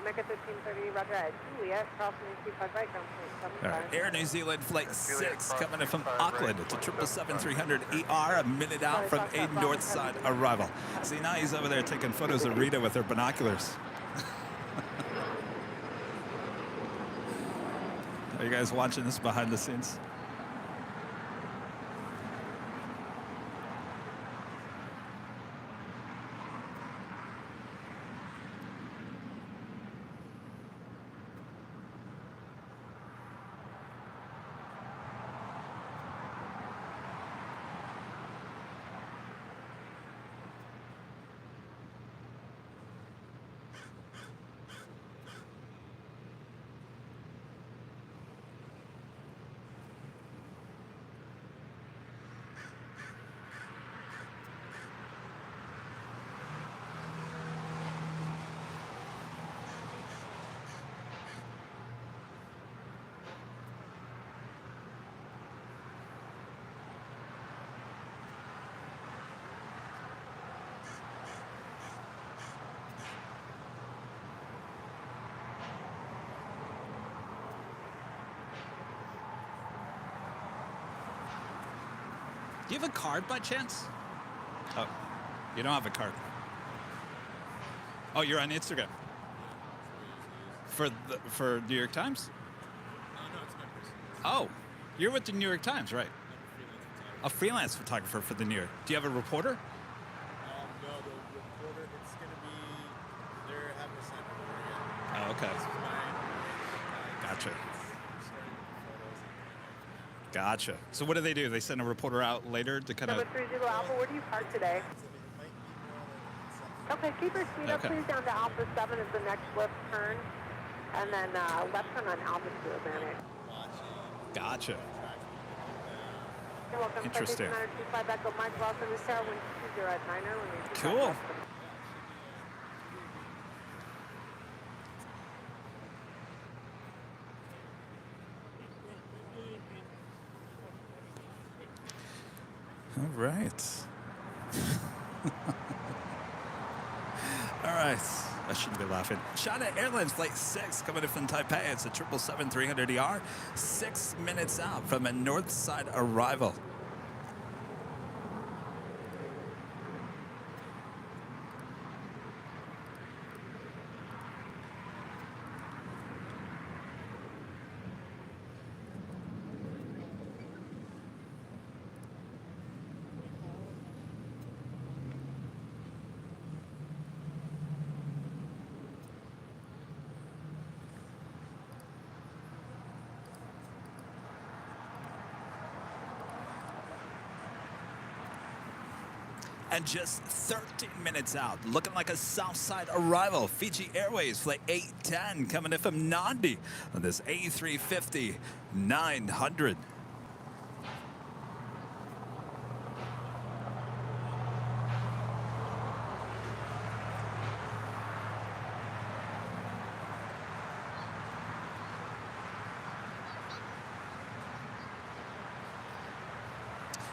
American 1330, roger, at Juliet, crossing 25 right, down point 75. All right. Air New Zealand Flight 6 coming in from Auckland. It's a 777-300ER, a minute out from a north side arrival. See, now he's over there taking photos of Rita with her binoculars. Are you guys watching this behind the scenes? Do you have a card by chance? Oh, you don't have a card. Oh, you're on Instagram. For New York Times? No, it's my personal. Oh, you're with the New York Times, right? A freelance photographer for the New York. Do you have a reporter? No, the reporter, it's going to be, they're having a sample yet. Oh, okay. This is my Gotcha. starting photos. Gotcha. So what do? They send a reporter out later to kind of... Number 30 Alpha, where do you park today? Okay, keep your speed up, Okay. please, down to Alpha 7 is the next left turn. And then left turn on Alpha 2 a minute. Gotcha. You're welcome. Interesting. 925 Echo Mike, welcome to Sarah, 120 at 9er. Cool. All right. All right. I shouldn't be laughing. China Airlines Flight 6 coming in from Taipei. It's a 777-300ER. 6 minutes out from a north side arrival. And just 13 minutes out, looking like a Southside arrival. Fiji Airways Flight 810 coming in from Nandi on this A350-900.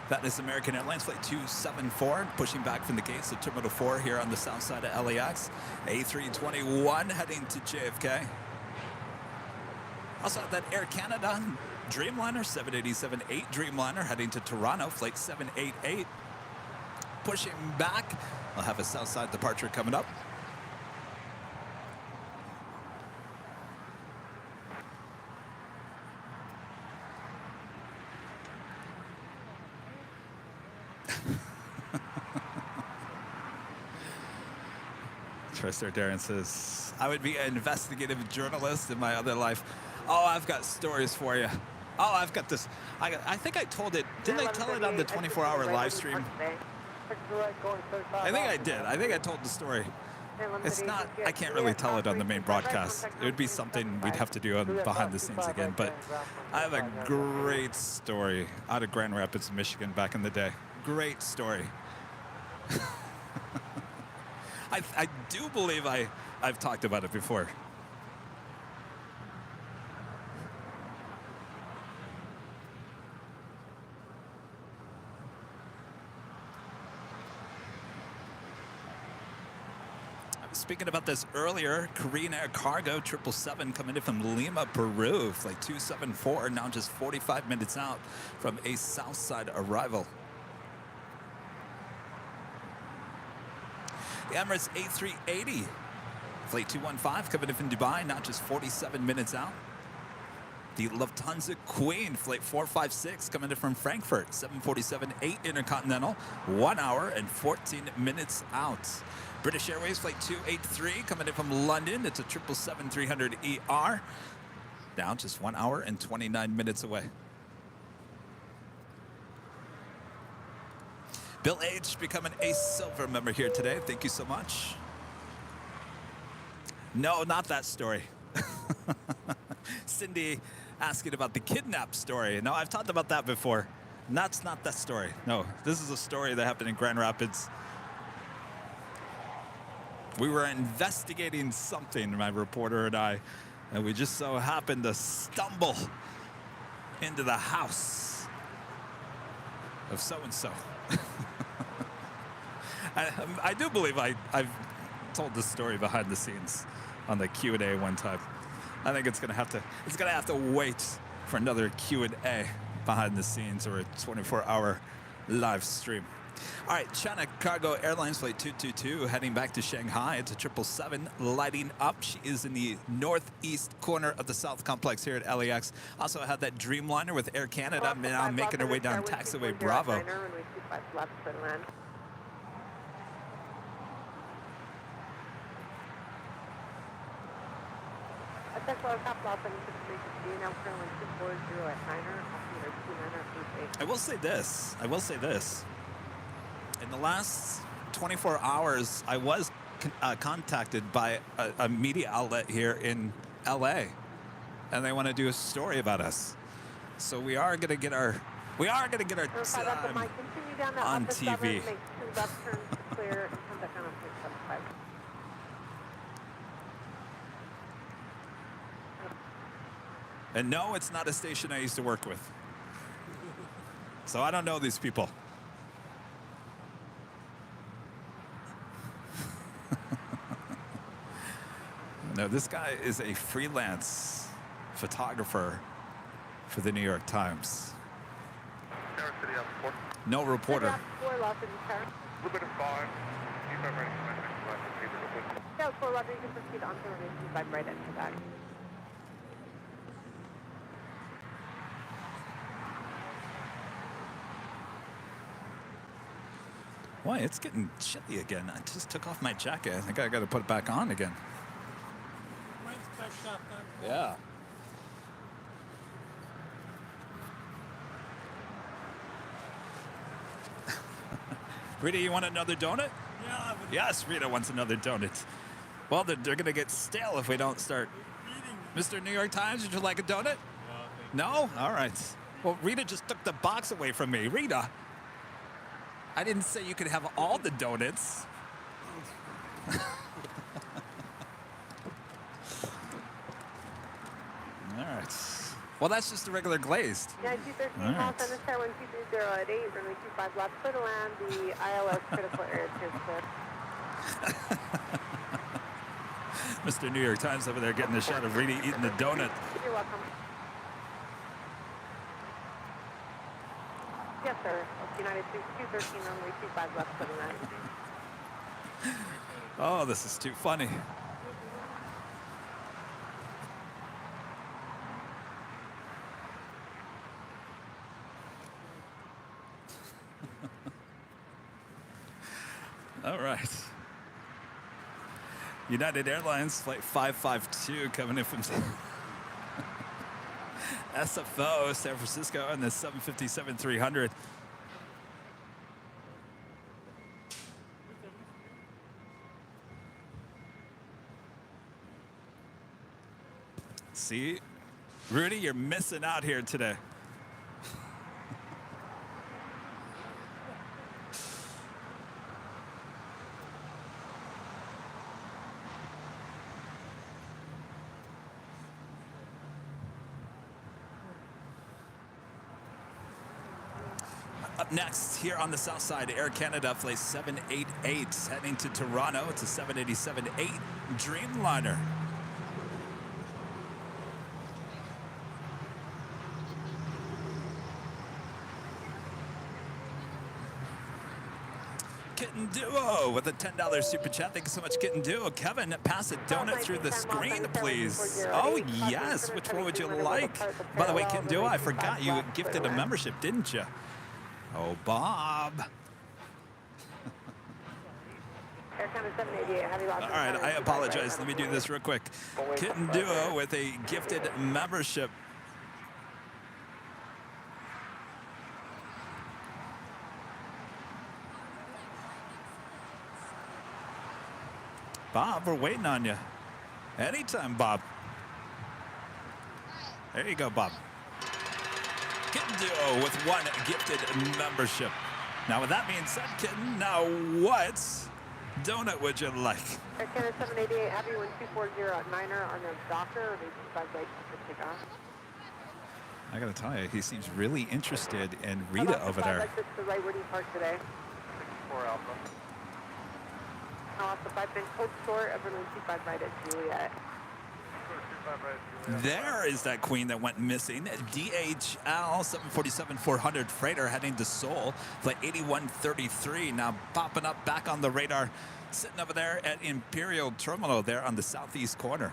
That is American Airlines Flight 274, pushing back from the gates of Terminal 4 here on the south side of LAX. A321 heading to JFK. Also that Air Canada Dreamliner, 787-8 Dreamliner heading to Toronto, Flight 788. Pushing back. We'll have a south side departure coming up. Tristar Darren says, I would be an investigative journalist in my other life. Oh, I've got stories for you. Oh, I've got this. I think I told it. Didn't I tell it on the 24-hour live stream? I think I did. I think I told the story. It's not, I can't really tell it on the main broadcast. It would be something we'd have to do on behind the scenes again. But I have a great story out of Grand Rapids, Michigan back in the day. Great story. I do believe I've talked about it before. I was speaking about this earlier. Korean Air Cargo 777 coming in from Lima, Peru. Flight 274, now just 45 minutes out from a Southside arrival. The Emirates A380, Flight 215 coming in from Dubai, now just 47 minutes out. The Lufthansa Queen, Flight 456 coming in from Frankfurt, 747-8 Intercontinental, 1 hour and 14 minutes out. British Airways Flight 283 coming in from London, it's a 777-300ER, now just 1 hour and 29 minutes away. Bill H. becoming a silver member here today. Thank you so much. No, not that story. Cindy asking about the kidnap story. No, I've talked about that before. And that's not that story. No, this is a story that happened in Grand Rapids. We were investigating something, my reporter and I, and we just so happened to stumble into the house of so-and-so. I do believe I've told this story behind the scenes on the Q&A one time. I think it's gonna have to wait for another Q&A behind the scenes or a 24-hour live stream. All right, China Cargo Airlines Flight 222 heading back to Shanghai. It's a 777 lighting up. She is in the northeast corner of the South Complex here at LAX. Also had that Dreamliner with Air Canada now making her way down Taxiway Bravo. I will say this. In the last 24 hours, I was contacted by a media outlet here in LA, and they want to do a story about us. So we are going to get our time on TV. And no, it's not a station I used to work with. So I don't know these people. No, this guy is a freelance photographer for the New York Times. No reporter. Boy, it's getting chilly again. I just took off my jacket. I think I got to put it back on again. Mine's backed up, huh? Yeah. Rita, you want another donut? Yeah, but Yes, Rita wants another donut. Well, they're going to get stale if we don't start. eating. Mr. New York Times, would you like a donut? No, thank you. No? All right. Well, Rita just took the box away from me. Rita, I didn't say you could have all the donuts. All right. Well, that's just a regular glazed. Yeah, 213, All call right. center star 123.0 at 8, runway 25 left, clear to land, the ILS critical area is clear. Mr. New York Times over there getting a shot of Rita eating the donut. You're welcome. Yes, sir. It's United 213, runway 25 left, clear to land. Oh, this is too funny. All right. United Airlines flight 552 coming in from SFO, San Francisco, on the 757-300. See, Rudy, you're missing out here today. Up next, here on the south side, Air Canada flight 788 heading to Toronto. It's a 787-8 Dreamliner. Kitten Duo with a $10 super chat. Thank you so much, Kitten Duo. Kevin, pass a donut through the screen, please. Oh, yes. Which one would you like? By the way, Kitten Duo, I forgot you gifted a membership, didn't you? Oh, Bob. Air Canada 788, heavy loss. All right, I apologize. Let me do this real quick. Kitten Duo with a gifted membership. Bob, we're waiting on you. Anytime, Bob. There you go, Bob. Kitten Duo with one gifted membership. Now, with that being said, Kitten, now what donut would you like? Air Canada 788, heavy 1240 at Niner on the Docker, or they 25 right to take off. I gotta tell you, he seems really interested in Rita over there. That's the right where do you park today? 4 Alpha. Now off the 5 pin code short of runway 25 right at Juliet. 25 right, Juliet. There is that queen that went missing. DHL 747-400 freighter heading to Seoul. Flight 8133 now popping up back on the radar. Sitting over there at Imperial Terminal there on the southeast corner.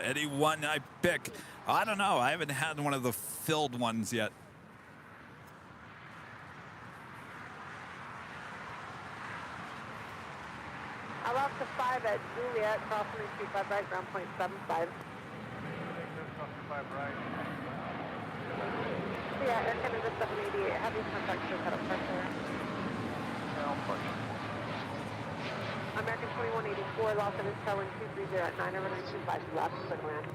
Any one I pick. I don't know. I haven't had one of the filled ones yet. I lost the 5 at Juliet, crossing 25 right, ground point 75. Yeah, Air Canada 788, heavy contact to cut up pressure. American 2184, lost of his tower 230 at 9, runway 25 left, clear to land.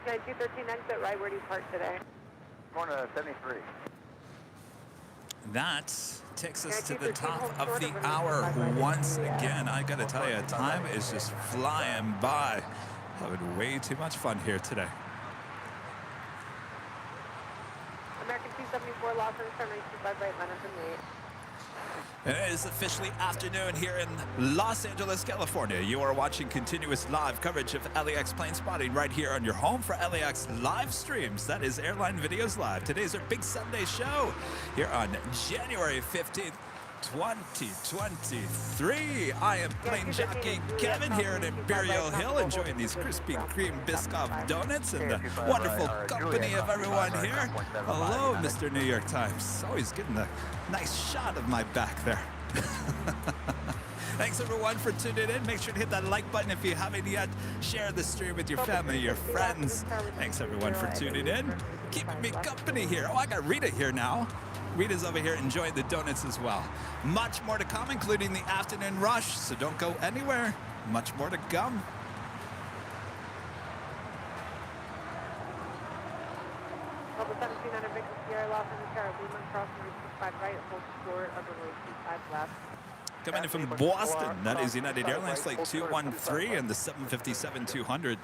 Okay, 213 exit right, where do you park today? Going to 73. That takes us to the top of the hour once again. I gotta tell you, time is just flying by. Having way too much fun here today. American Los Angeles, turning 25 right, minus and 8. And it is officially afternoon here in Los Angeles, California. You are watching continuous live coverage of LAX plane spotting right here on your home for LAX live streams. That is Airline Videos Live. Today's our big Sunday show here on January 15th, 2023. I am plane jockey Kevin here at Imperial Hill, enjoying these Krispy Kreme Biscoff donuts and the wonderful company of everyone here. Hello, Mr. New York Times. Always getting a nice shot of my back there. Thanks everyone for tuning in. Make sure to hit that like button if you haven't yet. Share the stream with your family, your friends. Thanks everyone for tuning in. Keeping me company here. Oh, I got Rita here now. Rita's over here enjoying the donuts as well. Much more to come, including the afternoon rush, so don't go anywhere. Much more to come. Level 1700 Victor Sierra, Los Angeles, Carolina, crossing 65 right, hold short, runway 25 left. Coming in from Boston, that is United Airlines Flight 213 and the 757-200.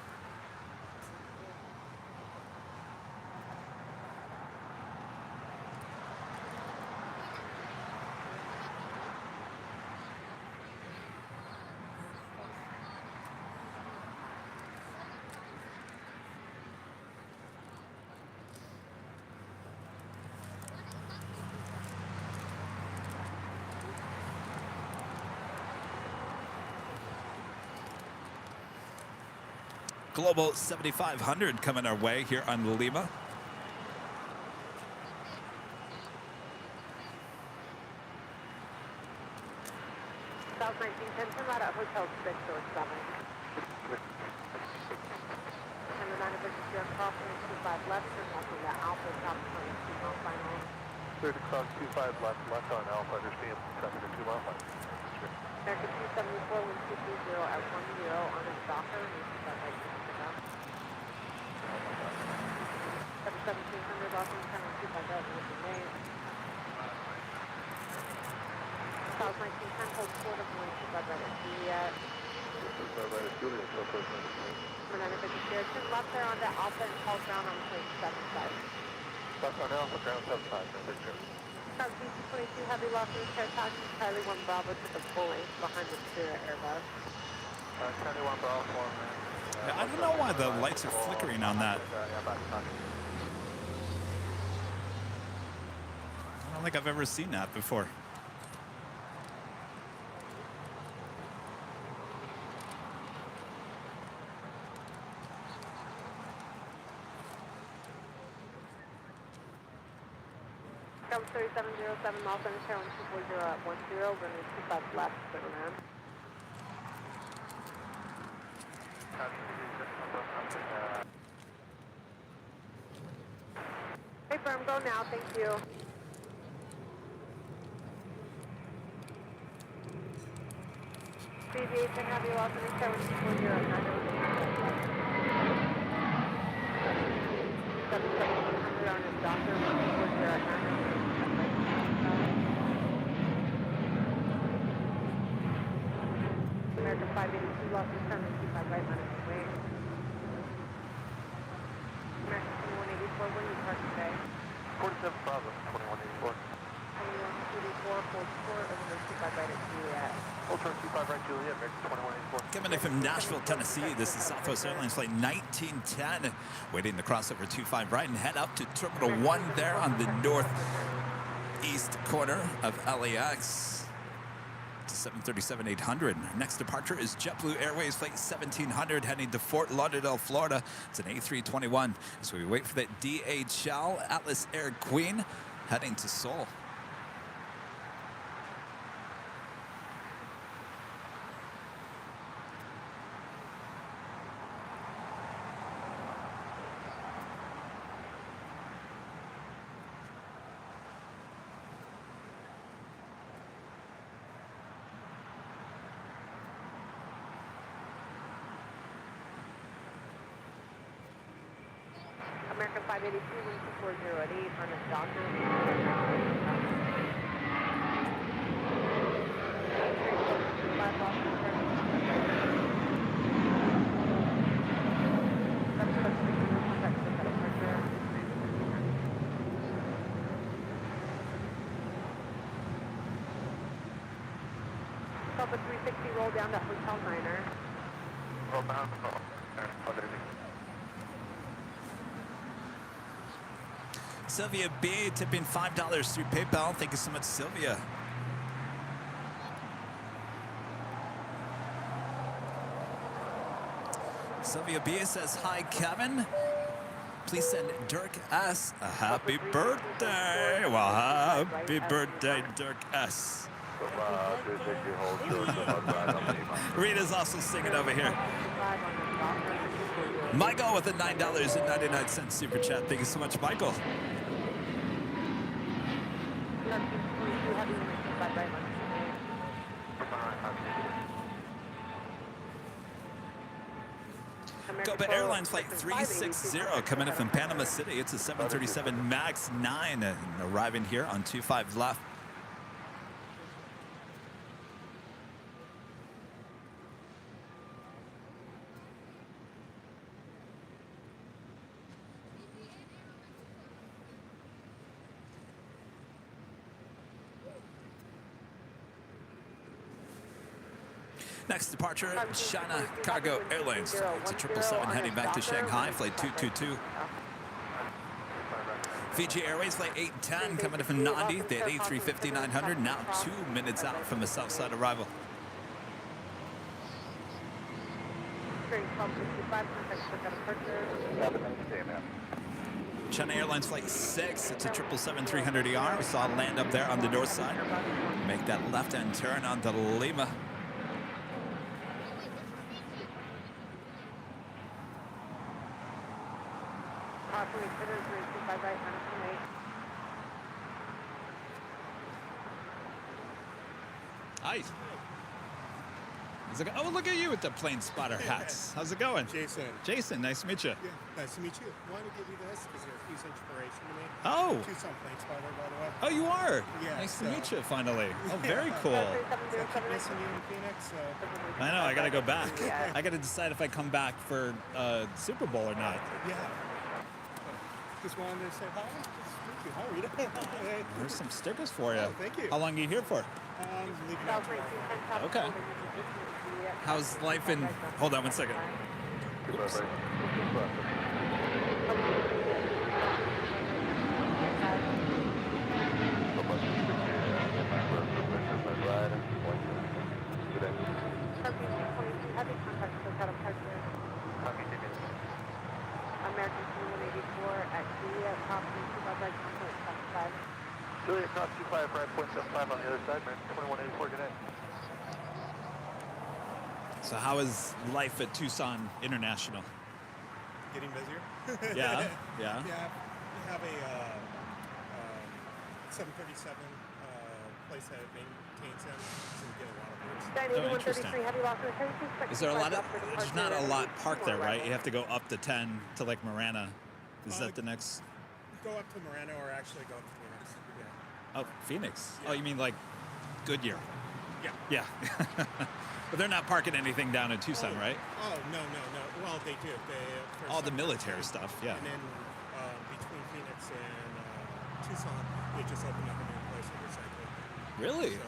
Global 7500 coming our way here on Lima. South 1910, turn right at Hotel 6 or 7. And the 9 Victor Sierra, crossing 25 left, turn left on the Alpha, South 22 mile final. Clear to cross 25 left, left on Alpha, understand, traffic at 2 mile final. American 274, wind 230 at 10 on a Docker, and 25 right, 1700 Los Angeles, turning 25 right, north of Maine. South 1910, hold short of wind 25 right at Juliet. 25 right at Juliet, so close to Banana Victor Sierra, turn left there onto Alpha and call ground on plane 75. left on Alpha, ground 75, no picture. South DC-22 Heavy Los Angeles, Air Taxi, Charlie 1 Bravo to the full length behind the Spirit Airbus. Charlie 1 Bravo 4, man. Yeah, I don't know why the lights are flickering on that. I don't think I've ever seen that before. South 3707 Los Angeles, Air 1240 at 10, running 25 left, clear man. Hey firm, go now, thank you. BB8 10 Heavy Los Angeles, Air 1240 at 9. 7700 on his doctor, 1240 at 9. American 582 Los Angeles, turning 25 right, minus wing. American 2184, when you park today? 47 Bravo, 2184. 2184, hold short, over 25 right at Juliet. Hold turn 25 right, Juliet, American 2184. Coming in from Nashville, Tennessee, this is Southwest Airlines Flight 1910. Waiting to cross over 25 right and head up to Terminal 1 there on the northeast corner of LAX. 737-800. Our next departure is JetBlue Airways Flight 1700 heading to Fort Lauderdale, Florida. It's an A321. So we wait for that DHL Atlas Air Queen heading to Seoul. American 582, wind 240 at 8, on his doctor. yourself a 360 roll down to Hotel Niner. Roll down. Sylvia B tipping $5 through PayPal. Thank you so much, Sylvia. Sylvia B says, hi, Kevin. Please send Dirk S a happy birthday. Well, happy birthday, Dirk S. Rita's also singing over here. Michael with a $9.99 super chat. Thank you so much, Michael. Go, but Airline Flight 360 coming in from Panama City. It's a 737 MAX 9 and arriving here on 25 left. Next departure, China Cargo Airlines. It's a 777 heading back to Shanghai, flight 222. Fiji Airways, flight 810 coming in from Nandi. They had A350-900, now 2 minutes out from the south side arrival. China Airlines flight 6, it's a 777-300ER. We saw it land up there on the north side. Make that left-hand turn onto Lima. Hi. How's it go? Oh, look at you with the plane spotter hats. How's it going? Jason. Jason, nice to meet you. Yeah, nice to meet you. I wanted to give you this because you're a huge inspiration to me. Oh. Tucson plane spotter, by the way. Oh, you are? Yeah. Nice to meet you, finally. Oh, very cool. I keep missing you in Phoenix, so. I know, I got to go back. I got to decide if I come back for Super Bowl or not. Yeah. Just wanted to say hi. Thank you. How are you doing? There's some stickers for you. Oh, thank you. How long are you here for? Leaving out tomorrow. Okay. How's life in... Hold on one second. Oops. American 184 at Julia, top 255. Julia, cross 25, right, 0.75 on the other side, man. 2184, good night. So how is life at Tucson International? Getting busier? Yeah, yeah. Yeah, we have a 737 place that maintains them, so we get a lot of birds. Oh, interesting. Is there a lot of... There's not a lot parked there, right? You have to go up to 10 to like Marana. Is that the next... Go up to Moreno or actually go up to Phoenix. Yeah. Oh, Phoenix. Yeah. Oh, you mean like Goodyear? Yeah. Yeah. But they're not parking anything down in Tucson, right? Oh, no. Well, they do. All the military stuff, yeah. And then between Phoenix and Tucson, they just opened up a new place for recycling. Really? So,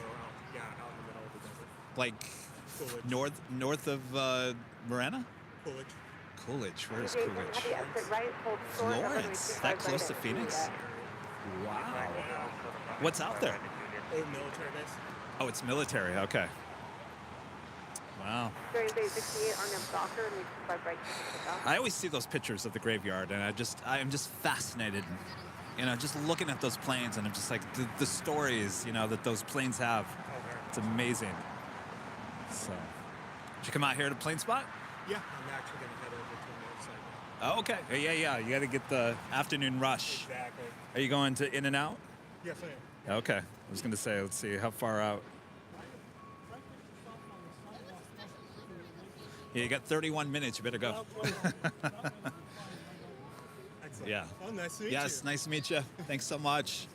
yeah, out in the middle of the desert. Like Coolidge. north of Marana? Coolidge. Coolidge. Where is Coolidge? Florence. That close to Phoenix? Wow. What's out there? Old military base. Oh, it's military. Okay. Wow. I always see those pictures of the graveyard, and I am just fascinated. You know, just looking at those planes, and I'm just like the stories, you know, that those planes have. It's amazing. So, did you come out here to Plane Spot? Yeah, I'm actually going to head over to the other side now. Oh, okay. Yeah. You got to get the afternoon rush. Exactly. Are you going to In and Out? Yes, I am. Okay. I was going to say, let's see, how far out? Yeah, you got 31 minutes. You better go. Excellent. Yeah. Oh, nice to meet you. Yes, nice to meet you. Thanks so much.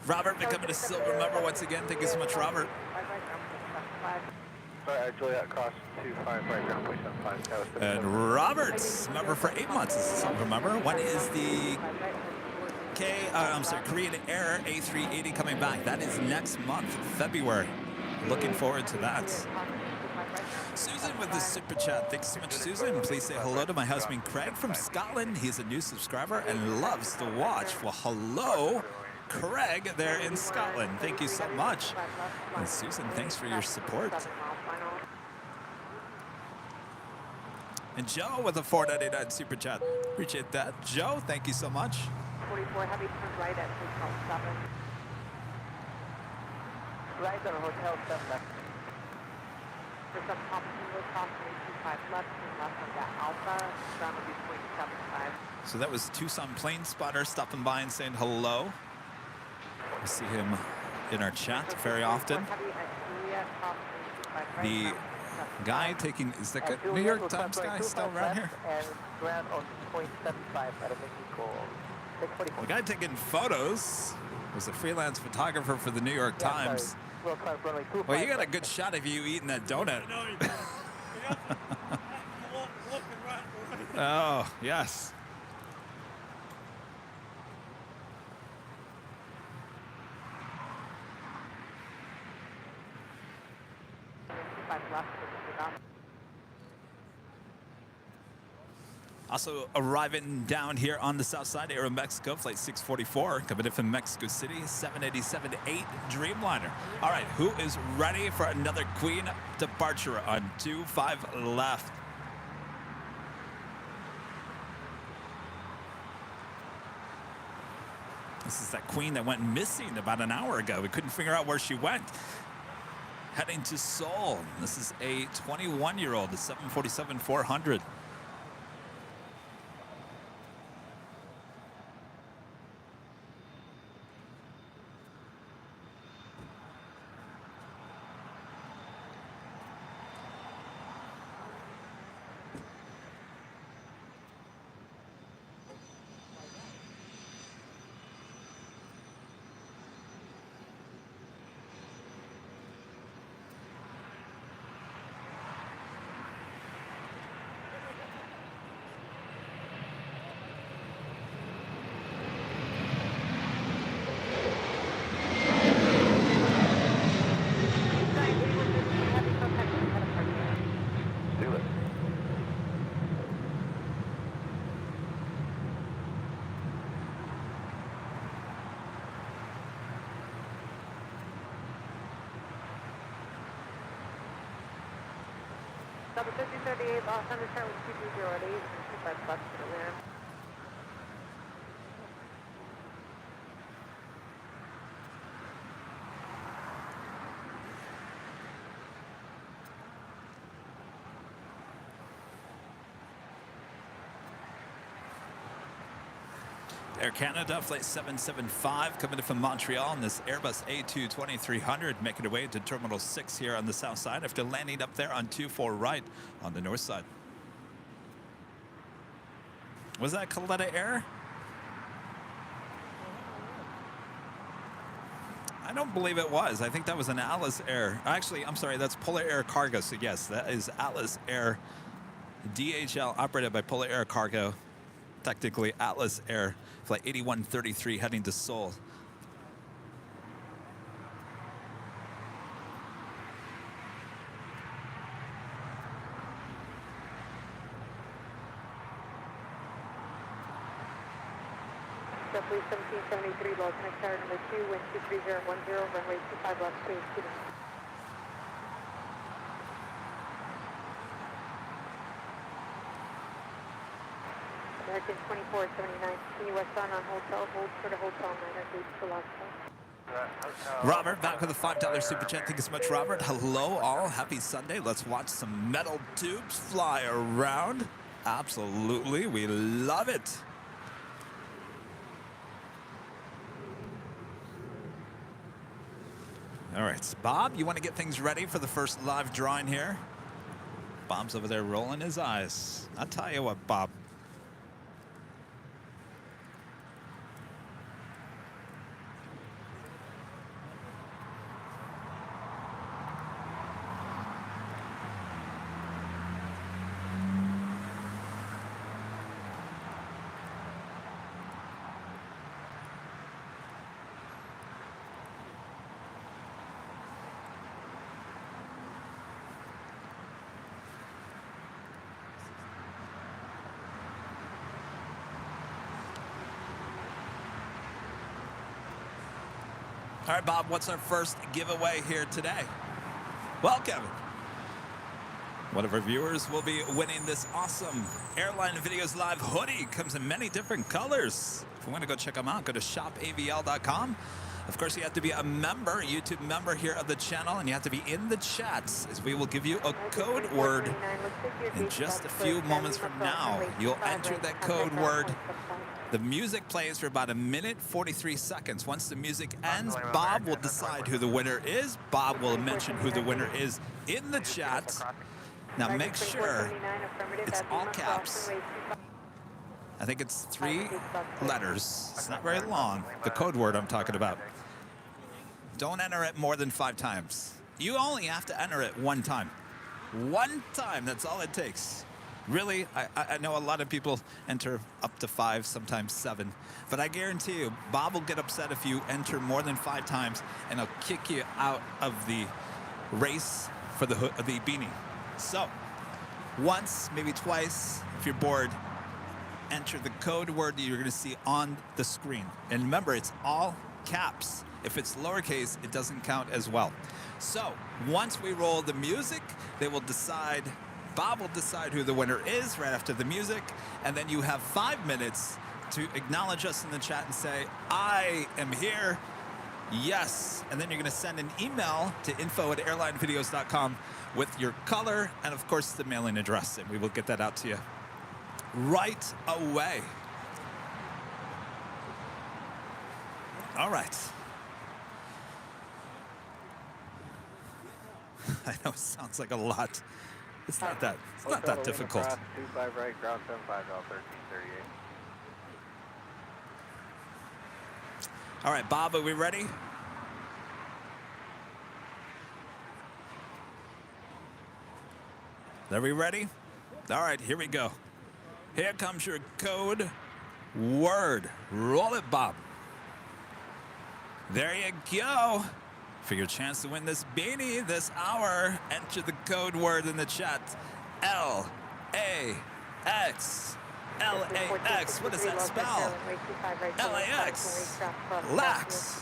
Robert becoming a silver member once again. Thank you so much, Robert. Sorry, Juliet, cross 25 right ground, please 75. And Robert's member for 8 months is a silver member. When is the Korean Air A380 coming back? That is next month, February. Looking forward to that. Susan with the super chat. Thanks so much, Susan. Please say hello to my husband Craig from Scotland. He's a new subscriber and loves to watch. Well, hello, Craig there in Scotland. Thank you so much. And Susan, thanks for your support. And Joe with a $4.99 super chat. Appreciate that. Joe, thank you so much. 44 heavy, turn right at Hotel 7. Right on Hotel 7. There's a pump cross 325 left, and left on that Alpha, ground will be 0.75. So that was Tucson Plane Spotter stopping by and saying hello. We see him in our chat very often. The guy taking, is that a New York Times guy still around here? And ground on 0.75 at a Mexico. The guy taking photos was a freelance photographer for the New York Times. Well, you got a good shot of you eating that donut. No, you don't. You have to look and run. Oh, yes. Also arriving down here on the south side, Aeromexico, flight 644, coming in from Mexico City, 787-8 Dreamliner. All right, who is ready for another Queen departure on 25 left? This is that Queen that went missing about an hour ago. We couldn't figure out where she went. Heading to Seoul. This is a 21-year-old, a 747-400. Double 5038, Los Angeles, start with 2308, and 25 bucks to the land. Air Canada, flight 775, coming in from Montreal on this Airbus A220-300, making their way to Terminal 6 here on the south side after landing up there on 24 right on the north side. Was that Coletta Air? I don't believe it was. I think that was an Alice Air. Actually, I'm sorry, that's Polar Air Cargo. So yes, that is Alice Air, DHL, operated by Polar Air Cargo. Technically Atlas Air, flight 8133 heading to Seoul. Roughly 1773, low connect tower number 2, wind 23010, runway 25 left, clear student. American 2479, continue westbound on hotel, hold for the hotel, 9 for last call. Robert, back with a $5 super chat. Thank you so much, Robert. Hello, all. Happy Sunday. Let's watch some metal tubes fly around. Absolutely. We love it. All right, Bob, you want to get things ready for the first live drawing here? Bob's over there rolling his eyes. I'll tell you what, Bob. All right, Bob, what's our first giveaway here today? Well, Kevin, one of our viewers will be winning this awesome Airline Videos Live hoodie. Comes in many different colors. If you want to go check them out, go to shopavl.com. Of course, you have to be a member, a YouTube member here of the channel, and you have to be in the chats, as we will give you a code word in just a few moments from now. You'll enter that code word. The music plays for about 1:43 seconds. Once the music ends, Bob will decide who the winner is. Bob will mention who the winner is in the chat. Now make sure it's all caps. I think it's 3 letters. It's not very long. The code word I'm talking about. Don't enter it more than 5 times. You only have to enter it 1 time. 1 time, that's all it takes. Really, I know a lot of people enter up to 5, sometimes 7. But I guarantee you, Bob will get upset if you enter more than 5 times, and he'll kick you out of the race for the beanie. So, once, maybe twice, if you're bored, enter the code word that you're going to see on the screen. And remember, it's all caps. If it's lowercase, it doesn't count as well. So, once we roll the music, they will decide, Bob will decide who the winner is right after the music, and then you have 5 minutes to acknowledge us in the chat and say, I am here, yes. And then you're going to send an email to info@airlinevideos.com with your color and, of course, the mailing address, and we will get that out to you right away. All right. I know it sounds like a lot. It's not that difficult. 25 right, ground 75, L 1338. All right, Bob, are we ready? Are we ready? All right, here we go. Here comes your code word. Roll it, Bob. There you go. For your chance to win this beanie this hour, enter the code word in the chat. LAX. LAX. What does that spell? LAX. LAX.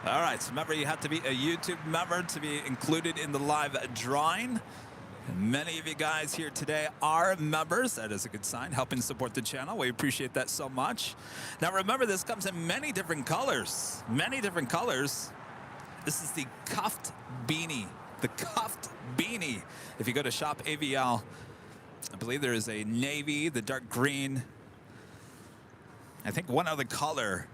All right, so remember, you have to be a YouTube member to be included in the live drawing. And many of you guys here today are members. That is a good sign, helping support the channel. We appreciate that so much. Now remember, this comes in many different colors. Many different colors. This is the cuffed beanie. The cuffed beanie. If you go to Shop AVL, I believe there is a navy, the dark green, I think one other color.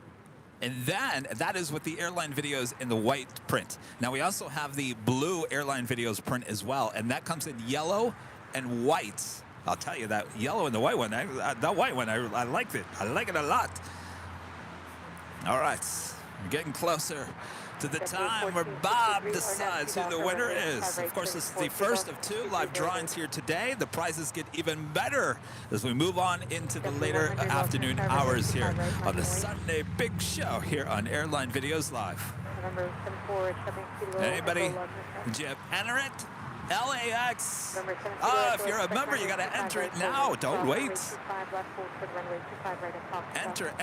And then that is with the Airline Videos in the white print. Now we also have the blue Airline Videos print as well, and that comes in yellow and white. I'll tell you, that yellow and the white one, that white one, I liked it. I like it a lot. All right, we're getting closer to the time where Bob decides who the winner is. Of course, this is the first of 2 live drawings here today. The prizes get even better as we move on into the later afternoon hours here on the Sunday Big Show here on Airline Videos Live. Anybody? Did you enter it? LAX. If you're a member, you got to enter it now. Don't wait. Enter.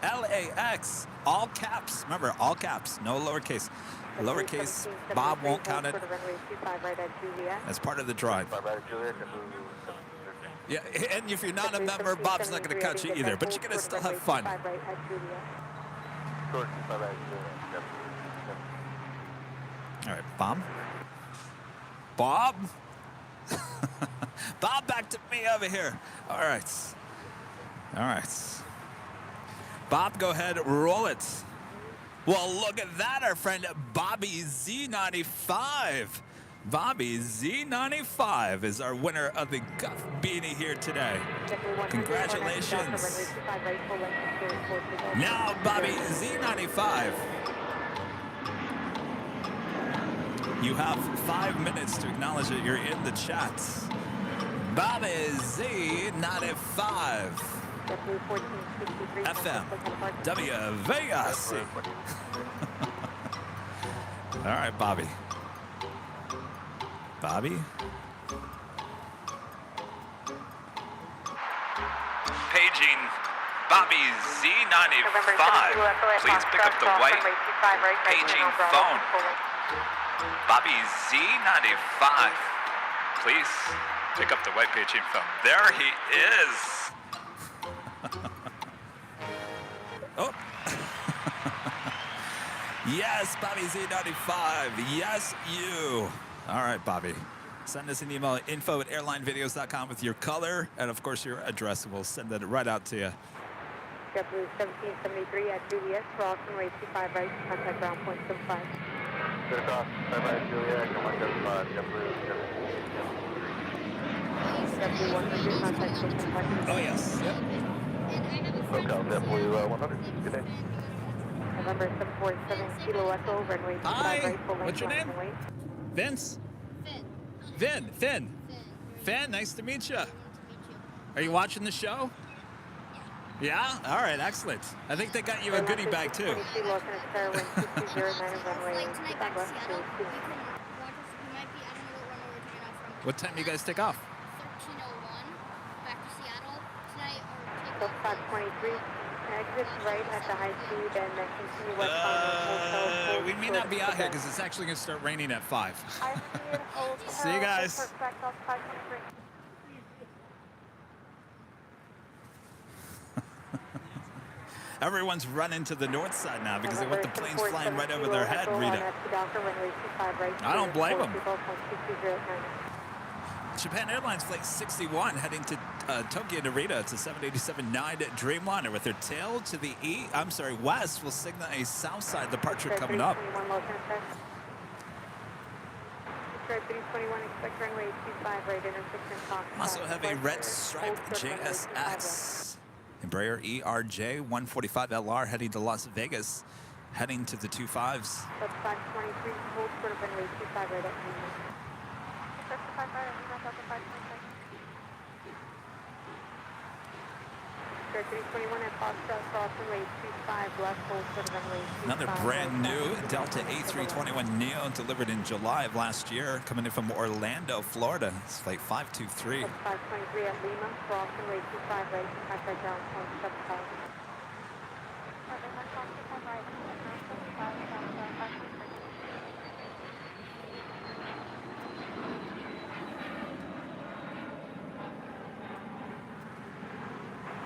LAX. All caps. Remember, all caps. No lowercase. Lowercase, Bob won't count it as part of the drawing. Yeah, and if you're not a member, Bob's not going to count you either, but you're going to still have fun. All right, Bob. Bob? Bob, back to me over here. All right. Bob, go ahead, roll it. Well, look at that, our friend Bobby Z95. Bobby Z95 is our winner of the Cuff Beanie here today. Congratulations. Now, Bobby Z95. You have 5 minutes to acknowledge that you're in the chat. Bobby Z95. FM. WVAC. All right, Bobby. Bobby? Bobby Z95. Please pick up the white paging phone. Bobby Z95. Please pick up the white paging phone. There he is. Oh. Yes, Bobby Z95. Yes, you. All right, Bobby. Send us an email at info@airlinevideos.com with your color and, of course, your address. We'll send that right out to you. JetBlue 1773 at Juliet, cross runway 25 right, contact ground point 75. Clear cross, 5 right, Juliet, come on, 75, JetBlue, JetBlue 100, contact 75. Oh, yes. Yep. SoCal, JetBlue 100, good day. November 747 Kilo Echo, runway 25 Hi. right, full length. What's your name? Runway. Vince? Finn. Finn. Finn, nice to meet you. Are you watching the show? Yeah? All right, excellent. I think they got you a goodie bag, too. Flight tonight back to Seattle. We can watch us. We might be, I don't know what runway we're taking off from. What time do you guys take off? 1301 back to Seattle tonight or So take off. 523, exit right at the high speed and then continue westbound. We may not be out here because it's actually going to start raining at 5. See you guys. Everyone's running to the north side now because they want the planes flying right over their head, Rita. I don't blame them. Japan Airlines Flight 61 heading to Tokyo Narita. It's a 787-9 Dreamliner with their tail to the west will signal a south side departure coming up. Also have a red stripe JSX. Embraer ERJ 145LR heading to Las Vegas, heading to the 25s. That's 523, hold for runway 25 right at Lima. That's 5 right at Lima, that's 523. 321 at Foxtrot, cross runway 25, left hold for runway 25. Another brand new Delta A321neo delivered in July of last year, coming in from Orlando, Florida. It's flight 523. That's 523 at Lima, cross runway 25 right, contact ground point 75.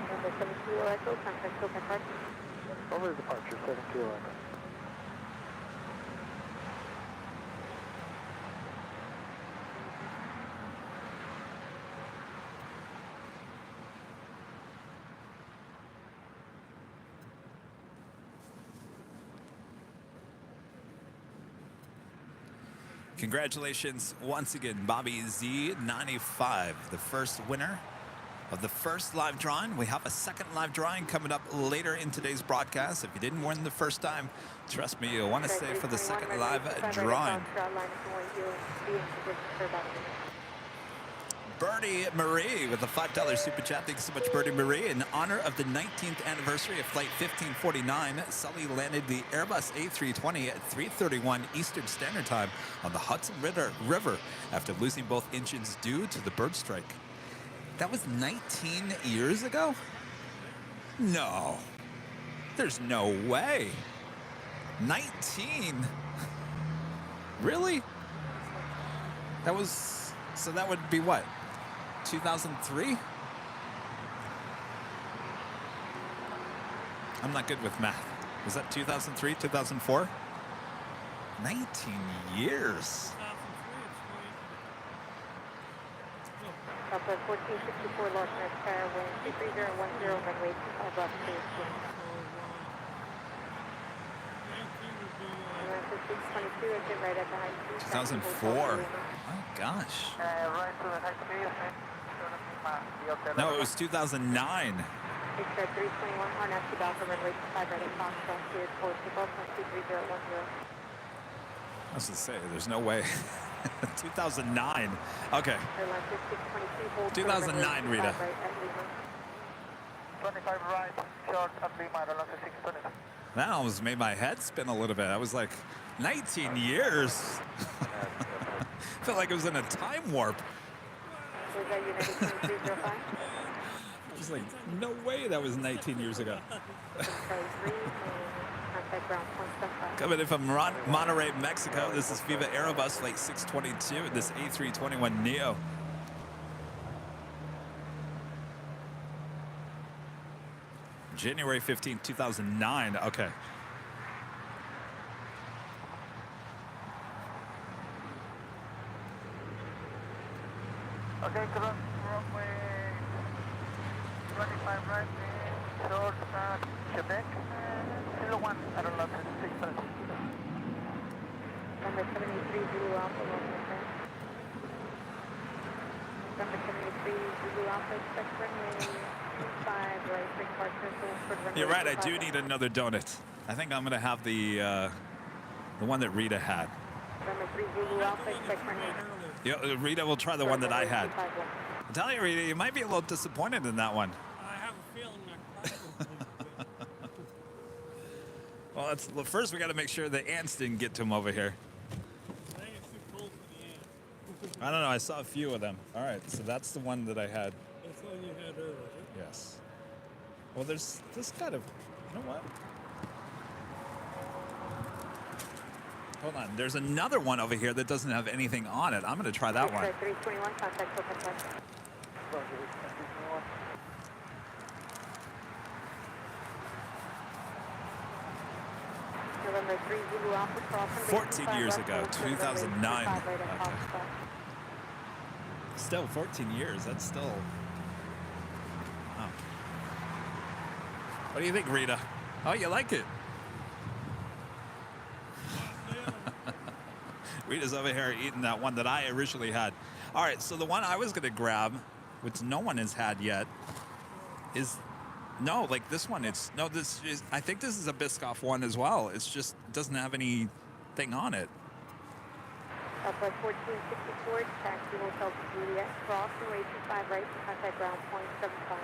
Number 7 Kilo Echo, contact Tokyo Parking. Over departure, 7 Kilo Echo. Congratulations once again, Bobby Z95, the first winner of the first live drawing. We have a second live drawing coming up later in today's broadcast. If you didn't win the first time, trust me, you'll want to stay for the second live drawing. Birdie Marie with a $5 super chat. Thanks so much, Birdie Marie. In honor of the 19th anniversary of Flight 1549, Sully landed the Airbus A320 at 3:31 Eastern Standard Time on the Hudson River after losing both engines due to the bird strike. That was 19 years ago? No. There's no way. 19? Really? That was, so that would be what? 2003? I'm not good with math. Was that 2003, 2004? 19 years. Upper 1464 Los Angeles Tower, wind 23010, runway 25 left to 622, exit right at the high speed. 2004. My gosh. Right to the high speed. No, it was 2009. Picture 321 on FC Delta, runway 25 right at Foxtrot, cleared for takeoff, 23010. I was going to say, there's no way. 2009. Okay. Airline 622, hold 2009, Rita. right at Lima. 25 right, short at Lima, Airline 620. That almost made my head spin a little bit. I was like, 19 years? Felt like it was in a time warp. Was that United 2305? was like, no way that was 19 years ago. Coming in from Monterrey, Mexico, this is Viva Aerobus Flight 622 and this A321neo. January 15, 2009. Okay. Okay, runway 25 right, short Quebec, 01, I don't know, 6 minutes. Number 73 Zulu Alpha, welcome. Number 73 Zulu Alpha, expect runway 5 right, 3 car circle for runway. You're right, I do need another donut. I think I'm going to have the one that Rita had. Number 3 Zulu Alpha, expect runway. Yeah, Rita will try the one that I had. I'm telling you, Rita, you might be a little disappointed in that one. I have a feeling that Well, first we got to make sure the ants didn't get to him over here. I think it's too cold for the ants. I don't know, I saw a few of them. All right, so that's the one that I had. That's the one you had earlier. Yes. Well, there's this kind of, you know what? Hold on, there's another one over here that doesn't have anything on it. I'm going to try that one. 321, contact open touch. November 3 Zulu Alpha, crossing 14 years ago, 2009. Okay. Still 14 years, that's still... Oh. What do you think, Rita? Oh, you like it? Rita's over here eating that one that I originally had. All right, so the one I was going to grab, which no one has had yet, is... No, like this one, this is, I think this is a Biscoff one as well. It's just, doesn't have anything on it. Southwest 1464, taxi Hotel Juliet, cross runway 25 right, contact ground point 75.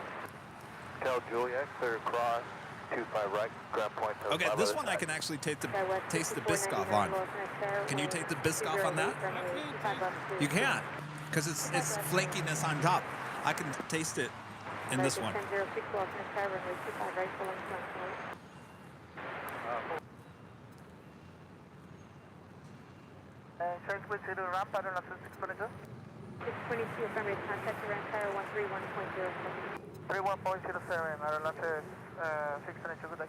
Hotel Juliet, clear cross, 25 right, ground point 75. Okay, this one I can actually taste the Biscoff on. Can you take the Biscoff on that? You can't, because it's flakiness on top. I can taste it in this one. Insurance with to the ramp, I don't know, 622. 622, affirmative, contact around tower 131.07. 31.07, I don't know, 622, good day.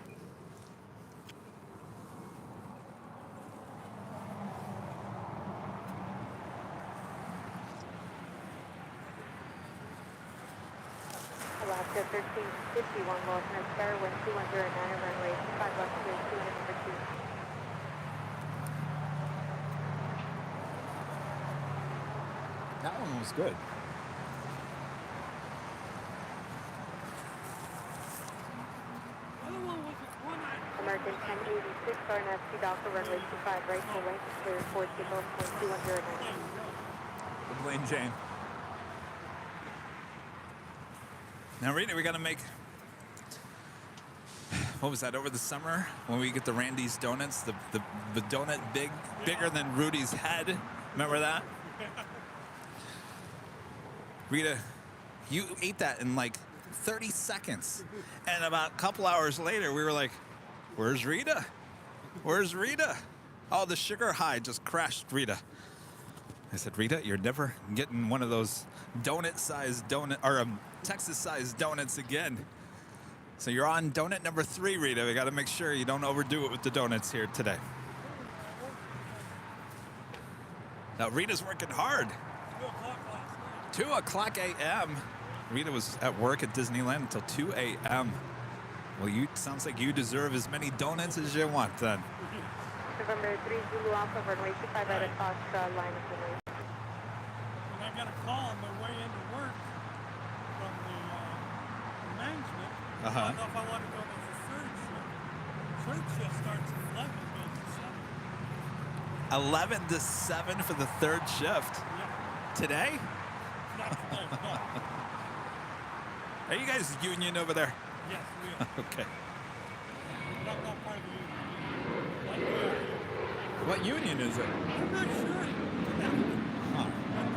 Alaska 1351, Los Angeles Tower 1209, runway 5 left to 2 number 2. That one was good. American 1086, RNFC Delta, runway 25 right, full length, clear 4 signal, 2109. Good lane, Jane. Now, Rita, we got to make, what was that, over the summer when we get the Randy's Donuts, the donut bigger than Rudy's head. Remember that? Rita, you ate that in like 30 seconds. And about a couple hours later, we were like, where's Rita? Where's Rita? Oh, the sugar high just crashed Rita. I said, Rita, you're never getting one of those Texas-sized donuts again. So you're on donut number 3, Rita. We got to make sure you don't overdo it with the donuts here today. Now, Rita's working hard. 2 o'clock a.m. Rita was at work at Disneyland until 2 a.m. Well, sounds like you deserve as many donuts as you want then. November 3 Zulu Alpha, runway 25 right across line of the way. And I got a call on my way into work from the management. I don't know if I want to go to the third shift. Third shift starts at 11, goes to 7. 11 to 7 for the third shift. Yeah. Today? Not today, no. Are you guys union over there? Yes, we are. Okay. Not part of the union. But we are. What union is it? I'm not sure. Huh.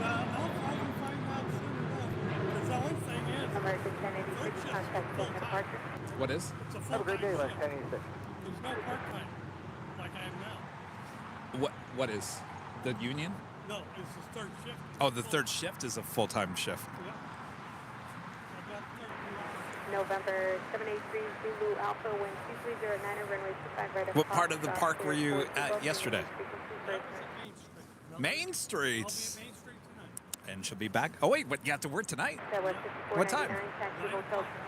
But I'll probably find out soon enough. Because the only thing is, American 1086, just contact full Hilton time. departure. What is? It's a full Have a great day, time. LAX 1086. There's no part time like I am now. What is? The union? No, it's the third shift. Oh, the third shift is a full-time shift. Yeah. I got 30 hours. November 783 Zulu Alpha, wind 2309 at runway 25 right. What part of the park were you at yesterday? I was at Main Main Street. Street. I'll be at Main Street tonight. And she'll be back. Oh, wait, what? You have to work tonight? What time?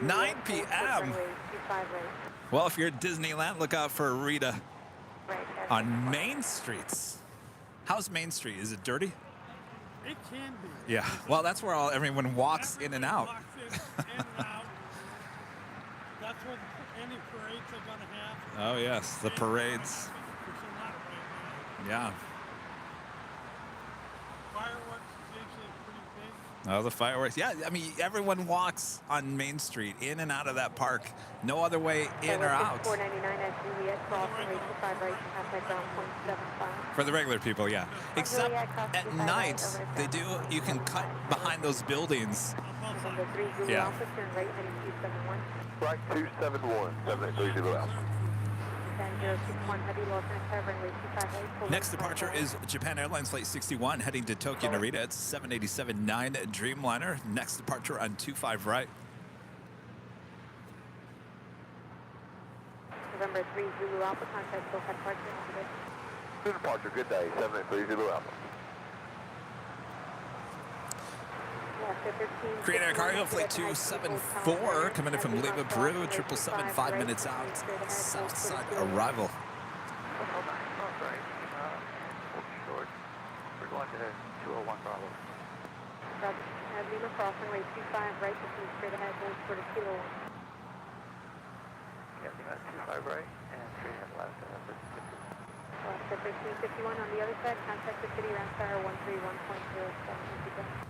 9 p.m. Well, if you're at Disneyland, look out for Rita on Main Streets. How's Main Street? Is it dirty? It can be. Yeah. Well, that's where everyone walks in and out. Walks in and out. That's what any parades are going to have. Oh, yes, the parades. It's a lot right Yeah. now. Fireworks is usually pretty big. Oh, the fireworks. Yeah, I mean, everyone walks on Main Street, in and out of that park. No other way in or out. 499 at Juliet, cross runway 25 right, contact ground point 75. For the regular people, yeah. Except at night, you can cut behind those buildings. November 3 Zulu Yeah. Alpha, turn right heading 271. Right 271, 7830 Alpha. 10061 heavy loss and runway 25 right. Next departure is Japan Airlines Flight 61 heading to Tokyo Narita. It's 787-9 Dreamliner. Next departure on 25 right. November 3 Zulu Alpha, contact Doha departure. Good departure, good day, 7830 Alpha. Korean Air Cargo Flight 274 coming in from Lima, Peru. 777, 5 minutes out. South side arrival. Short. We're going to 201 Bravo. Lima cross runway 25 right, proceed straight ahead, hold for the kilo 1. Getting at 25 right and straight ahead left. Alaska 1351 on the other side, contact the city around tower 131.07.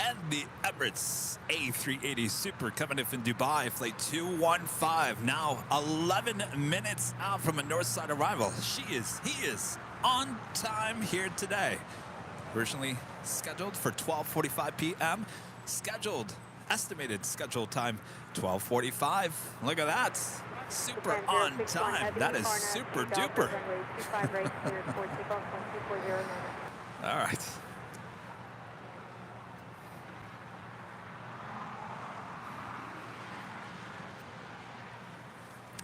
And the Emirates A380 Super coming in from Dubai, flight 215. Now 11 minutes out from a north side arrival. He is on time here today. Originally scheduled for 12:45 p.m. Estimated scheduled time 12:45. Look at that. Super on time. That is super duper. All right.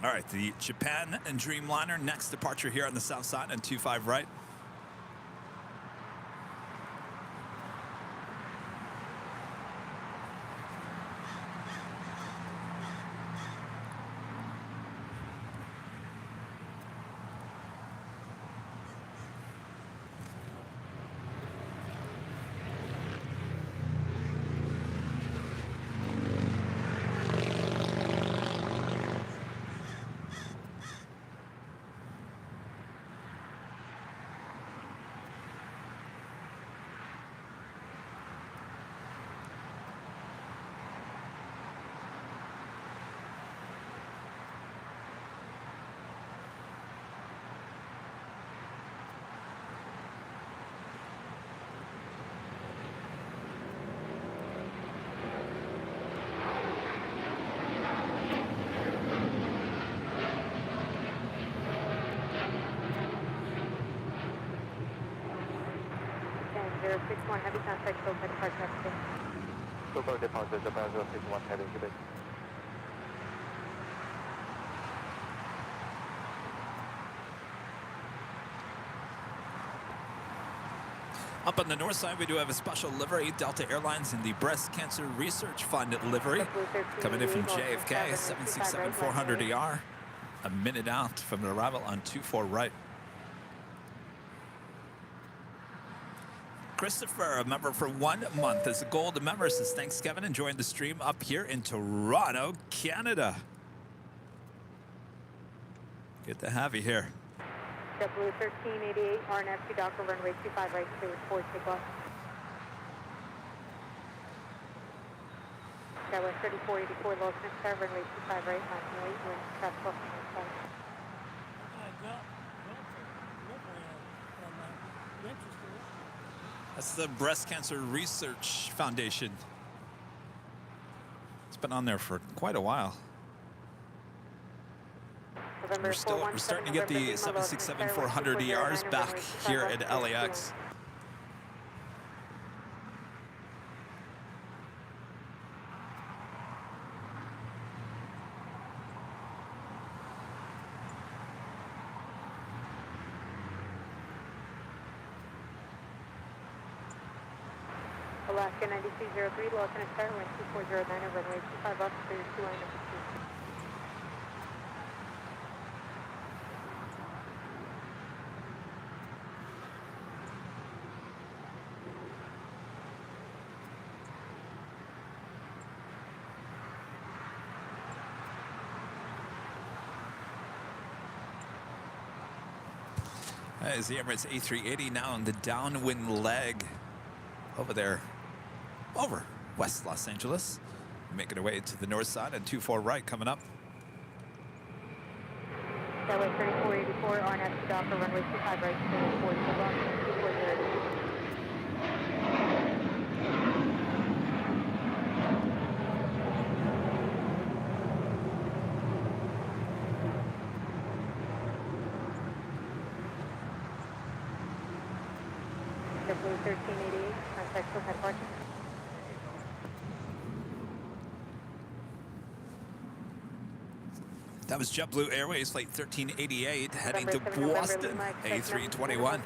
All right, the Japan and Dreamliner, next departure here on the south side on 25 right. And 061 heavy contact, Sofa departure. Sofa departure, Japan 061 heading Quebec. Up on the north side, we do have a special livery, Delta Airlines in the Breast Cancer Research Fund livery. Coming in from JFK, 767-400ER. A minute out from the arrival on 24 right. Christopher, a member for 1 month as a gold member, says thanks, Kevin, enjoying the stream up here in Toronto, Canada. Good to have you here. JetBlue 1388, RNF 2 Docker, runway 25 right, clear for takeoff. Skywest 3484, low finish star, runway 25 right, mountain weight, wind traffic off the north side. That's the Breast Cancer Research Foundation. It's been on there for quite a while. November We're starting to get the 767-400 ERs back here at LAX. Alaska 9303, low finish star, wind 2409, over runway 25 left, clear 2 line number 2. That is the Emirates A380 now on the downwind leg over there, over West Los Angeles. Making our way to the north side and 24 right coming up. Skyway 3484, RNF to Docker, runway 25 right, clear 40 left, 2408. JetBlue 1388, contact Silhouette parking. That was JetBlue Airways flight 1388 heading to Boston, A321.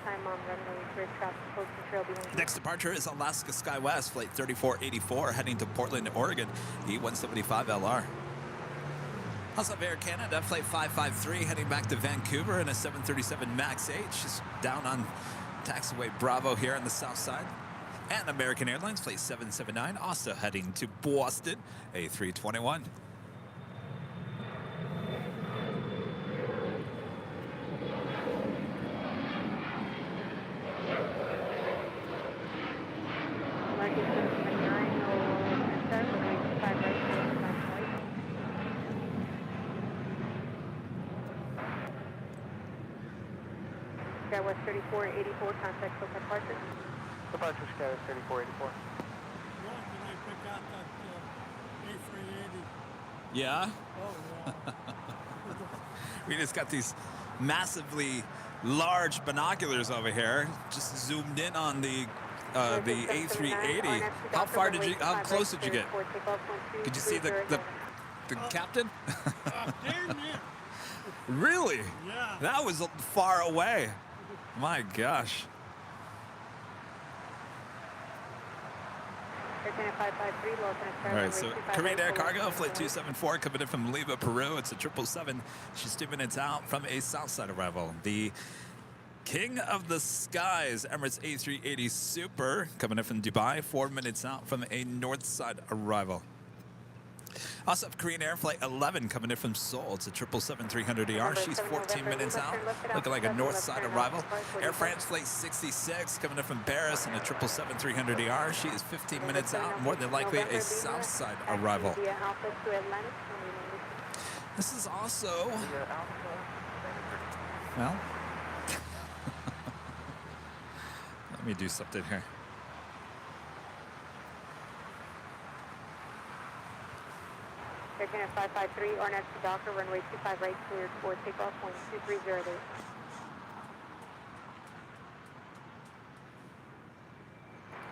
Next departure is Alaska SkyWest flight 3484 heading to Portland, Oregon, E175LR. Also Air Canada flight 553 heading back to Vancouver in a 737 MAX H, just down on taxiway Bravo here on the south side. And American Airlines flight 779 also heading to Boston, A321. Skywest 3484, contact Silhouette departure. Departure Skywest 3484. When I pick out that A380. Yeah? Oh, yeah. We just got these massively large binoculars over here, just zoomed in on the A380. How close did you get? Could you see the captain? Damn near. Really? Yeah. That was far away. My gosh. All right, so Korean Air Cargo, flight 274, coming in from Lima, Peru. It's a 777. She's 2 minutes out from a Southside arrival. The King of the Skies, Emirates A380 Super, coming in from Dubai, 4 minutes out from a Northside arrival. Also have Korean Air Flight 11 coming in from Seoul. It's a 777-300ER. She's 14 minutes out, looking like a north side arrival. Air France Flight 66 coming in from Paris in a 777-300ER. She is 15 minutes out, more than likely a south side arrival. This is also, well, let me do something here. Air Canada 553, RNF to Docker, runway 25 right, cleared for takeoff, 2308.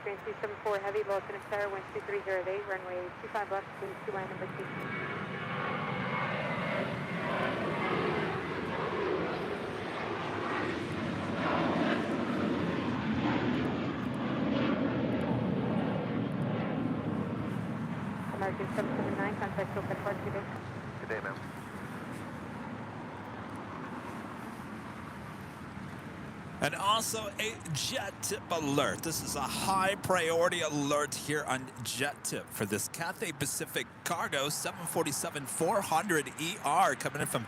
Train 274 heavy, low finish star, wind 2308, runway 25 left, please 2 line number 2. American 779, contact Silhouette Park, good day. Good day, ma'am. And also a jet tip alert. This is a high priority alert here on jet tip for this Cathay Pacific cargo 747-400ER coming in from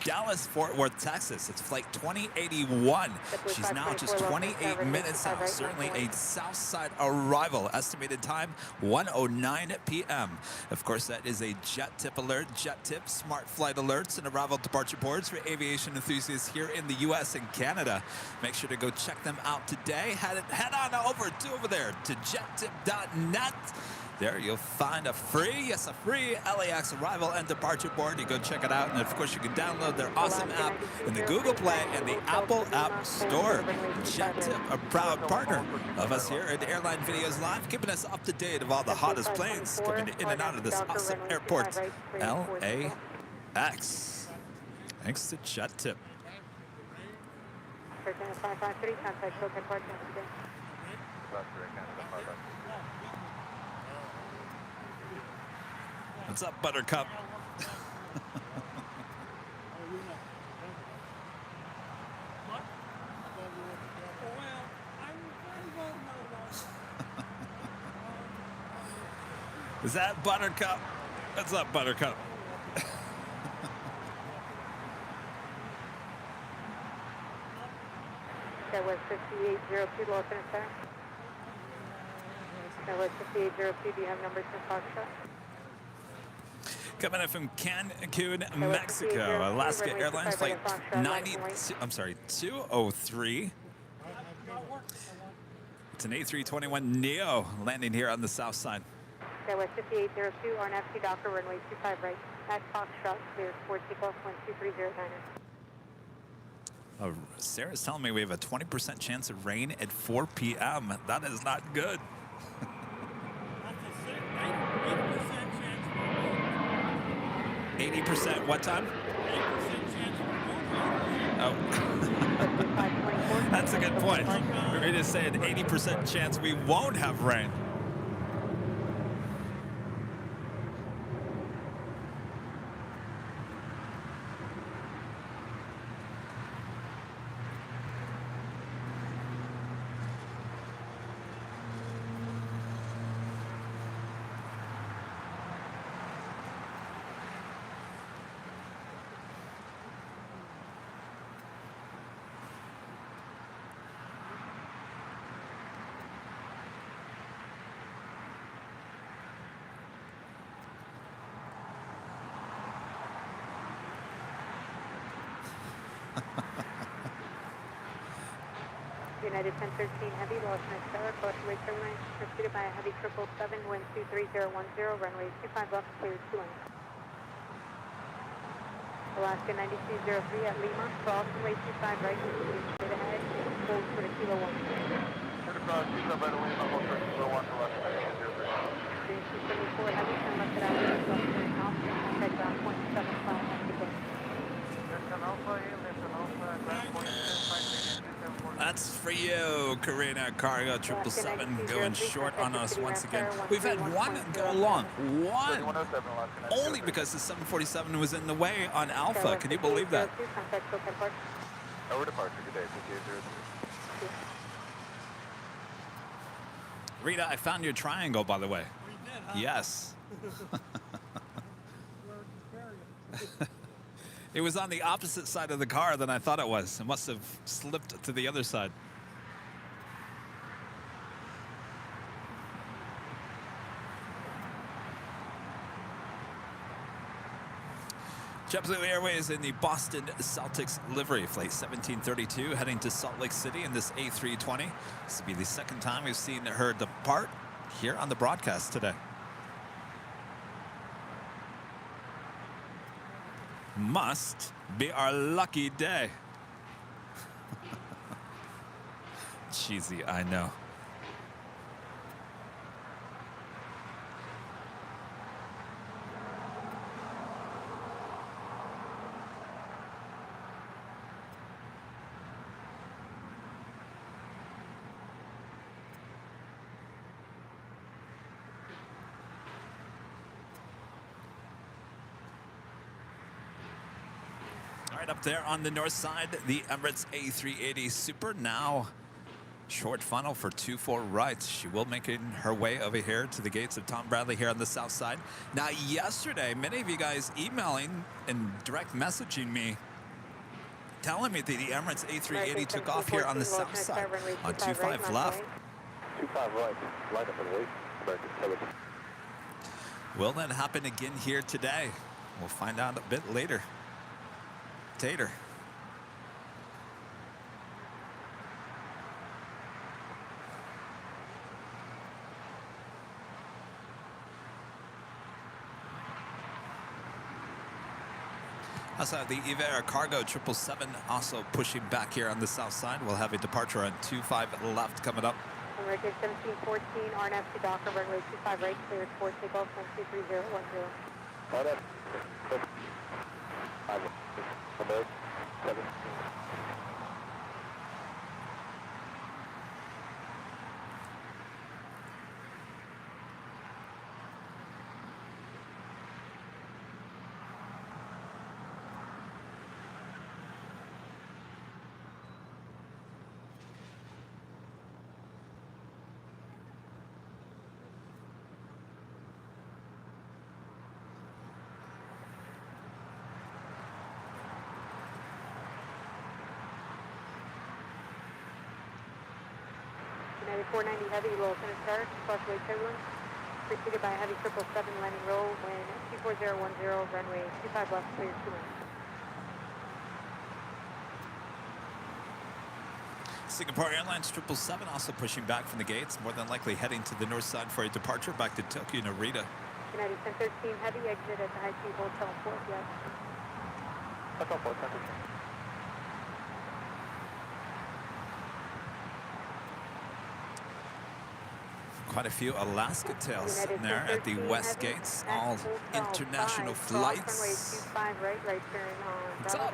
Dallas, Fort Worth, Texas. It's flight 2081. She's now just 28 minutes out. Certainly a south side arrival. Estimated time 1:09 p.m. Of course, that is a jet tip alert. Jet tip, smart flight alerts, and arrival departure boards for aviation enthusiasts here in the U.S. and Canada. Make sure to go check them out today. Head on over there to jettip.net. There you'll find a free LAX arrival and departure board. You go check it out, and of course you can download their awesome app in the Google Play and the Apple App Store. Jet Tip, a proud partner of us here at Airline Videos Live, keeping us up to date of all the hottest planes coming in and out of this awesome airport, LAX. Thanks to Jet Tip. What's up, Buttercup? Is that Buttercup? What's up, Buttercup? That was 5802, Los Angeles Center. That was 5802. Do you have numbers for Foxtrot? Coming in from Cancun, Mexico, Alaska Airlines flight 203. It's an A321neo landing here on the south side. That was 5802, RNFC Docker, runway 25 right. At Foxtrot, clear for takeoff 12309. Sarah's telling me we have a 20% chance of rain at 4 p.m. That is not good. 80% what time? 8% chance Oh. That's a good point. We're just saying 80% chance we won't have rain. United 1013 Heavy, Los Angeles Tower, approach Airline, pursued by a Heavy 777, wind 23010, runway 25 left, clear 2 lanes. Alaska 9203 at Lima, cross runway 25 right, straight ahead, hold for the Kilo 1. Turn across, 27 by the Lima, hold for Kilo 1 to left, 9203. Green 274 Heavy, turn left at Alpha, left turn off, head down 0.75 at the gate. Listen Alpha, listen Alpha, ground point 10, That's for you, Karina Cargo 777 going short on us once again. We've had one go long. One. Only because the 747 was in the way on Alpha. Can you believe that? Over departure, good day, 5803. Rita, I found your triangle, by the way. We did, huh? Yes. Where did you bury it? It was on the opposite side of the car than I thought it was. It must have slipped to the other side. JetBlue Airways in the Boston Celtics livery, flight 1732, heading to Salt Lake City in this A320. This will be the second time we've seen her depart here on the broadcast today. Must be our lucky day. Cheesy, I know. All right, right up there on the north side, the Emirates A380 Super, now short funnel for 24 right. She will make her way over here to the gates of Tom Bradley here on the south side. Now, yesterday, many of you guys emailing and direct messaging me, telling me that the Emirates A380 took off here on the south side on 25 left. 25 right, line up and wait. American 7. Will that happen again here today? We'll find out a bit later. Tater. Also, the Eva Air Cargo 777 also pushing back here on the south side. We'll have a departure on 25 left coming up. American 1714, RNAV to Docker, runway 25 right, cleared for takeoff, 123.010. RNAV, 5, American 7. United 490 Heavy, low center start, crossway turbulence, preceded by a heavy 777 landing roll, wind 24010, runway 25 left, clear 2 1. Singapore Airlines 777 also pushing back from the gates, more than likely heading to the north side for a departure back to Tokyo Narita. United 1013 Heavy, exit at the high speed hotel 4, yes. Hotel 4, center. Quite a few Alaska tails sitting there at the west gates, all international flights. What's up?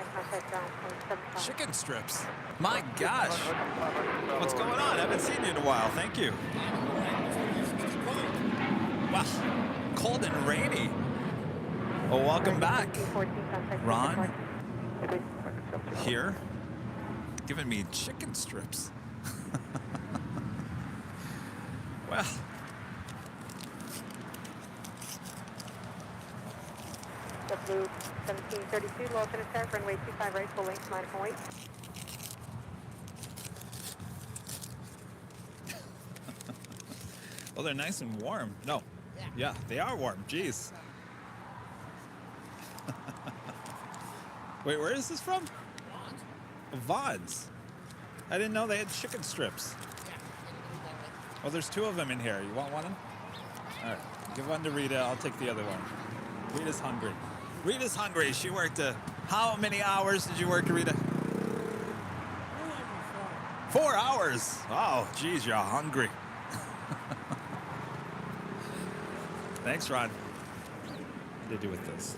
Chicken strips. My gosh. What's going on? I haven't seen you in a while. Thank you. Wow. Cold and rainy. Well, welcome back. Ron, here, giving me chicken strips. Well, Blue 1732, low center start, runway 25 right, full length, minus 1 weight. well, they're nice and warm. No, yeah, they are warm. Jeez. Wait, where is this from? Vaughn's. I didn't know they had chicken strips. Well, there's 2 of them in here. You want one? All right. Give one to Rita. I'll take the other one. Rita's hungry. Rita's hungry. She worked how many hours did you work, Rita? 4 hours. Oh, geez, you're hungry. Thanks, Ron. What did you do with this?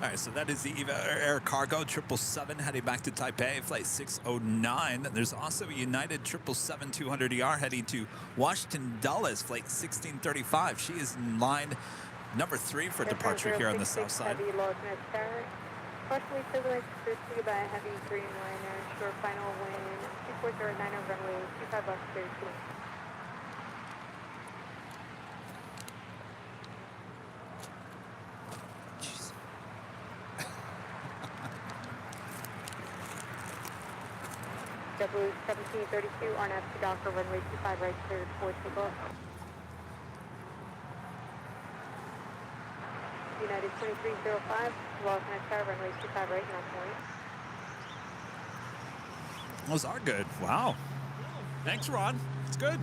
All right, so that is the Eva Air Cargo 777 heading back to Taipei, flight 609. There's also a United 777-200ER heading to Washington Dulles, flight 1635. She is in line number 3 for departure here on the south side. Heavy, low center start, partially turbulent, preceded by a heavy Dreamliner, short final wind 2409 over runway 25 left, clear 2. W1732, RNAV to Docker, runway 25 right, cleared for takeoff. United 2305, low center start, runway 25 right, 9 point. Those are good. Wow. Thanks, Ron. It's good.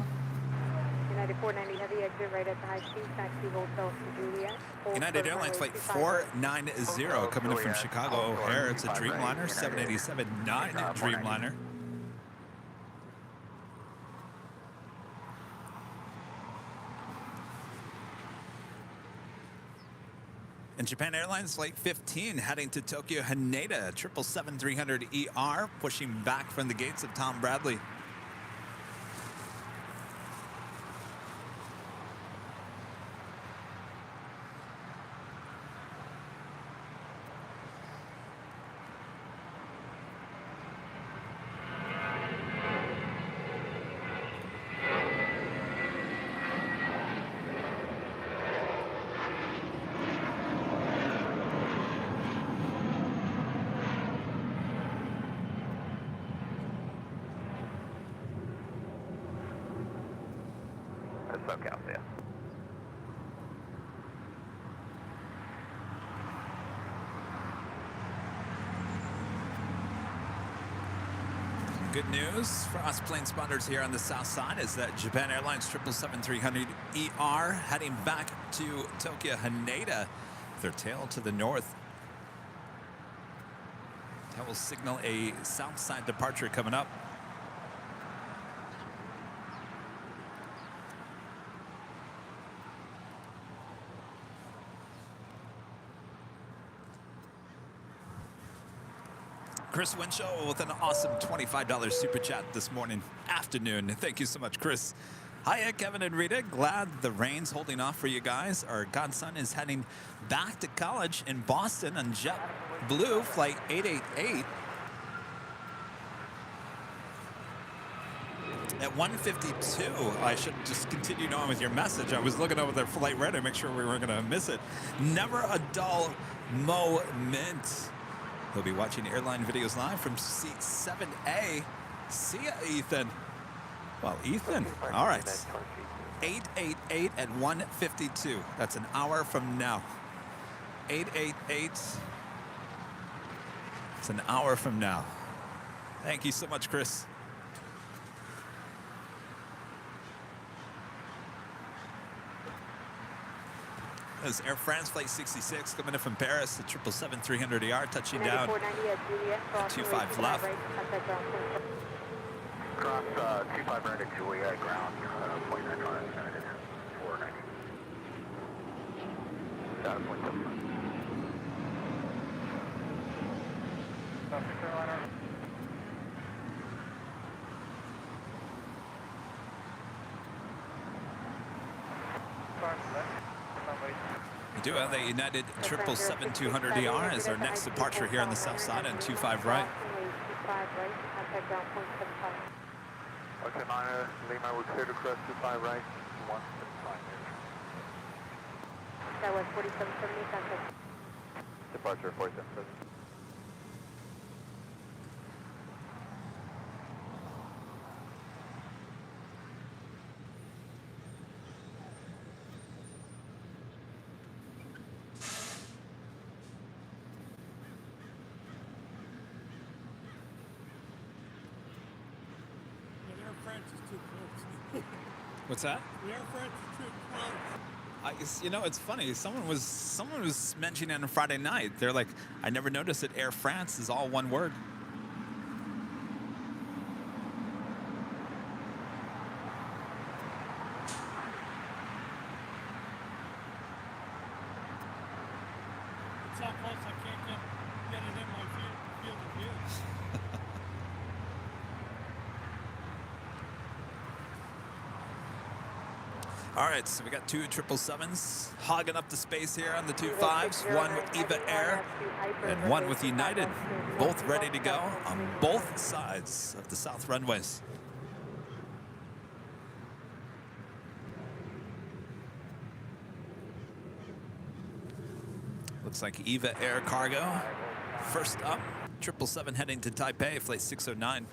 United 490 Heavy, exit right at the high speed, taxi hotel to Juliet. United Airlines flight 490 coming in from Chicago O'Hare. It's a Dreamliner, 787-9 Dreamliner. And Japan Airlines flight 15 heading to Tokyo Haneda, 777-300ER, pushing back from the gates of Tom Bradley. SoCal, see ya. Good news for us plane spotters here on the south side is that Japan Airlines 777-300ER heading back to Tokyo Haneda, their tail to the north. That will signal a south side departure coming up. Chris Winchell with an awesome $25 super chat this afternoon. Thank you so much, Chris. Hiya, Kevin and Rita. Glad the rain's holding off for you guys. Our godson is heading back to college in Boston on JetBlue flight 888 at 1:52. I should just continue on with your message. I was looking over their flight radar to make sure we weren't going to miss it. Never a dull moment. He'll be watching Airline Videos live from seat 7A. See ya, Ethan. Well, Ethan, all right. 888 at 1:52. That's an hour from now. 888. It's an hour from now. Thank you so much, Chris. This is Air France Flight 66 coming in from Paris, the 777-300ER, touching down at 25 left. Cross 25 right at Juliet, ground, point 9 490. Point 7. South Carolina. We do have the United 777-200ER as our next departure here on the south side on 25 right. Okay, 9 Lima, we're clear to cross 25 right, 175 meters. That was 4770, contact. Departure 4770. What's that? The Air France is too close. You know, it's funny. Someone was mentioning on Friday night. They're like, I never noticed that Air France is all one word. It's so close I can't get it in my field of view. All right, so we got two 777s hogging up the space here on the 25s, one with Eva Air and one with United, both ready to go on both sides of the south runways. Looks like Eva Air cargo first up, 777 heading to Taipei, flight 609.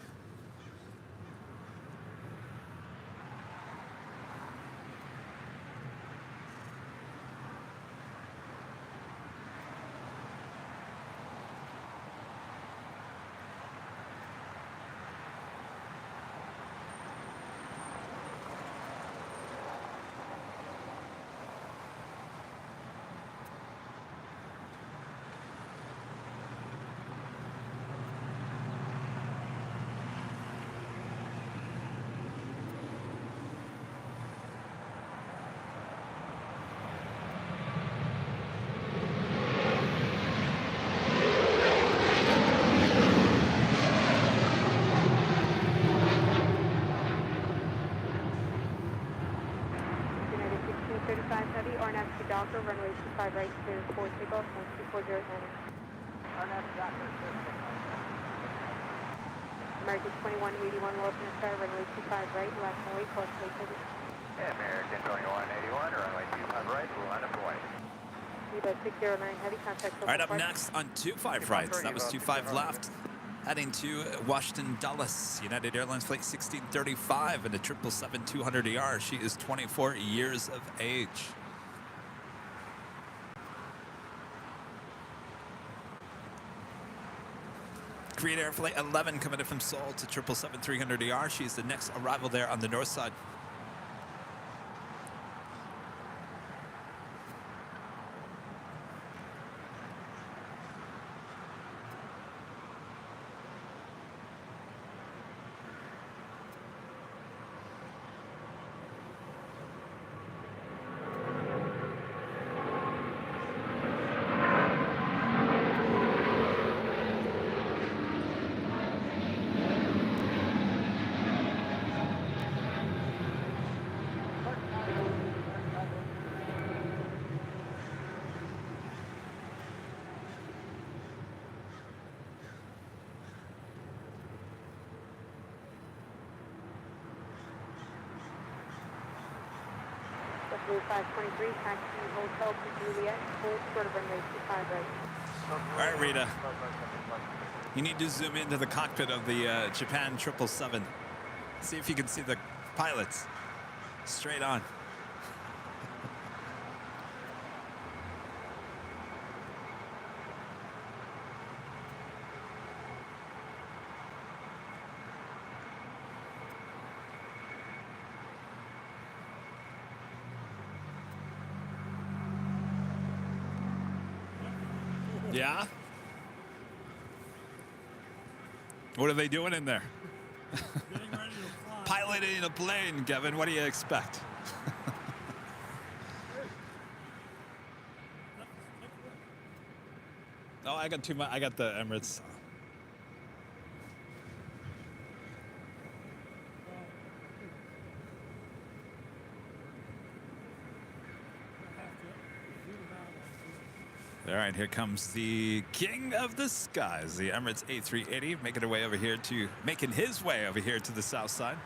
Docker, runway 25 right, clear for takeoff, 12409. American 2181, Wilson Star, runway 25 right, last runway, close to American 2181, runway 25 right, line up away. Eva 609, heavy contact. All right, up next on 25 right. That was 25 left. heading to Washington Dulles. United Airlines flight 1635 and a 777-200ER. She is 24 years of age. Korean Air Flight 11 coming in from Seoul to 777-300ER. She's the next arrival there on the north side. Blue 523, taxi hotel to Juliet, full short of runway 25 right. All right, Rita. You need to zoom into the cockpit of the Japan 777. See if you can see the pilots. Straight on. Yeah? What are they doing in there? Getting ready to fly. Piloting a plane, Kevin. What do you expect? No, I got too much. I got the Emirates. All right, here comes the king of the skies, the Emirates A380, making his way over here to the south side.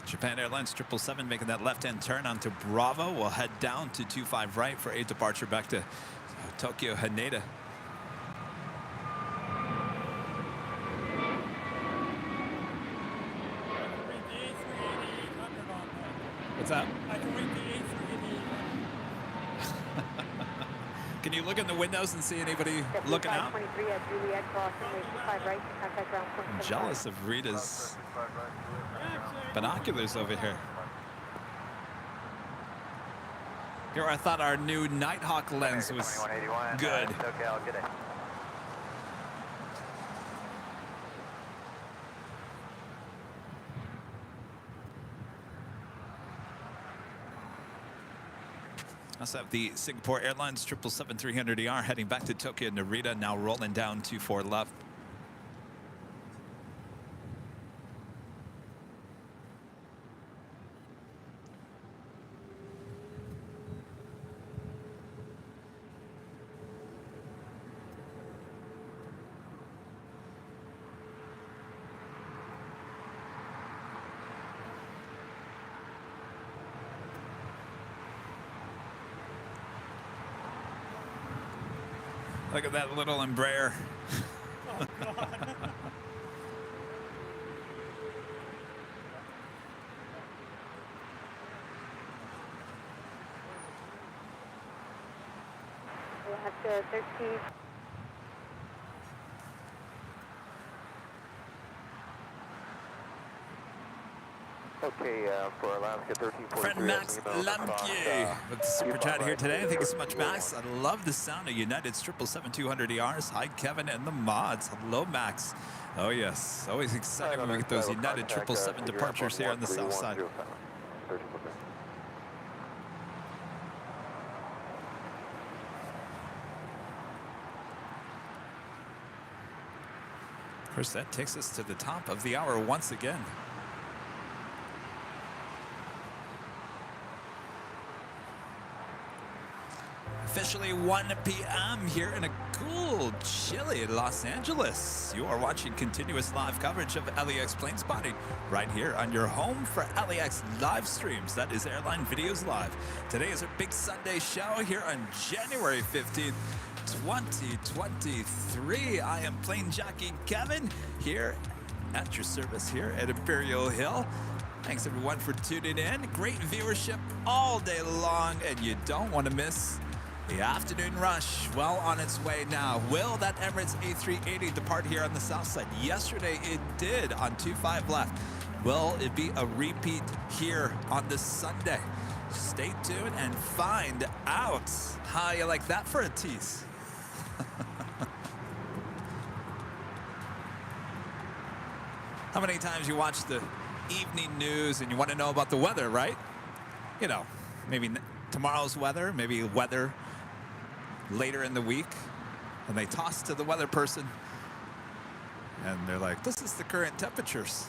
Japan Airlines 777 making that left-hand turn onto Bravo. We'll head down to 25 right for a departure back to Tokyo Haneda. What's that? I can wait the A380. Can you look in the windows and see anybody looking out? 523 at Juliet, crossing way 25 right, contact ground point. I'm jealous of Rita's binoculars over here. Here, I thought our new Nighthawk lens was good. Okay, I'll get it. Also have the Singapore Airlines 777-300ER heading back to Tokyo Narita, now rolling down 24 left. Look at that little Embraer. Oh, God. We'll have to 13. Okay, for Alaska 1343. Friend Max Lemke with the super chat here today. Thank you so much, Max. I love the sound of United 777-200ERs. Hi, Kevin and the mods. Hello, Max. Oh, yes. Always excited when we get those United 777 departures here on the south side. Of course, that takes us to the top of the hour once again. Officially 1 p.m. here in a cool, chilly Los Angeles. You are watching continuous live coverage of LAX plane spotting right here on your home for LAX live streams. That is Airline Videos Live. Today is our big Sunday show here on January 15th, 2023. I am plane jockey Kevin here at your service here at Imperial Hill. Thanks everyone for tuning in. Great viewership all day long, and you don't want to miss the afternoon rush. Well on its way now. Will that Emirates A380 depart here on the south side? Yesterday it did on 25 left. Will it be a repeat here on this Sunday? Stay tuned and find out. How you like that for a tease? How many times you watch the evening news and you want to know about the weather, right? You know, maybe tomorrow's weather, maybe weather later in the week, and they toss to the weather person and they're like, this is the current temperatures.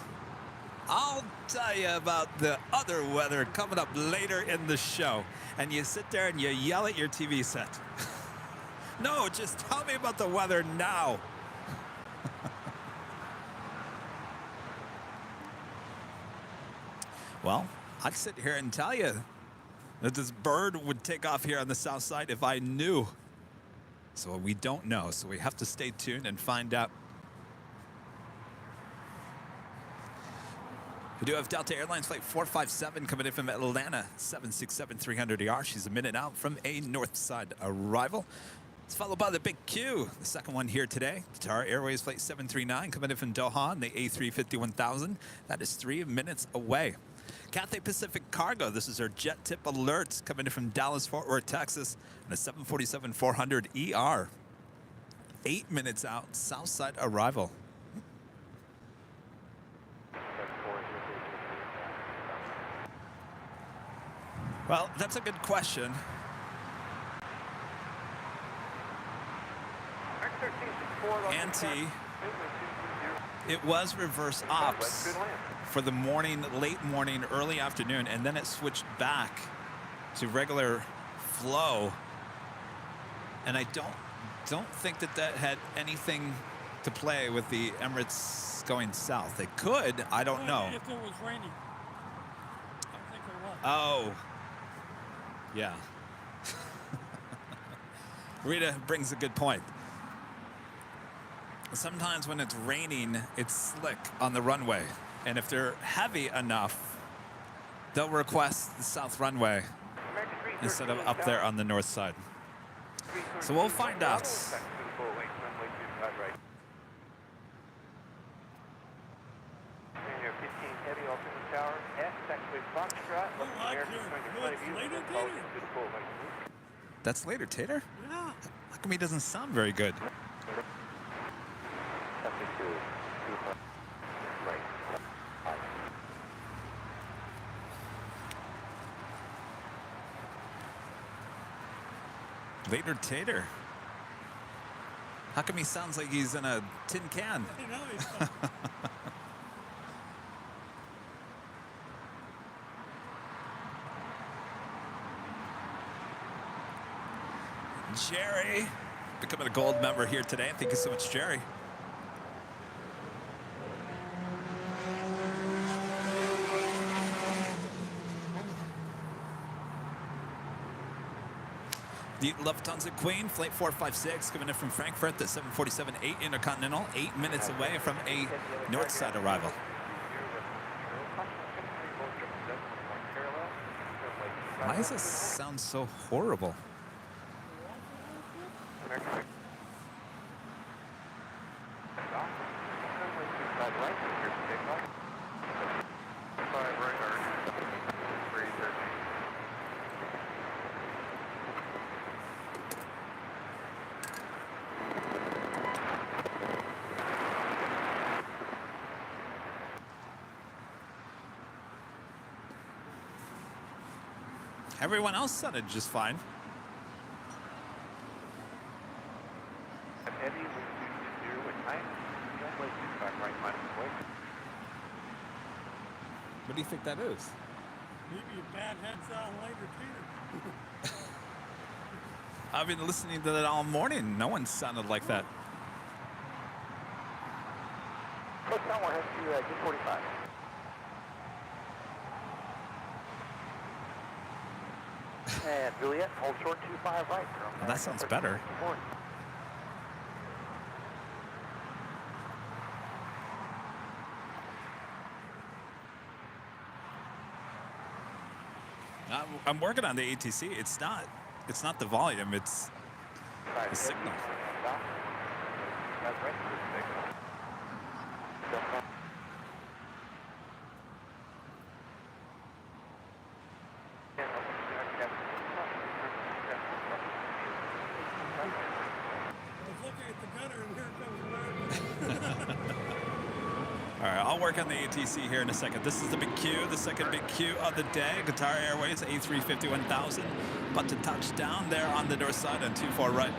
I'll tell you about the other weather coming up later in the show. And you sit there and you yell at your TV set. No, just tell me about the weather now. Well, I'd sit here and tell you that this bird would take off here on the south side if I knew. So we don't know, so we have to stay tuned and find out. We do have Delta Airlines flight 457 coming in from Atlanta, 767-300ER. She's a minute out from a north side arrival. It's followed by the big Q, the second one here today. Qatar Airways flight 739 coming in from Doha on the A350-1000. That is 3 minutes away. Cathay Pacific Cargo, this is our jet tip alert coming in from Dallas-Fort Worth, Texas, on a 747-400ER. 8 minutes out, south side arrival. Well, that's a good question. Auntie, it was reverse ops for the morning, late morning, early afternoon, and then it switched back to regular flow. And I don't think that had anything to play with the Emirates going south. It could, I don't know. If it was raining. I don't think it was. Oh, yeah. Rita brings a good point. Sometimes when it's raining, it's slick on the runway. And if they're heavy enough, they'll request the south runway instead of up there on the north side. So we'll find out. That's later, Tater? Yeah. How come he doesn't sound very good? Later Tater. How come he sounds like he's in a tin can? I know he's fine. Jerry, becoming a gold member here today. Thank you so much, Jerry. The Lufthansa Queen, flight 456, coming in from Frankfurt, the 747-8 Intercontinental, 8 minutes away from a north side arrival. Why does this sound so horrible? Everyone else sounded just fine. What do you think that is? Maybe a bad heads on later, Tater. I've been listening to that all morning. No one sounded like that. Close down, we're heading to G45. And Juliet, hold short 25 right. Well, that sounds better. I'm working on the ATC. It's not the volume. It's the signal. All right, I'll work on the ATC here in a second. This is the big Q, the second big Q of the day. Qatar Airways A350 1000, about to touch down there on the north side on 24 right.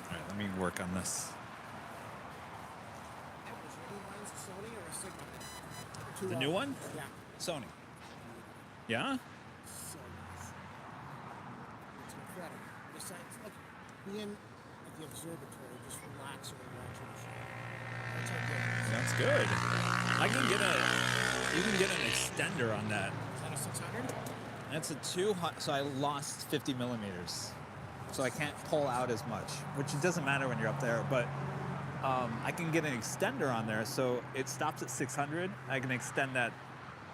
All right, let me work on this. The new one? Yeah. Sony. Yeah? So nice. It's incredible. It's like being at the observatory, just relaxing and watching the show. That's how good it is. Sounds good. You can get an extender on that. Is that a 600? That's a 200, so I lost 50 millimeters. So I can't pull out as much, which it doesn't matter when you're up there, but I can get an extender on there, so it stops at 600. I can extend that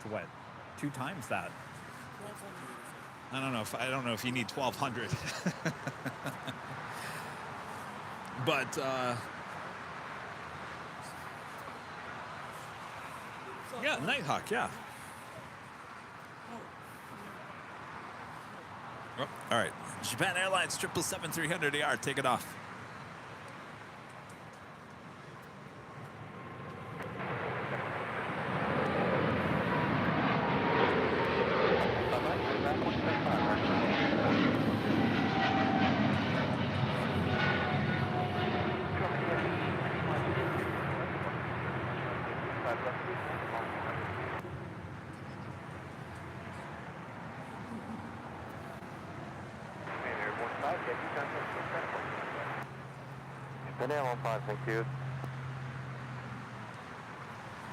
to what? 2 times that. I don't know if you need 1200. But yeah, Nighthawk, yeah. Oh, all right, Japan Airlines 777-300ER, take it off. Thank you.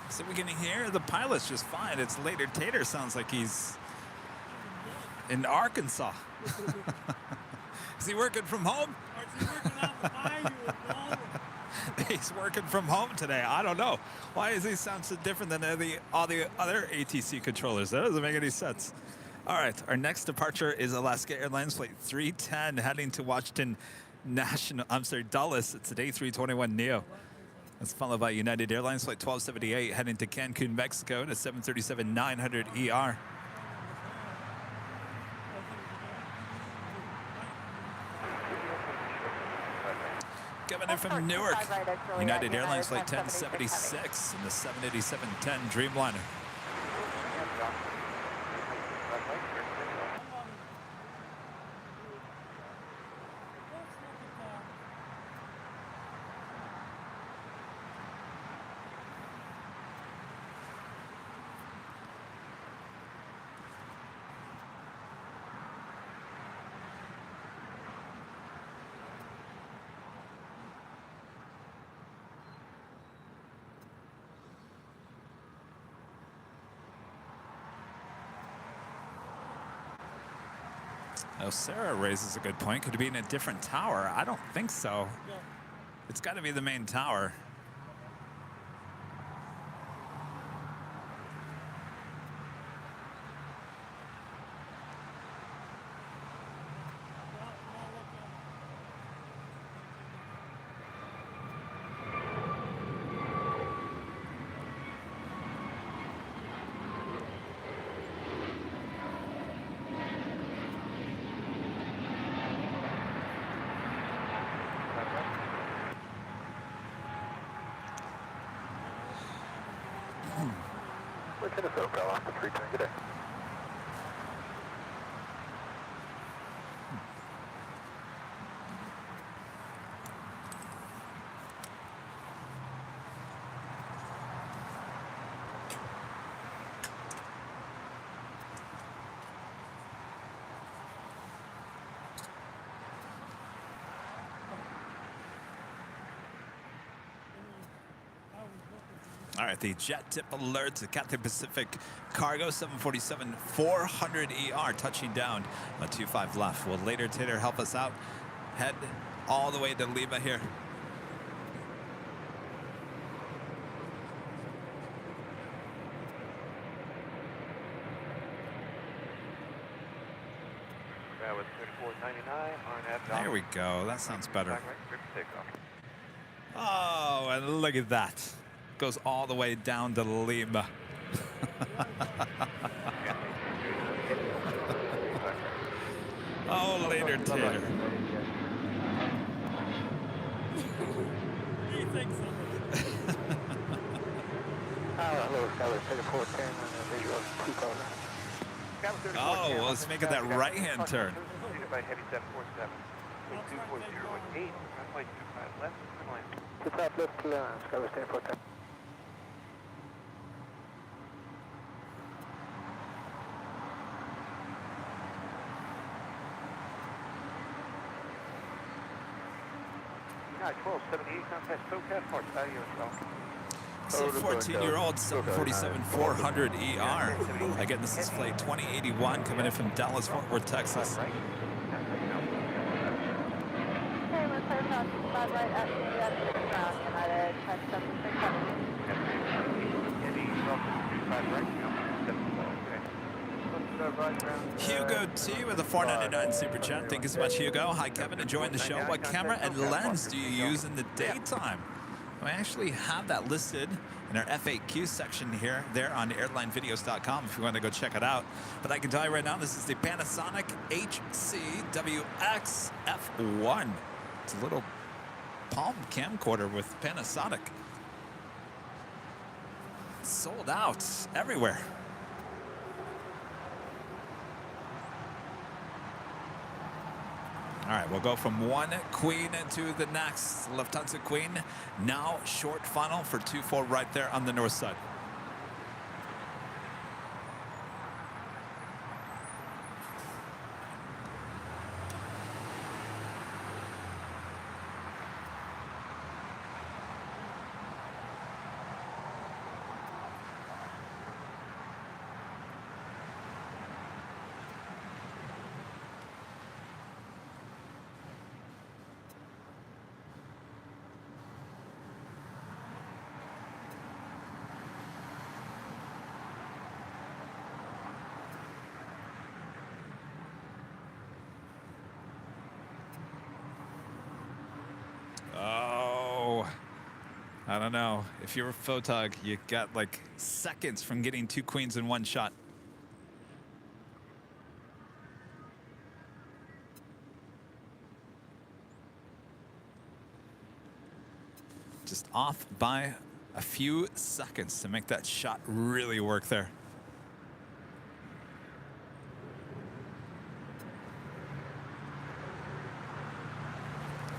So we can hear the pilot's just fine. It's later Tater sounds like he's in Arkansas. Is he working from home? Or is he working out the bayou with Walrus? He's working from home today. I don't know. Why does he sound so different than all the other ATC controllers? That doesn't make any sense. All right, our next departure is Alaska Airlines Flight 310 heading to Washington Dulles. It's at A321neo. That's followed by United Airlines Flight 1278 heading to Cancun, Mexico to 737-900ER. Coming in from Newark, United Airlines Flight 1076 and the 787-10 Dreamliner. Oh, Sarah raises a good point. Could it be in a different tower? I don't think so. Yeah. It's got to be the main tower. Lieutenant SoCal off the 310, good day. right, the jet tip alert to Cathay Pacific Cargo 747-400ER touching down on 25 left. Will later Tater help us out? Head all the way to Lima here. That was 3499 RNF. There we go. That sounds better. Oh, and look at that. Goes all the way down to Lima. Oh, later, Tater. He thinks of it. Hello, Skyway 3410 and visual 2 Oh, well, let's make it that right-hand turn. By heavy 747. 240 runway 25 left, runway. 25 left, Skyway 3410. United 1278, contact SoCal, Port Value as well. So 14-year-old 747-400ER. Again, this is flight 2081 coming in from Dallas, Fort Worth, Texas. Okay, we're clear for 5 right at the ground, United 10767. Hugo T with a $4.99 super chat. Thank you so much, Hugo. Hi, Kevin. Enjoying the show. What camera and lens do you use in the daytime? We actually have that listed in our FAQ section here, there on airlinevideos.com if you want to go check it out. But I can tell you right now, this is the Panasonic HCWX F1. It's a little palm camcorder with Panasonic. It's sold out everywhere. All right, we'll go from one queen to the next. Lufthansa Queen, now short funnel for 24 right there on the north side. I don't know. If you're a photog, you got like seconds from getting two queens in one shot. Just off by a few seconds to make that shot really work there.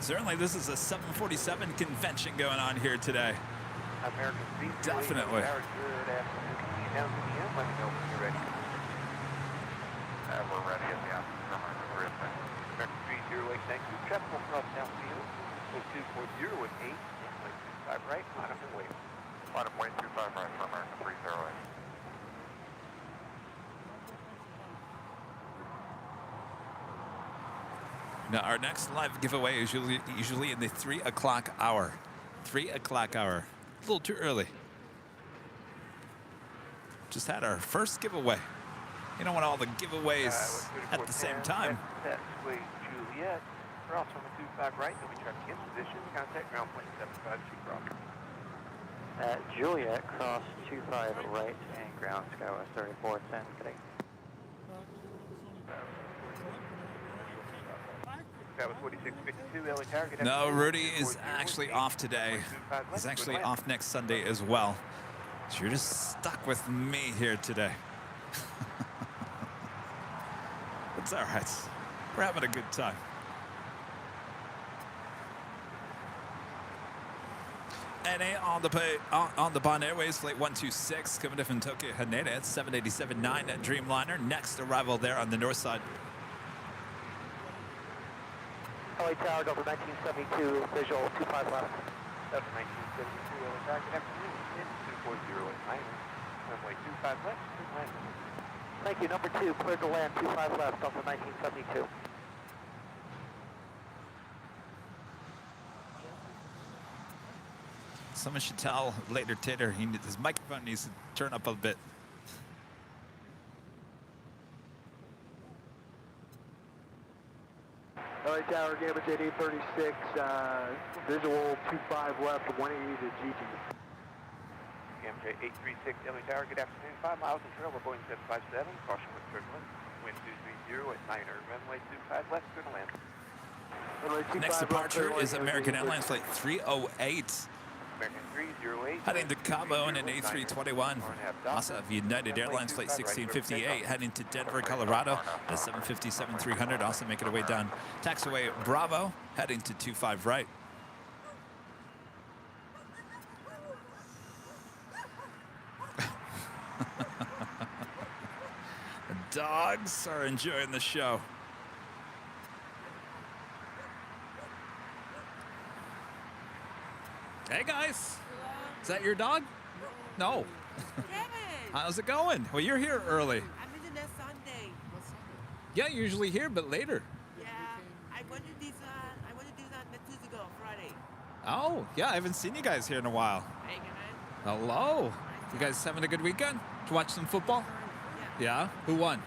Certainly, this is a 747 convention going on here today. American Beach. Definitely. Good afternoon. Down to the end. Let me know when you're ready. We're ready at the afternoon. American Street, 08, thank you. Tropical cross downfield. 0240 with 8. 25 right. Bottom and wave. Bottom wave 25 right for American 308. Now, our next live giveaway is usually in the 3 o'clock hour. 3 o'clock hour. A little too early. Just had our first giveaway. You don't want all the giveaways at the same time. That's way Juliet. We're also on the 25 right. Then we try to get position. Contact ground point 75 cross. Juliet, cross 25 right and ground Skywest 3410. Good day. That was 4652 LA Tower. No, Rudy is actually off today. He's actually off next Sunday as well. So you're just stuck with me here today. It's all right. We're having a good time. NA on the Bond Airways, flight 126, coming in from Tokyo Haneda at 787-9 at Dreamliner. Next arrival there on the north side. LA Tower, Delta 1972, visual 25 left. Delta 1972, LA target afternoon, wind 240 at Niner, runway 25 left, clear land. Thank you, number 2, cleared to land, 25 left, Delta 1972. Someone should tell later Tater his microphone needs to turn up a bit. LA Tower, Gamma Jet 836, visual 25 left, 180 to GG. Gamma Jet 836, LA Tower, good afternoon, 5 miles in trail, we're Boeing 757, caution with turbulence, wind 230 at Niner, runway 25 left, clear to land. Next departure is American Airlines Flight 308. American 308. Heading to Cabo in an A321. Also have United Airlines Flight 1658 heading to Denver, Colorado. The 757-300 also making their way down taxiway Bravo, heading to 25 right. The dogs are enjoying the show. Hey guys, is that your dog? No. Kevin! How's it going? Well, you're here early. I'm in the next Sunday. Yeah, usually here, but later. Yeah, I went to this next Tuesday ago, Friday. Oh, yeah, I haven't seen you guys here in a while. Hey, Kevin. Hello. You guys having a good weekend? Did you watch some football? Yeah. Who won?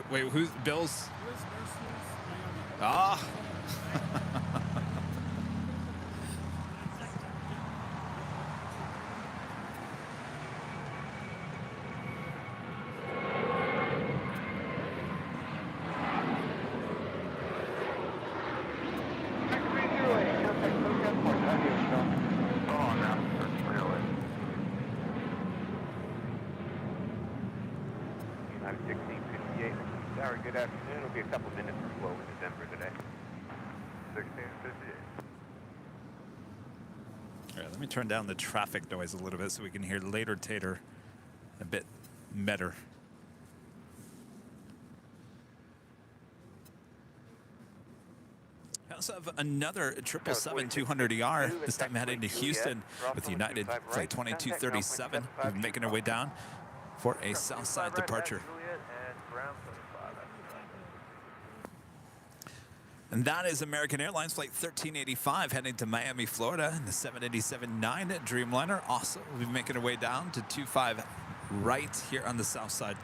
Wait, who's Bills? Ah. United 1658, Tower, good afternoon. It'll be a couple minutes for flow into Denver today. 1658. All right, let me turn down the traffic noise a little bit so we can hear later Tater a bit better. I also have another 777-200ER, this time heading to Houston with United Flight 2237. We're making our way down for a Southside departure. And that is American Airlines Flight 1385 heading to Miami, Florida, in the 787-9 Dreamliner. Also, we'll be making our way down to 25 right here on the south side.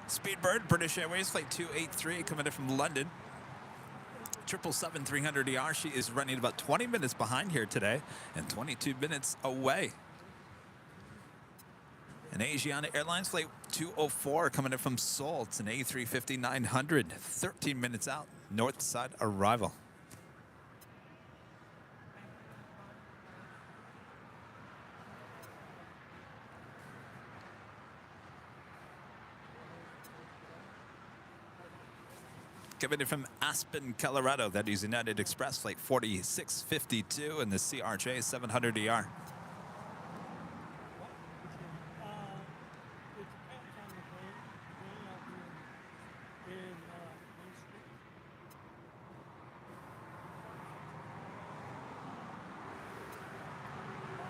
Speedbird, British Airways Flight 283 coming in from London. 777-300ER, she is running about 20 minutes behind here today and 22 minutes away. An Asiana Airlines Flight 204 coming in from Seoul. It's an A350-900, 13 minutes out, north side arrival. Coming in from Aspen, Colorado, that is United Express Flight 4652 and the CRJ 700ER.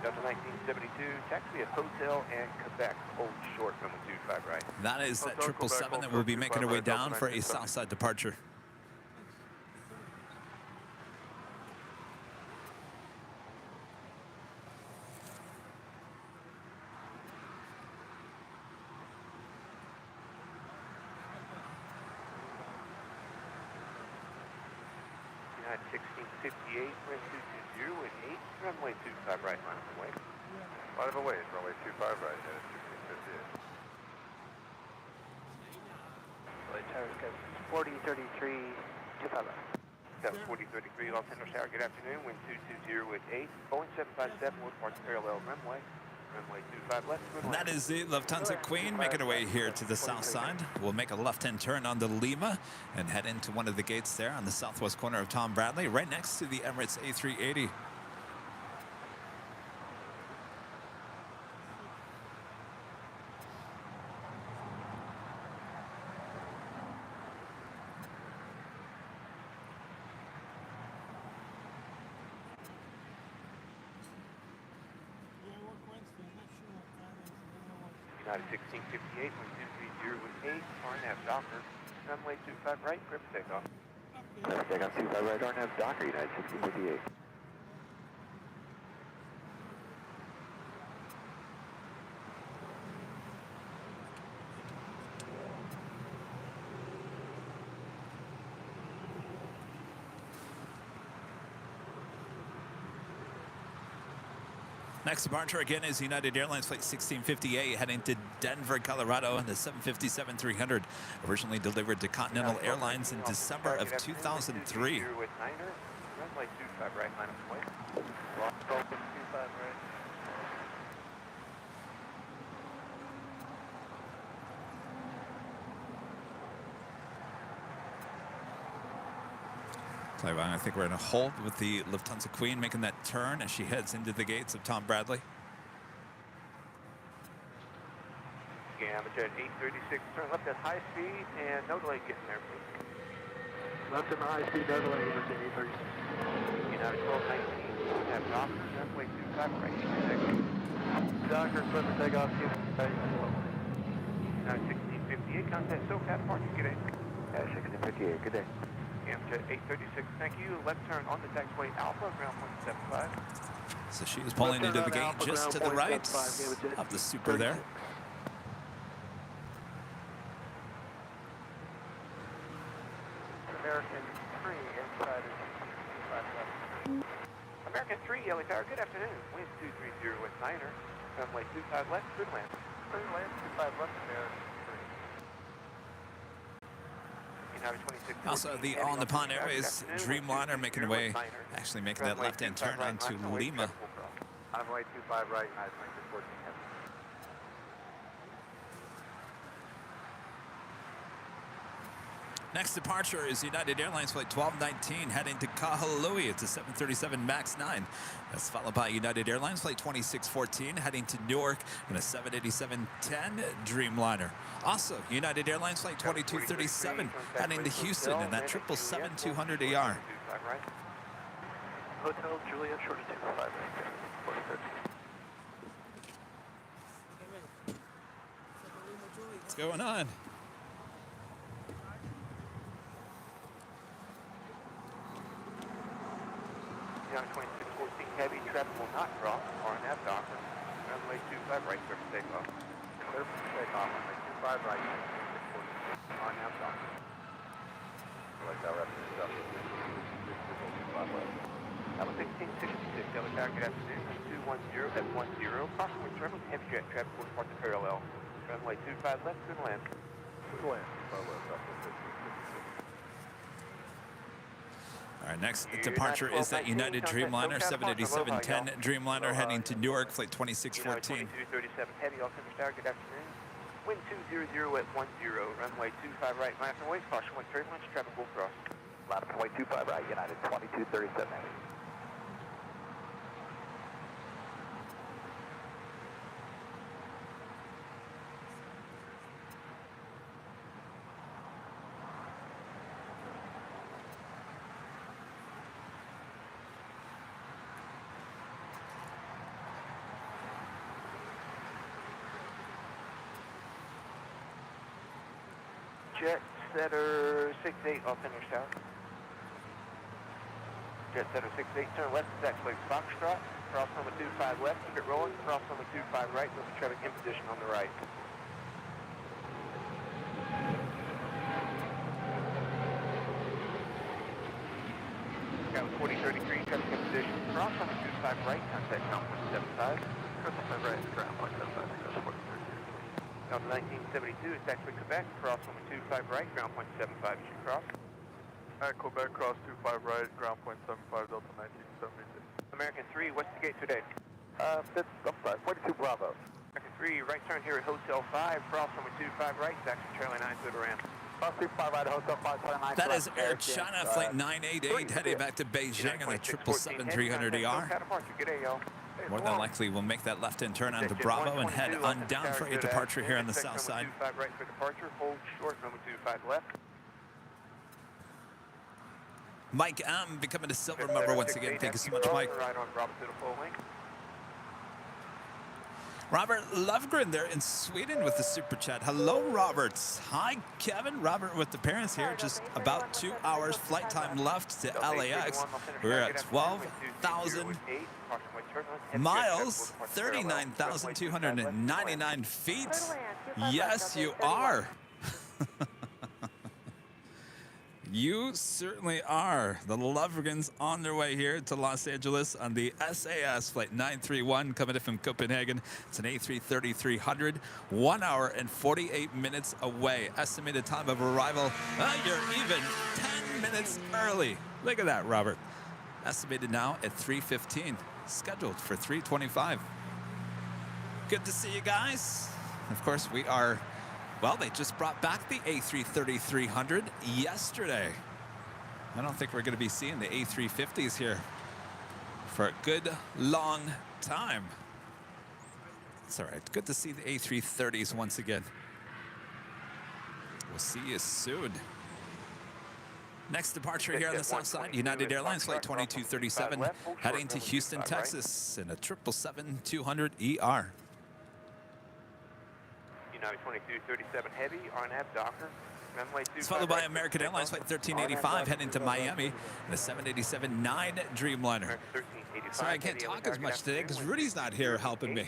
Delta 1972, taxi at Hotel and Quebec, hold short, number 25 right. That is that 777 that will be making our way down for a Southside departure. United 1658, wind 220 at 8, runway 25 right, line of away. Line of away, runway 25 right, United 1658. LA Tower, got 4033, 25 left. Got 4033, Los Angeles Tower, good afternoon, wind 220 at 8, Boeing 757 will depart parallel runway. Runway 25 left. And that is the Lufthansa Queen making her way here to the south side. We'll make a left-hand turn on the Lima and head into one of the gates there on the southwest corner of Tom Bradley, right next to the Emirates A380. United 1658, 1230 with 8, RNAV Docker, runway 25 right, grip takeoff. Takeoff 25 right, RNAV Docker, United 1658. Next departure again is United Airlines Flight 1658 heading to Denver, Colorado, and the 757-300, originally delivered to Continental Airlines in December of 2003. Runway 25 right, line of way. 25 right. Clayton, I think we're in a hold with the Lufthansa Queen making that turn as she heads into the gates of Tom Bradley. Amateur at 836, turn left at high speed and no delay getting there, please. Left at high speed, no delay, Amateur 836. United 1219, have Docker, runway 25 right, Docker, clear for takeoff, United 1658, contact SoCal parking, good day. 1658, good day. Amateur 836, thank you. Left turn on the taxiway Alpha, ground point 75. So she is pulling into the gate just to the right of the Super there. American 3 inside is 25 left. American 3, LA Tower, good afternoon. Wind 230 with 9er. Runway 25 left, good land. Good land, 25 left, American 3. United 26. Also, the on the pond airways Dreamliner making away, actually making that left-hand turn onto Lima. Runway 25 right, United 14 heavy. Next departure is United Airlines Flight 1219 heading to Kahului. It's a 737 MAX 9. That's followed by United Airlines Flight 2614 heading to Newark in a 787-10 Dreamliner. Also, United Airlines Flight 2237 heading to Houston in that 777-200ER. Hotel Juliet, short of 25 right. What's going on? United 2614 heavy, traffic will not cross, RNAV Docker. Runway 25 right, clear for takeoff. Clear for takeoff, runway 25 right, 2614, RNAV Docker. Like that represents up to 25 right. That was 1666, LA Tower, good afternoon, 210 at 10, approximately traffic, heavy jet traffic will depart the parallel. Runway 25 left, good land. Good land, 25 left, up to 1566. Our next departure is that United Dreamliner 787-10 Dreamliner heading to Newark, Flight 2614. 2237 heavy, all center tower, good afternoon. Wind 200 at 10, runway 25 right, line and wait, caution, wind turbulence, traffic will cross. Line and wait 25 right, United 2237 heavy. Jet setter 68 off finish tower. Jet setter 68, turn left, taxiway Foxtrot, cross number 25 left, keep it rolling, cross number 25 right, with the traffic in position on the right. Got 4033, traffic in position, cross number 25 right, contact ground point 75. Cross 25 right, ground point 75, cross 4033. Now 1972 is taxiway Quebec, cross number 25 right, ground point 75, you should cross. At Quebec, cross 25 right, ground point 75, Delta 1976. American 3, what's the gate today? 42 Bravo. American 3, right turn here at Hotel 5, cross number 25 right, taxi Charlie 9 to the ramp. Cross 25 right, Hotel 5, Charlie 9. That is Air China Flight 988 heading back to Beijing on the 777-300ER. Good day, y'all. More than likely, we'll make that left-hand turn onto Bravo and head on down for a departure here on the south side. Number 25 right for departure, hold short, number 25 left. Mike M. becoming a silver member once again. Thank you so much, Mike. Right on Bravo to the full length. Robert Lovgren there in Sweden with the super chat. Hello, Robert. Hi, Kevin. Robert with the parents here. Just about 2 hours flight time left to LAX. We're at 12,000 miles, 39,299 feet. Yes, you are. You certainly are. The Lovrigans on their way here to Los Angeles on the SAS Flight 931 coming in from Copenhagen. It's an A330-300, 1 hour and 48 minutes away. Estimated time of arrival, you're even 10 minutes early. Look at that, Robert. Estimated now at 3:15, scheduled for 3:25. Good to see you guys. Of course, we are... Well, they just brought back the A330-300 yesterday. I don't think we're going to be seeing the A350s here for a good long time. It's all right. Good to see the A330s once again. We'll see you soon. Next departure here on the south side, United Airlines Flight 2237, heading to Houston, Texas in a 777-200ER. United 2237 Heavy, RNAV Docker. It's followed by American Airlines Flight 1385 heading to Miami in a 787-9 Dreamliner. Sorry, I can't talk as much today because Rudy's not here helping me.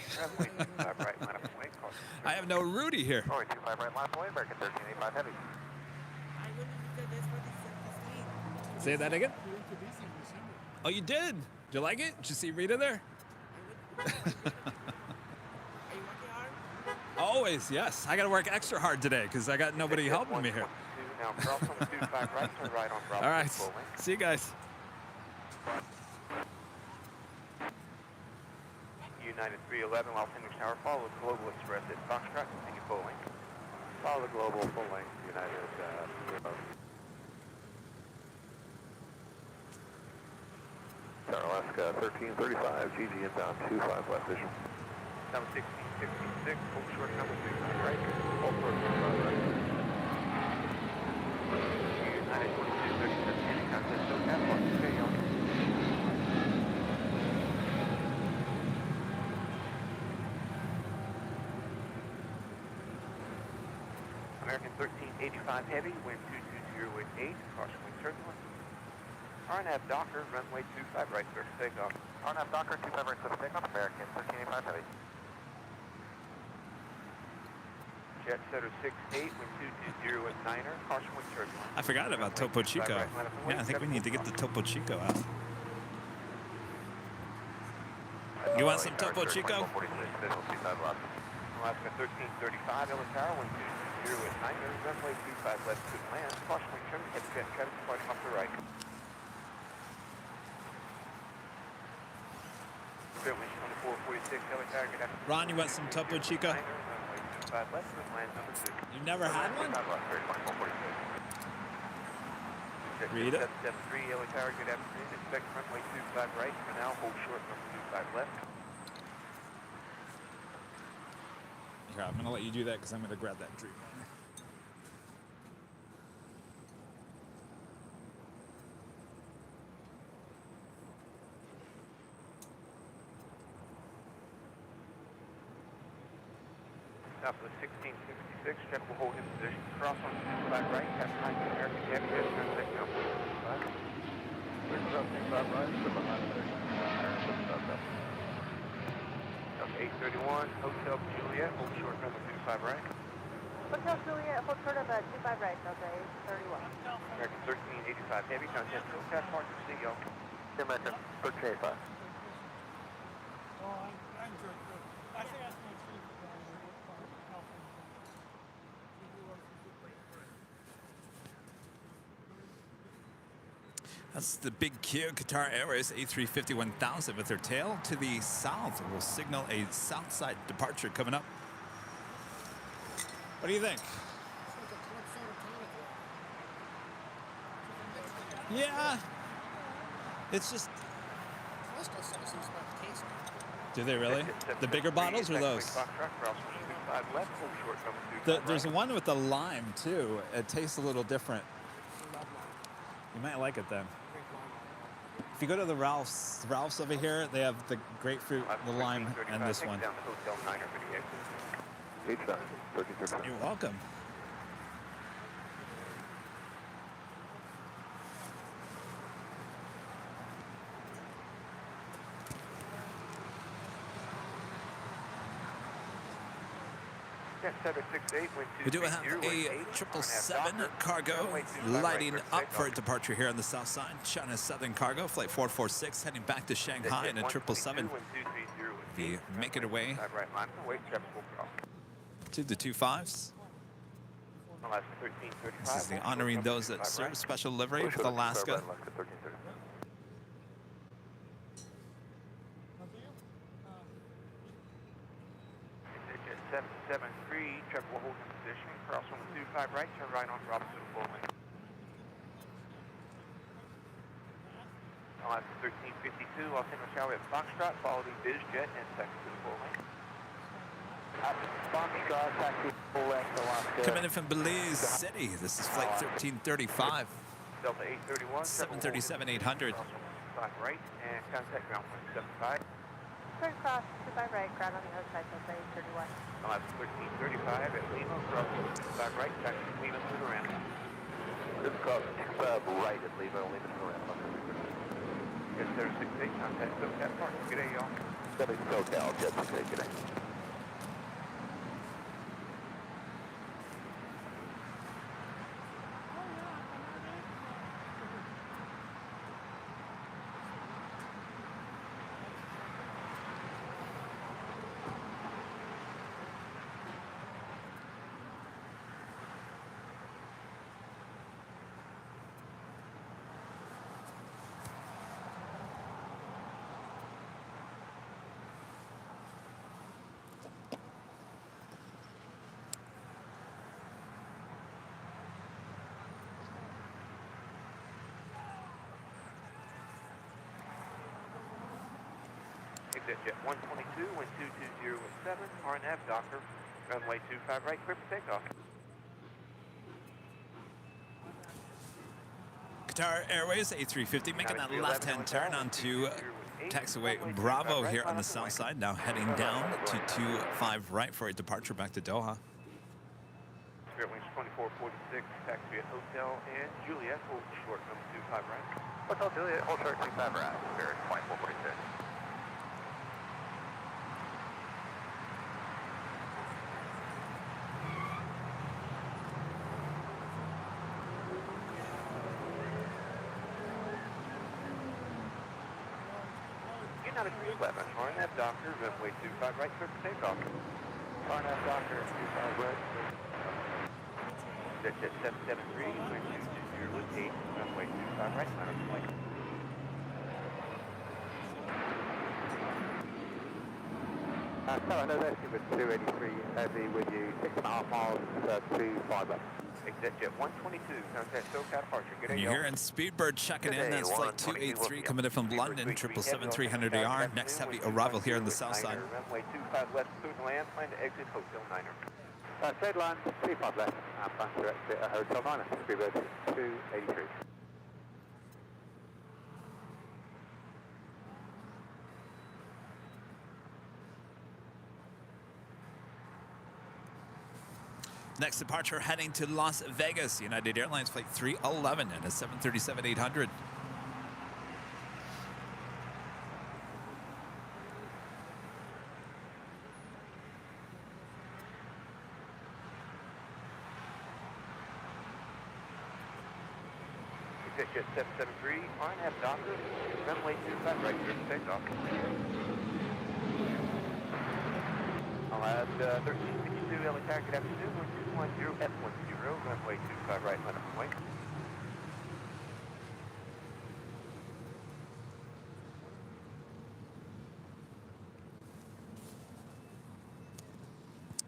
I have no Rudy here. Alright, 25 right line away, American 1385 Heavy. Say that again? Oh, you did? Did you like it? Did you see Rita there? Always, yes. I got to work extra hard today because I got nobody helping me here. All right. See you guys. United 311, Los Angeles Tower, follow the Global Express at Foxtrot, continue full length. Follow the Global full length, United 311. Alaska 1335, GG inbound 25 left vision. Number 1666, full short number 6 right, full short right. United 2237, any contact, so tap one, stay on. American 1385 Heavy, wind 220 at 8, caution wind turbulence. RNAV Docker, runway 25 right, surface takeoff. RNAV Docker, 25 right, surface takeoff, American 1385 Heavy. Jet Setter 68, wind 220 at 9er, caution wind turbulence. I forgot about Topo Chico. Yeah, I think we need to get the Topo Chico out. You want some Topo Chico? Alaska 1335, Ellis Tower, wind 220 at 9er, runway 25 left to land, caution wind turbulence, heavy jet traffic departing off the right. Ron, you want some Topo Chico? You've never had one? Read it. 773, Yellow Tower, good afternoon. Expect runway 25 right for now. Hold short, runway 25 left. Here, I'm going to let you do that because I'm going to grab that Dreamliner. Now for the 1666, check will hold in position. Cross on 25 right, captain line to American Heavy, jet translate now 45. We're crossing 5 right, to behind American Heavy, 831, Hotel Juliet, hold short number 25 right. Hotel Juliet, hold short of 25 right, Delta 831. American 1385 Heavy, contact Hilltop Park, CEO. American 1385. Oh, I enjoyed it. I think that's my favorite. That's the big Q, Qatar Airways A350-1000 with their tail to the south. Will signal a south side departure coming up. What do you think? Yeah. It's just... Do they really? The bigger bottles or those? There's one with the lime too. It tastes a little different. You might like it then. If you go to the Ralph's over here, they have the grapefruit, the lime, and this one. Down to Hotel 9 or video. 1335. You're welcome. We do have a 777 cargo lighting up for a departure here on the south side. China Southern Cargo, flight 446, heading back to Shanghai in a 777. Be making our way to the 25s. This is the honoring those that serve special livery with Alaska. 773, check will hold in position. Cross 125 right, turn right on Robinson full lane. Alaska 1352, Los Angeles Charlie at Foxtrot, follow the BizJet and taxi to the full lane. Foxtrot, taxi full left, Alaska. Coming in from Belize City, this is flight 1335. Delta 831, 737-800. 5 right, and contact ground 175. Turn cross 25 right, ground on the other side, Delta 831. Alaska 1335 at Lima, cross 25 right, taxi to Lima to the ramp. This cross 25 right at Lima, Lima to the ramp. Yes, 068, contact SoCal Park. Good day, y'all. 7 SoCal, Jet, good day. Exit Jet 122, wind 220 with 7, RNF Docker, runway 25 right, clear for takeoff. Qatar Airways A350 making that left-hand turn onto taxiway Bravo here on the south side. Now heading down to 25 right for a departure back to Doha. Spirit Wings 2446, taxi at Hotel and Juliet, hold short number 25 right. Hotel Juliet, hold short 25 right, Spirit 2446. United 311, RNF Doctor, runway 25 right, clear for takeoff. RNF Doctor, 25 right. Jet 773, wind 220 with 8, runway 25 right, line up flight. So I know that's with 283 heavy with you, 6.5 miles to 5 up. Exit Jet 122, contact SoCal departure. Good day, And you're hearing Speedbird checking in. That's flight 283 coming in from London, 777-300AR. Next heavy arrival here on the south side. Runway 25 left, clear the land, plan to exit Hotel Niner. Straight line, 25 left, plan to exit Hotel Niner. Speedbird 283. Next departure heading to Las Vegas, United Airlines flight 311 and a 737-800. Exit Jet 773, RNF Docker, runway 25 right, clear for takeoff. I'll add 1352 LA Tower, good afternoon, 1210 F10, runway 25 right, line up and wait.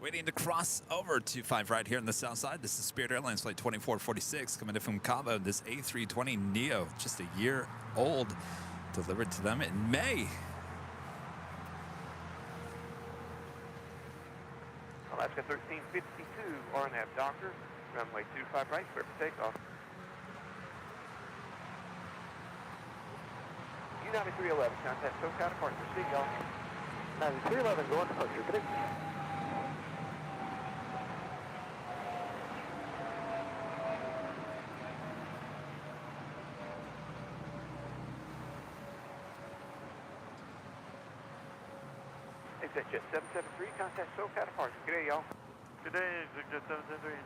Waiting to cross over to 5 right here on the south side. This is Spirit Airlines flight 2446 coming in from Cabo. This A320neo, just a year old, delivered to them in May. Alaska 1352, RNAV Docker, runway 25 right, clear for takeoff. 9311, contact SoCal departure. See y'all. 9311 going to departure. Good evening. Exit 773, contact SoCal departure. Good day, y'all. Good day, Exit 773.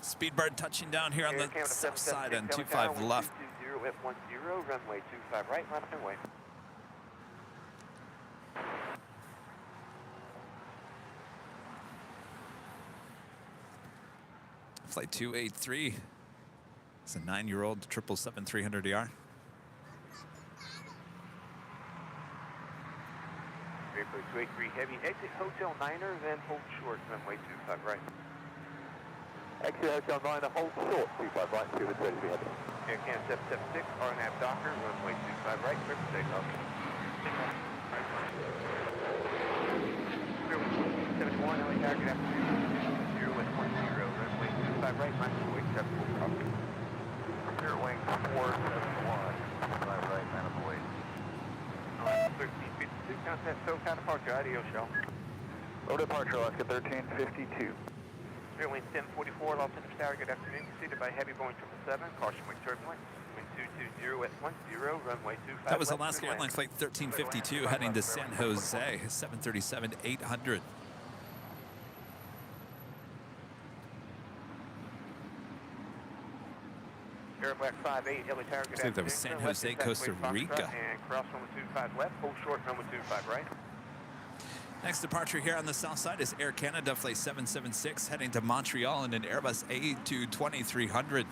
Speedbird touching down here on the south side on 25 left. 220 F10, runway 25 right, line up and wait. Flight 283. It's a 9-year-old 777-300ER. Airport 283 heavy, exit Hotel Niner, then hold short, runway 25 right. Exit Hotel Niner, hold short, 25 right, 233 heavy. Air Can 776, RNAV Docker, runway 25 right, clear for takeoff. 71, LA Tower, good afternoon. 0 West 10, runway 25 right, minus away, acceptable crossing. Clear wing 471, 5 right, man of the way. 1352, contact SoCal departure, adios, y'all. Low departure, Alaska 1352. Airline 1044, Los Angeles Tower, good afternoon. Preceded by heavy Boeing 777, caution wing turbulent. Wind 220 at 10, runway 25. That was Alaska Airlines Flight 1352 heading to San Jose, 737-800. Airback 58, LA Tower, good I think that was San Jose, Costa Rica. And cross runway 25 left, hold short, runway 25 right. Next departure here on the south side is Air Canada Flight 776 heading to Montreal in an Airbus A220-300.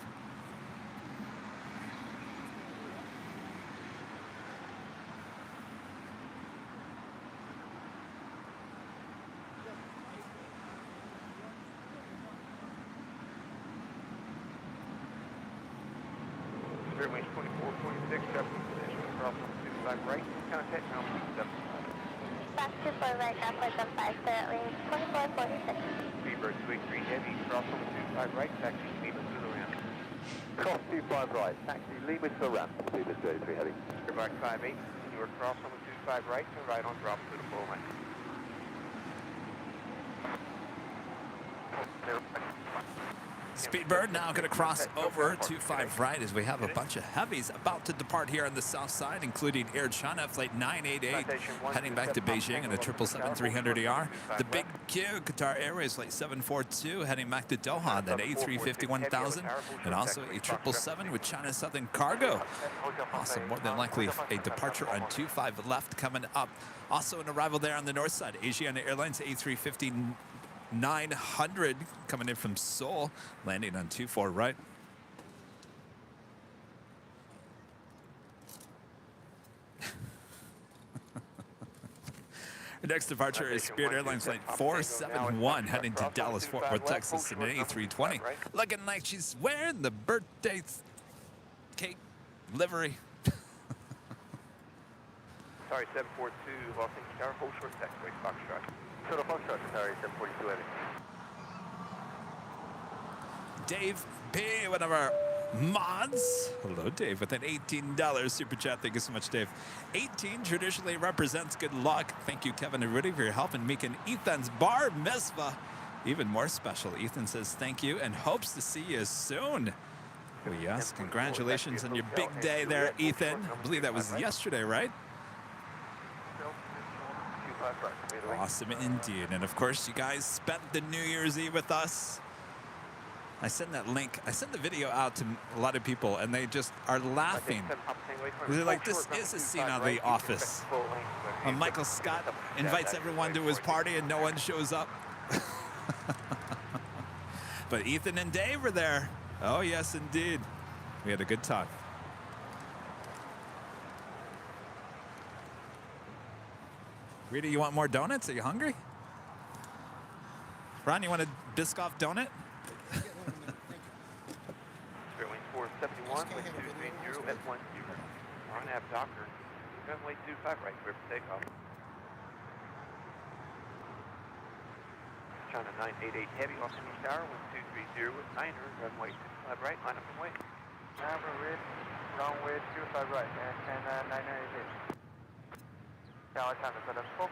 Airways 2426, position, cross runway 25 right, contact runway 75. Back to 4 right, Southwest 15, currently 2446. Speedbird 283 heavy, cross runway 25 right, taxi Lima to the ramp. Cross 25 right, taxi Lima to the ramp, Speedbird 283 heavy. Airback 58, continue across runway 25 right, to right on drop to the full length. Speedbird now going to cross over 25 right as we have a bunch of heavies about to depart here on the south side, including Air China Flight 988 heading back to Beijing in a 777-300ER. The Big Q, Qatar Airways Flight 742 heading back to Doha on that A350-1000, and also a 777 with China Southern Cargo. Also, more than likely, a departure on 25 left coming up. Also an arrival there on the north side, Asian Airlines A350 900 coming in from Seoul, landing on 24 right. Our next departure is Spirit Airlines Flight 471 heading to Dallas, Fort Worth, Texas in an A320. Looking like she's wearing the birthday cake livery. Sorry, 742, Los Angeles Tower, hold short, taxiway, Foxtrot. Shuttle Foxtrot, Qatari 742 heavy. Dave P., one of our mods. Hello, Dave, with an $18 super chat. Thank you so much, Dave. 18 traditionally represents good luck. Thank you, Kevin and Rudy, for your help in making Ethan's bar mitzvah even more special. Ethan says thank you and hopes to see you soon. Well, yes, congratulations on your big day there, Ethan. I believe that was yesterday, right? Awesome indeed. And of course, you guys spent the New Year's Eve with us. I sent that link. I sent the video out to a lot of people, and they just are laughing. They're like, this is a scene out of The Office. When Michael Scott invites everyone to his party and no one shows up. But Ethan and Dave were there. Oh, yes, indeed. We had a good time. Rita, you want more donuts? Are you hungry? Ron, you want a Biscoff donut? Airline 471, wind 230 at 10. RNAV Docker, runway 25 right, clear for takeoff. China 988 heavy, Los Angeles Tower, wind 230 with 9er, runway 25 right, line up and wait. Tower, red. Runway 25 right, and 988. Tower time is at 446,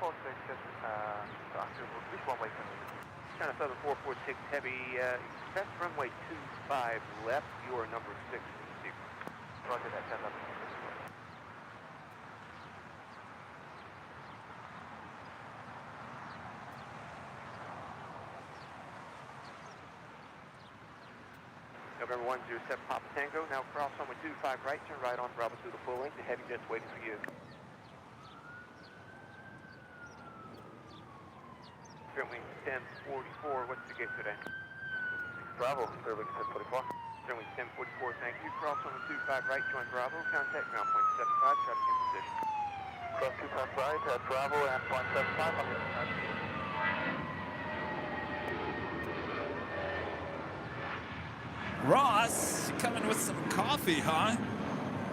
which one way can we do? China Southern 446 Heavy, expect runway 25 left, you are number 6 in the sequence. Roger that, 10 left. November 107 Papa Tango, now cross runway 25 right, turn right on Bravo through the full length, the heavy jet's waiting for you. Runway 1044, what's the gate today? Bravo, Airline 1044. Runway 1044, thank you. Cross runway 25 right, join Bravo, contact ground point 75, traffic in position. Cross 25 right at Bravo and 175 on the other side. Ross, you coming with some coffee, huh?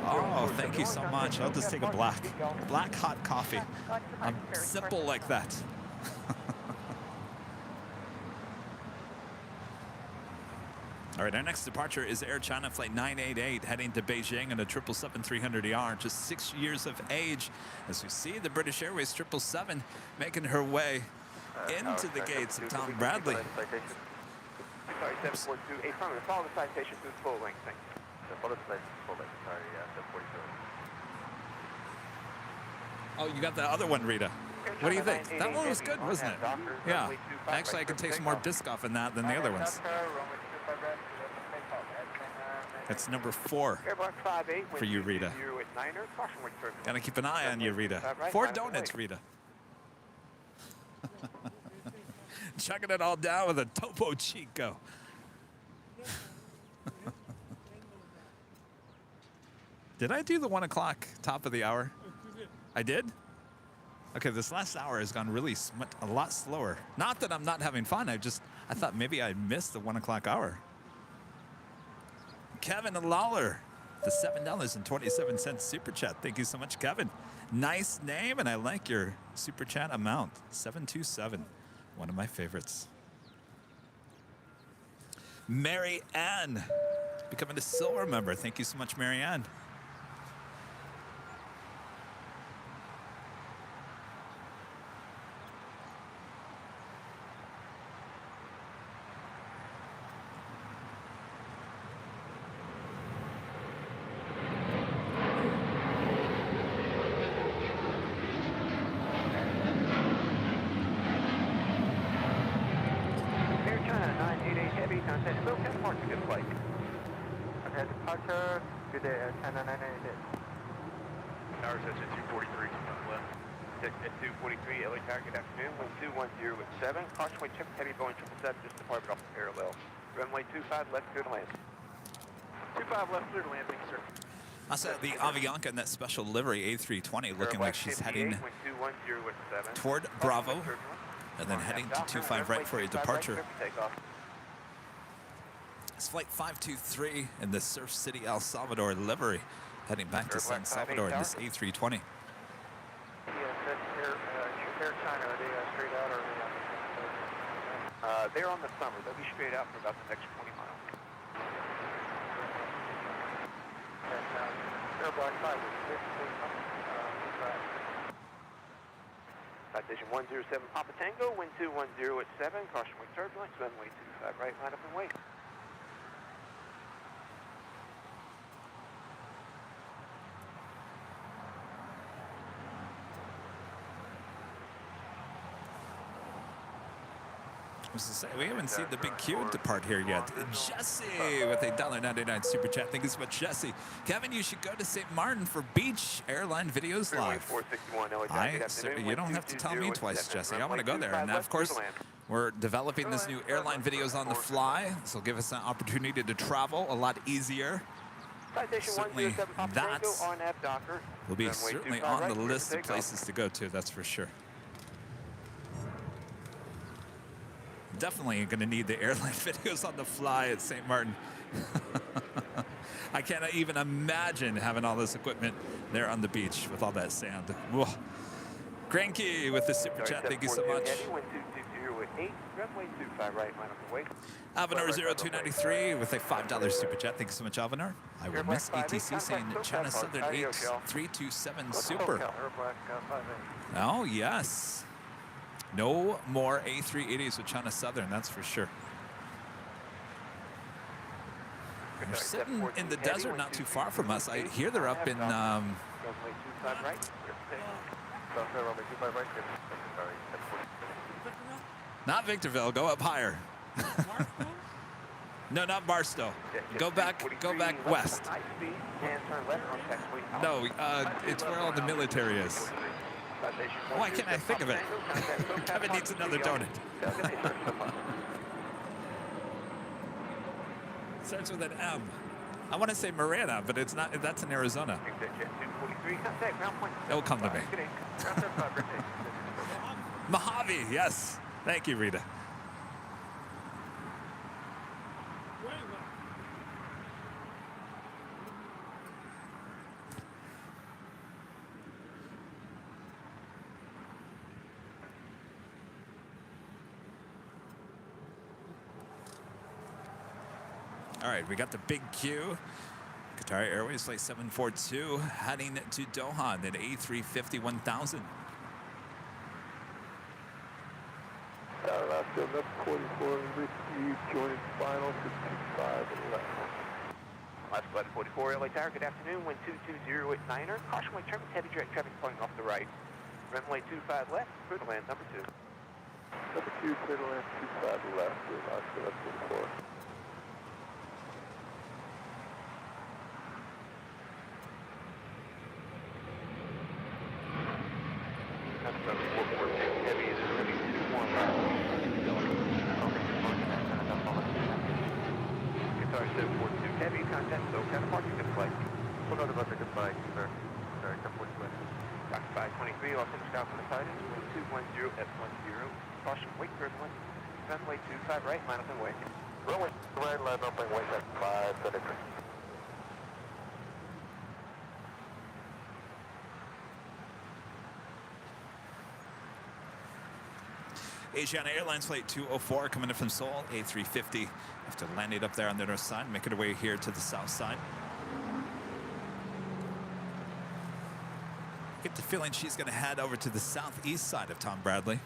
Oh, thank you so much. I'll just take a black hot coffee. I'm simple like that. All right, our next departure is Air China Flight 988 heading to Beijing in a 777-300ER, just 6 years of age. As we see the British Airways 777 making her way into the gates of Tom Bradley. Sorry, 742, affirmative. Follow the citation through the full length, thank you. Follow the citation full length, sorry, 742. Oh, you got the other one, Rita. What do you think? That one was good, wasn't it? Yeah. Actually, I can take some more disc off in that than the other ones. That's number 4 for you, Rita. Gotta keep an eye on you, Rita. 4 donuts, Rita. Chugging it all down with a Topo Chico. Did I do the 1 o'clock top of the hour? I did? Okay, this last hour has gone really a lot slower. Not that I'm not having fun. I thought maybe I missed the 1 o'clock hour. Kevin Lawler, the $7.27 super chat. Thank you so much, Kevin. Nice name, and I like your super chat amount. 727, one of my favorites. Mary Ann, becoming a silver member. Thank you so much, Mary Ann. Good day, Air China 988. Tower session 243, left. At 243, LA Tower, good afternoon. Wind 210 at 7. Caution, check heavy Boeing 777, just departed off the parallel. Runway 25 left, clear to land. 25 left, clear to land, thank you, sir. I saw the Avianca in that special livery A320 looking like she's heading toward Bravo and then heading to 25 right for a departure. It's flight 523 in the Surf City, El Salvador livery, heading back to San Salvador in this A320. Air China, are they straight out or are they on the They're on the summer. They'll be straight out for about the next 20 miles. Air Black 5 Citation 107 Papa Tango, wind 210 at 7. Caution wind turbulence, runway 25 right, line up and wait. We haven't seen the big Q depart here yet. Jesse with a $1.99 super chat. Thank you so much, Jesse. Kevin, you should go to St. Martin for Beach Airline Videos Live. You don't have to tell me twice, Jesse. I want to go there. And of course, we're developing this new airline videos on the fly. This will give us an opportunity to travel a lot easier. Certainly that will be certainly on the list of places to go to, that's for sure. Definitely going to need the airline videos on the fly at St. Martin. I can't even imagine having all this equipment there on the beach with all that sand. Whoa. Cranky with the super chat, thank you so much. Wind 220 8, runway 25 right, line up the way. Avenor 0293 with a $5 super chat. Thank you so much, Avenor. I will miss ATC saying China Southern 8327 Super. Oh, yes. No more A380s with China Southern, that's for sure. They're sitting in the desert not too far from us. I hear they're up in... Not Victorville, go up higher. No, not Barstow. Go back west. No, it's where all the military is. Why can't I think of it? Kevin needs another donut. Starts with an M. I want to say Marina, but it's not. That's in Arizona. It'll come to me. Mojave, yes. Thank you, Rita. All right, we got the big Q. Qatar Airways Flight 742 heading to Doha in A350 1000. Alaska, left 44, with you, joining final 55 left. Last flight 44, LA Tower, good afternoon, wind 220 at Niner. Caution wing turbulence, heavy direct traffic pointing off the right. Runway 25 left, clear to land number 2. Number 2, clear to land 25 left, Alaska, left 44. Heavy contact, so kind of parking good flight. Hold on about the goodbye, sir. Sorry, 1042. Fox 523, Los Angeles South on the side, wind 210 F10. Caution, wait for everyone. Runway 25 right, line up and wait. Runway right, line up and wait at 5, FedEx. Asian Airlines Flight 204 coming in from Seoul, A350. After landing up there on the north side, making our way here to the south side. Get the feeling she's going to head over to the southeast side of Tom Bradley.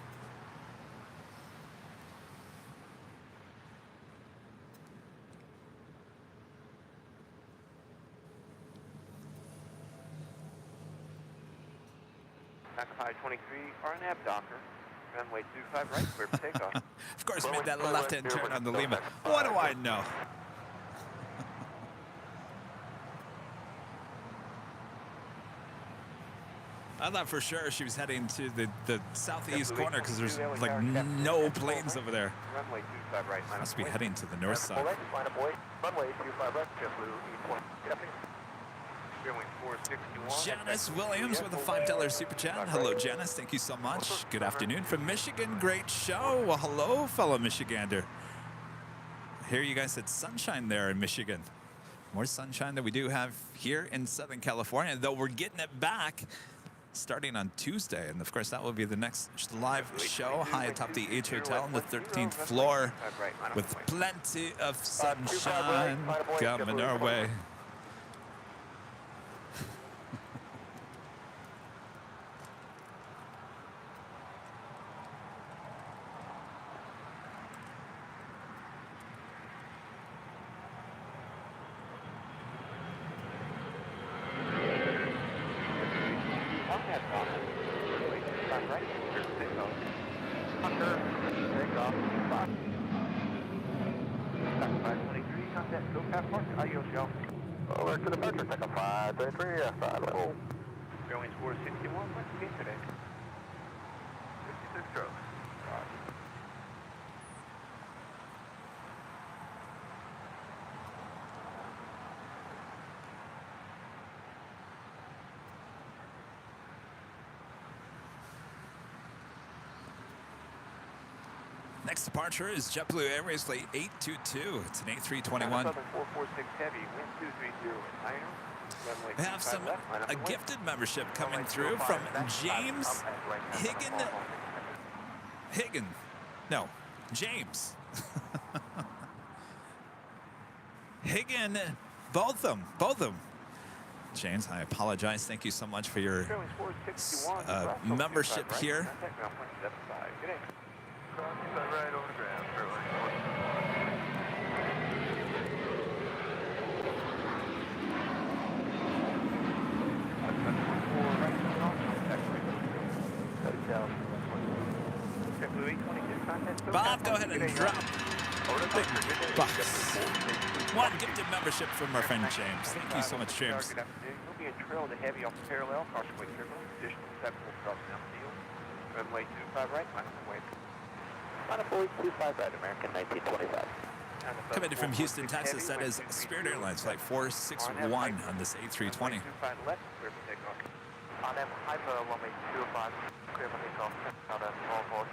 Occupied 23, RNAV Docker. Runway 25 right, clear for takeoff. Of course, made that left-hand turn on the Lima. What do I know? I thought for sure she was heading to the southeast corner because there's like no planes over there. Runway 25 right, Must be heading to the north side. Line up, wait. Runway 25 right, JetBlue E20. Janice Williams with a $5 super chat. Hello, Janice. Thank you so much. Good afternoon from Michigan. Great show. Well, hello, fellow Michigander. Here you guys had sunshine there in Michigan. More sunshine than we do have here in Southern California, though we're getting it back starting on Tuesday. And, of course, that will be the next live show high atop the H Hotel on the 13th floor with plenty of sunshine coming our way. Over to the departure, take a 533, 5 level. Going towards 61, what's the gate today? 56 strokes. Next departure is JetBlue Airways Flight 822. It's an A321. 7446 heavy, wind 230 at Niner. We have a gifted membership coming through from James Higgin. No, James. Higgin, both of them. James, I apologize. Thank you so much for your membership here. Right over the ground. Bob, go ahead and drop the big bucks. One gifted membership from our friend James. Thank you so much, James. We'll be in trail to heavy off the parallel, crossway triple, additional acceptable cross down field. Runway 25 right, minus one way. Minus 25 right, American 1925. Coming in from Houston, Texas, that is Spirit Airlines Flight 461 on this A320. On them, hyper runway 25, clear for takeoff, out at all forward.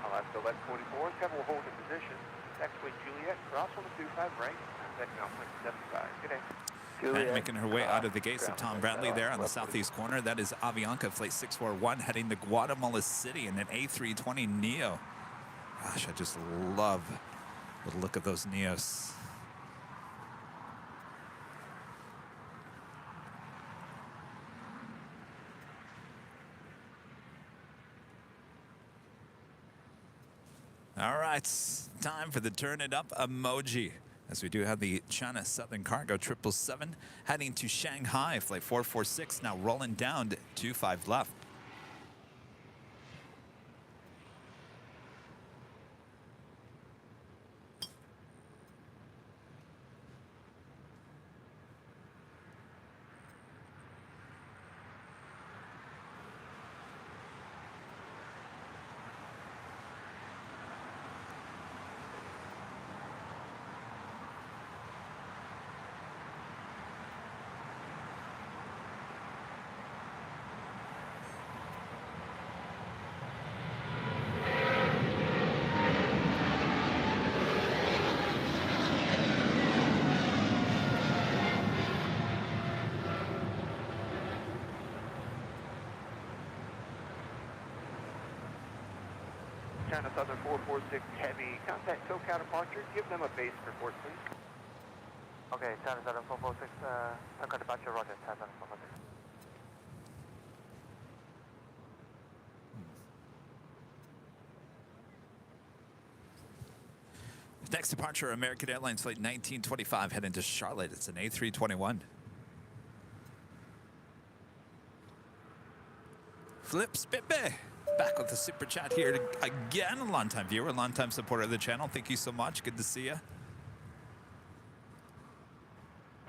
Alright, so that's 44, cover will hold in position. Taxiway Juliet, cross on the 25 right, second on 75. Good day. And making her way out of the gates of Tom Bradley there on the southeast corner. That is Avianca Flight 641 heading to Guatemala City in an A320 Neo. Gosh, I just love the look of those Neos. All right, time for the turn it up emoji. As we do have the China Southern Cargo 777 heading to Shanghai, Flight 446, now rolling down to 25 left. China Southern 446 Heavy, contact SoCal departure. Give them a base report, please. Okay, China Southern 446, SoCal departure, roger, China Southern 446. Next departure, American Airlines Flight 1925 heading to Charlotte. It's an A321. Flip Spippe. Back with the super chat here again. A longtime viewer, longtime supporter of the channel. Thank you so much. Good to see you.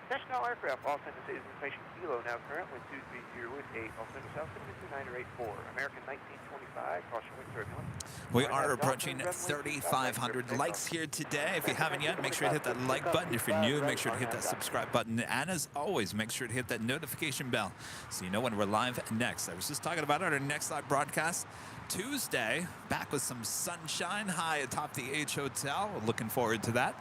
National Aircraft, all center stays information kilo, now current, wind 230 with 8, all center south, 72984, American 1925, caution wind turbulence. We are approaching 3,500 likes here today. If you haven't yet, make sure to hit that like button. If you're new, make sure to hit that subscribe button. And as always, make sure to hit that notification bell so you know when we're live next. I was just talking about our next live broadcast Tuesday, back with some sunshine high atop the H Hotel. We're looking forward to that.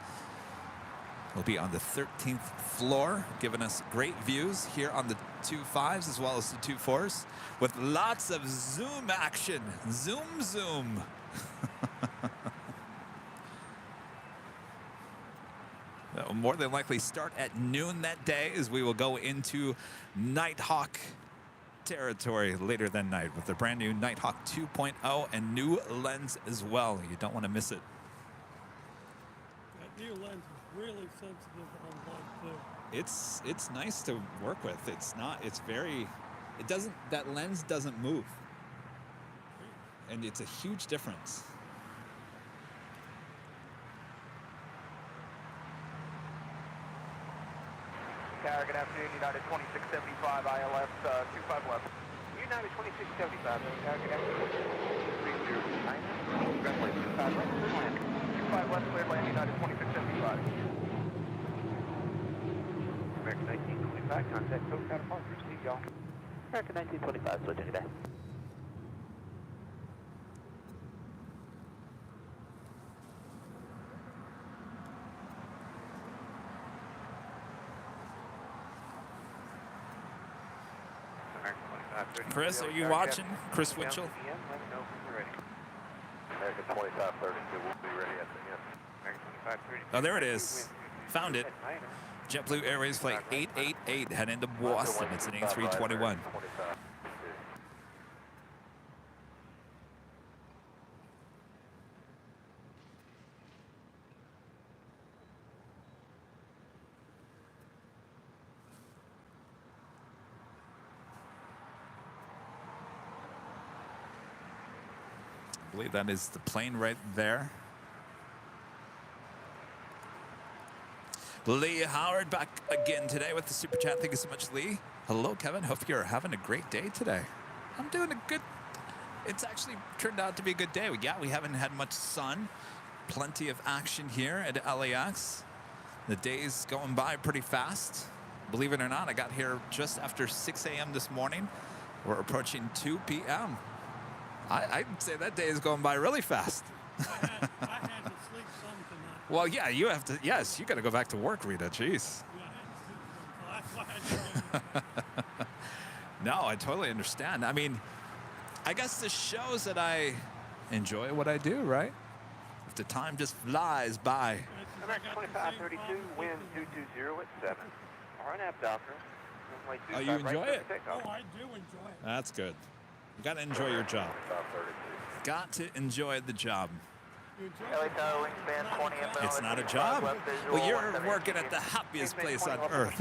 We'll be on the 13th floor, giving us great views here on the 25s as well as the 24s, with lots of Zoom action. Zoom, zoom. That will more than likely start at noon that day, as we will go into Nighthawk territory later that night with the brand new Nighthawk 2.0 and new lens as well. You don't want to miss it. That new lens is really sensitive on light too. It's nice to work with. It's not, it's very, it doesn't, that lens doesn't move. And it's a huge difference. Tower, good afternoon, United 2675, ILS 25 left. United 2675, Tower, good afternoon. 309, runway 25 left, clear land. 25 left, clear land, United 2675. American 1925, contact SoCal departure, see y'all. American 1925, switching today. Chris, are you watching? Chris Winchell? American 2532 will be ready at the end. American 2532. Oh, there it is. Found it. JetBlue Airways flight 888 heading to Boston. It's an A321. I believe that is the plane right there. Lee Howard back again today with the super chat. Thank you so much, Lee. Hello, Kevin. Hope you're having a great day today. I'm doing a good. It's actually turned out to be a good day. We haven't had much sun. Plenty of action here at LAX. The day's going by pretty fast. Believe it or not, I got here just after 6 a.m. this morning. We're approaching 2 p.m. I'd say that day is going by really fast. I had to sleep some tonight. Well, yeah, you have to. Yes, you got to go back to work, Rita. Jeez. Yeah, I had to sleep some, so that's why I didn't. No, I totally understand. I mean, I guess this shows that I enjoy what I do, right? If the time just flies by. American 2532, wind 220 at 7. RNAV Docker. Oh, you enjoy it? Oh, I do enjoy it. That's good. You got to enjoy your job. Got to enjoy the job. LA Tower wingspan 20 ml. It's not a job. Well, you're working at the happiest place on earth.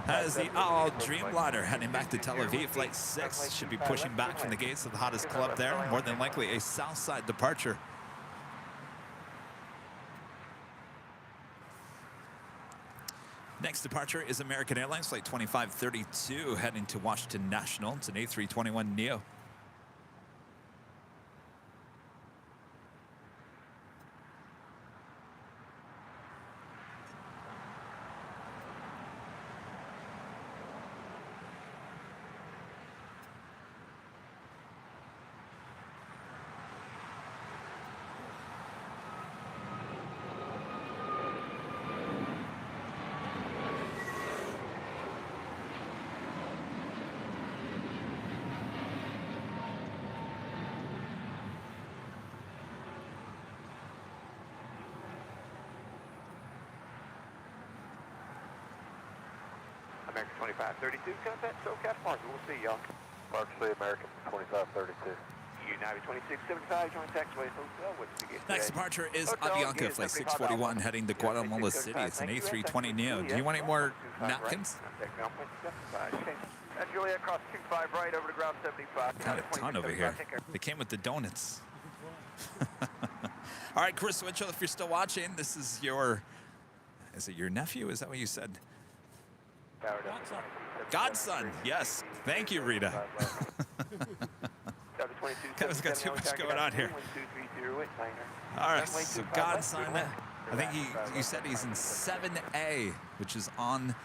As the all Dreamliner heading back to Tel Aviv, flight 6 should be pushing back from the gates of the hottest club there. More than likely a south side departure. Next departure is American Airlines flight 2532 heading to Washington National. It's an A321neo. American 2532, contact SoCal Park. We'll see y'all. Mark C, American 2532. United 2675, join taxiway hotel. What's the gate Next today? departure is Hotel, Avianca unit flight 641 75 heading to Guatemala City. It's an A320neo. Do you want any more napkins? Juliet, cross 25 right over to ground 75. Got a ton over here. They came with the donuts. All right, Chris Winchell, if you're still watching, this is your, is it your nephew? Is that what you said? Godson, yes. Thank you, Rita. Kevin's got too much going on here. All right, so Godson, I think you said he's in 7A, which is on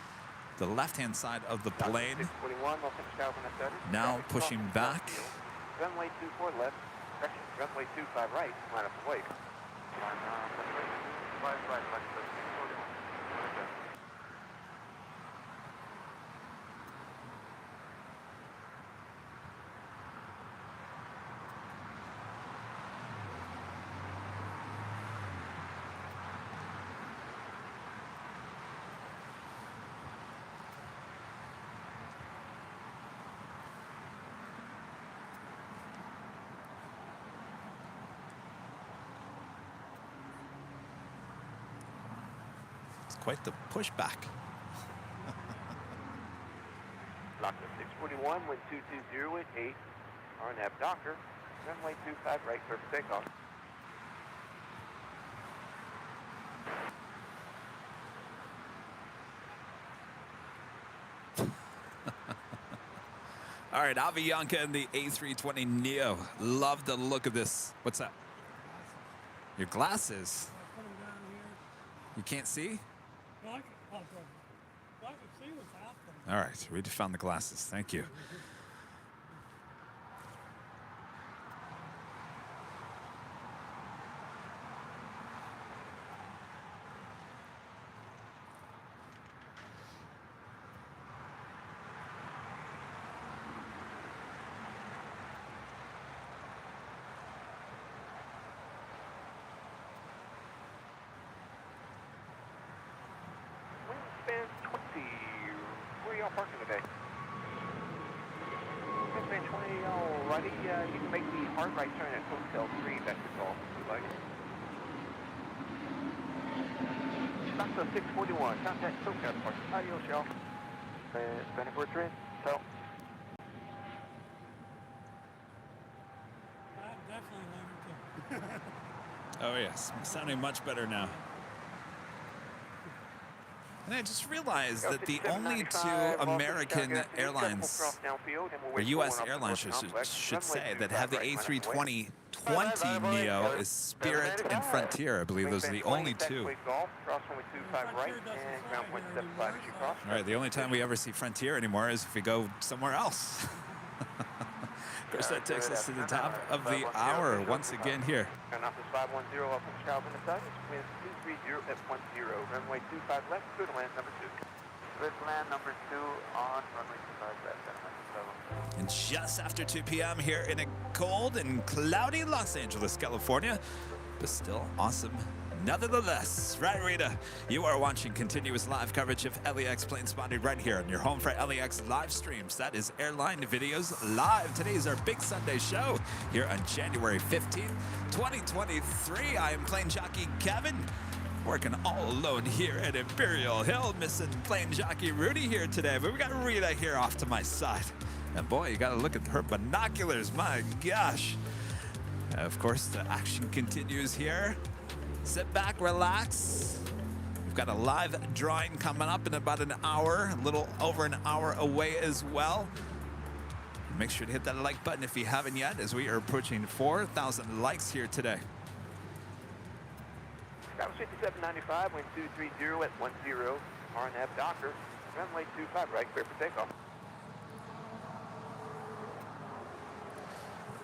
the left-hand side of the plane. Now pushing back. Runway 24 left, runway 25 right, line up the wake. Quite the pushback. Locked 641, wind 220 at 8. RNAV Docker, runway 25 right, clear for takeoff. All right, Avianca and the A320neo. Love the look of this. What's that? Your glasses? I put them down here. You can't see? Well, I can see without them. All right, we just found the glasses. Thank you. Van 20. Where are y'all parking today? Miss Van 20, alrighty. You can make the hard right turn at Hotel 3. That's your call, if you like. Stockton 641. Contact SoCal Department. Adios, y'all. Spanish Word 3. So. Definitely later too. Oh yes, sounding much better now. And I just realized that the only two American airlines, or U.S. airlines should say, that have the A320neo is Spirit and Frontier. I believe those are the only two. All right, the only time we ever see Frontier anymore is if we go somewhere else. Of course, that takes us to the top of the hour once again here. And office 510 off from Calvin and Douglas, wind 230 at 10, runway 25 left, clear to land number 2. Clear to land number 2 on runway 25 left, gentlemen. And just after 2 p.m. here in a cold and cloudy Los Angeles, California, but still awesome nevertheless. Right, Rita? You are watching continuous live coverage of LAX plane spotted right here on your home for LAX live streams. That is Airline Videos Live. Today is our big Sunday show here on January 15th, 2023. I am plane jockey Kevin, working all alone here at Imperial Hill. Missing plane jockey Rudy here today, but we got Rita here off to my side. And boy, you got to look at her binoculars. My gosh. Of course, the action continues here. Sit back, relax. We've got a live drawing coming up in about an hour, a little over an hour away as well. Make sure to hit that like button if you haven't yet, as we are approaching 4,000 likes here today. That was 5795, wind 230 at 10, RNF Docker, runway 25 right, clear for takeoff.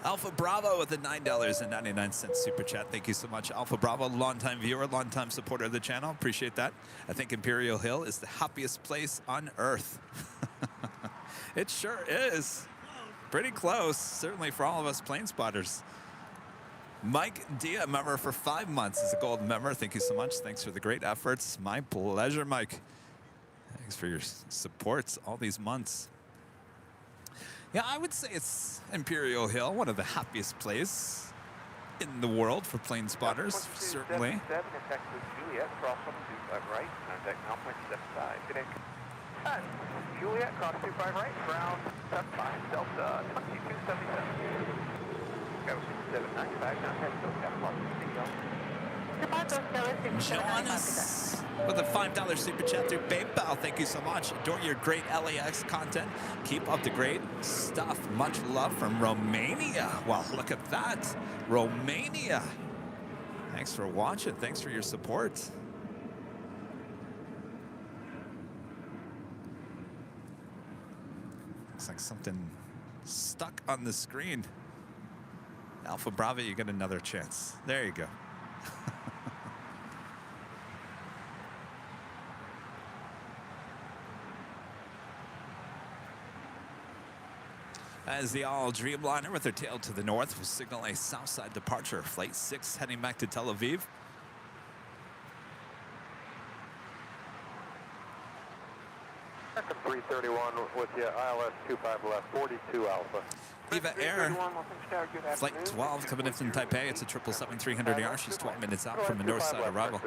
Alpha Bravo with a $9.99 super chat. Thank you so much, Alpha Bravo, longtime viewer, longtime supporter of the channel. Appreciate that. I think Imperial Hill is the happiest place on earth. It sure is. Pretty close, certainly for all of us plane spotters. Mike Dia, member for 5 months, is a gold member. Thank you so much. Thanks for the great efforts. My pleasure, Mike. Thanks for your support all these months. Yeah, I would say it's Imperial Hill, one of the happiest places in the world for plane spotters, certainly. Juliet, cross on 25 right, contact now, point 75. Good day. Juliet, cross 25 right, ground 75, Delta 2277. Go 6795, contact SoCal, Jonas with a $5 super chat through PayPal. Thank you so much. Adore your great LAX content. Keep up the great stuff. Much love from Romania. Wow, look at that. Romania. Thanks for watching. Thanks for your support. Looks like something stuck on the screen. Alpha Bravo, you get another chance. There you go. As the all Dreamliner with their tail to the north will signal a southside departure. Flight 6 heading back to Tel Aviv. That's a 331 with you, ILS 25 left, 42 Alpha. Viva Air, Flight 12 coming in from Taipei. It's a 777-300ER. She's 12 minutes out from the north side arrival.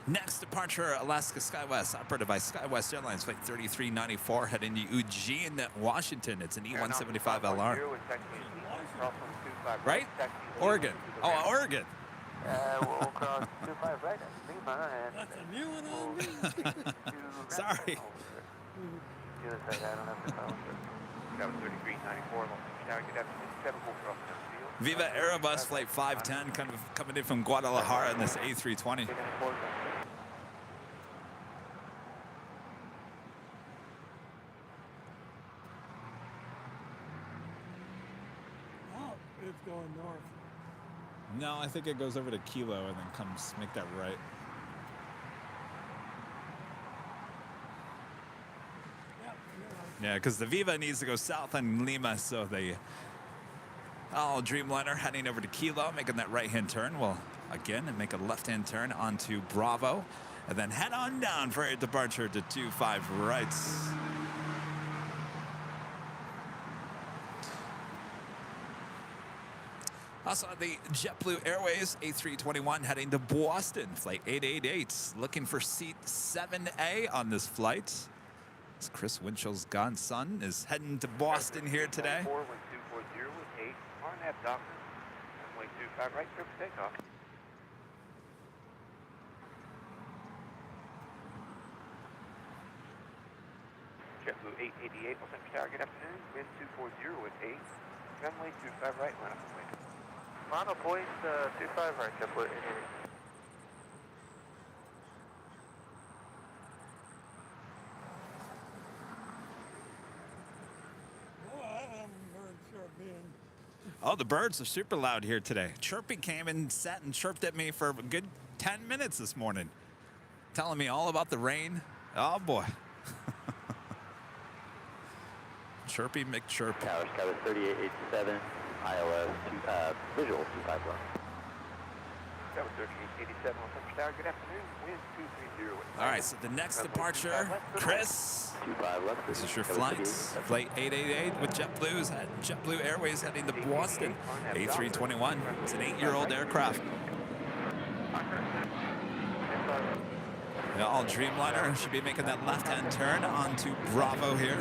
Next departure, Alaska SkyWest, operated by SkyWest Airlines, flight 3394, heading to Eugene, Washington. It's an E-175LR. Right? Oregon. Oh, Oregon. We'll cross 25 right at Lima and... That's a new one on me. Sorry. That was 3394, Tower, good afternoon. 744 off the field. Viva Aerobus Flight 510 kind of coming in from Guadalajara in this A320. Oh, it's going north. No, I think it goes over to Kilo and then comes, make that right. Yep, you're right. Yeah, because the Viva needs to go south on Lima, so the Dreamliner heading over to Kilo, making that right-hand turn. Well, again, and make a left-hand turn onto Bravo, and then head on down for a departure to 25 rights. Also, the JetBlue Airways A321 heading to Boston, flight 888, looking for seat 7A on this flight. As Chris Winchell's godson is heading to Boston here today. 1240 with 8, RNAV Doctor, runway 25 right, clear for takeoff. JetBlue 888, Los Angeles Tower, good afternoon. Wind 240 with 8, runway 25 right, line up and wait. Mono point 25 right, JetBlue 888. Oh, I haven't heard sure being. Oh, the birds are super loud here today. Chirpy came and sat and chirped at me for a good 10 minutes this morning, telling me all about the rain. Oh, boy. Chirpy McChirp. Tower Sky 3887, ILS, visual 25 left. That was 3887 Los Angeles Tower, good afternoon. Wind 230 with 8. All right, so the next departure, Chris. 25 left. This is your flight. Flight 888 with JetBlue Airways heading to Boston. A321. It's an 8-year-old aircraft. The all Dreamliner should be making that left-hand turn onto Bravo here.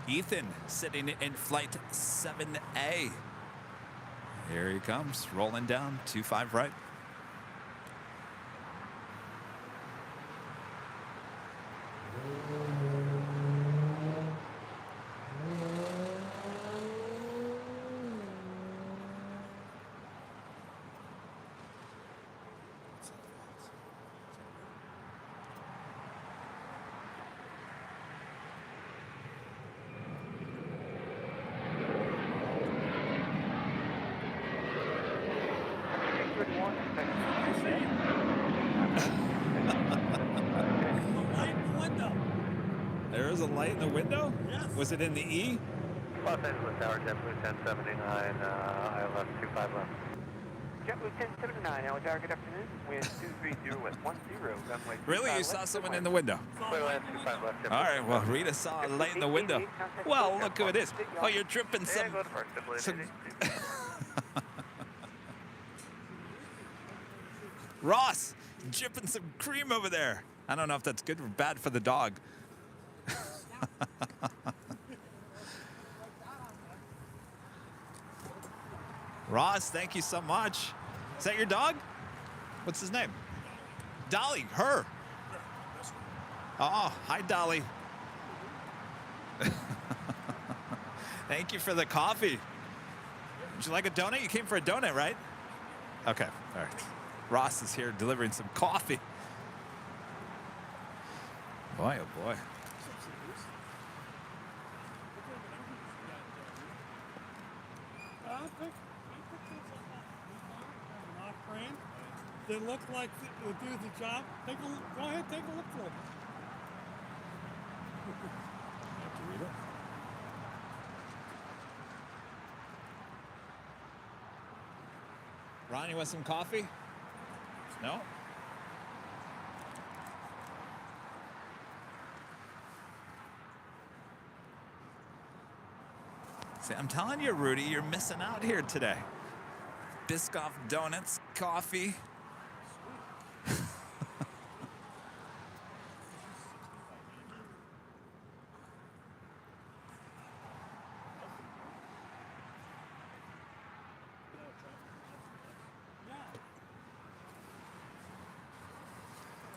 Ethan sitting in flight 7A. Here he comes, rolling down, 25 right. There is a light in the window? Yes. Was it in the E? Los Angeles Tower, JetBlue 1079, ILS 25 left. JetBlue 1079, LA Tower, good afternoon. Wind 230 with 10, runway 25 Really? You left, saw clear someone for in the window? Clear land 25 left, JetBlue. All right, well, Rita saw a light in the window. Well, look who it is. Oh, you're dripping Yeah, some... go to first, JetBlue some 888. Ross, dripping some cream over there. I don't know if that's good or bad for the dog. Ross, thank you so much. Is that your dog? What's his name? Dolly, her. Oh, hi, Dolly. Thank you for the coffee. Would you like a donut? You came for a donut, right? Okay, all right. Ross is here delivering some coffee. Boy, oh boy. They look like they do the job. Take a look. Go ahead, take a look for them. Have to read it. Ron, you want some coffee? No? See, I'm telling you, Rudy, you're missing out here today. Biscoff donuts, coffee.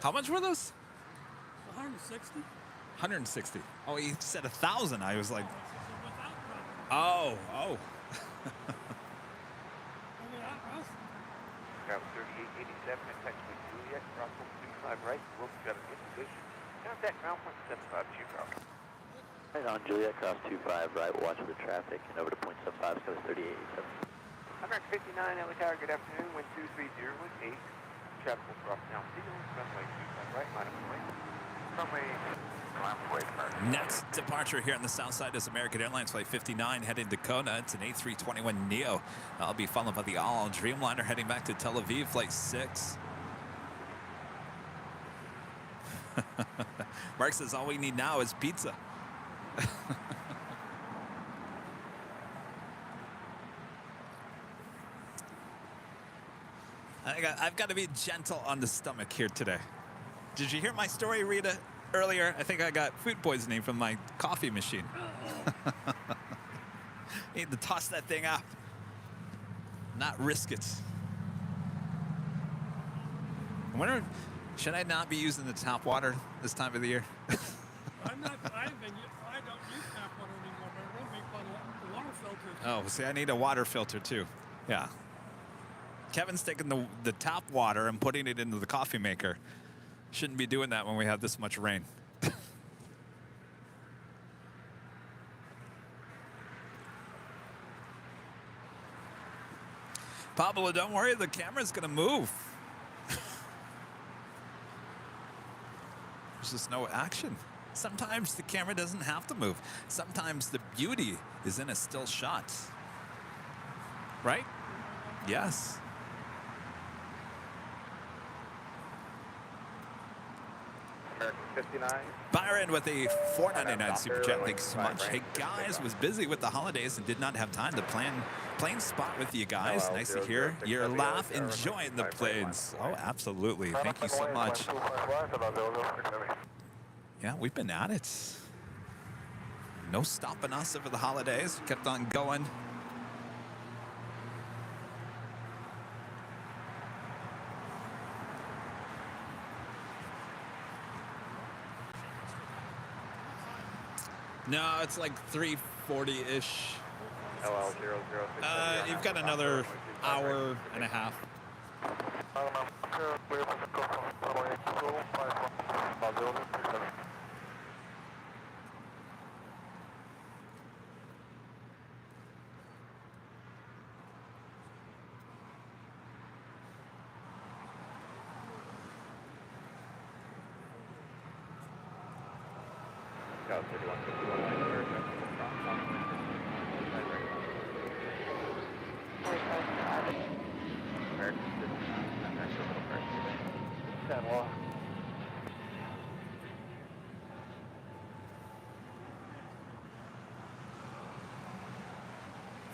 How much were those? 160. 160. Oh, he said 1,000. I was like, Without problem. oh. I mean, I was Travel 3887 and taxi Juliet, crossing 25 right, Wolf, got a good position. Contact ground point 75 Chief Rock. Right on Juliet, cross 25 right, watch for the traffic, and over to point 75, Scott 3887. American 59, LA Tower, good afternoon, wind 230 with 8. Traffic will cross down signal, runway 25 right, line of way. Runway, Next departure here on the south side is American Airlines Flight 59 heading to Kona. It's an A321neo. That'll be followed by the all Dreamliner heading back to Tel Aviv, Flight 6. Mark says all we need now is pizza. I've got to be gentle on the stomach here today. Did you hear my story, Rita, earlier? I think I got food poisoning from my coffee machine. Need to toss that thing up. Not risk it. I wonder, should I not be using the tap water this time of the year? I don't use tap water anymore, but I run make water filters. Oh, see, I need a water filter too. Yeah. Kevin's taking the tap water and putting it into the coffee maker. Shouldn't be doing that when we have this much rain. Pablo, don't worry, the camera's gonna move. There's just no action. Sometimes the camera doesn't have to move. Sometimes the beauty is in a still shot. Right? Yes. American 59. Byron with a $4.99 super chat. Thanks so much. Hey guys, was busy with the holidays and did not have time to plan plane spot with you guys. Nice to hear your laugh enjoying the planes. Oh, absolutely. Thank you so much. Yeah, we've been at it. No stopping us over the holidays. Kept on going. No, it's like 3:40-ish. You've got another hour and a half.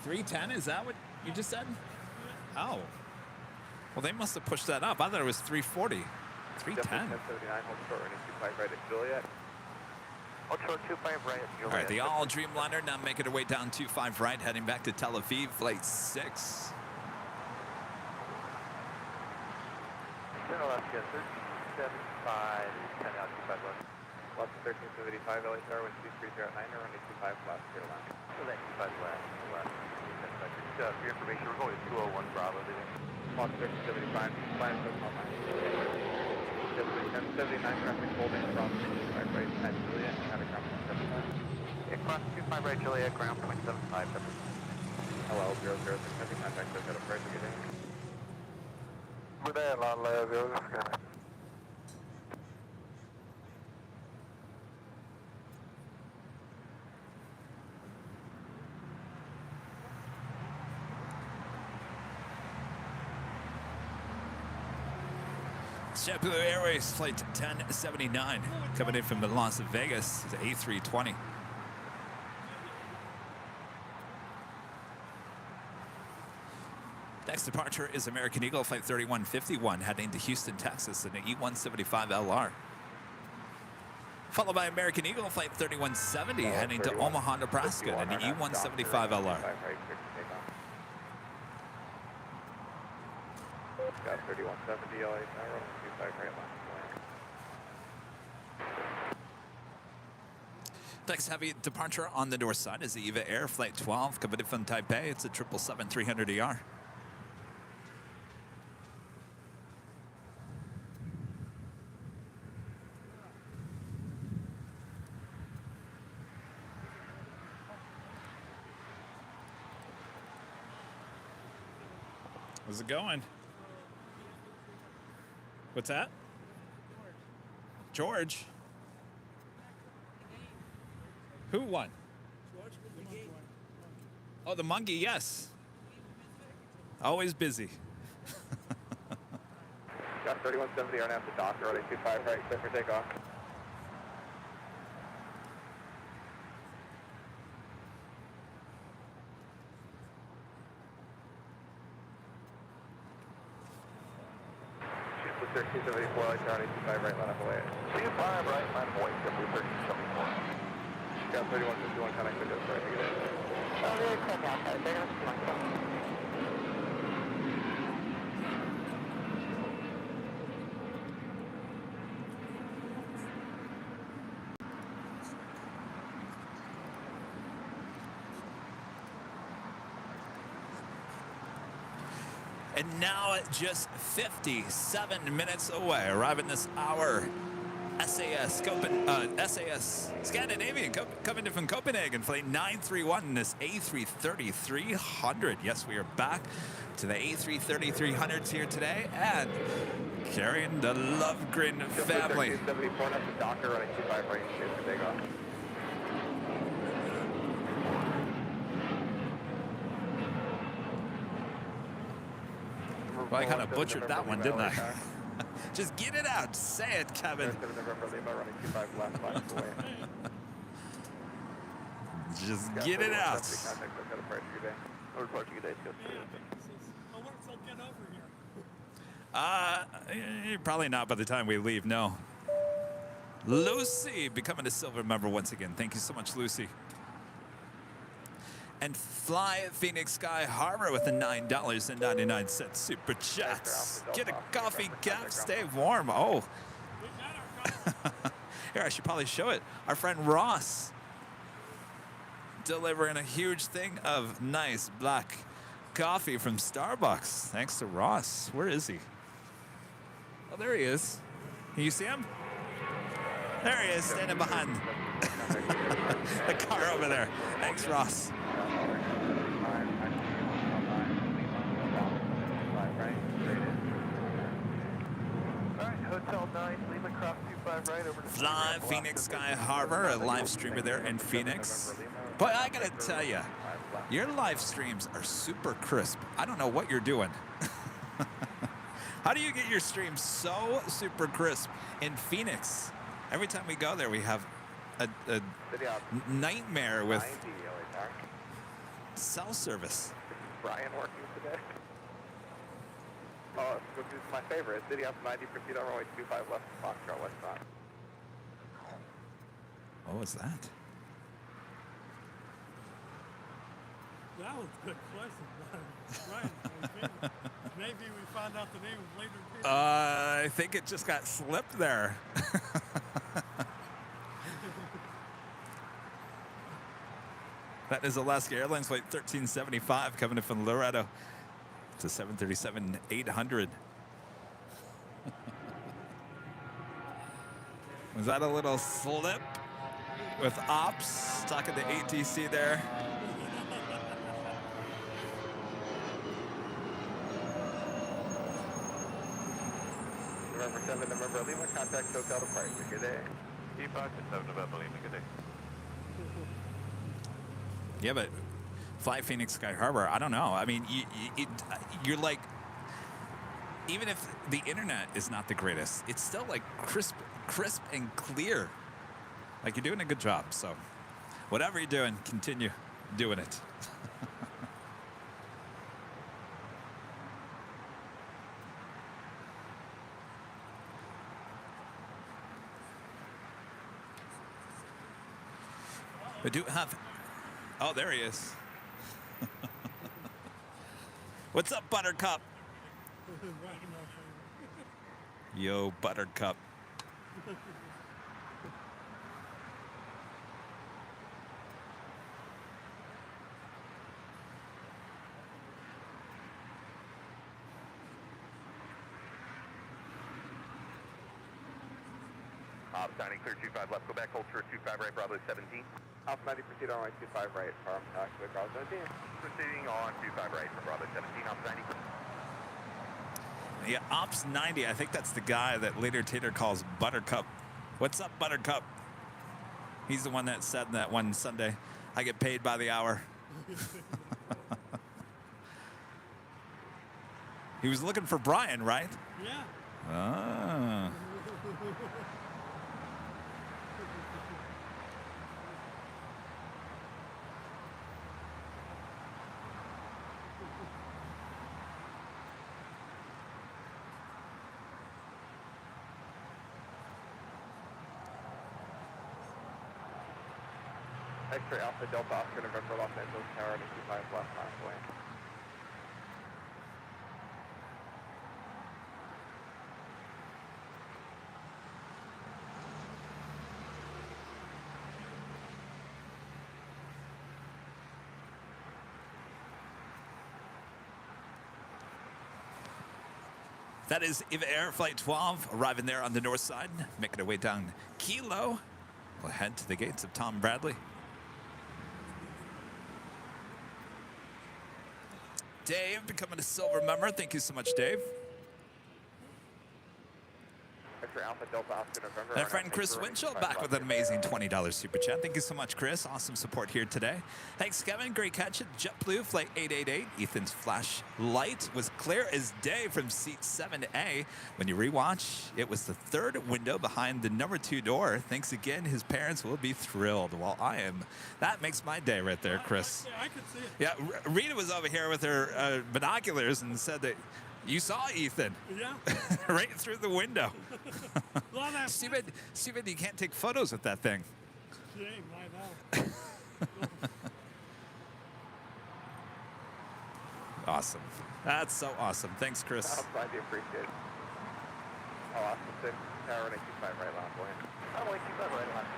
$310, is that what you just said? Oh. Well, they must have pushed that up. I thought it was 340. 310. 1079, right at Juliet. Ultra 25 right at Juliet. All right, the all Dreamliner now making her way down 25 right, heading back to Tel Aviv, flight 6. Turn left, yes, 1375, 10 out, 25 left. Left 1375, LA Tower, wind 2309, runway 25 left, clear line. So then 25 left, left. For your information, we're going to 201 Bravo today. Left 1375, flying to online. 1079, traffic holding from 25 right at Juliet, and a ground point 75. Across 25 right Juliet, ground point 75. Hello, 006, heavy contact, I've got a price to get in. We're there, lot 006. JetBlue Airways flight 1079 coming in from the Las Vegas to A320. Next departure is American Eagle flight 3151 heading to Houston, Texas in an E175LR. Followed by American Eagle flight 3170 heading to Omaha, Nebraska in an E175LR. Got 3170 LA Tower, 25 right line. Next heavy departure on the north side is the EVA Air Flight 12 coming in from Taipei. It's a 777-300ER. How's it going? What's that? George. Who won? Oh, the monkey, yes. Always busy. Got 3170 on after Docker, running 25 right, clear for takeoff. Shoot 1374, like Charlie, 25 right, line up away. 25 right, line up away, 1374. Got 3151, connect with us, right, get it. Oh, really quick outside, 3151. And now just 57 minutes away, arriving this hour. SAS Scandinavian coming in from Copenhagen, flight 931 in this A330-300. Yes, we are back to the A330-300s here today and carrying the Lovegren family. 74 after Docker, running 25 right, clear for takeoff. Well, I kind of butchered that one, didn't I? Just get it out. Say it, Kevin. Just get it out. Probably not by the time we leave, no. Lucy becoming a silver member once again. Thank you so much, Lucy. And Fly Phoenix Sky Harbor with the $9.99 super chats. Get a coffee cap, stay warm. Oh. Here, I should probably show it. Our friend Ross delivering a huge thing of nice black coffee from Starbucks. Thanks to Ross. Where is he? Oh, there he is. Can you see him? There he is, standing behind the car over there. Thanks, Ross. Hotel 9, Lima Cross 25 right over to Fly Phoenix Sky Harbor, a live streamer there in Phoenix. But I gotta tell you, your live streams are super crisp. I don't know what you're doing. How do you get your streams so super crisp in Phoenix? Every time we go there, we have a nightmare with cell service. Brian working today. Oh, this is my favorite. City up 90 for feet on runway 25 left, Foxtrot westbound. What was that? That was a good question, Brian. Maybe we found out the name of later. I think it just got slipped there. That is Alaska Airlines flight 1375 coming in from Laredo to 737-800. Was that a little slip with ops talking to ATC there? November 7, November Lima, contact SoCal departure. Good day. Deepak to 7 November Lima, good day. Yeah, but Fly Phoenix Sky Harbor, I don't know. I mean, you're like, even if the internet is not the greatest, it's still like crisp and clear. Like, you're doing a good job. So whatever you're doing, continue doing it. We do have, oh, there he is. What's up, Buttercup? Yo, Buttercup. Ops 90, clear 25 left, go back, hold short 25 right, Bravo 17. Ops 90, proceed on 25 right, farm taxiway, Bravo 17. Proceeding on 25 right for Bravo 17, Ops 90. Yeah, Ops 90, I think that's the guy that later Tater calls Buttercup. What's up, Buttercup? He's the one that said that one Sunday, I get paid by the hour. He was looking for Brian, right? Yeah. Ah. X-ray Alpha Delta Oscar November Los Angeles Tower 25 left halfway. That is Eva Air Flight 12, arriving there on the north side, making our way down Kilo. We'll head to the gates of Tom Bradley. Dave, becoming a silver member. Thank you so much, Dave. X-ray Alpha Delta Oscar November. My friend Chris Winchell back with an amazing $20 super chat. Thank you so much, Chris. Awesome support here today. Thanks, Kevin. Great catch at JetBlue Flight 888. Ethan's flashlight was clear as day from seat 7A. When you rewatch, it was the third window behind the number 2 door. Thanks again. His parents will be thrilled. While I am. That makes my day right there, Chris. I could see it. Yeah, Rita was over here with her binoculars and said that you saw Ethan. Yeah. Right through the window. Well, that's Stupid, you can't take photos with that thing. shame, I know. Awesome. That's so awesome. Thanks, Chris. Ops 90, appreciate it. Oh, Oscar 6, Tower 25 right, last way. Oh, 25 right, last way.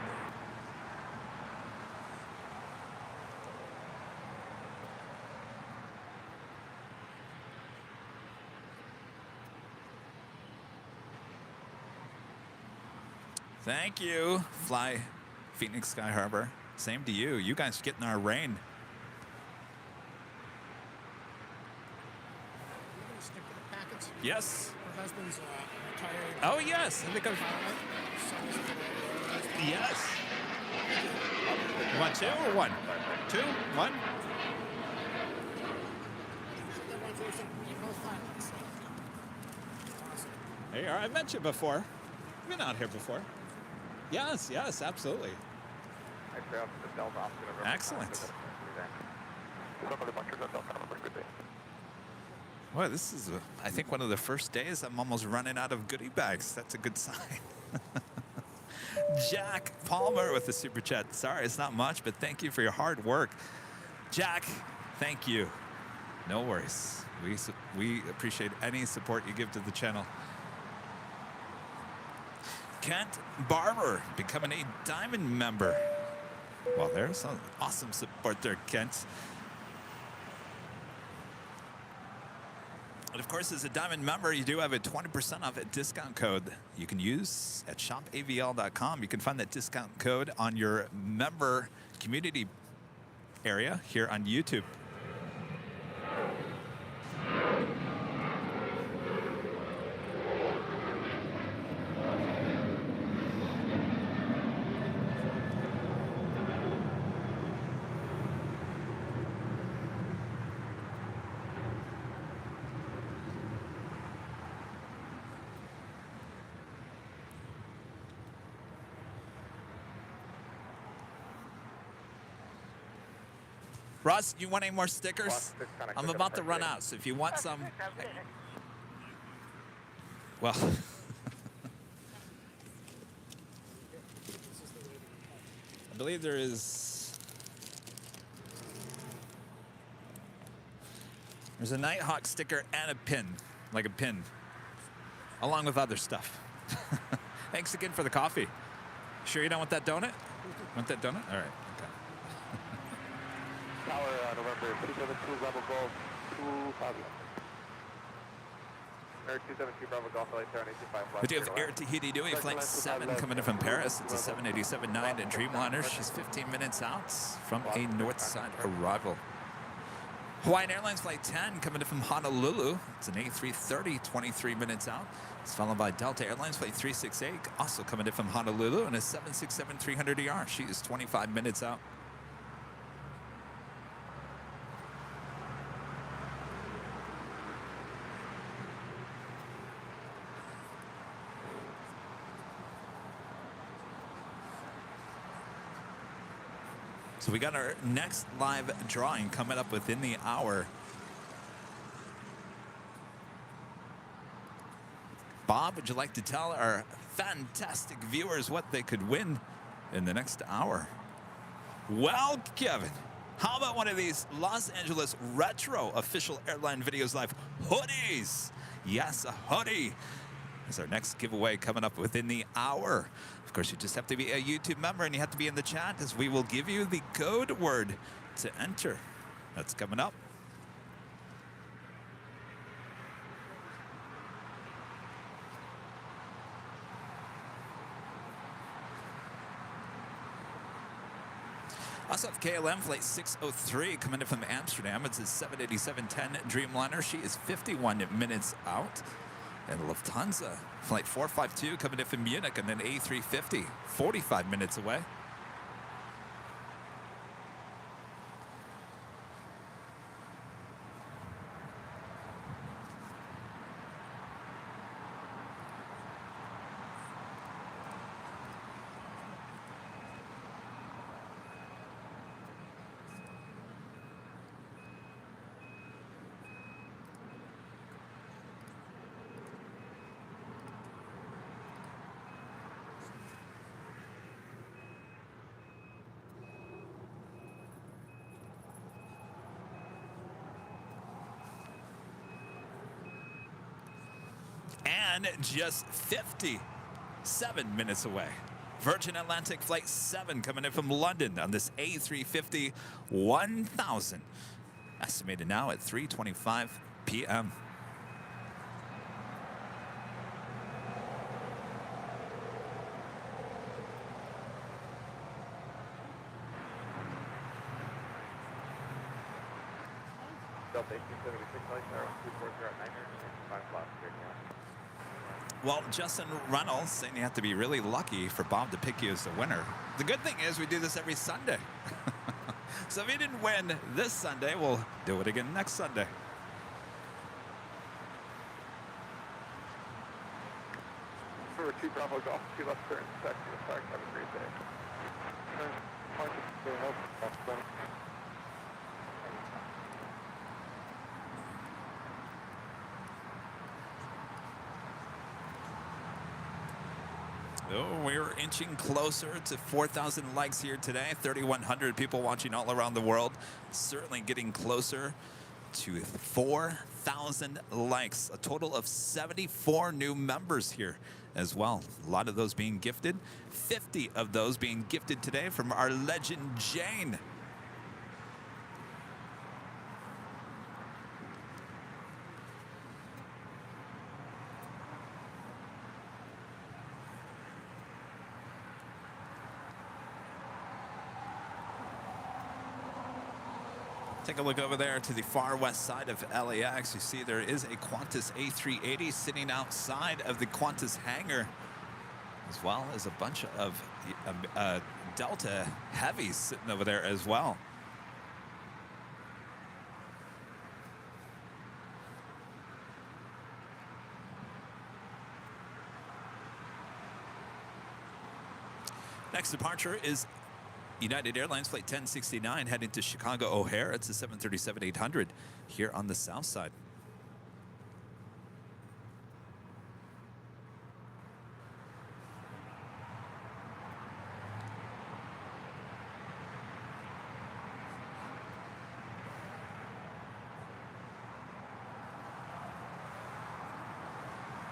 Thank you. Fly Phoenix Sky Harbor. Same to you. You guys getting our rain. You're going to stick to the packets? Yes. Her husband's retired. Oh, yes. I think yes. You want 2 or 1? 2? 1? There you are. I've met you before. You've been out here before. Yes, yes, absolutely. X-ray Alpha Delta Oscar November. Excellent. Well, this is, I think, one of the first days I'm almost running out of goodie bags. That's a good sign. Jack Palmer with the super chat. Sorry, it's not much, but thank you for your hard work. Jack, thank you. No worries. We appreciate any support you give to the channel. Kent Barber becoming a diamond member. Well, there's some awesome support there, Kent. And of course, as a diamond member, you do have a 20% off discount code you can use at shopavl.com. You can find that discount code on your member community area here on YouTube. Ross, you want any more stickers? I'm about to run out, so if you want some... Well... I believe there's a Nighthawk sticker and a pin, like a pin, along with other stuff. Thanks again for the coffee. Sure you don't want that donut? Want that donut? All right. Okay. Tower November 272 level gold 25. Air 272 Bravo Golf LA 785 We do have Air Tahiti Nui, Flight 7 coming in from Paris. It's a 787-9 in Dreamliner. She's 15 minutes out from a north side arrival. Hawaiian Airlines Flight 10 coming in from Honolulu. It's an A330, 23 minutes out. It's followed by Delta Airlines Flight 368, also coming in from Honolulu, and a 767-300ER. She is 25 minutes out. So we got our next live drawing coming up within the hour. Bob, would you like to tell our fantastic viewers what they could win in the next hour? Well, Kevin, how about one of these Los Angeles Retro official Airline Videos Live hoodies? Yes, a hoodie is our next giveaway coming up within the hour. Of course, you just have to be a YouTube member and you have to be in the chat, as we will give you the code word to enter. That's coming up. Also, KLM Flight 603 coming in from Amsterdam. It's a 787-10 Dreamliner. She is 51 minutes out. And Lufthansa Flight 452 coming in from Munich, and then A350, 45 minutes away. And just 57 minutes away, Virgin Atlantic Flight 7 coming in from London on this A350 1000. Estimated now at 3:25 p.m. Delta 1876 Flight 240 at 9 5 o'clock. Well, Justin Reynolds saying you have to be really lucky for Bob to pick you as the winner. The good thing is we do this every Sunday. So if you didn't win this Sunday, we'll do it again next Sunday. Number 2 Bravo Golf 2 left turn, taxi to flag. Have a great day. Oh, we're inching closer to 4,000 likes here today. 3,100 people watching all around the world. Certainly getting closer to 4,000 likes. A total of 74 new members here as well. A lot of those being gifted. 50 of those being gifted today from our legend, Jane. Take a look over there to the far west side of LAX. You see there is a Qantas A380 sitting outside of the Qantas hangar, as well as a bunch of Delta heavies sitting over there as well. Next departure is United Airlines Flight 1069 heading to Chicago O'Hare. It's a 737-800 here on the south side.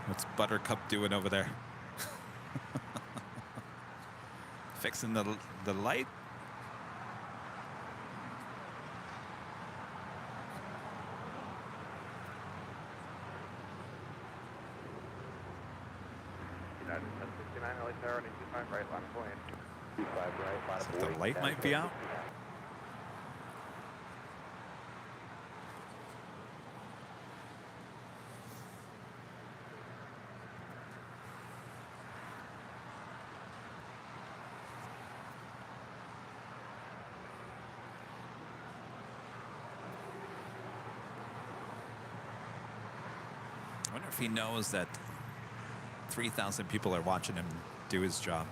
What's Buttercup doing over there? Fixing the light. United 1069, LA Tower, 25 right, line of point. 25 right, line of So the light might be out. I wonder if he knows that 3,000 people are watching him do his job.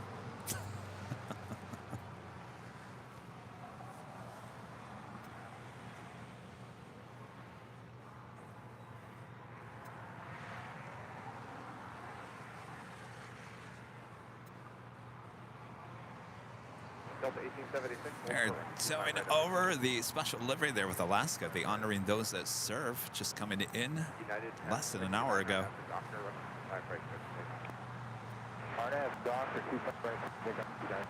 Delta 1876. They're towing over the special livery there with Alaska. The honoring those that serve, just coming in less than an hour ago. Hard ass dock or 25 right, pick up United.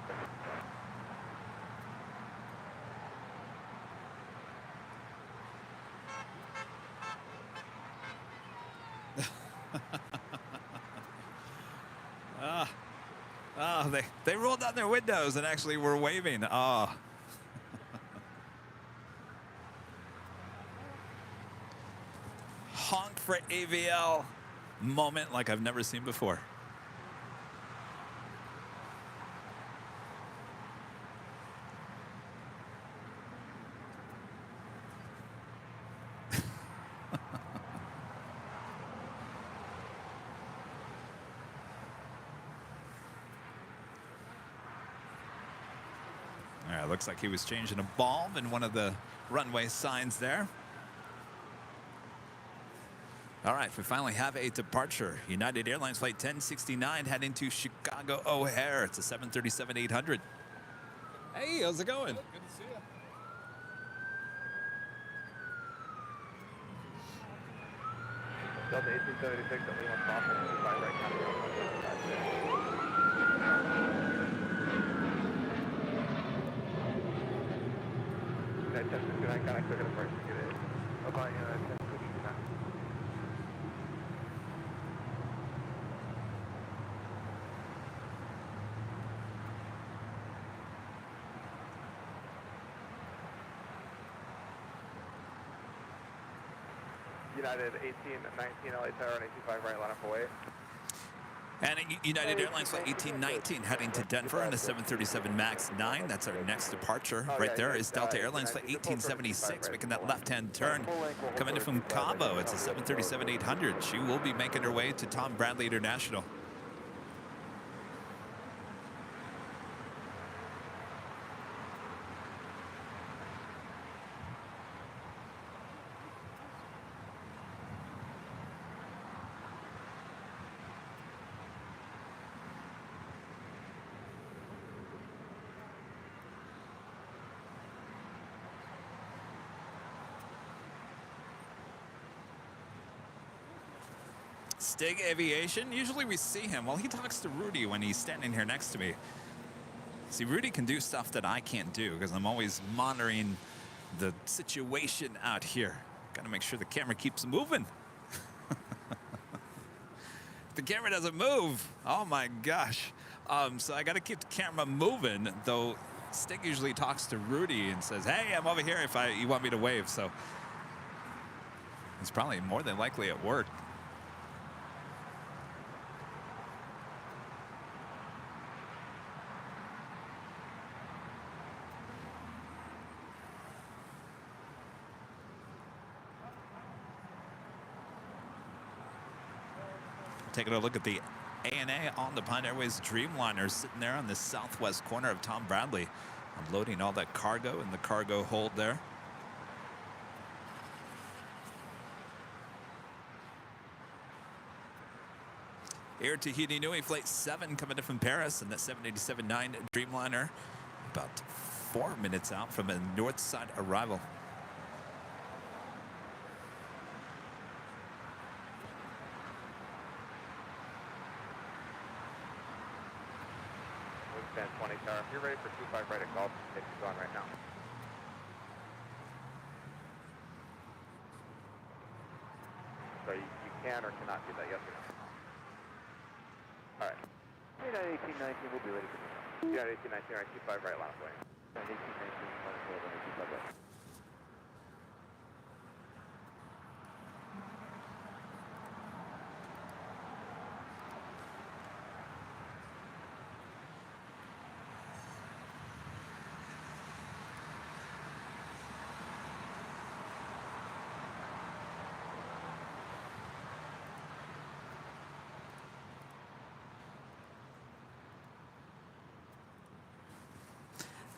They rolled down their windows and actually were waving. Oh. Honk for AVL moment like I've never seen before. Looks like he was changing a bulb in one of the runway signs there. All right, we finally have a departure. United Airlines Flight 1069 heading to Chicago O'Hare. It's a 737-800. Hey, how's it going? Good to see you. Delta 1876, only one stop, 25 right, county road 175. United 1069, connect, look at the first ticket. Okay, United 1069. United 1819, LA Tower, 825 right, line up away. And United Airlines Flight 1819 heading to Denver on a 737 MAX 9. That's our next departure. Right there is Delta Airlines Flight 1876 making that left-hand turn. Coming in from Cabo, it's a 737-800. She will be making her way to Tom Bradley International. Stig Aviation, usually we see him. Well, he talks to Rudy when he's standing here next to me. See, Rudy can do stuff that I can't do because I'm always monitoring the situation out here. Got to make sure the camera keeps moving. If the camera doesn't move, oh my gosh. So I got to keep the camera moving, though Stig usually talks to Rudy and says, hey, I'm over here if you want me to wave. So he's probably more than likely at work. Taking a look at the ANA on the Pine Airways Dreamliner sitting there on the southwest corner of Tom Bradley, unloading all that cargo in the cargo hold there. Air Tahiti Nui Flight 7 coming in from Paris and that 787-9 Dreamliner about 4 minutes out from a north side arrival. Wingspan 20 tower. If you're ready for 25 right at Gulf, it's going right now. So you can or cannot do that, yes or no? All right. United 1819, we'll be ready for this. United 1819, right, 25 right, line of way. United 1819, minus 12, runway 25 right.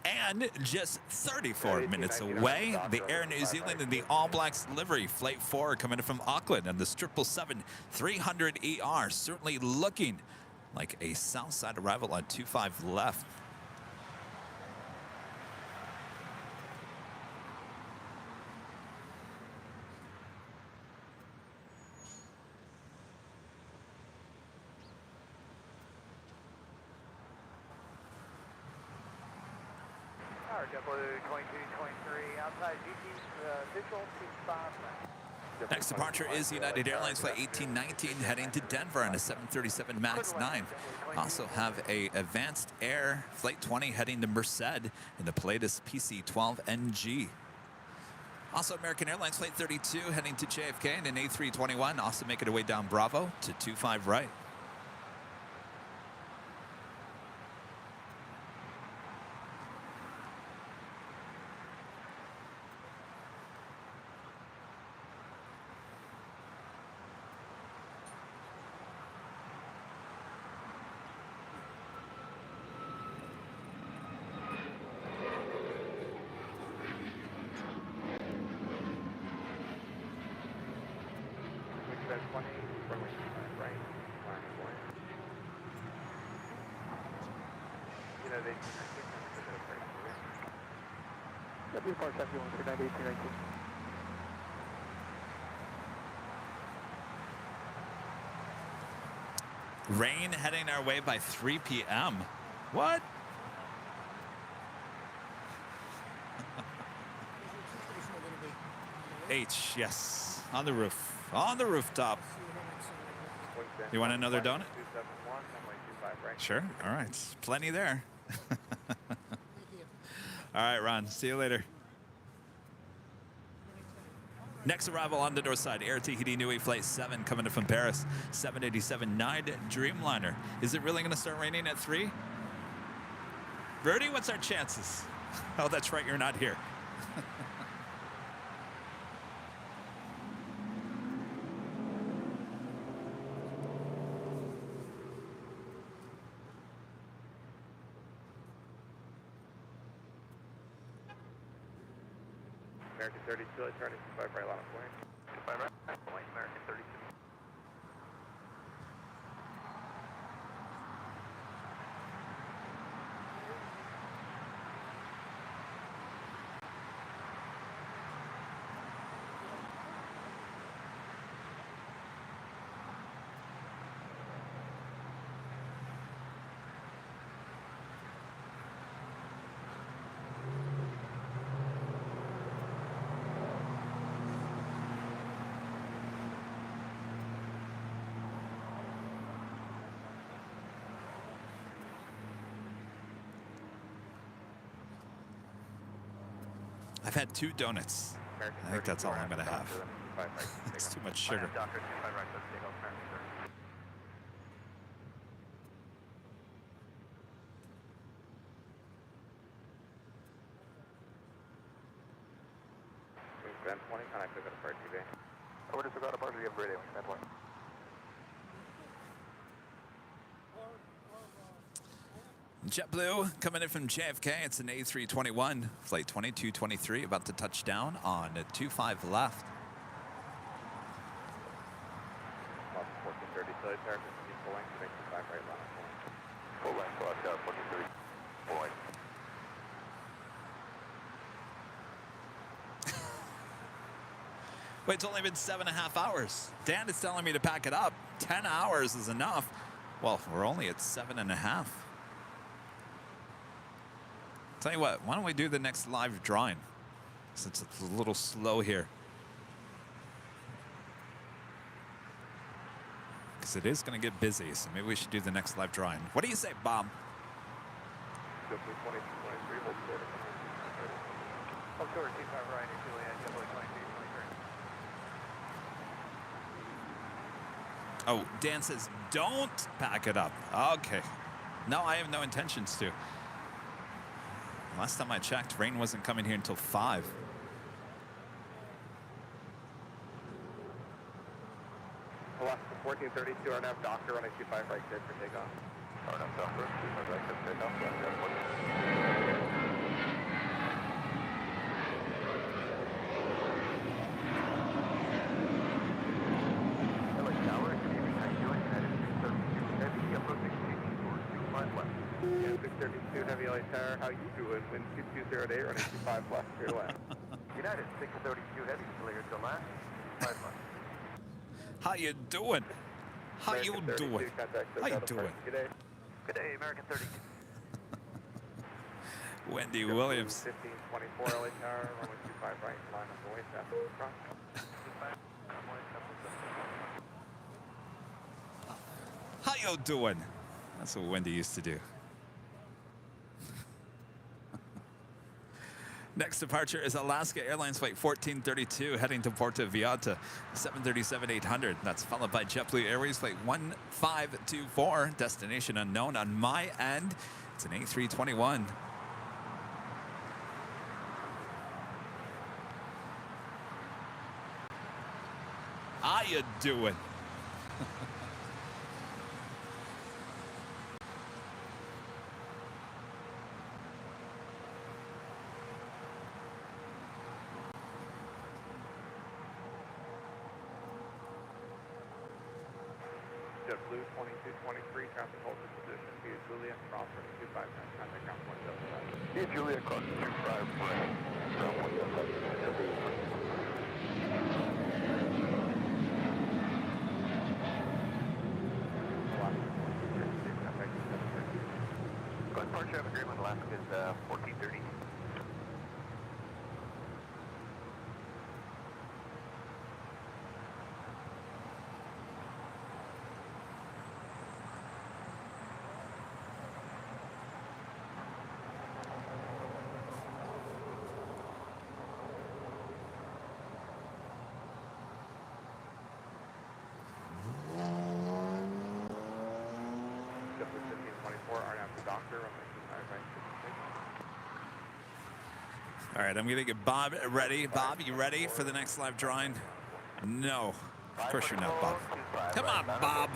And just 34 minutes away, the Air New Zealand in the All Blacks livery, Flight 4 coming in from Auckland, and the 777-300ER certainly looking like a south side arrival on 25 left. Outside GT, visual 25 left. Next departure is United Airlines Flight 1819 heading to Denver on a 737 MAX 9. Also have a Advanced Air Flight 20 heading to Merced in the Pilatus PC-12NG. Also American Airlines Flight 32 heading to JFK in an A321, also making their way down Bravo to 25 right. Rain heading our way by 3 p.m. What? H, yes. On the roof. On the rooftop. You want another donut? Sure. All right. Plenty there. All right, Ron. See you later. Next arrival on the north side, Air Tahiti Nui Flight 7 coming in from Paris, 787-9 Dreamliner. Is it really going to start raining at 3? Rudy, what's our chances? Oh, that's right, you're not here. American 32, let's turn it 25 right, line of way. 25 right, American 32. I've had 2 donuts. I think that's all I'm going to have. It's too much sugar. Grand 20, can I pick up a part TV? Over to Sagada Park, we have radio, Grand 20. JetBlue coming in from JFK. It's an A321, flight 2223, about to touch down on 25 left. 1430, so it's American full length, 25 right, line of way. Full length, locked out, 1430, full length. Wait, it's only been 7.5 hours. Dan is telling me to pack it up. 10 hours is enough. Well, we're only at 7.5. Tell you what, why don't we do the next live drawing, since it's a little slow here. because it is going to get busy. So maybe we should do the next live drawing. What do you say, Bob? JetBlue 2223, hold short of 2230. Hold short, 25 right, Juliet, JetBlue 2223. Oh, Dan says, don't pack it up. Okay. No, I have no intentions to. Last time I checked, rain wasn't coming here until 5. Alaska 1432, RNAV doctor, runway 25 right, cleared for takeoff. RNAV doctor, 25 right, cleared for takeoff, land airport. LA Tower, good evening, how you doing? United 632 Heavy, approaching taking towards 25 left. Yeah, 632 Heavy LA Tower, how you doing? Wind 2208, runway 25 left, clear to land. United 632 Heavy, cleared to land, 5 left. How you doing? How you doing? How you doing? Good day. Good day, American 32. Wendy Williams. 1524 LA Tower, runway 25 right, line up the way, south of the front. How you doing? That's what Wendy used to do. Next departure is Alaska Airlines Flight 1432 heading to Puerto Vallarta, 737-800. That's followed by JetBlue Airways Flight 1524, destination unknown on my end. It's an A321. How you doing? JetBlue 2223, traffic hold this position via Juliet, crossing 25, contact ground 175. Via Juliet, cross 25 right, ground 175. Go ahead, departure, have agreement, Alaska is 1430. JetBlue 1524, RNAV to doctor, runway 25 right, All right, I'm going to get Bob ready. Bob, you ready for the next live drawing? No. Of course you're not, Bob. Come on, Bob.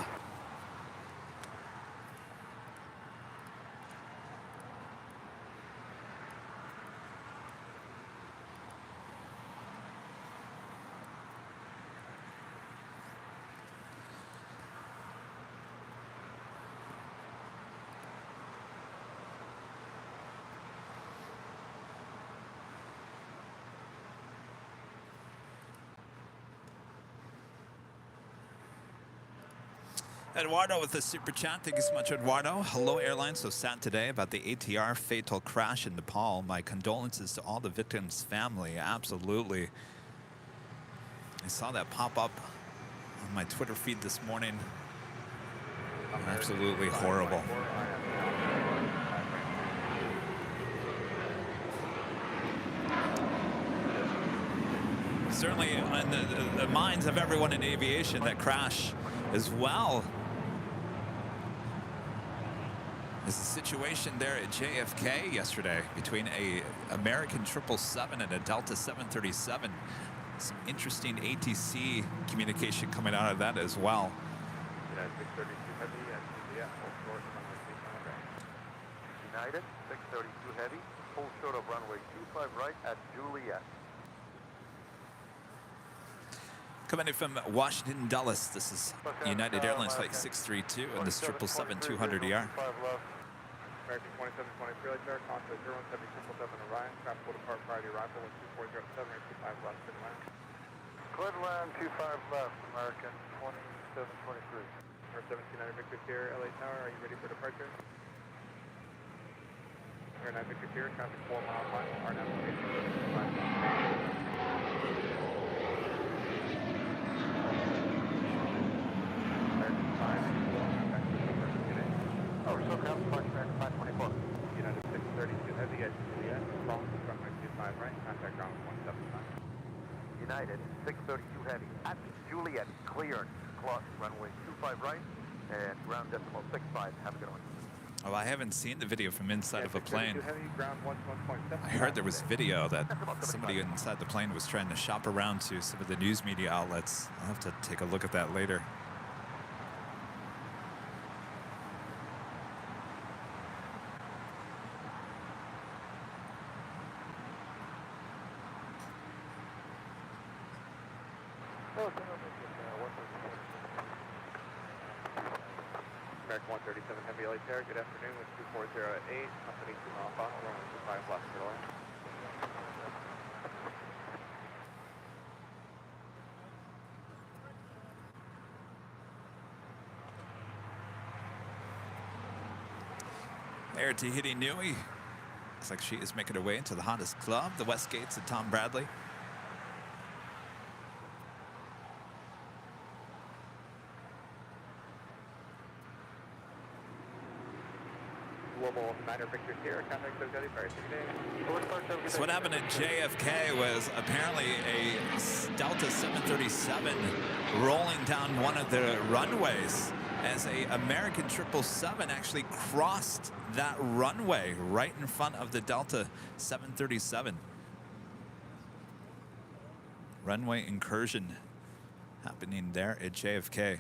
Eduardo with the super chat. Thank you so much, Eduardo. Hello, airline. So sad today about the ATR fatal crash in Nepal. My condolences to all the victims' family. Absolutely. I saw that pop up on my Twitter feed this morning. Absolutely horrible. Certainly in the minds of everyone in aviation, that crash as well. There's a situation there at JFK yesterday between a American 777 and a Delta 737. Some interesting ATC communication coming out of that as well. United 632 Heavy at Juliet, hold short of runway 25 right. United 632 Heavy, hold short of runway 25 right at Juliet. Coming in from Washington, Dulles, this is United Airlines Flight 632 and this 777-200ER. American 2723 LA Tower, contact 01777 Orion, traffic will depart priority arrival with 2407, 25 left in land. Clear to land, 25 left, American 2723. Or 1700 Victor Sierra, LA Tower, are you ready for departure? Airline Victor Sierra, traffic 4 mile line, RNAV location 5. Park American 524. United 632 Heavy at Juliet, Falls, runway 25 right, contact ground 175. United 632 Heavy at Juliet, cleared. Clock, runway 25 right, and ground decimal 65. Have a good one. Oh, I haven't seen the video from inside of a plane. 632 Heavy, ground 11.7. I heard there was video that somebody inside the plane was trying to shop around to some of the news media outlets. I'll have to take a look at that later. American 137 Heavy LA Terra, good afternoon with 2408, company 2 mile final, runway 25 Los Carolina. Air Tahiti Nui. Looks like she is making her way into the hottest club, the Westgates at Tom Bradley. Global Niner Victor Sierra, contact those guys, sorry, 6 days. So what happened at JFK was apparently a Delta 737 rolling down one of the runways as a American 777 actually crossed that runway right in front of the Delta 737. Runway incursion happening there at JFK.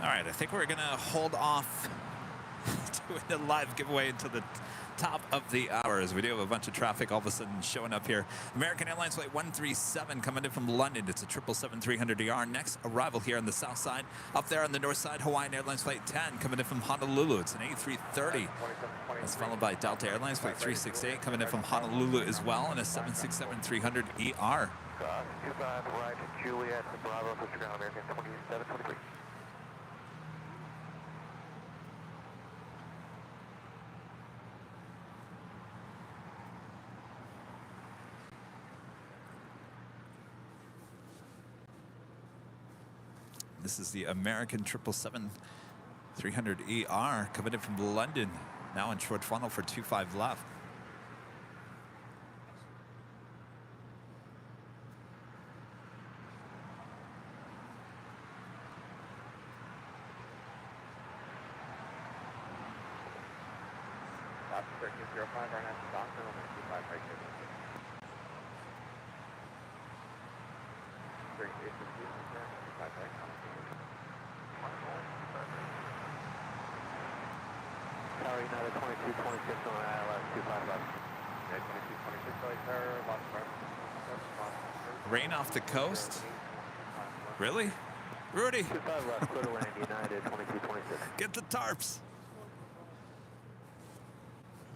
All right, I think we're gonna hold off doing the live giveaway until the top of the hour, as we do have a bunch of traffic all of a sudden showing up here. American Airlines Flight 137 coming in from London. It's a 777-300ER. Next arrival here on the south side. Up there on the north side, Hawaiian Airlines Flight 10 coming in from Honolulu. It's an A330. That's followed by Delta Airlines Flight 368 coming in from Honolulu as well, and a 767-300ER. 25 right, Juliet, Bravo, Mr. Ground, American 2723. This is the American 777-300ER coming in from London, now in short funnel for 25 left. Top 1305, right after Doctor, runway 25 right here. During the 25 right. Tower United 2226 on ILS 25 left. Yeah, 2226 LA Terra, Los Carolina. Rain off the coast? Really? Rudy? 25 left, clear to land, United 2226. Get the tarps.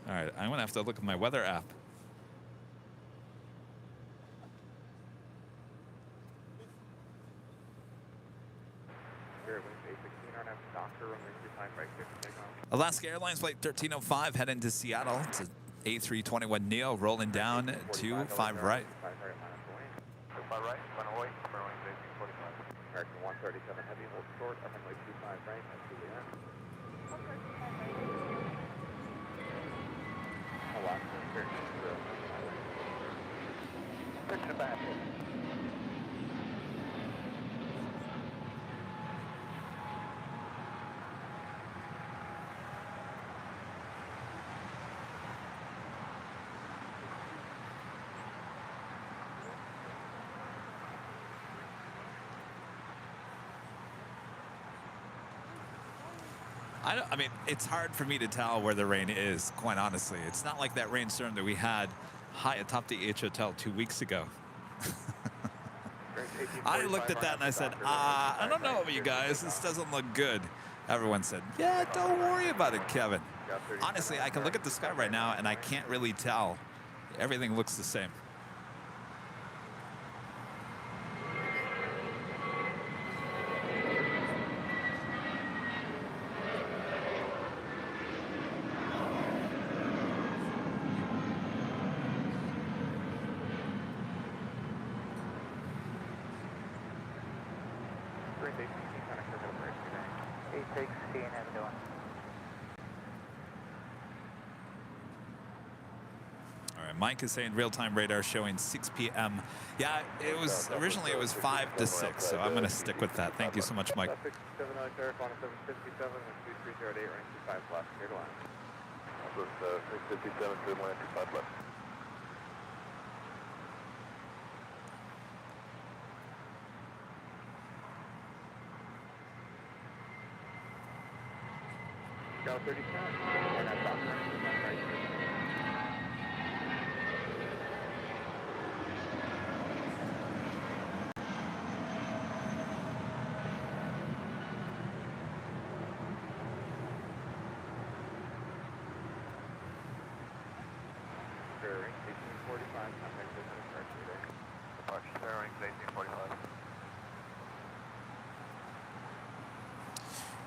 All right, I'm gonna have to look at my weather app. Alaska Airlines Flight 1305 heading to Seattle. It's an A321neo rolling down to 5 right. 5 right, runway, runway 45. American 137 Heavy, hold short, runway 25 right, at Juliet. Alaska, Picture back. I mean, it's hard for me to tell where the rain is, quite honestly. It's not like that rainstorm that we had high atop the H Hotel 2 weeks ago. I looked at that and I said, I don't know, you guys. This doesn't look good. Everyone said, yeah, don't worry about it, Kevin. Honestly, I can look at the sky right now and I can't really tell. Everything looks the same. Mike is saying real-time radar showing 6 p.m. Yeah, it was originally it was 5 to 6, so I'm going to stick with that. Thank you so much, Mike. 657 2308, running 25 left, clear to land. This 657, clear to land, 25 left. Go 37, and that's off, right.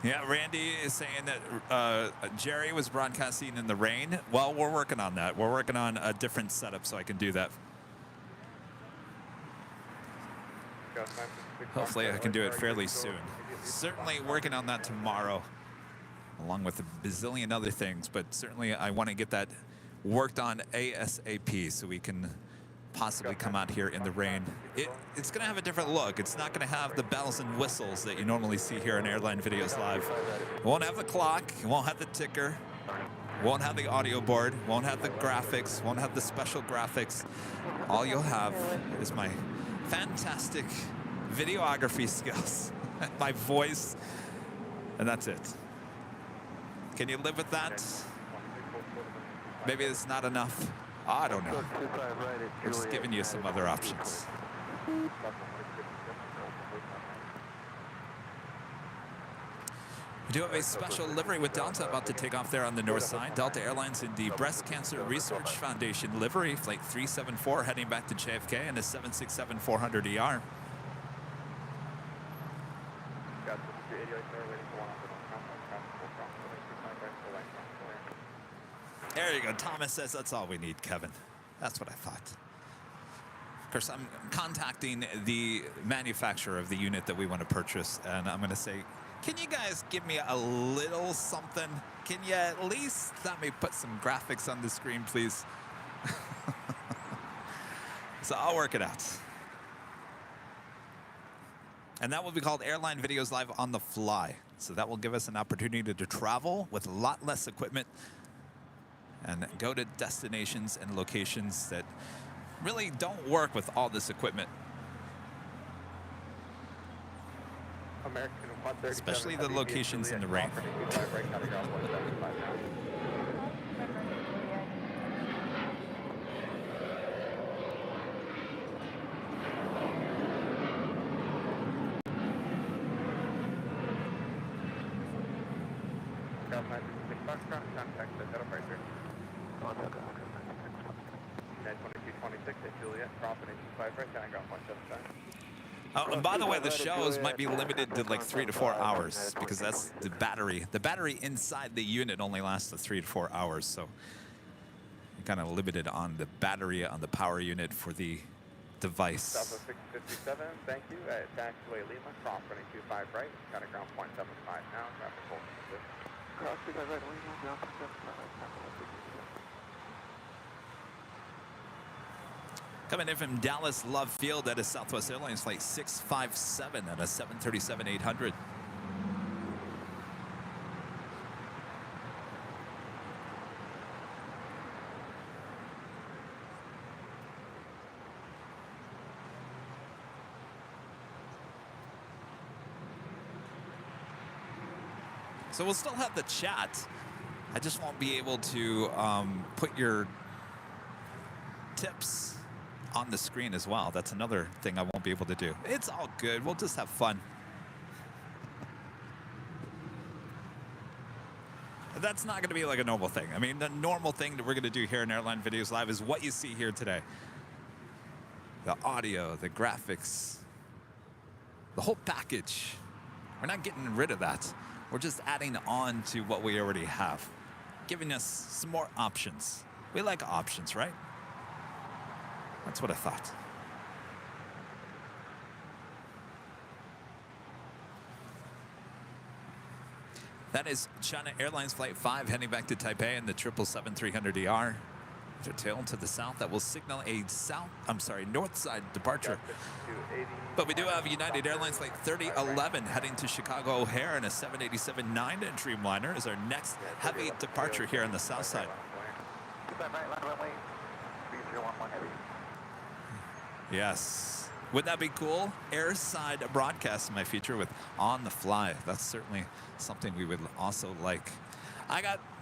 Yeah, Randy is saying that Jerry was broadcasting in the rain. Well, we're working on that. We're working on a different setup so I can do that. Hopefully I can do it fairly soon. Certainly working on that tomorrow, along with a bazillion other things, but certainly I want to get that worked on ASAP so we can possibly come out here in the rain. It's going to have a different look. It's not going to have the bells and whistles that you normally see here in Airline Videos Live. It won't have the clock. It won't have the ticker. It won't have the audio board. It won't have the graphics. It won't have the special graphics. All you'll have is my fantastic videography skills, my voice, and that's it. Can you live with that? Maybe it's not enough. I don't know. We're just giving you some other options. We do have a special livery with Delta about to take off there on the north side. Delta Airlines in the Breast Cancer Research Foundation livery, flight 374 heading back to JFK and a 767-400ER. There you go. Thomas says that's all we need, Kevin. That's what I thought. Of course, I'm contacting the manufacturer of the unit that we want to purchase, and I'm going to say, can you guys give me a little something? Can you at least let me put some graphics on the screen, please? So I'll work it out. And that will be called Airline Videos Live on the Fly. So that will give us an opportunity to travel with a lot less equipment and go to destinations and locations that really don't work with all this equipment. Especially the locations in the rain. Oh, and by the way, the shows might be limited to like 3 to 4 hours because that's the battery. The battery inside the unit only lasts 3 to 4 hours, so you're kind of limited on the battery on the power unit for the device. Southwest 657, thank you. Taxiway Lima, cross running 25 right, kind of ground 0.75 now, traffic hold. Cross 25 right, Lima, ground 0.75. Coming in from Dallas Love Field at a Southwest Airlines flight 657 at a 737-800. So we'll still have the chat. I just won't be able to put your tips on the screen as well. That's another thing I won't be able to do. It's all good. We'll just have fun. That's not going to be like a normal thing. I mean, the normal thing that we're going to do here in Airline Videos Live is what you see here today. The audio, the graphics, the whole package. We're not getting rid of that. We're just adding on to what we already have, giving us some more options. We like options, right? That's what I thought. That is China Airlines Flight 5 heading back to Taipei in the 777-300ER. To tail to the south, that will signal a north side departure. But we do have United Airlines Flight 3011 heading to Chicago O'Hare in a 787-9 Dreamliner is our next heavy departure here on the south side. Yes. Wouldn't that be cool? Airside broadcast in my feature with On the Fly. That's certainly something we would also like.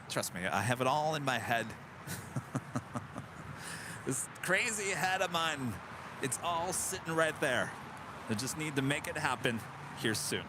Trust me, I have it all in my head. This crazy head of mine, it's all sitting right there. I just need to make it happen here soon.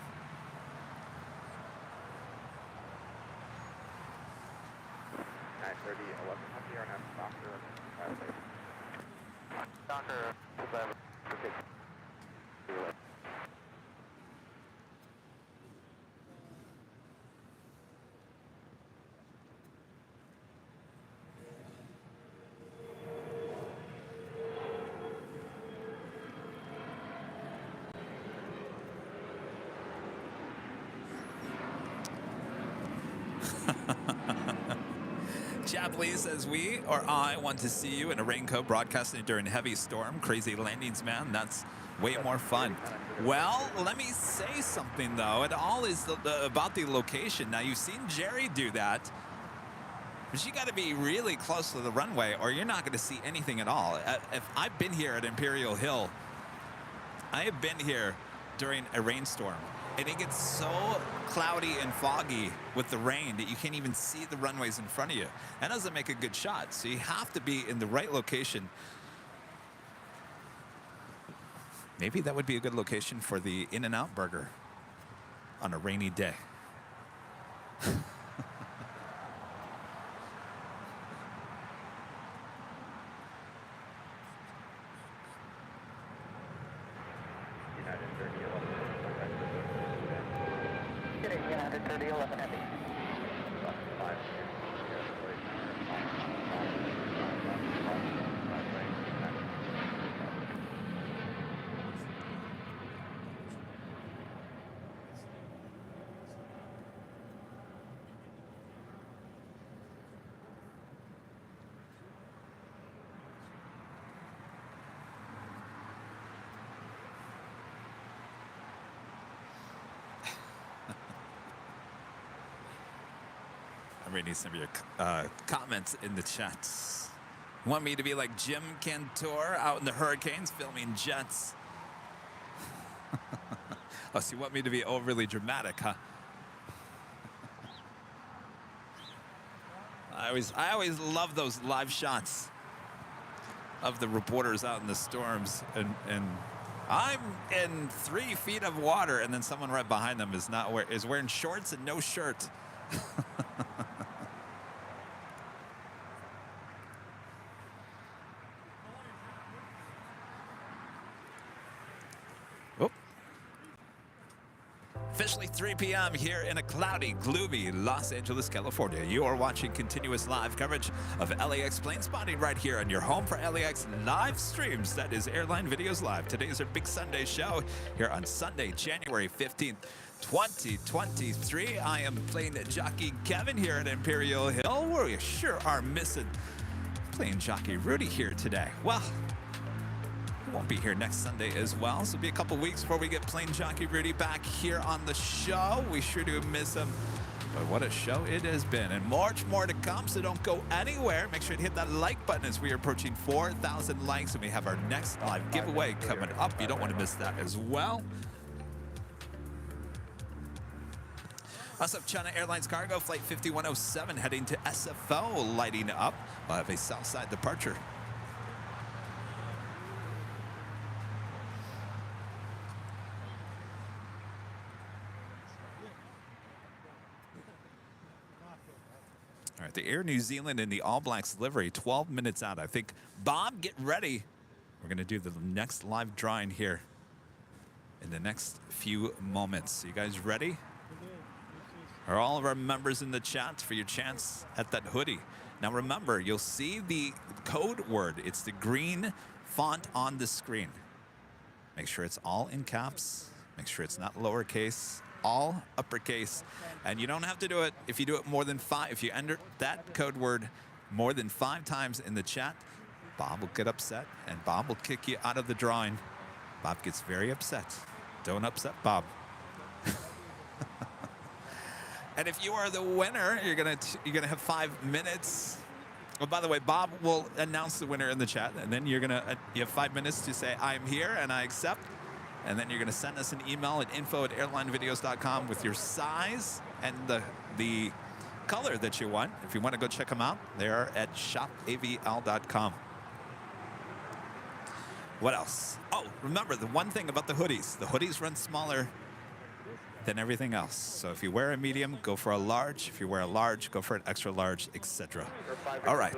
Chapley says I want to see you in a raincoat broadcasting during heavy storm. Crazy landings, man. That's way more fun. Well, let me say something, though. It all is about the location. Now, you've seen Jerry do that. But you got to be really close to the runway or you're not going to see anything at all. If I've been here at Imperial Hill, I have been here during a rainstorm. And it gets so cloudy and foggy with the rain that you can't even see the runways in front of you. That doesn't make a good shot. So you have to be in the right location. Maybe that would be a good location for the In-N-Out burger on a rainy day. I'm reading some of your comments in the chats. Want me to be like Jim Cantor out in the hurricanes filming jets? Oh, so you want me to be overly dramatic, huh? I always love those live shots of the reporters out in the storms, and I'm in 3 feet of water, and then someone right behind them is wearing shorts and no shirt. Officially 3 p.m. here in a cloudy, gloomy Los Angeles, California. You are watching continuous live coverage of LAX plane spotting right here on your home for LAX live streams. That is Airline Videos Live. Today is our big Sunday show here on Sunday, January 15th, 2023. I am plane jockey Kevin here at Imperial Hill. We sure are missing plane jockey Rudy here today. Well, won't be here next Sunday as well, so it'll be a couple weeks before we get plane jockey Rudy back here on the show. We sure do miss him, but what a show it has been, and much more to come, so don't go anywhere. Make sure to hit that like button as we are approaching 4,000 likes, and we have our next live giveaway coming up. You don't want to miss that as well. Also, China Airlines Cargo Flight 5107 heading to SFO, lighting up. We'll have a Southside departure. All right, the Air New Zealand in the All Blacks livery, 12 minutes out. I think, Bob, get ready. We're going to do the next live drawing here in the next few moments. You guys ready? Are all of our members in the chat for your chance at that hoodie? Now remember, you'll see the code word. It's the green font on the screen. Make sure it's all in caps. Make sure it's not lowercase, all uppercase. And you don't have to do it if you do it more than 5. If you enter that code word more than 5 times in the chat, Bob will get upset and Bob will kick you out of the drawing. Bob gets very upset. Don't upset Bob. And if you are the winner, you're gonna have 5 minutes. Well, by the way, Bob will announce the winner in the chat, and then you have 5 minutes to say I'm here and I accept, and then you're gonna send us an email at info@airlinevideos.com with your size and the color that you want. If you want to go check them out, they are at shopavl.com. What else? Oh, remember the one thing about the hoodies run smaller than everything else. So if you wear a medium, go for a large. If you wear a large, go for an extra large, etc. All right.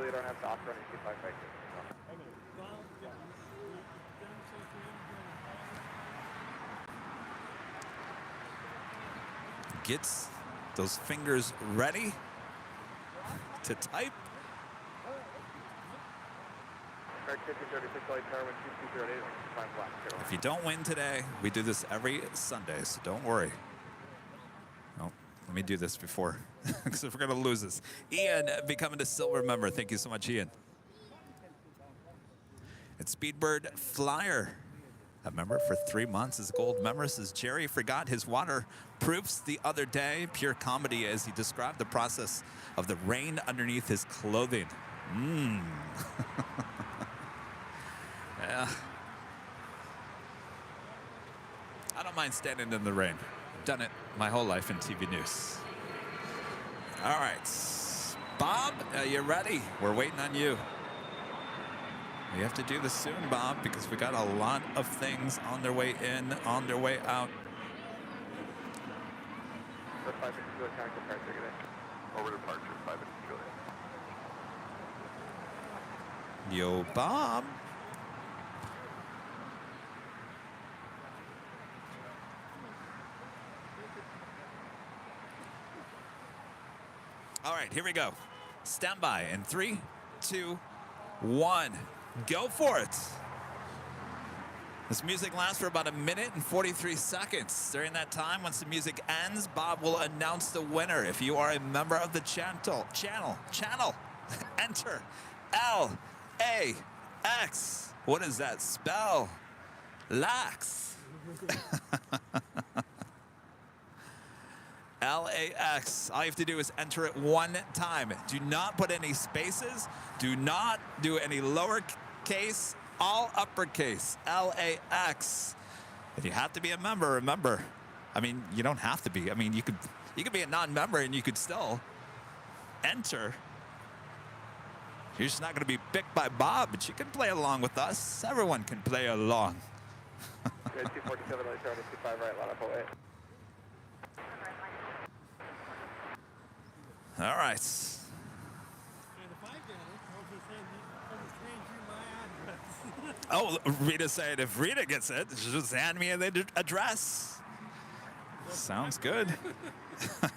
Gets those fingers ready to type. If you don't win today, we do this every Sunday, so don't worry. Oh, let me do this before, because if we're going to lose this. Ian, becoming a silver member. Thank you so much, Ian. It's Speedbird Flyer, a member for 3 months. Is a gold member. Says Jerry forgot his waterproofs the other day. Pure comedy as he described the process of the rain underneath his clothing. Yeah. I don't mind standing in the rain. I've done it my whole life in TV news. All right. Bob, are you ready? We're waiting on you. We have to do this soon, Bob, because we got a lot of things on their way in, on their way out. Over departure, 5 minutes to go ahead. Yo, Bob. All right, here we go. Stand by in 3, 2, 1. Go for it. This music lasts for about 1 minute and 43 seconds. During that time, once the music ends, Bob will announce the winner. If you are a member of the channel, enter LAX. What does that spell? LAX. LAX. All you have to do is enter it 1 time. Do not put any spaces. Do not do any lowercase, all uppercase. LAX. And you have to be a member, remember. I mean, you don't have to be. I mean, you could be a non-member and you could still enter. You're just not going to be picked by Bob, but you can play along with us. Everyone can play along. 247, 25 right, line up 08. All right. And if I get it, I'll just hand you my address. Oh, Rita said if Rita gets it, just hand me the address. Sounds good. I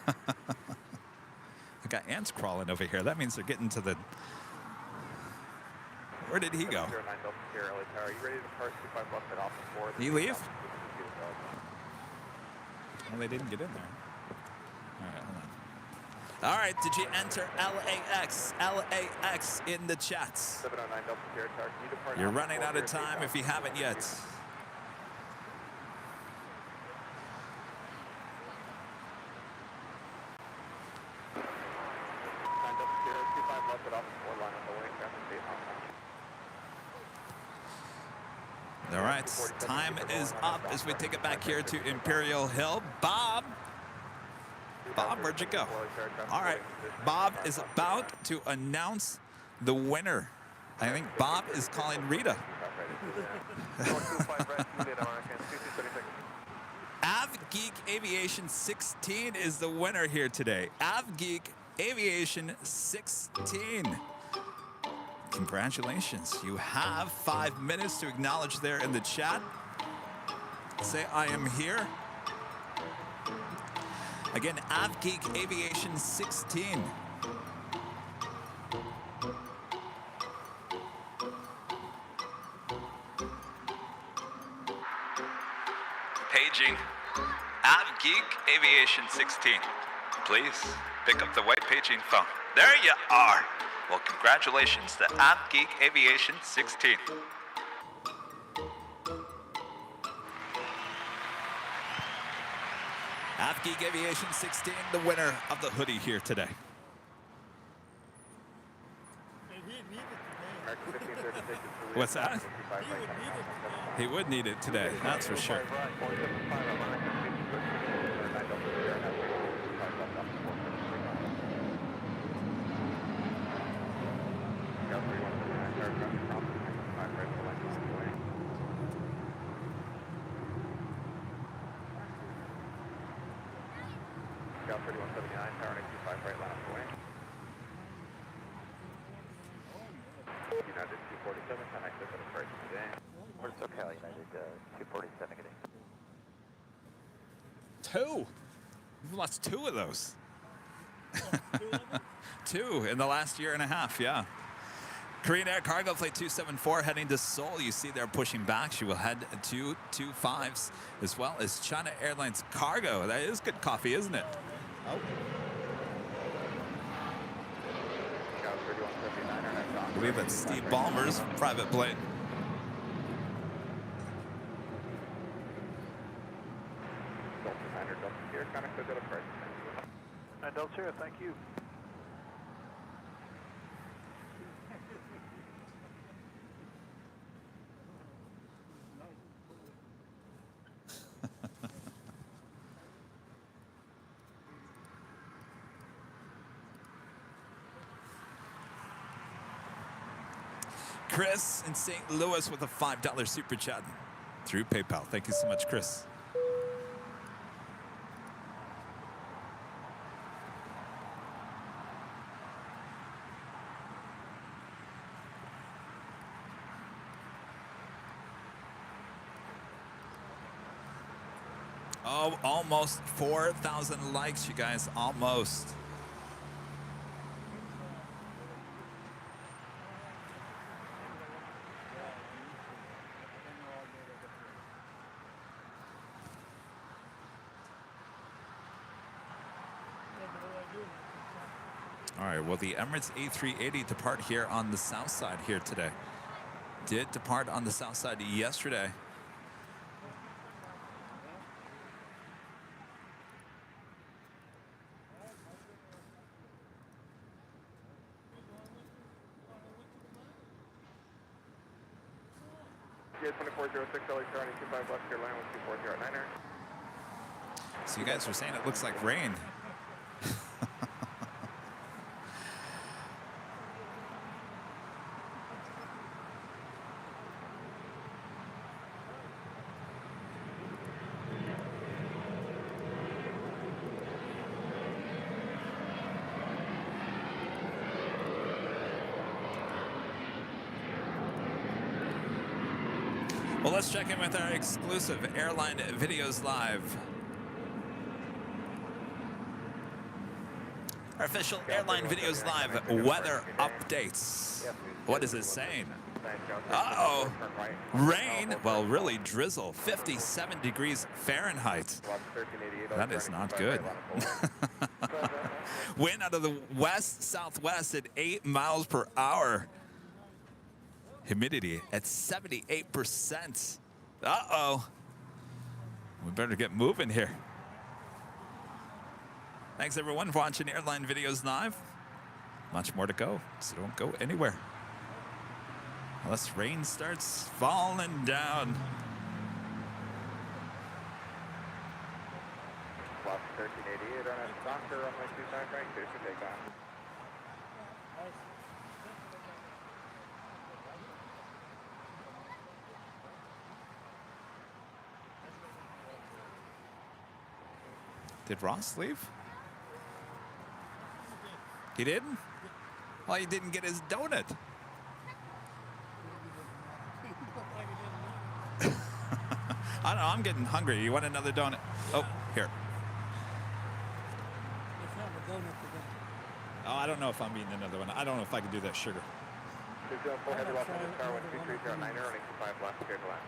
got ants crawling over here. That means they're getting to the... Where did he go? Did he leave? Well, they didn't get in there. All right, hold on. All right, did you enter LAX? LAX in the chats. You're running out of time if you haven't yet. All right, time is up as we take it back here to Imperial Hill. Bob, where'd you go? All right, Bob is about to announce the winner. I think Bob is calling Rita. AvGeek Aviation 16 is the winner here today. AvGeek Aviation 16. Congratulations. You have 5 minutes to acknowledge there in the chat. Say, I am here. Again, AvGeek Aviation 16. Paging AvGeek Aviation 16. Please pick up the white paging phone. There you are. Well, congratulations to AvGeek Aviation 16. AvGeek Aviation 16, the winner of the hoodie here today. What's that? He would need it today, that's for sure. United 247, can I click on the price today? Where's SoCal United 247 getting? 2? We've lost 2 of those. 2 in the last year and a half, yeah. Korean Air Cargo Flight 274 heading to Seoul. You see they're pushing back. She will head to 25s, as well as China Airlines Cargo. That is good coffee, isn't it? Oh. I believe that's Steve Ballmer's private plane. Delta, thank you. Chris in St. Louis with a $5 super chat through PayPal. Thank you so much, Chris. Oh, almost 4,000 likes, you guys, almost. All right, well, the Emirates A380 depart here on the south side here today. Did depart on the south side yesterday. So you guys were saying it looks like rain. Well, let's check in with our exclusive Airline Videos Live. Our official Airline Videos Live weather updates. What is it saying? Uh-oh. Rain, well, really drizzle, 57 degrees Fahrenheit. That is not good. Wind out of the west-southwest at 8 miles per hour. Humidity at 78%. Uh-oh. We better get moving here. Thanks, everyone, for watching Airline Videos Live. Much more to go, so don't go anywhere. Unless rain starts falling down. Lost 1388 on a soccer runway 25 right, clear for takeoff. Did Ross leave? He didn't? Well, he didn't get his donut. I don't know. I'm getting hungry. You want another donut? Oh, here. Let's have a donut for them. Oh, I don't know if I'm eating another one. I don't know if I can do that sugar. 204 heavy left on the tower, 12309, running 25 left, clear to land.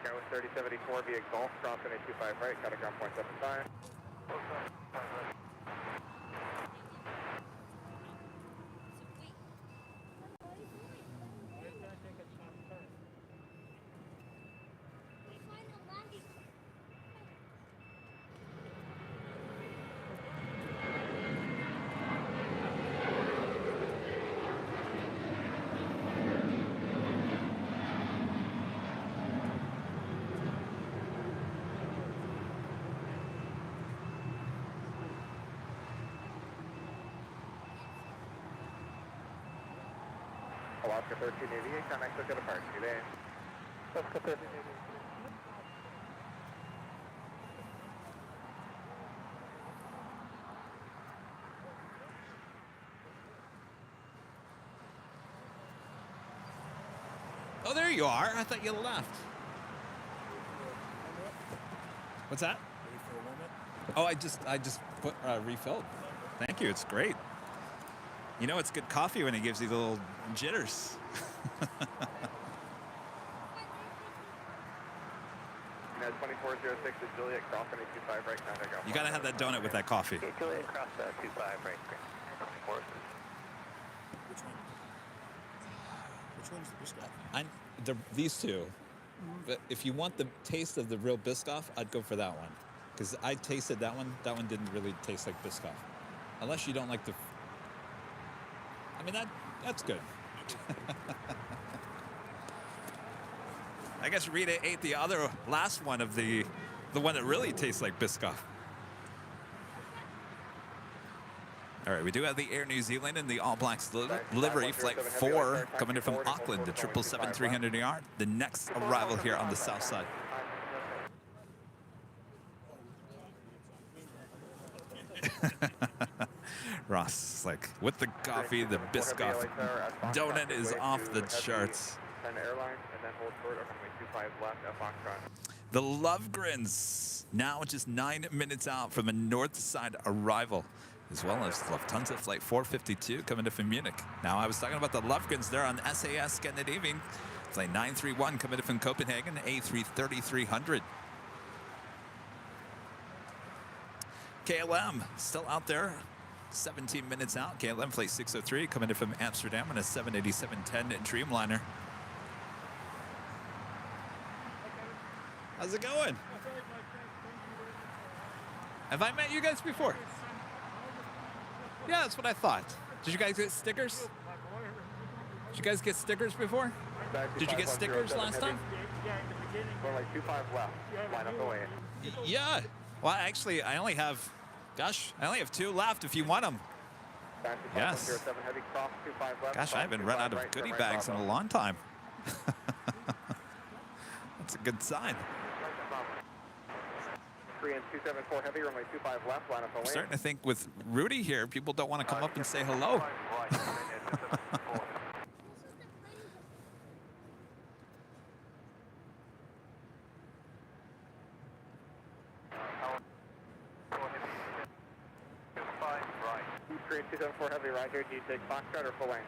Tower 3074 via Golf, crossing a 25 right, got a ground point 75. Alaska 1388, contact to the park. Good day. Alaska 1388. Oh, there you are. I thought you left. What's that? Ready for a limit? Oh, I just put refilled. Thank you. It's great. You know it's good coffee when it gives you the little jitters. Now 2406 is Juliet, crossing a 25 right, contact go. You gotta have that donut with that coffee. Okay, Juliet, cross 25 right, 24. Which one? Which one's the Biscoff? These two. But if you want the taste of the real Biscoff, I'd go for that one. Because I tasted that one. That one didn't really taste like Biscoff. Unless you don't like the... I mean, that's good. I guess Rita ate the other last one of the one that really tastes like Biscoff. All right, we do have the Air New Zealand and the All Blacks livery, Flight 4, coming in from Auckland, the 777-300ER, the next arrival here on the south side. Ross, like, with the coffee, the Biscoff donut is off the charts. Airline, and then hold short, runway 25 left, Foxtrot. The Lovegrins, now just 9 minutes out from a north side arrival, as well as Lufthansa Flight 452 coming in from Munich. Now, I was talking about the Lovegrins there on SAS Scandinavian, Flight 931 coming in from Copenhagen, A330-300. KLM still out there, 17 minutes out. KLM Flight 603 coming in from Amsterdam on a 787-10 Dreamliner. How's it going? Have I met you guys before? Yeah, that's what I thought. Did you guys get stickers? Did you guys get stickers before? Did you get stickers last time? Yeah, in the beginning. Well, like 25 left. Line up away. Yeah. Well, actually, I only have 2 left if you want them. Yes. Gosh, I haven't run out of goodie bags in a long time. That's a good sign. 3 and 274 heavy, runway 25 left, line up away. I'm starting to think with Rudy here, people don't want to come up and say hello. Right. 3 and 274 heavy, right here. Do you take Foxtrot or full length?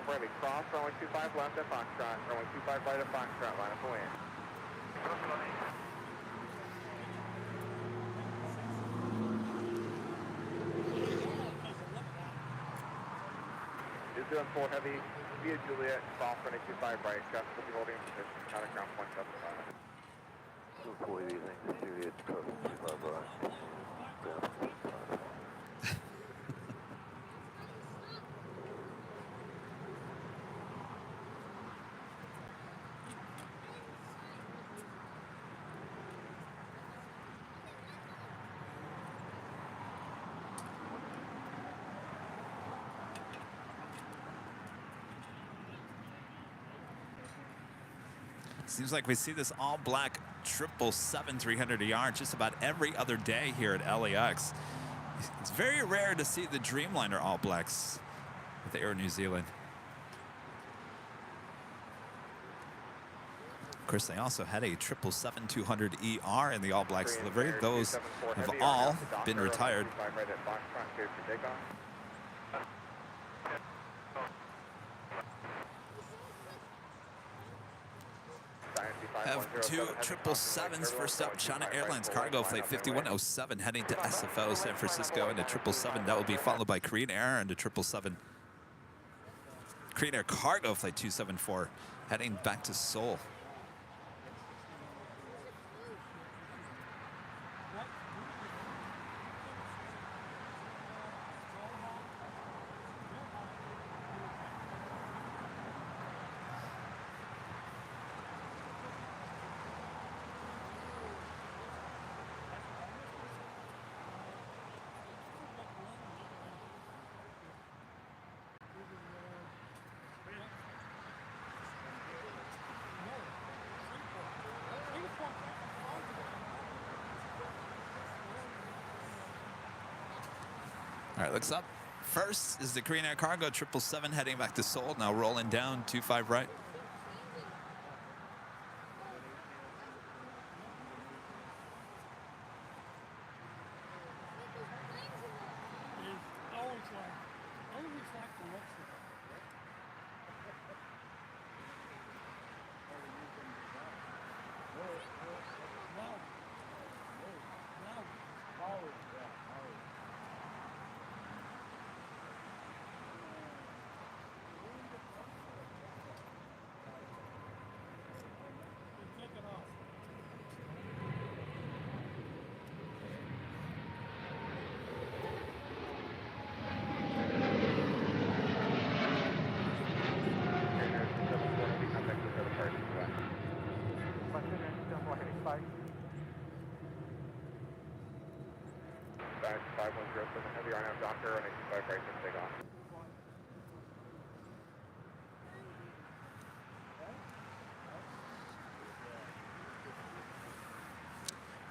Heavy, cross, runway 25 left at Foxtrot, runway 25 right at Foxtrot, line up away. 274 heavy, via Juliet, soft runway 25 right, gust will be holding position, out of ground point 75. 240 things, Juliet, crossing 25 right, ground 75. Seems like we see this all-black 777-300ER just about every other day here at LAX. It's very rare to see the Dreamliner all-blacks with Air New Zealand. Of course, they also had a 777-200ER in the all-blacks livery. Those have all been retired. Have two 777s. First up, China Airlines cargo flight 5107 heading to SFO, San Francisco, and a 777. That will be followed by Korean Air and a 777. Korean Air cargo flight 274 heading back to Seoul. All right, looks up. First is the Korean Air Cargo 777 heading back to Seoul. Now rolling down 25 right.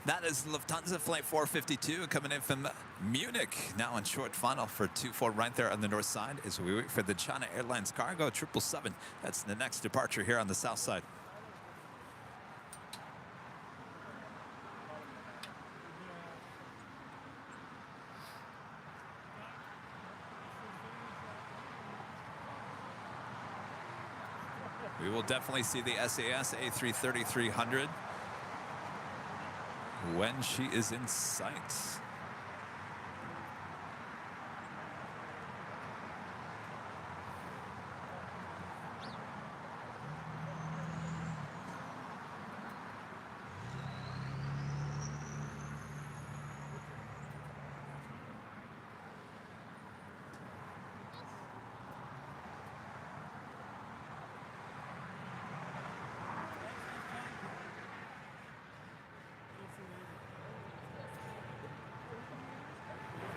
That is Lufthansa Flight 452 coming in from Munich. Now on short funnel for 24 right there on the north side as we wait for the China Airlines Cargo 777. That's the next departure here on the south side. We will definitely see the SAS A330-300 when she is in sight.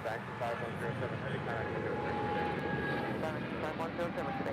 Back to 5107, heading 5107 today.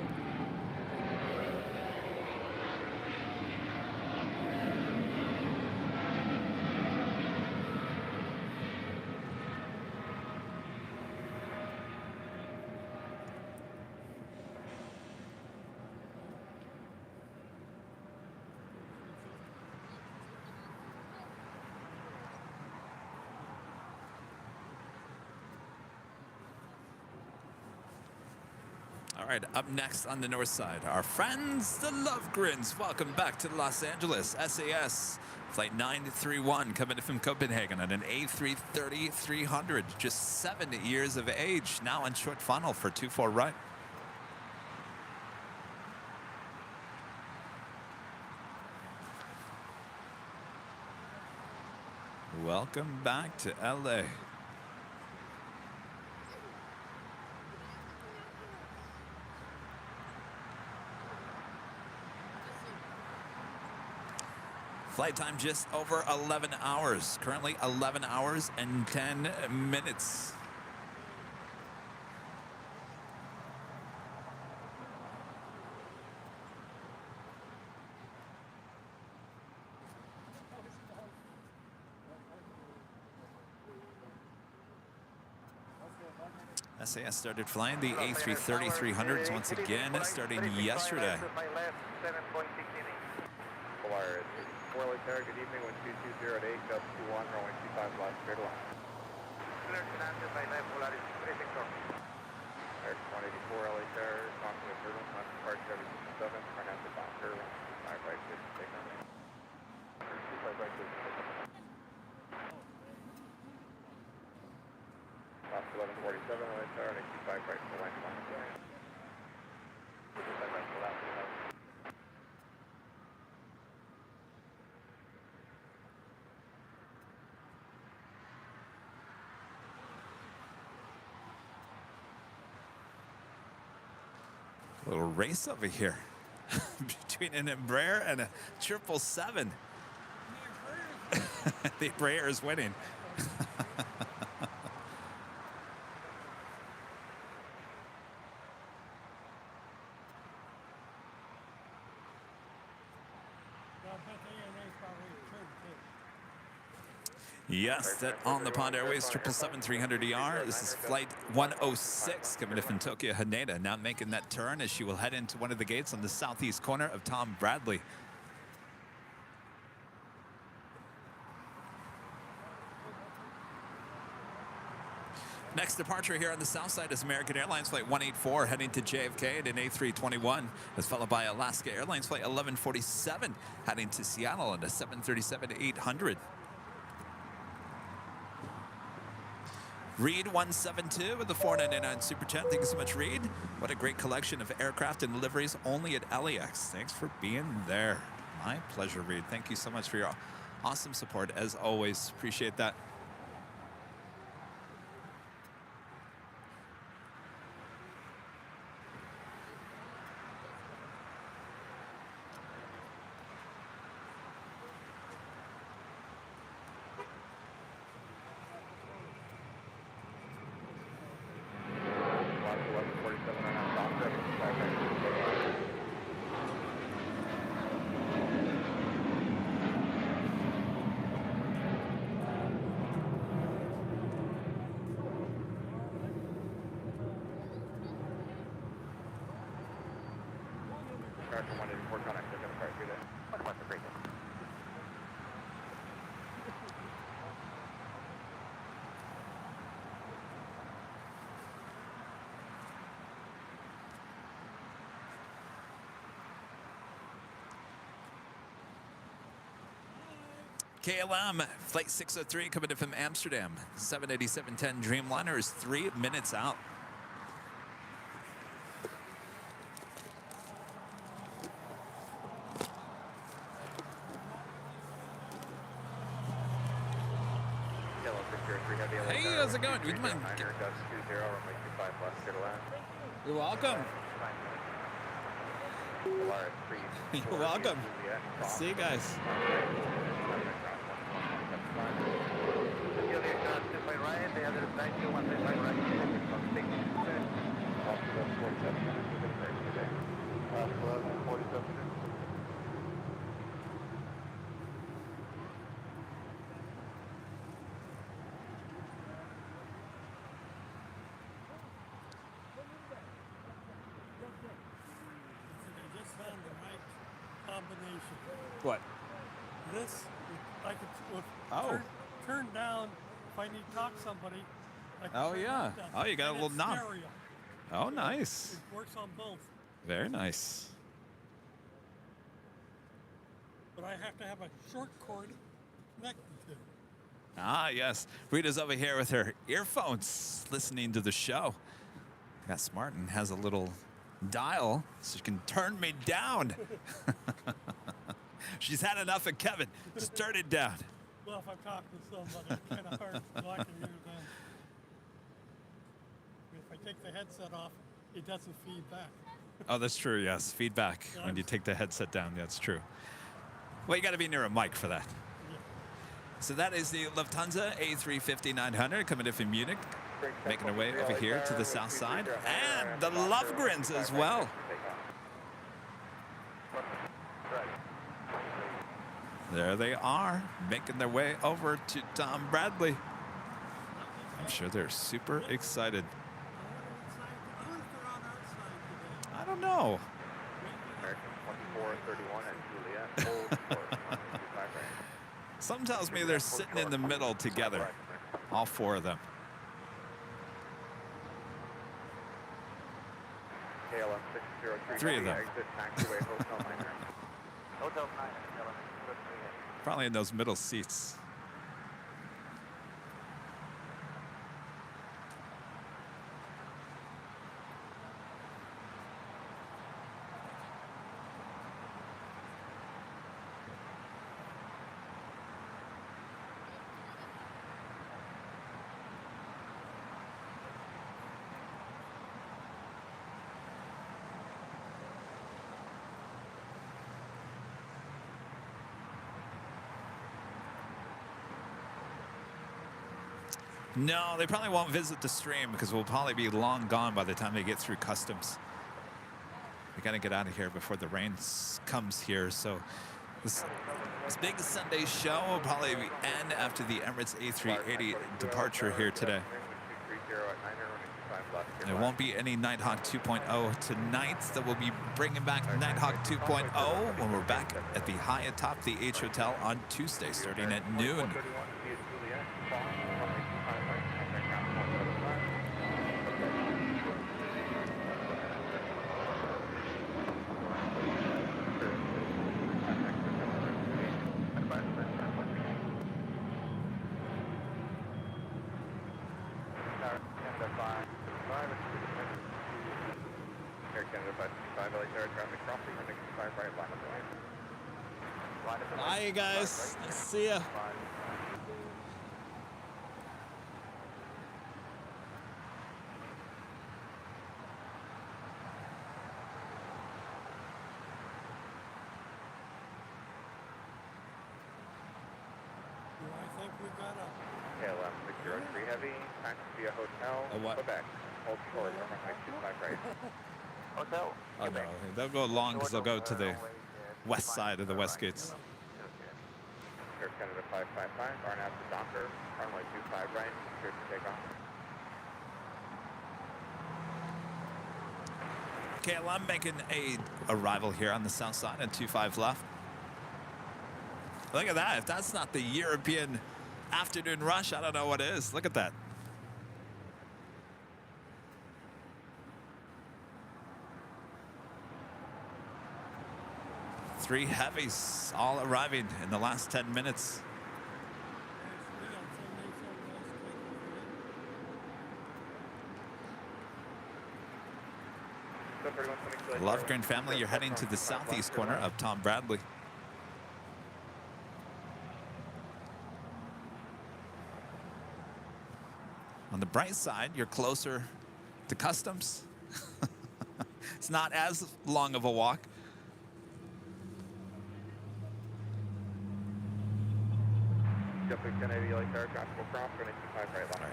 All right, up next on the north side, our friends, the Lovegrins. Welcome back to Los Angeles. SAS Flight 931 coming in from Copenhagen on an A330-300. Just 7 years of age, now on short funnel for 24 right. Welcome back to LA. Flight time just over 11 hours. Currently 11 hours and 10 minutes. SAS started flying the A330-300s once again, starting yesterday. Polaris, 4 LA Tower, good evening, 12208, Delta 21, runway 25 left, clear to land. Air 184 LA Tower, talking with turbulence, not departure, 7, turn out to bound, clear, 25 right, take on. 25 right, Lost 1147 LA Tower, 25 right, full line, 25 right, full out, A little race over here between an Embraer and a 777. The Embraer is winning. Yes, that on the Pond Airways 777-300ER. This is flight 106 coming in from Tokyo Haneda, now making that turn as she will head into one of the gates on the southeast corner of Tom Bradley. Next departure here on the south side is American Airlines Flight 184 heading to JFK at an A321. That's followed by Alaska Airlines Flight 1147 heading to Seattle at a 737-800. Reed 172 with the 499 Super Chat. Thank you so much, Reed. What a great collection of aircraft and liveries only at LAX. Thanks for being there. My pleasure, Reed. Thank you so much for your awesome support, as always. Appreciate that. KLM Flight 603 coming in from Amsterdam. 787-10 Dreamliner is 3 minutes out. Hey, how's it going? Would you mind? You're welcome. You're welcome. See you guys. Combination. What? This, I could turn down if I need to talk to somebody. Oh, yeah. Oh, you got a little knob. Stereo. Oh, nice. It works on both. Very nice. But I have to have a short cord connected to. Ah, yes. Rita's over here with her earphones listening to the show. Got smart and has a little dial so she can turn me down. She's had enough of Kevin. Just turn it down. Well, if I'm talking to somebody, it's kind of hard so I can hear them. If I take the headset off, it doesn't feed back. Oh, that's true, yes. Feedback when you take the headset down. That's true. Well, you got to be near a mic for that. Yeah. So that is the Lufthansa A350-900 coming in from Munich, making her way over here to the south side. And the Lovegrins as well. There they are, making their way over to Tom Bradley. I'm sure they're super excited. don't know. American 2431 at Juliet. Hold short, 25 right. Some tells me they're sitting in the middle together, all four of them. KLM 603. Three of them. Exit taxiway Hotel 9. Hotel 9. Probably in those middle seats. No, they probably won't visit the stream because we'll probably be long gone by the time they get through customs. We got to get out of here before the rain comes here. So this big Sunday show will probably end after the Emirates A380 departure here today. There won't be any Nighthawk 2.0 tonight. That we'll be bringing back Nighthawk 2.0 when we're back at the high atop the H Hotel on Tuesday, starting at noon. Air Canada 565, LA traffic crossing, running 5 right, line of right. Hi, you guys. Nice to see ya. KLM 603 heavy, taxi via hotel, Quebec. Hold short, runway 25 right. Hotel. Oh, no. They'll go long because they'll go to the west side of the West Gates. Air Canada 555, RNAV to Docker, runway 25 right, clear to take off. KLM making a arrival here on the south side at 25 left. Look at that. If that's not the European afternoon rush, I don't know what is. Look at that. Three heavies all arriving in the last 10 minutes. Lovegreen family, you're heading to the southeast corner of Tom Bradley. On the bright side, you're closer to customs. It's not as long of a walk.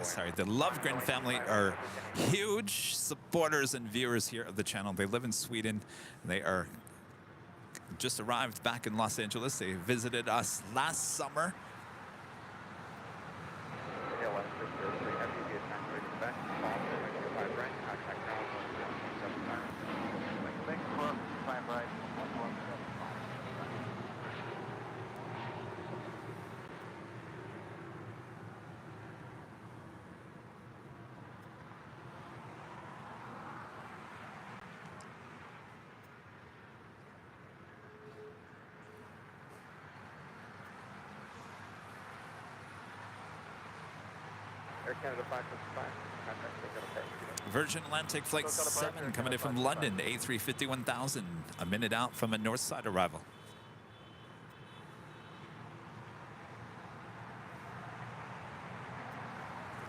Sorry, the Lovegreen family are huge supporters and viewers here of the channel. They live in Sweden. They are just arrived back in Los Angeles. They visited us last summer. Virgin Atlantic Flight 7 coming in from London, A350-1000, a minute out from a north side arrival.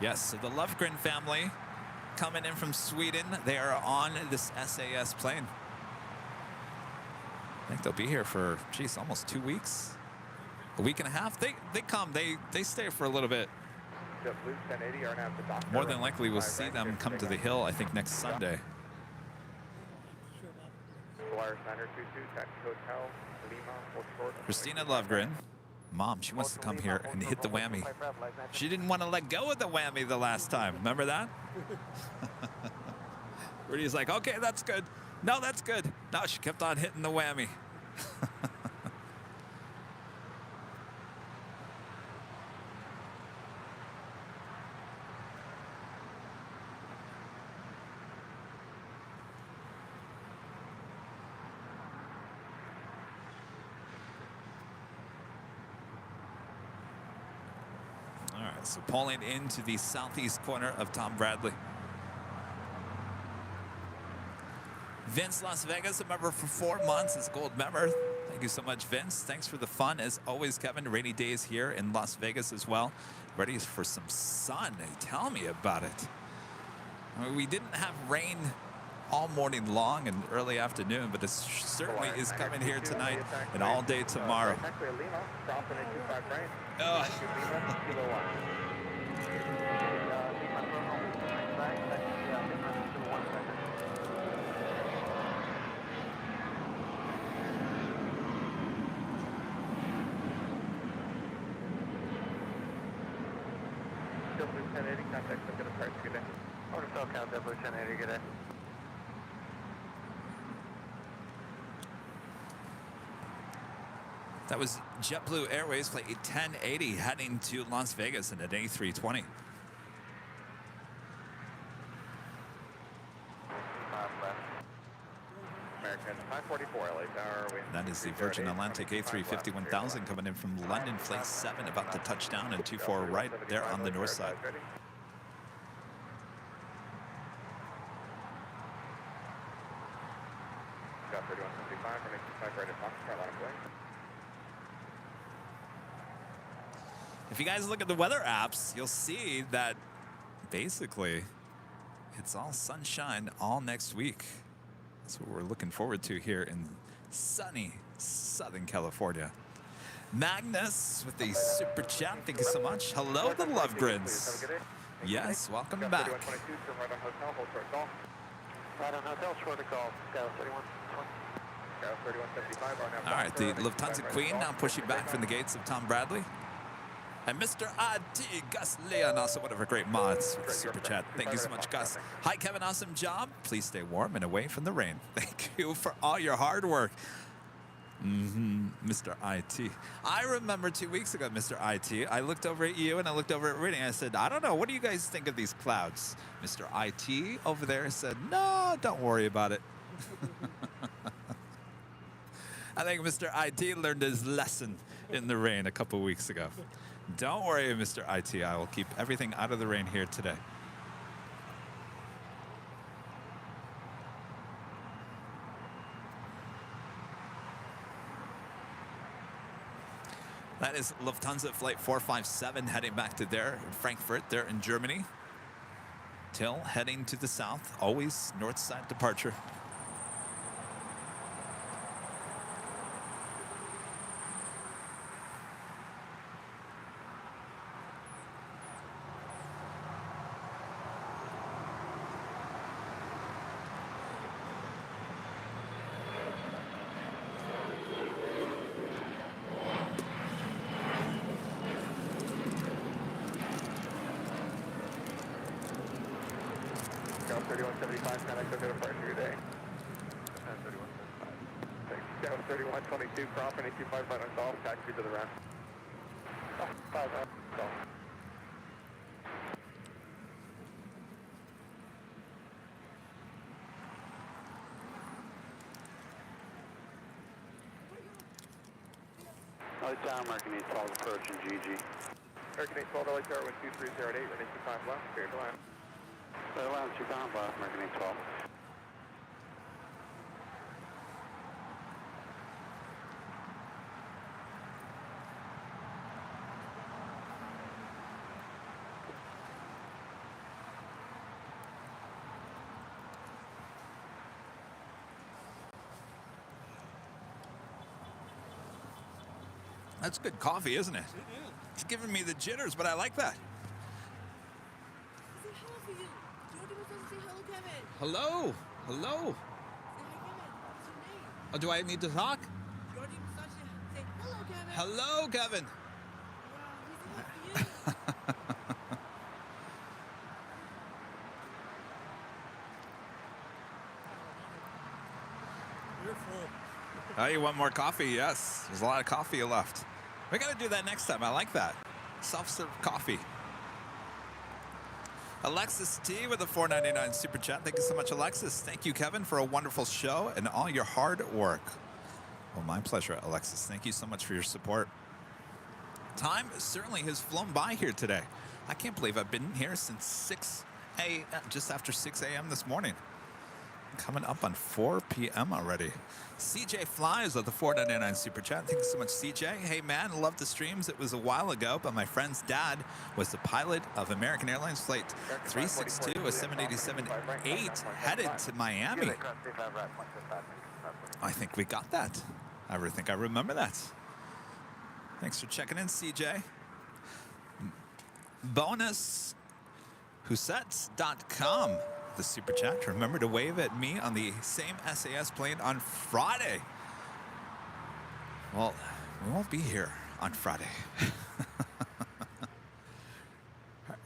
Yes, so the Lovegreen family coming in from Sweden. They are on this SAS plane. I think they'll be here for, geez, almost 2 weeks. A week and a half. They come, they stay for a little bit. More than likely, we'll see them come to the Hill, I think, next Sunday. Christina Lovegreen, mom, she wants to come here and hit the whammy. She didn't want to let go of the whammy the last time. Remember that? Rudy's like, okay, that's good. No, that's good. No, she kept on hitting the whammy. All right, so pulling into the southeast corner of Tom Bradley. Vince Las Vegas, a member for 4 months, is a gold member. Thank you so much, Vince. Thanks for the fun. As always, Kevin, rainy days here in Las Vegas as well. Ready for some sun. Hey, tell me about it. I mean, we didn't have rain all morning long and early afternoon, but it certainly is coming here tonight and all day tomorrow. That was JetBlue Airways flight 1080 heading to Las Vegas in an A320. American 544 LA Tower. That is the Virgin Atlantic A350-1000 coming in from London, flight 7, about to touch down and 24 right there on the north side. Got 3175, running 25 right at Fox, Carolina Way. If you guys look at the weather apps, you'll see that basically it's all sunshine all next week. That's what we're looking forward to here in sunny Southern California. Magnus with the super chat. Thank you so much. Hello, the Lovegrins. Yes, welcome back. Right on hotel, short to call. Scout 3120. All right, the Lufthansa Queen now pushing back from the gates of Tom Bradley. And Mr. IT, Gus Leon, also one of our great mods with the super chat. Thank you so much, Gus. Hi, Kevin, awesome job. Please stay warm and away from the rain. Thank you for all your hard work. Mr. IT. I remember 2 weeks ago, Mr. IT, I looked over at you and I looked over at Riddy and I said, I don't know, what do you guys think of these clouds? Mr. IT over there said, no, don't worry about it. I think Mr. IT learned his lesson in the rain a couple weeks ago. Don't worry, Mr. IT. I will keep everything out of the rain here today. That is Lufthansa Flight 457 heading back to there in Frankfurt, there in Germany. Till heading to the south, always north side departure. Scout 3175, contact over departure your day. 3175. Scout 3122, Crop, and 825 right on call, taxi to the ramp. 5 on call. Tower, American 812 approaching GG. American 812, LA Tower, wind 2308, running 25 left, clear to land. Clear to land, 2 pound left, American 812. That's good coffee, isn't it? It is. It's giving me the jitters, but I like that. Say hello for you. Jordan was supposed to say hello, Kevin. Hello. Hello. Say hi, Kevin. What's your name? Oh, do I need to talk? Jordan was supposed to say hello, Kevin. Hello, Kevin. Wow, he said hi for you. Oh, you want more coffee? Yes. There's a lot of coffee left. We got to do that next time. I like that. Self-serve coffee. Alexis T with a $4.99 super chat. Thank you so much, Alexis. Thank you, Kevin, for a wonderful show and all your hard work. Well, my pleasure, Alexis. Thank you so much for your support. Time certainly has flown by here today. I can't believe I've been here since 6 a.m., just after 6 a.m. this morning. Coming up on 4 p.m. already. CJ Flies with the $4.99 super chat. Thank you so much, CJ. Hey, man, love the streams. It was a while ago, but my friend's dad was the pilot of American Airlines Flight 362, a 787-8, headed to Miami. I think we got that. I think I remember that. Thanks for checking in, CJ. BonusHusets.com. The super chat. Remember to wave at me on the same SAS plane on Friday. Well, we won't be here on Friday.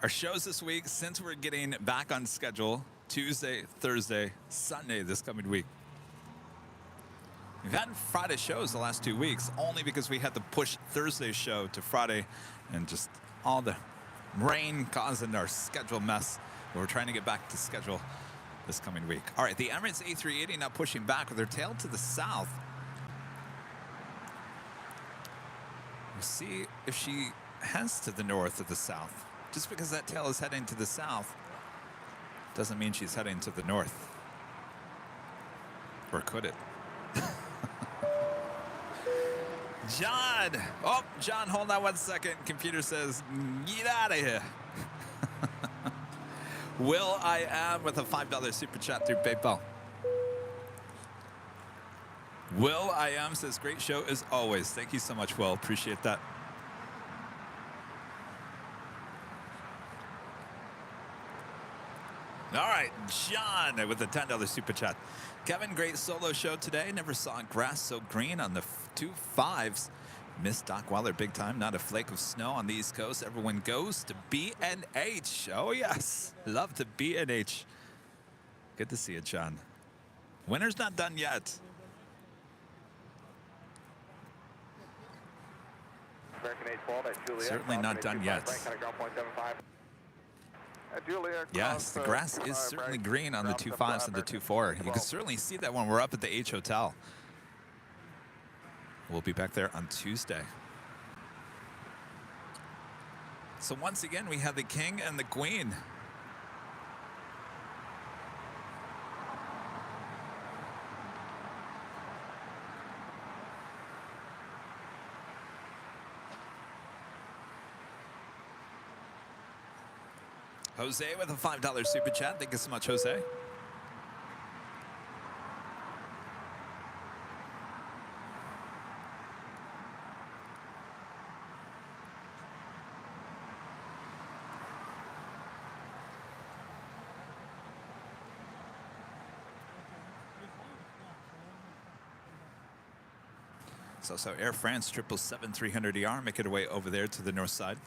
Our shows this week, since we're getting back on schedule, Tuesday, Thursday, Sunday this coming week. We've had Friday shows the last 2 weeks, only because we had to push Thursday's show to Friday and just all the rain causing our schedule mess. We're trying to get back to schedule this coming week. All right, the Emirates A380 now pushing back with their tail to the south. We'll see if she heads to the north or the south. Just because that tail is heading to the south doesn't mean she's heading to the north. Or could it? John! Oh, John, hold on 1 second. Computer says, get out of here. Will I Am with a $5 super chat through PayPal. Will I Am says, great show as always. Thank you so much, Will. Appreciate that. All right, John with a $10 super chat. Kevin, great solo show today. Never saw grass so green on the 2 5s. Miss Doc Weiler big time. Not a flake of snow on the East Coast. Everyone goes to B&H. Oh, yes. Love to B&H. Good to see you, John. Winter's not done yet. American 812 at Juliet. Certainly not done yet. Yes, the grass is certainly green on the 2 5s and the 2 4. You can certainly see that when we're up at the H Hotel. We'll be back there on Tuesday. So once again, we have the King and the Queen. Jose with a $5 super chat. Thank you so much, Jose. It's also Air France 777-300ER making their way over there to the north side.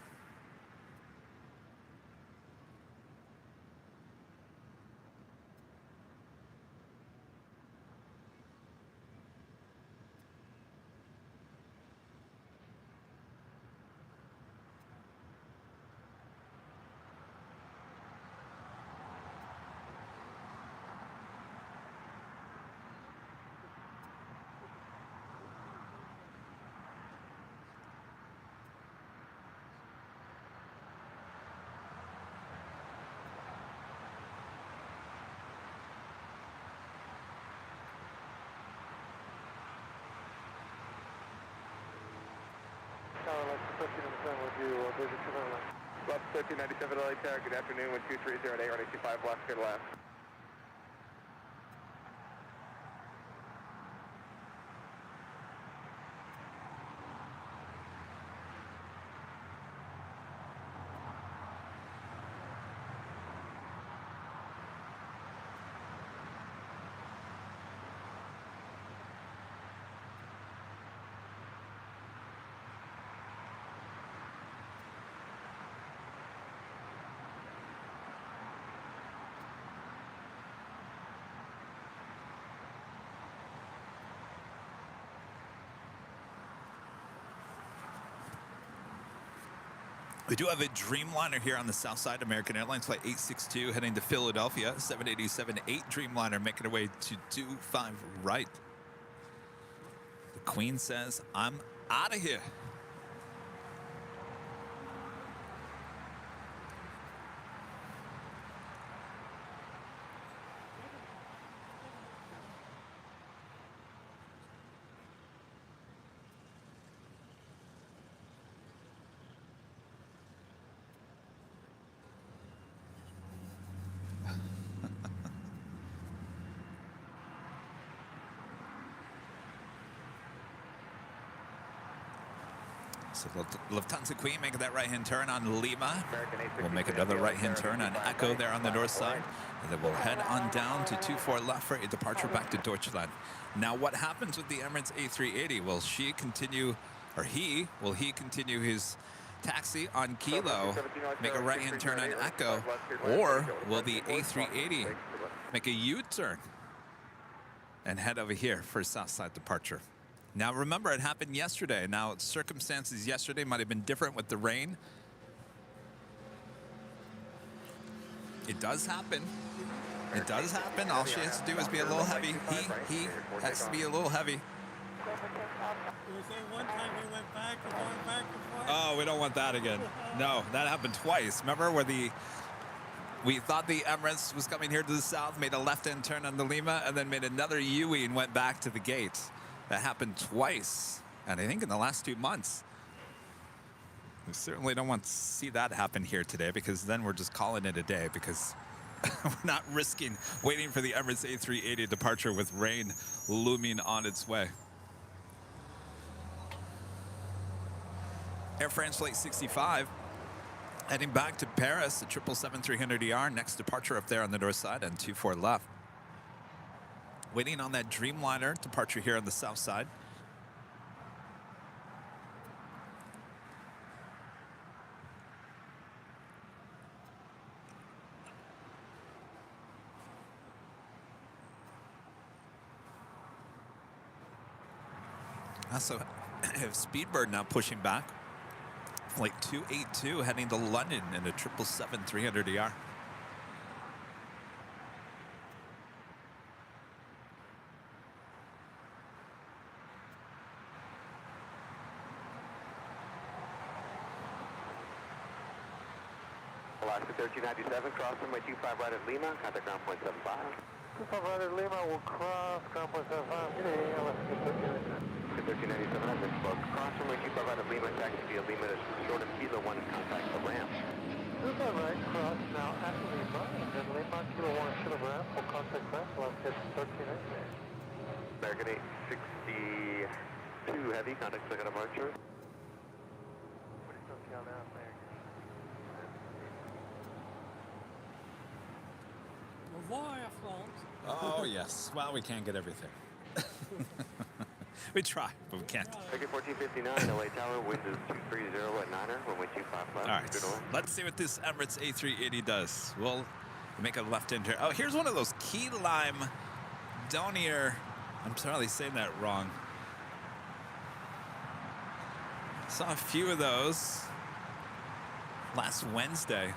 Left 1397 LA Tower, good afternoon, 1230 at AIRLINE 25 left, good left. We do have a Dreamliner here on the south side. American Airlines flight 862 heading to Philadelphia. 787-8 Dreamliner making her way to 25 right. The Queen says, I'm out of here. So Lufthansa Queen making that right-hand turn on Lima. We'll make another right-hand turn on Echo there on the north side. And then we'll head on down to 24 left for a departure back to Deutschland. Now, what happens with the Emirates A380? Will she continue, or will he continue his taxi on Kilo, make a right-hand turn on Echo, or will the A380 make a U-turn and head over here for a south side departure? Now, remember, it happened yesterday. Now, circumstances yesterday might have been different with the rain. It does happen. It does happen. All she has to do is be a little heavy. He has to be a little heavy. One time we went back and forth. Oh, we don't want that again. No, that happened twice. Remember where we thought the Emirates was coming here to the south, made a left-hand turn on the Lima, and then made another U-ey and went back to the gate. That happened twice, and I think in the last 2 months. We certainly don't want to see that happen here today, because then we're just calling it a day, because we're not risking waiting for the Emirates A380 departure with rain looming on its way. Air France Flight 65 heading back to Paris, the 777-300ER, next departure up there on the north side and 24 left. Waiting on that Dreamliner departure here on the south side. Also have Speedbird now pushing back. Flight 282 heading to London in a 777-300ER. Alaska 1397, cross runway 25 right at Lima, contact ground point 75. 25 right at Lima, will cross ground point 75. Good day, Alaska 1397, I've been spoke. Cross runway 25 right at Lima, taxi via Lima to short of Kilo 1, contact the ramp. 25 right, cross now at Lima, and then Lima, Kilo 1, short of ramp, will contact ramp, Alaska 1398. American 862 heavy, contact second departure. What is SoCal now, American? Revoir, France. Oh, yes. Well, we can't get everything. We try, but we can't. Ticket 1459, LA Tower, wind is 230 at 9er, runway 25 left. All right, let's see what this Emirates A380 does. We'll make a left-hand turn. Oh, here's one of those key lime Donier. I'm probably saying that wrong. Saw a few of those last Wednesday.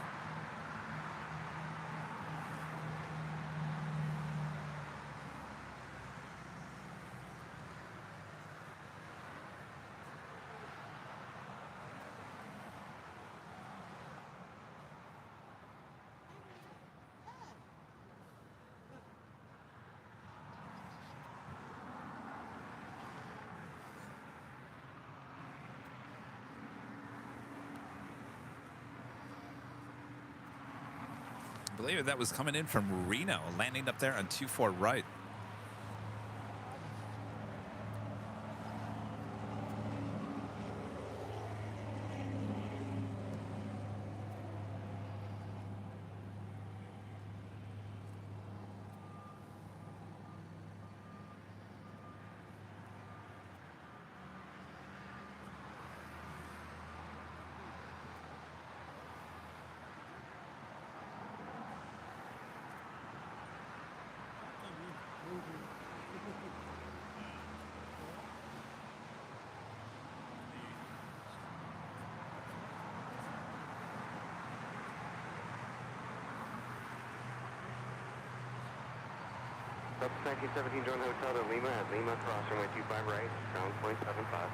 I believe that was coming in from Reno, landing up there on 24 right. Delta 1917 John Hotel to Lima at Lima, cross runway 25 right, ground point 75.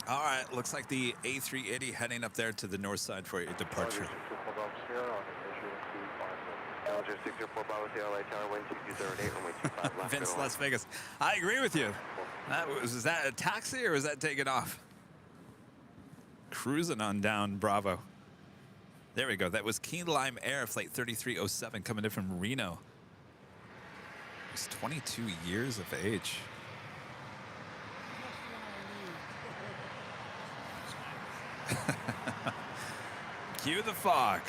All right, looks like the A380 heading up there to the north side for your departure. Vince, Las Vegas. I agree with you. Was that a taxi or was that taking off? Cruising on down Bravo. There we go. That was Key Lime Air Flight 3307 coming in from Reno. He's 22 years of age. Cue the fog.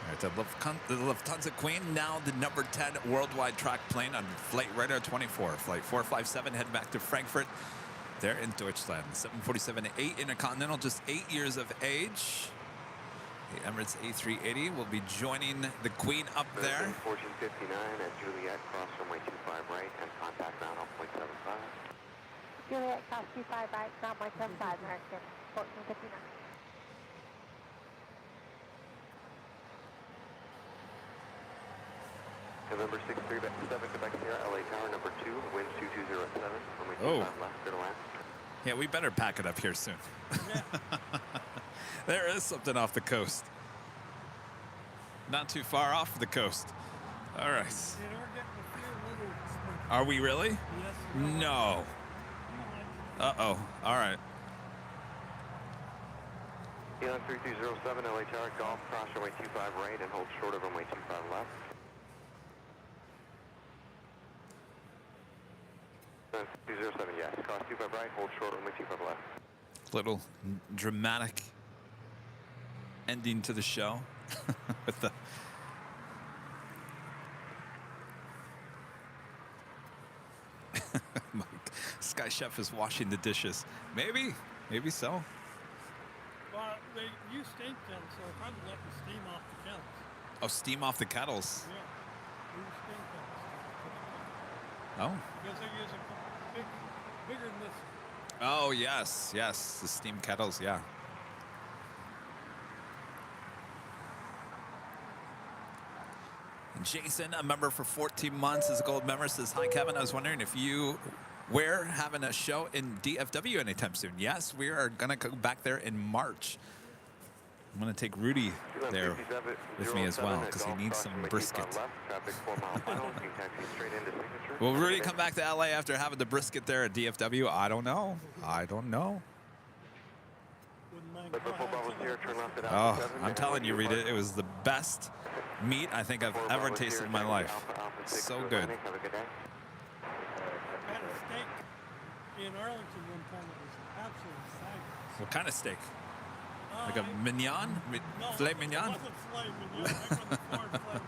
All right, the Lufthansa Queen, now the number 10 worldwide track plane on Flight Radar 24. Flight 457 heading back to Frankfurt. There in Deutschland. 747-8 Intercontinental, just 8 years of age. The Emirates A380 will be joining the Queen up there. Fortune 59 at Juliet, cross runway 25 right, and contact ground on point 75. Juliet, cross 25 right, ground point 75, American, 1459. November 637, Quebec Sierra, LA Tower, number 2, wind 2207, runway 25 left, clear to land. Yeah, we better pack it up here soon. There is something off the coast. Not too far off the coast. All right. Are we really? Yes. No. Uh-oh. All right. Elon 3307, LA Tower, Golf, cross runway 25 right, and hold short of runway 25 left. 207, yes. Cross 25 right, hold short, runway 25 left. Little dramatic ending to the show with the Sky Chef is washing the dishes. Maybe so. Well, they use steam kettles, so they're probably letting steam off the kettles. Oh, steam off the kettles. Yeah, they use steam kettles. Oh. Because they're using bigger than this. Oh, yes, the steam kettles, yeah. Jason, a member for 14 months, is a gold member, says, hi, Kevin. I was wondering if we're having a show in DFW anytime soon. Yes, we are going to go back there in March. I'm going to take Rudy there with me as well because he needs some brisket. Will Rudy come back to LA after having the brisket there at DFW? I don't know. Oh, I'm telling you, Rita, it was the best meat I think I've ever tasted in my life. So good. I had a steak in Arlington one time that was absolutely fabulous. What kind of steak? Like a mignon? No, Filet mignon? It wasn't filet mignon. Like when the Ford filet mignon.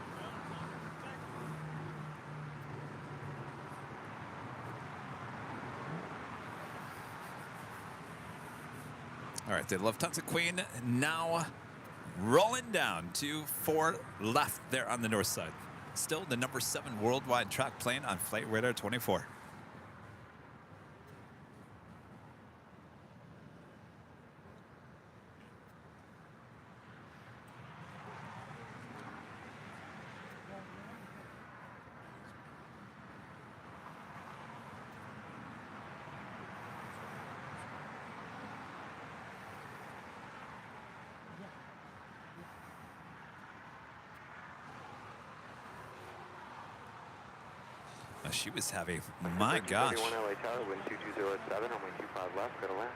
All right, the Lufthansa Queen now rolling down to 4 left there on the north side. Still the number 7 worldwide track plane on Flight Radar 24. She was heavy. My gosh. 31 LA Tower, wind 2207, runway 25 left, go to land.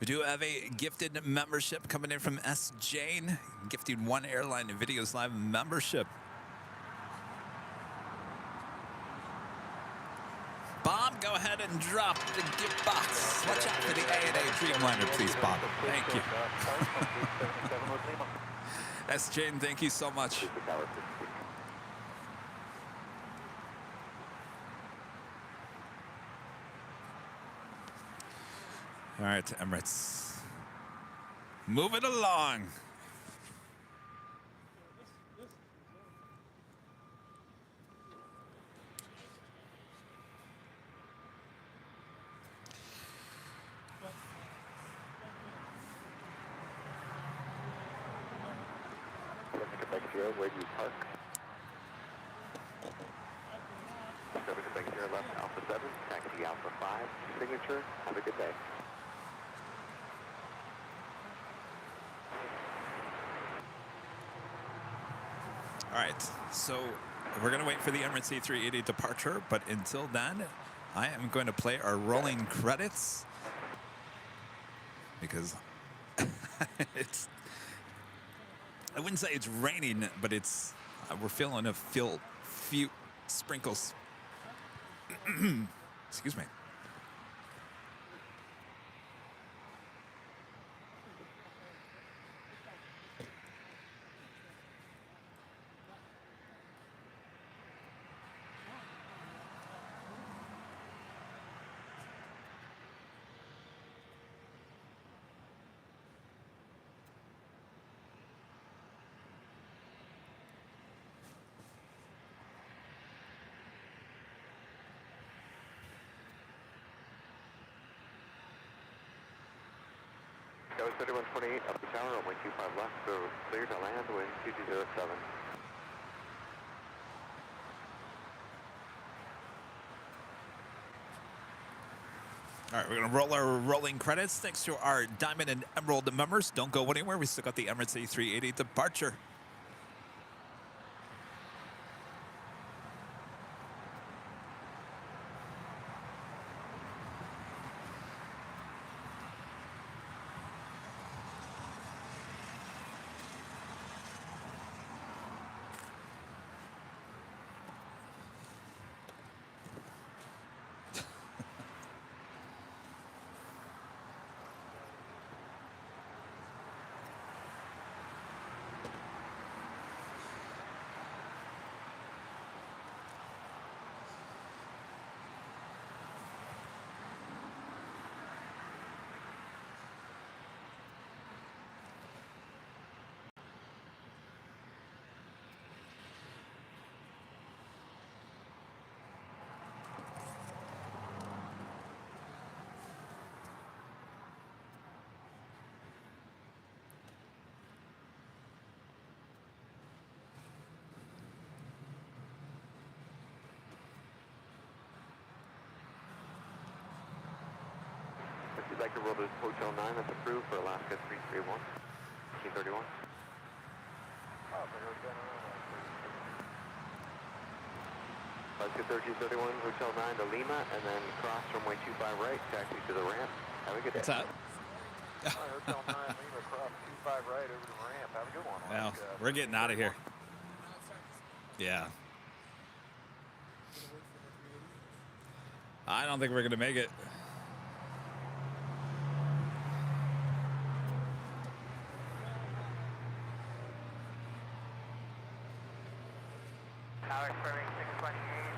We do have a gifted membership coming in from S. Jane, gifting 1 Airline Videos Live membership. Bob, go ahead and drop the gift box. Watch out for the A&A Dreamliner, please, Bob. Thank you. S. Jane, thank you so much. All right, Emirates. Move it along. Where do you park? 7 left, Alpha 7, taxi Alpha 5, signature. Have a good day. All right, so we're going to wait for the Emirates A380 departure, but until then, I am going to play our rolling credits because it's, I wouldn't say it's raining, but it's, we're feeling a few sprinkles. Excuse me. That was 3128 up the tower, runway 25 left, so clear to land, wind 2207. All right, we're going to roll our rolling credits thanks to our Diamond and Emerald members. Don't go anywhere. We still got the Emirates A380 departure. If you'd like to roll to Hotel 9, that's approved for Alaska 331, 1831. Alaska 1331, Hotel 9 to Lima, and then cross runway 25 right, taxi to the ramp. Have a good day. What's up? Hotel 9, Lima, cross 25 right over the ramp. Have a good one. Well, we're getting out of here. Yeah. I don't think we're going to make it.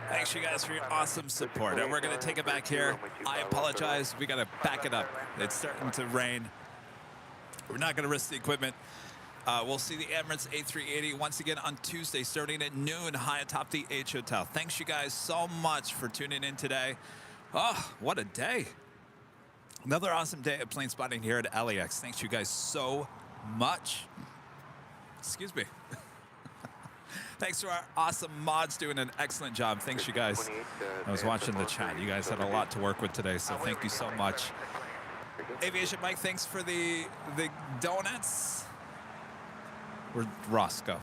Thanks, you guys, for your awesome support. And we're going to take it back here. I apologize. We got to back it up. It's starting to rain. We're not going to risk the equipment. We'll see the Emirates A380 once again on Tuesday, starting at noon, high atop the H Hotel. Thanks, you guys, so much for tuning in today. Oh, what a day. Another awesome day of plane spotting here at LAX. Thanks, you guys, so much. Excuse me. Thanks to our awesome mods doing an excellent job. Thanks, you guys. I was watching the chat. You guys had a lot to work with today, so thank you so much. Aviation Mike, thanks for the donuts. Where'd Ross go?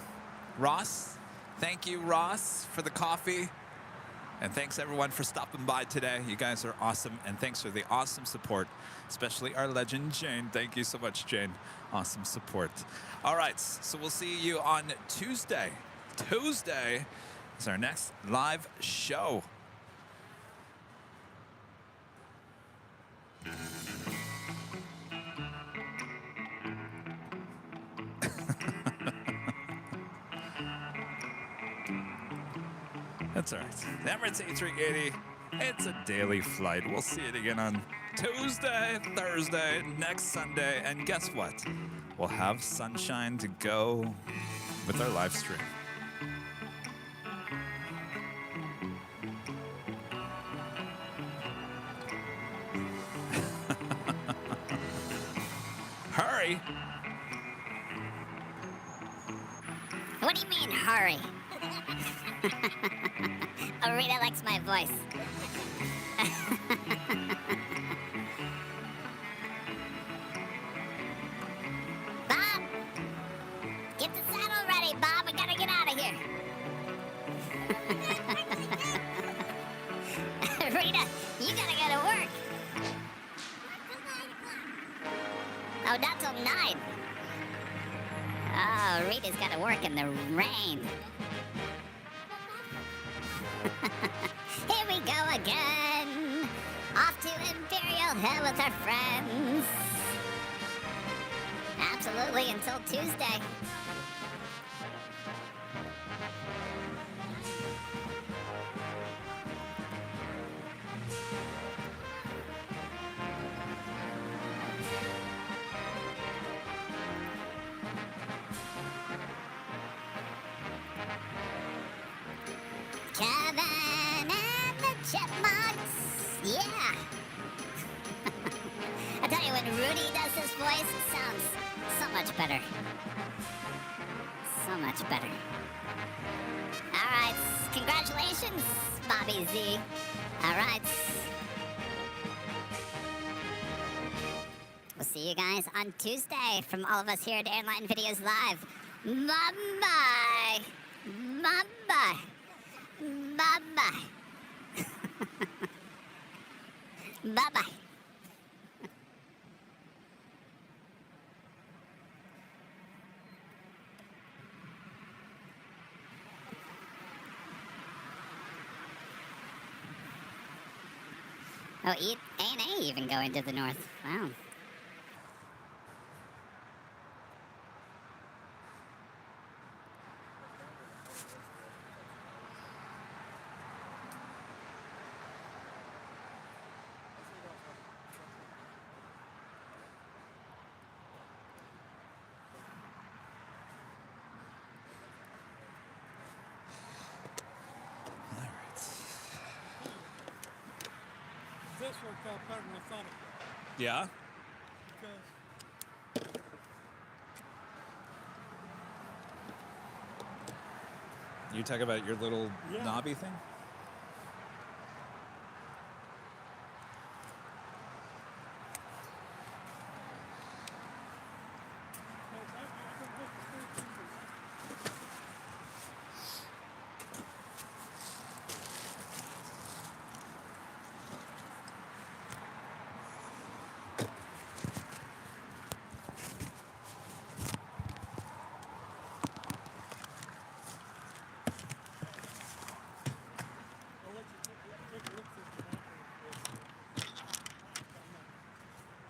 Ross, thank you, Ross, for the coffee. And thanks everyone for stopping by today. You guys are awesome, and thanks for the awesome support, especially our legend Jane. Thank you so much, Jane. Awesome support. All right, so we'll see you on Tuesday. Tuesday is our next live show. That's all right. The Emirates A380, it's a daily flight. We'll see it again on Tuesday, Thursday, next Sunday, and guess what? We'll have sunshine to go with our live stream. Hurry! What do you mean, hurry? Rita likes my voice. Bob! Get the saddle ready, Bob. We gotta get out of here. Rita, you gotta go to work. Oh, not till 9. Oh, Rita's gotta work in the rain. Here we go again. Off to Imperial Hill with our friends. Absolutely, until Tuesday. Kevin and the Chipmunks, yeah. I tell you, when Rudy does his voice, it sounds so much better. So much better. All right, congratulations, Bobby Z. All right. We'll see you guys on Tuesday from all of us here at Airline Videos Live. Bye-bye. Bye-bye. Bye-bye. Bye-bye. Oh, A&A even going to the north. Wow. This worked out better than I thought it would. Yeah? Because You talk about your little knobby thing?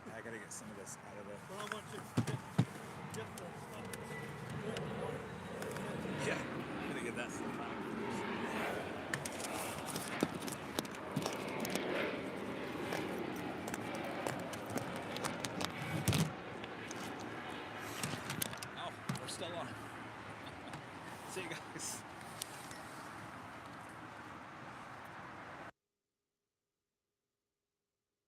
I gotta get some of this out of the... Well, I want you to get the stuff. Yeah, I'm gonna get that stuff out. Oh, we're still on. See you guys.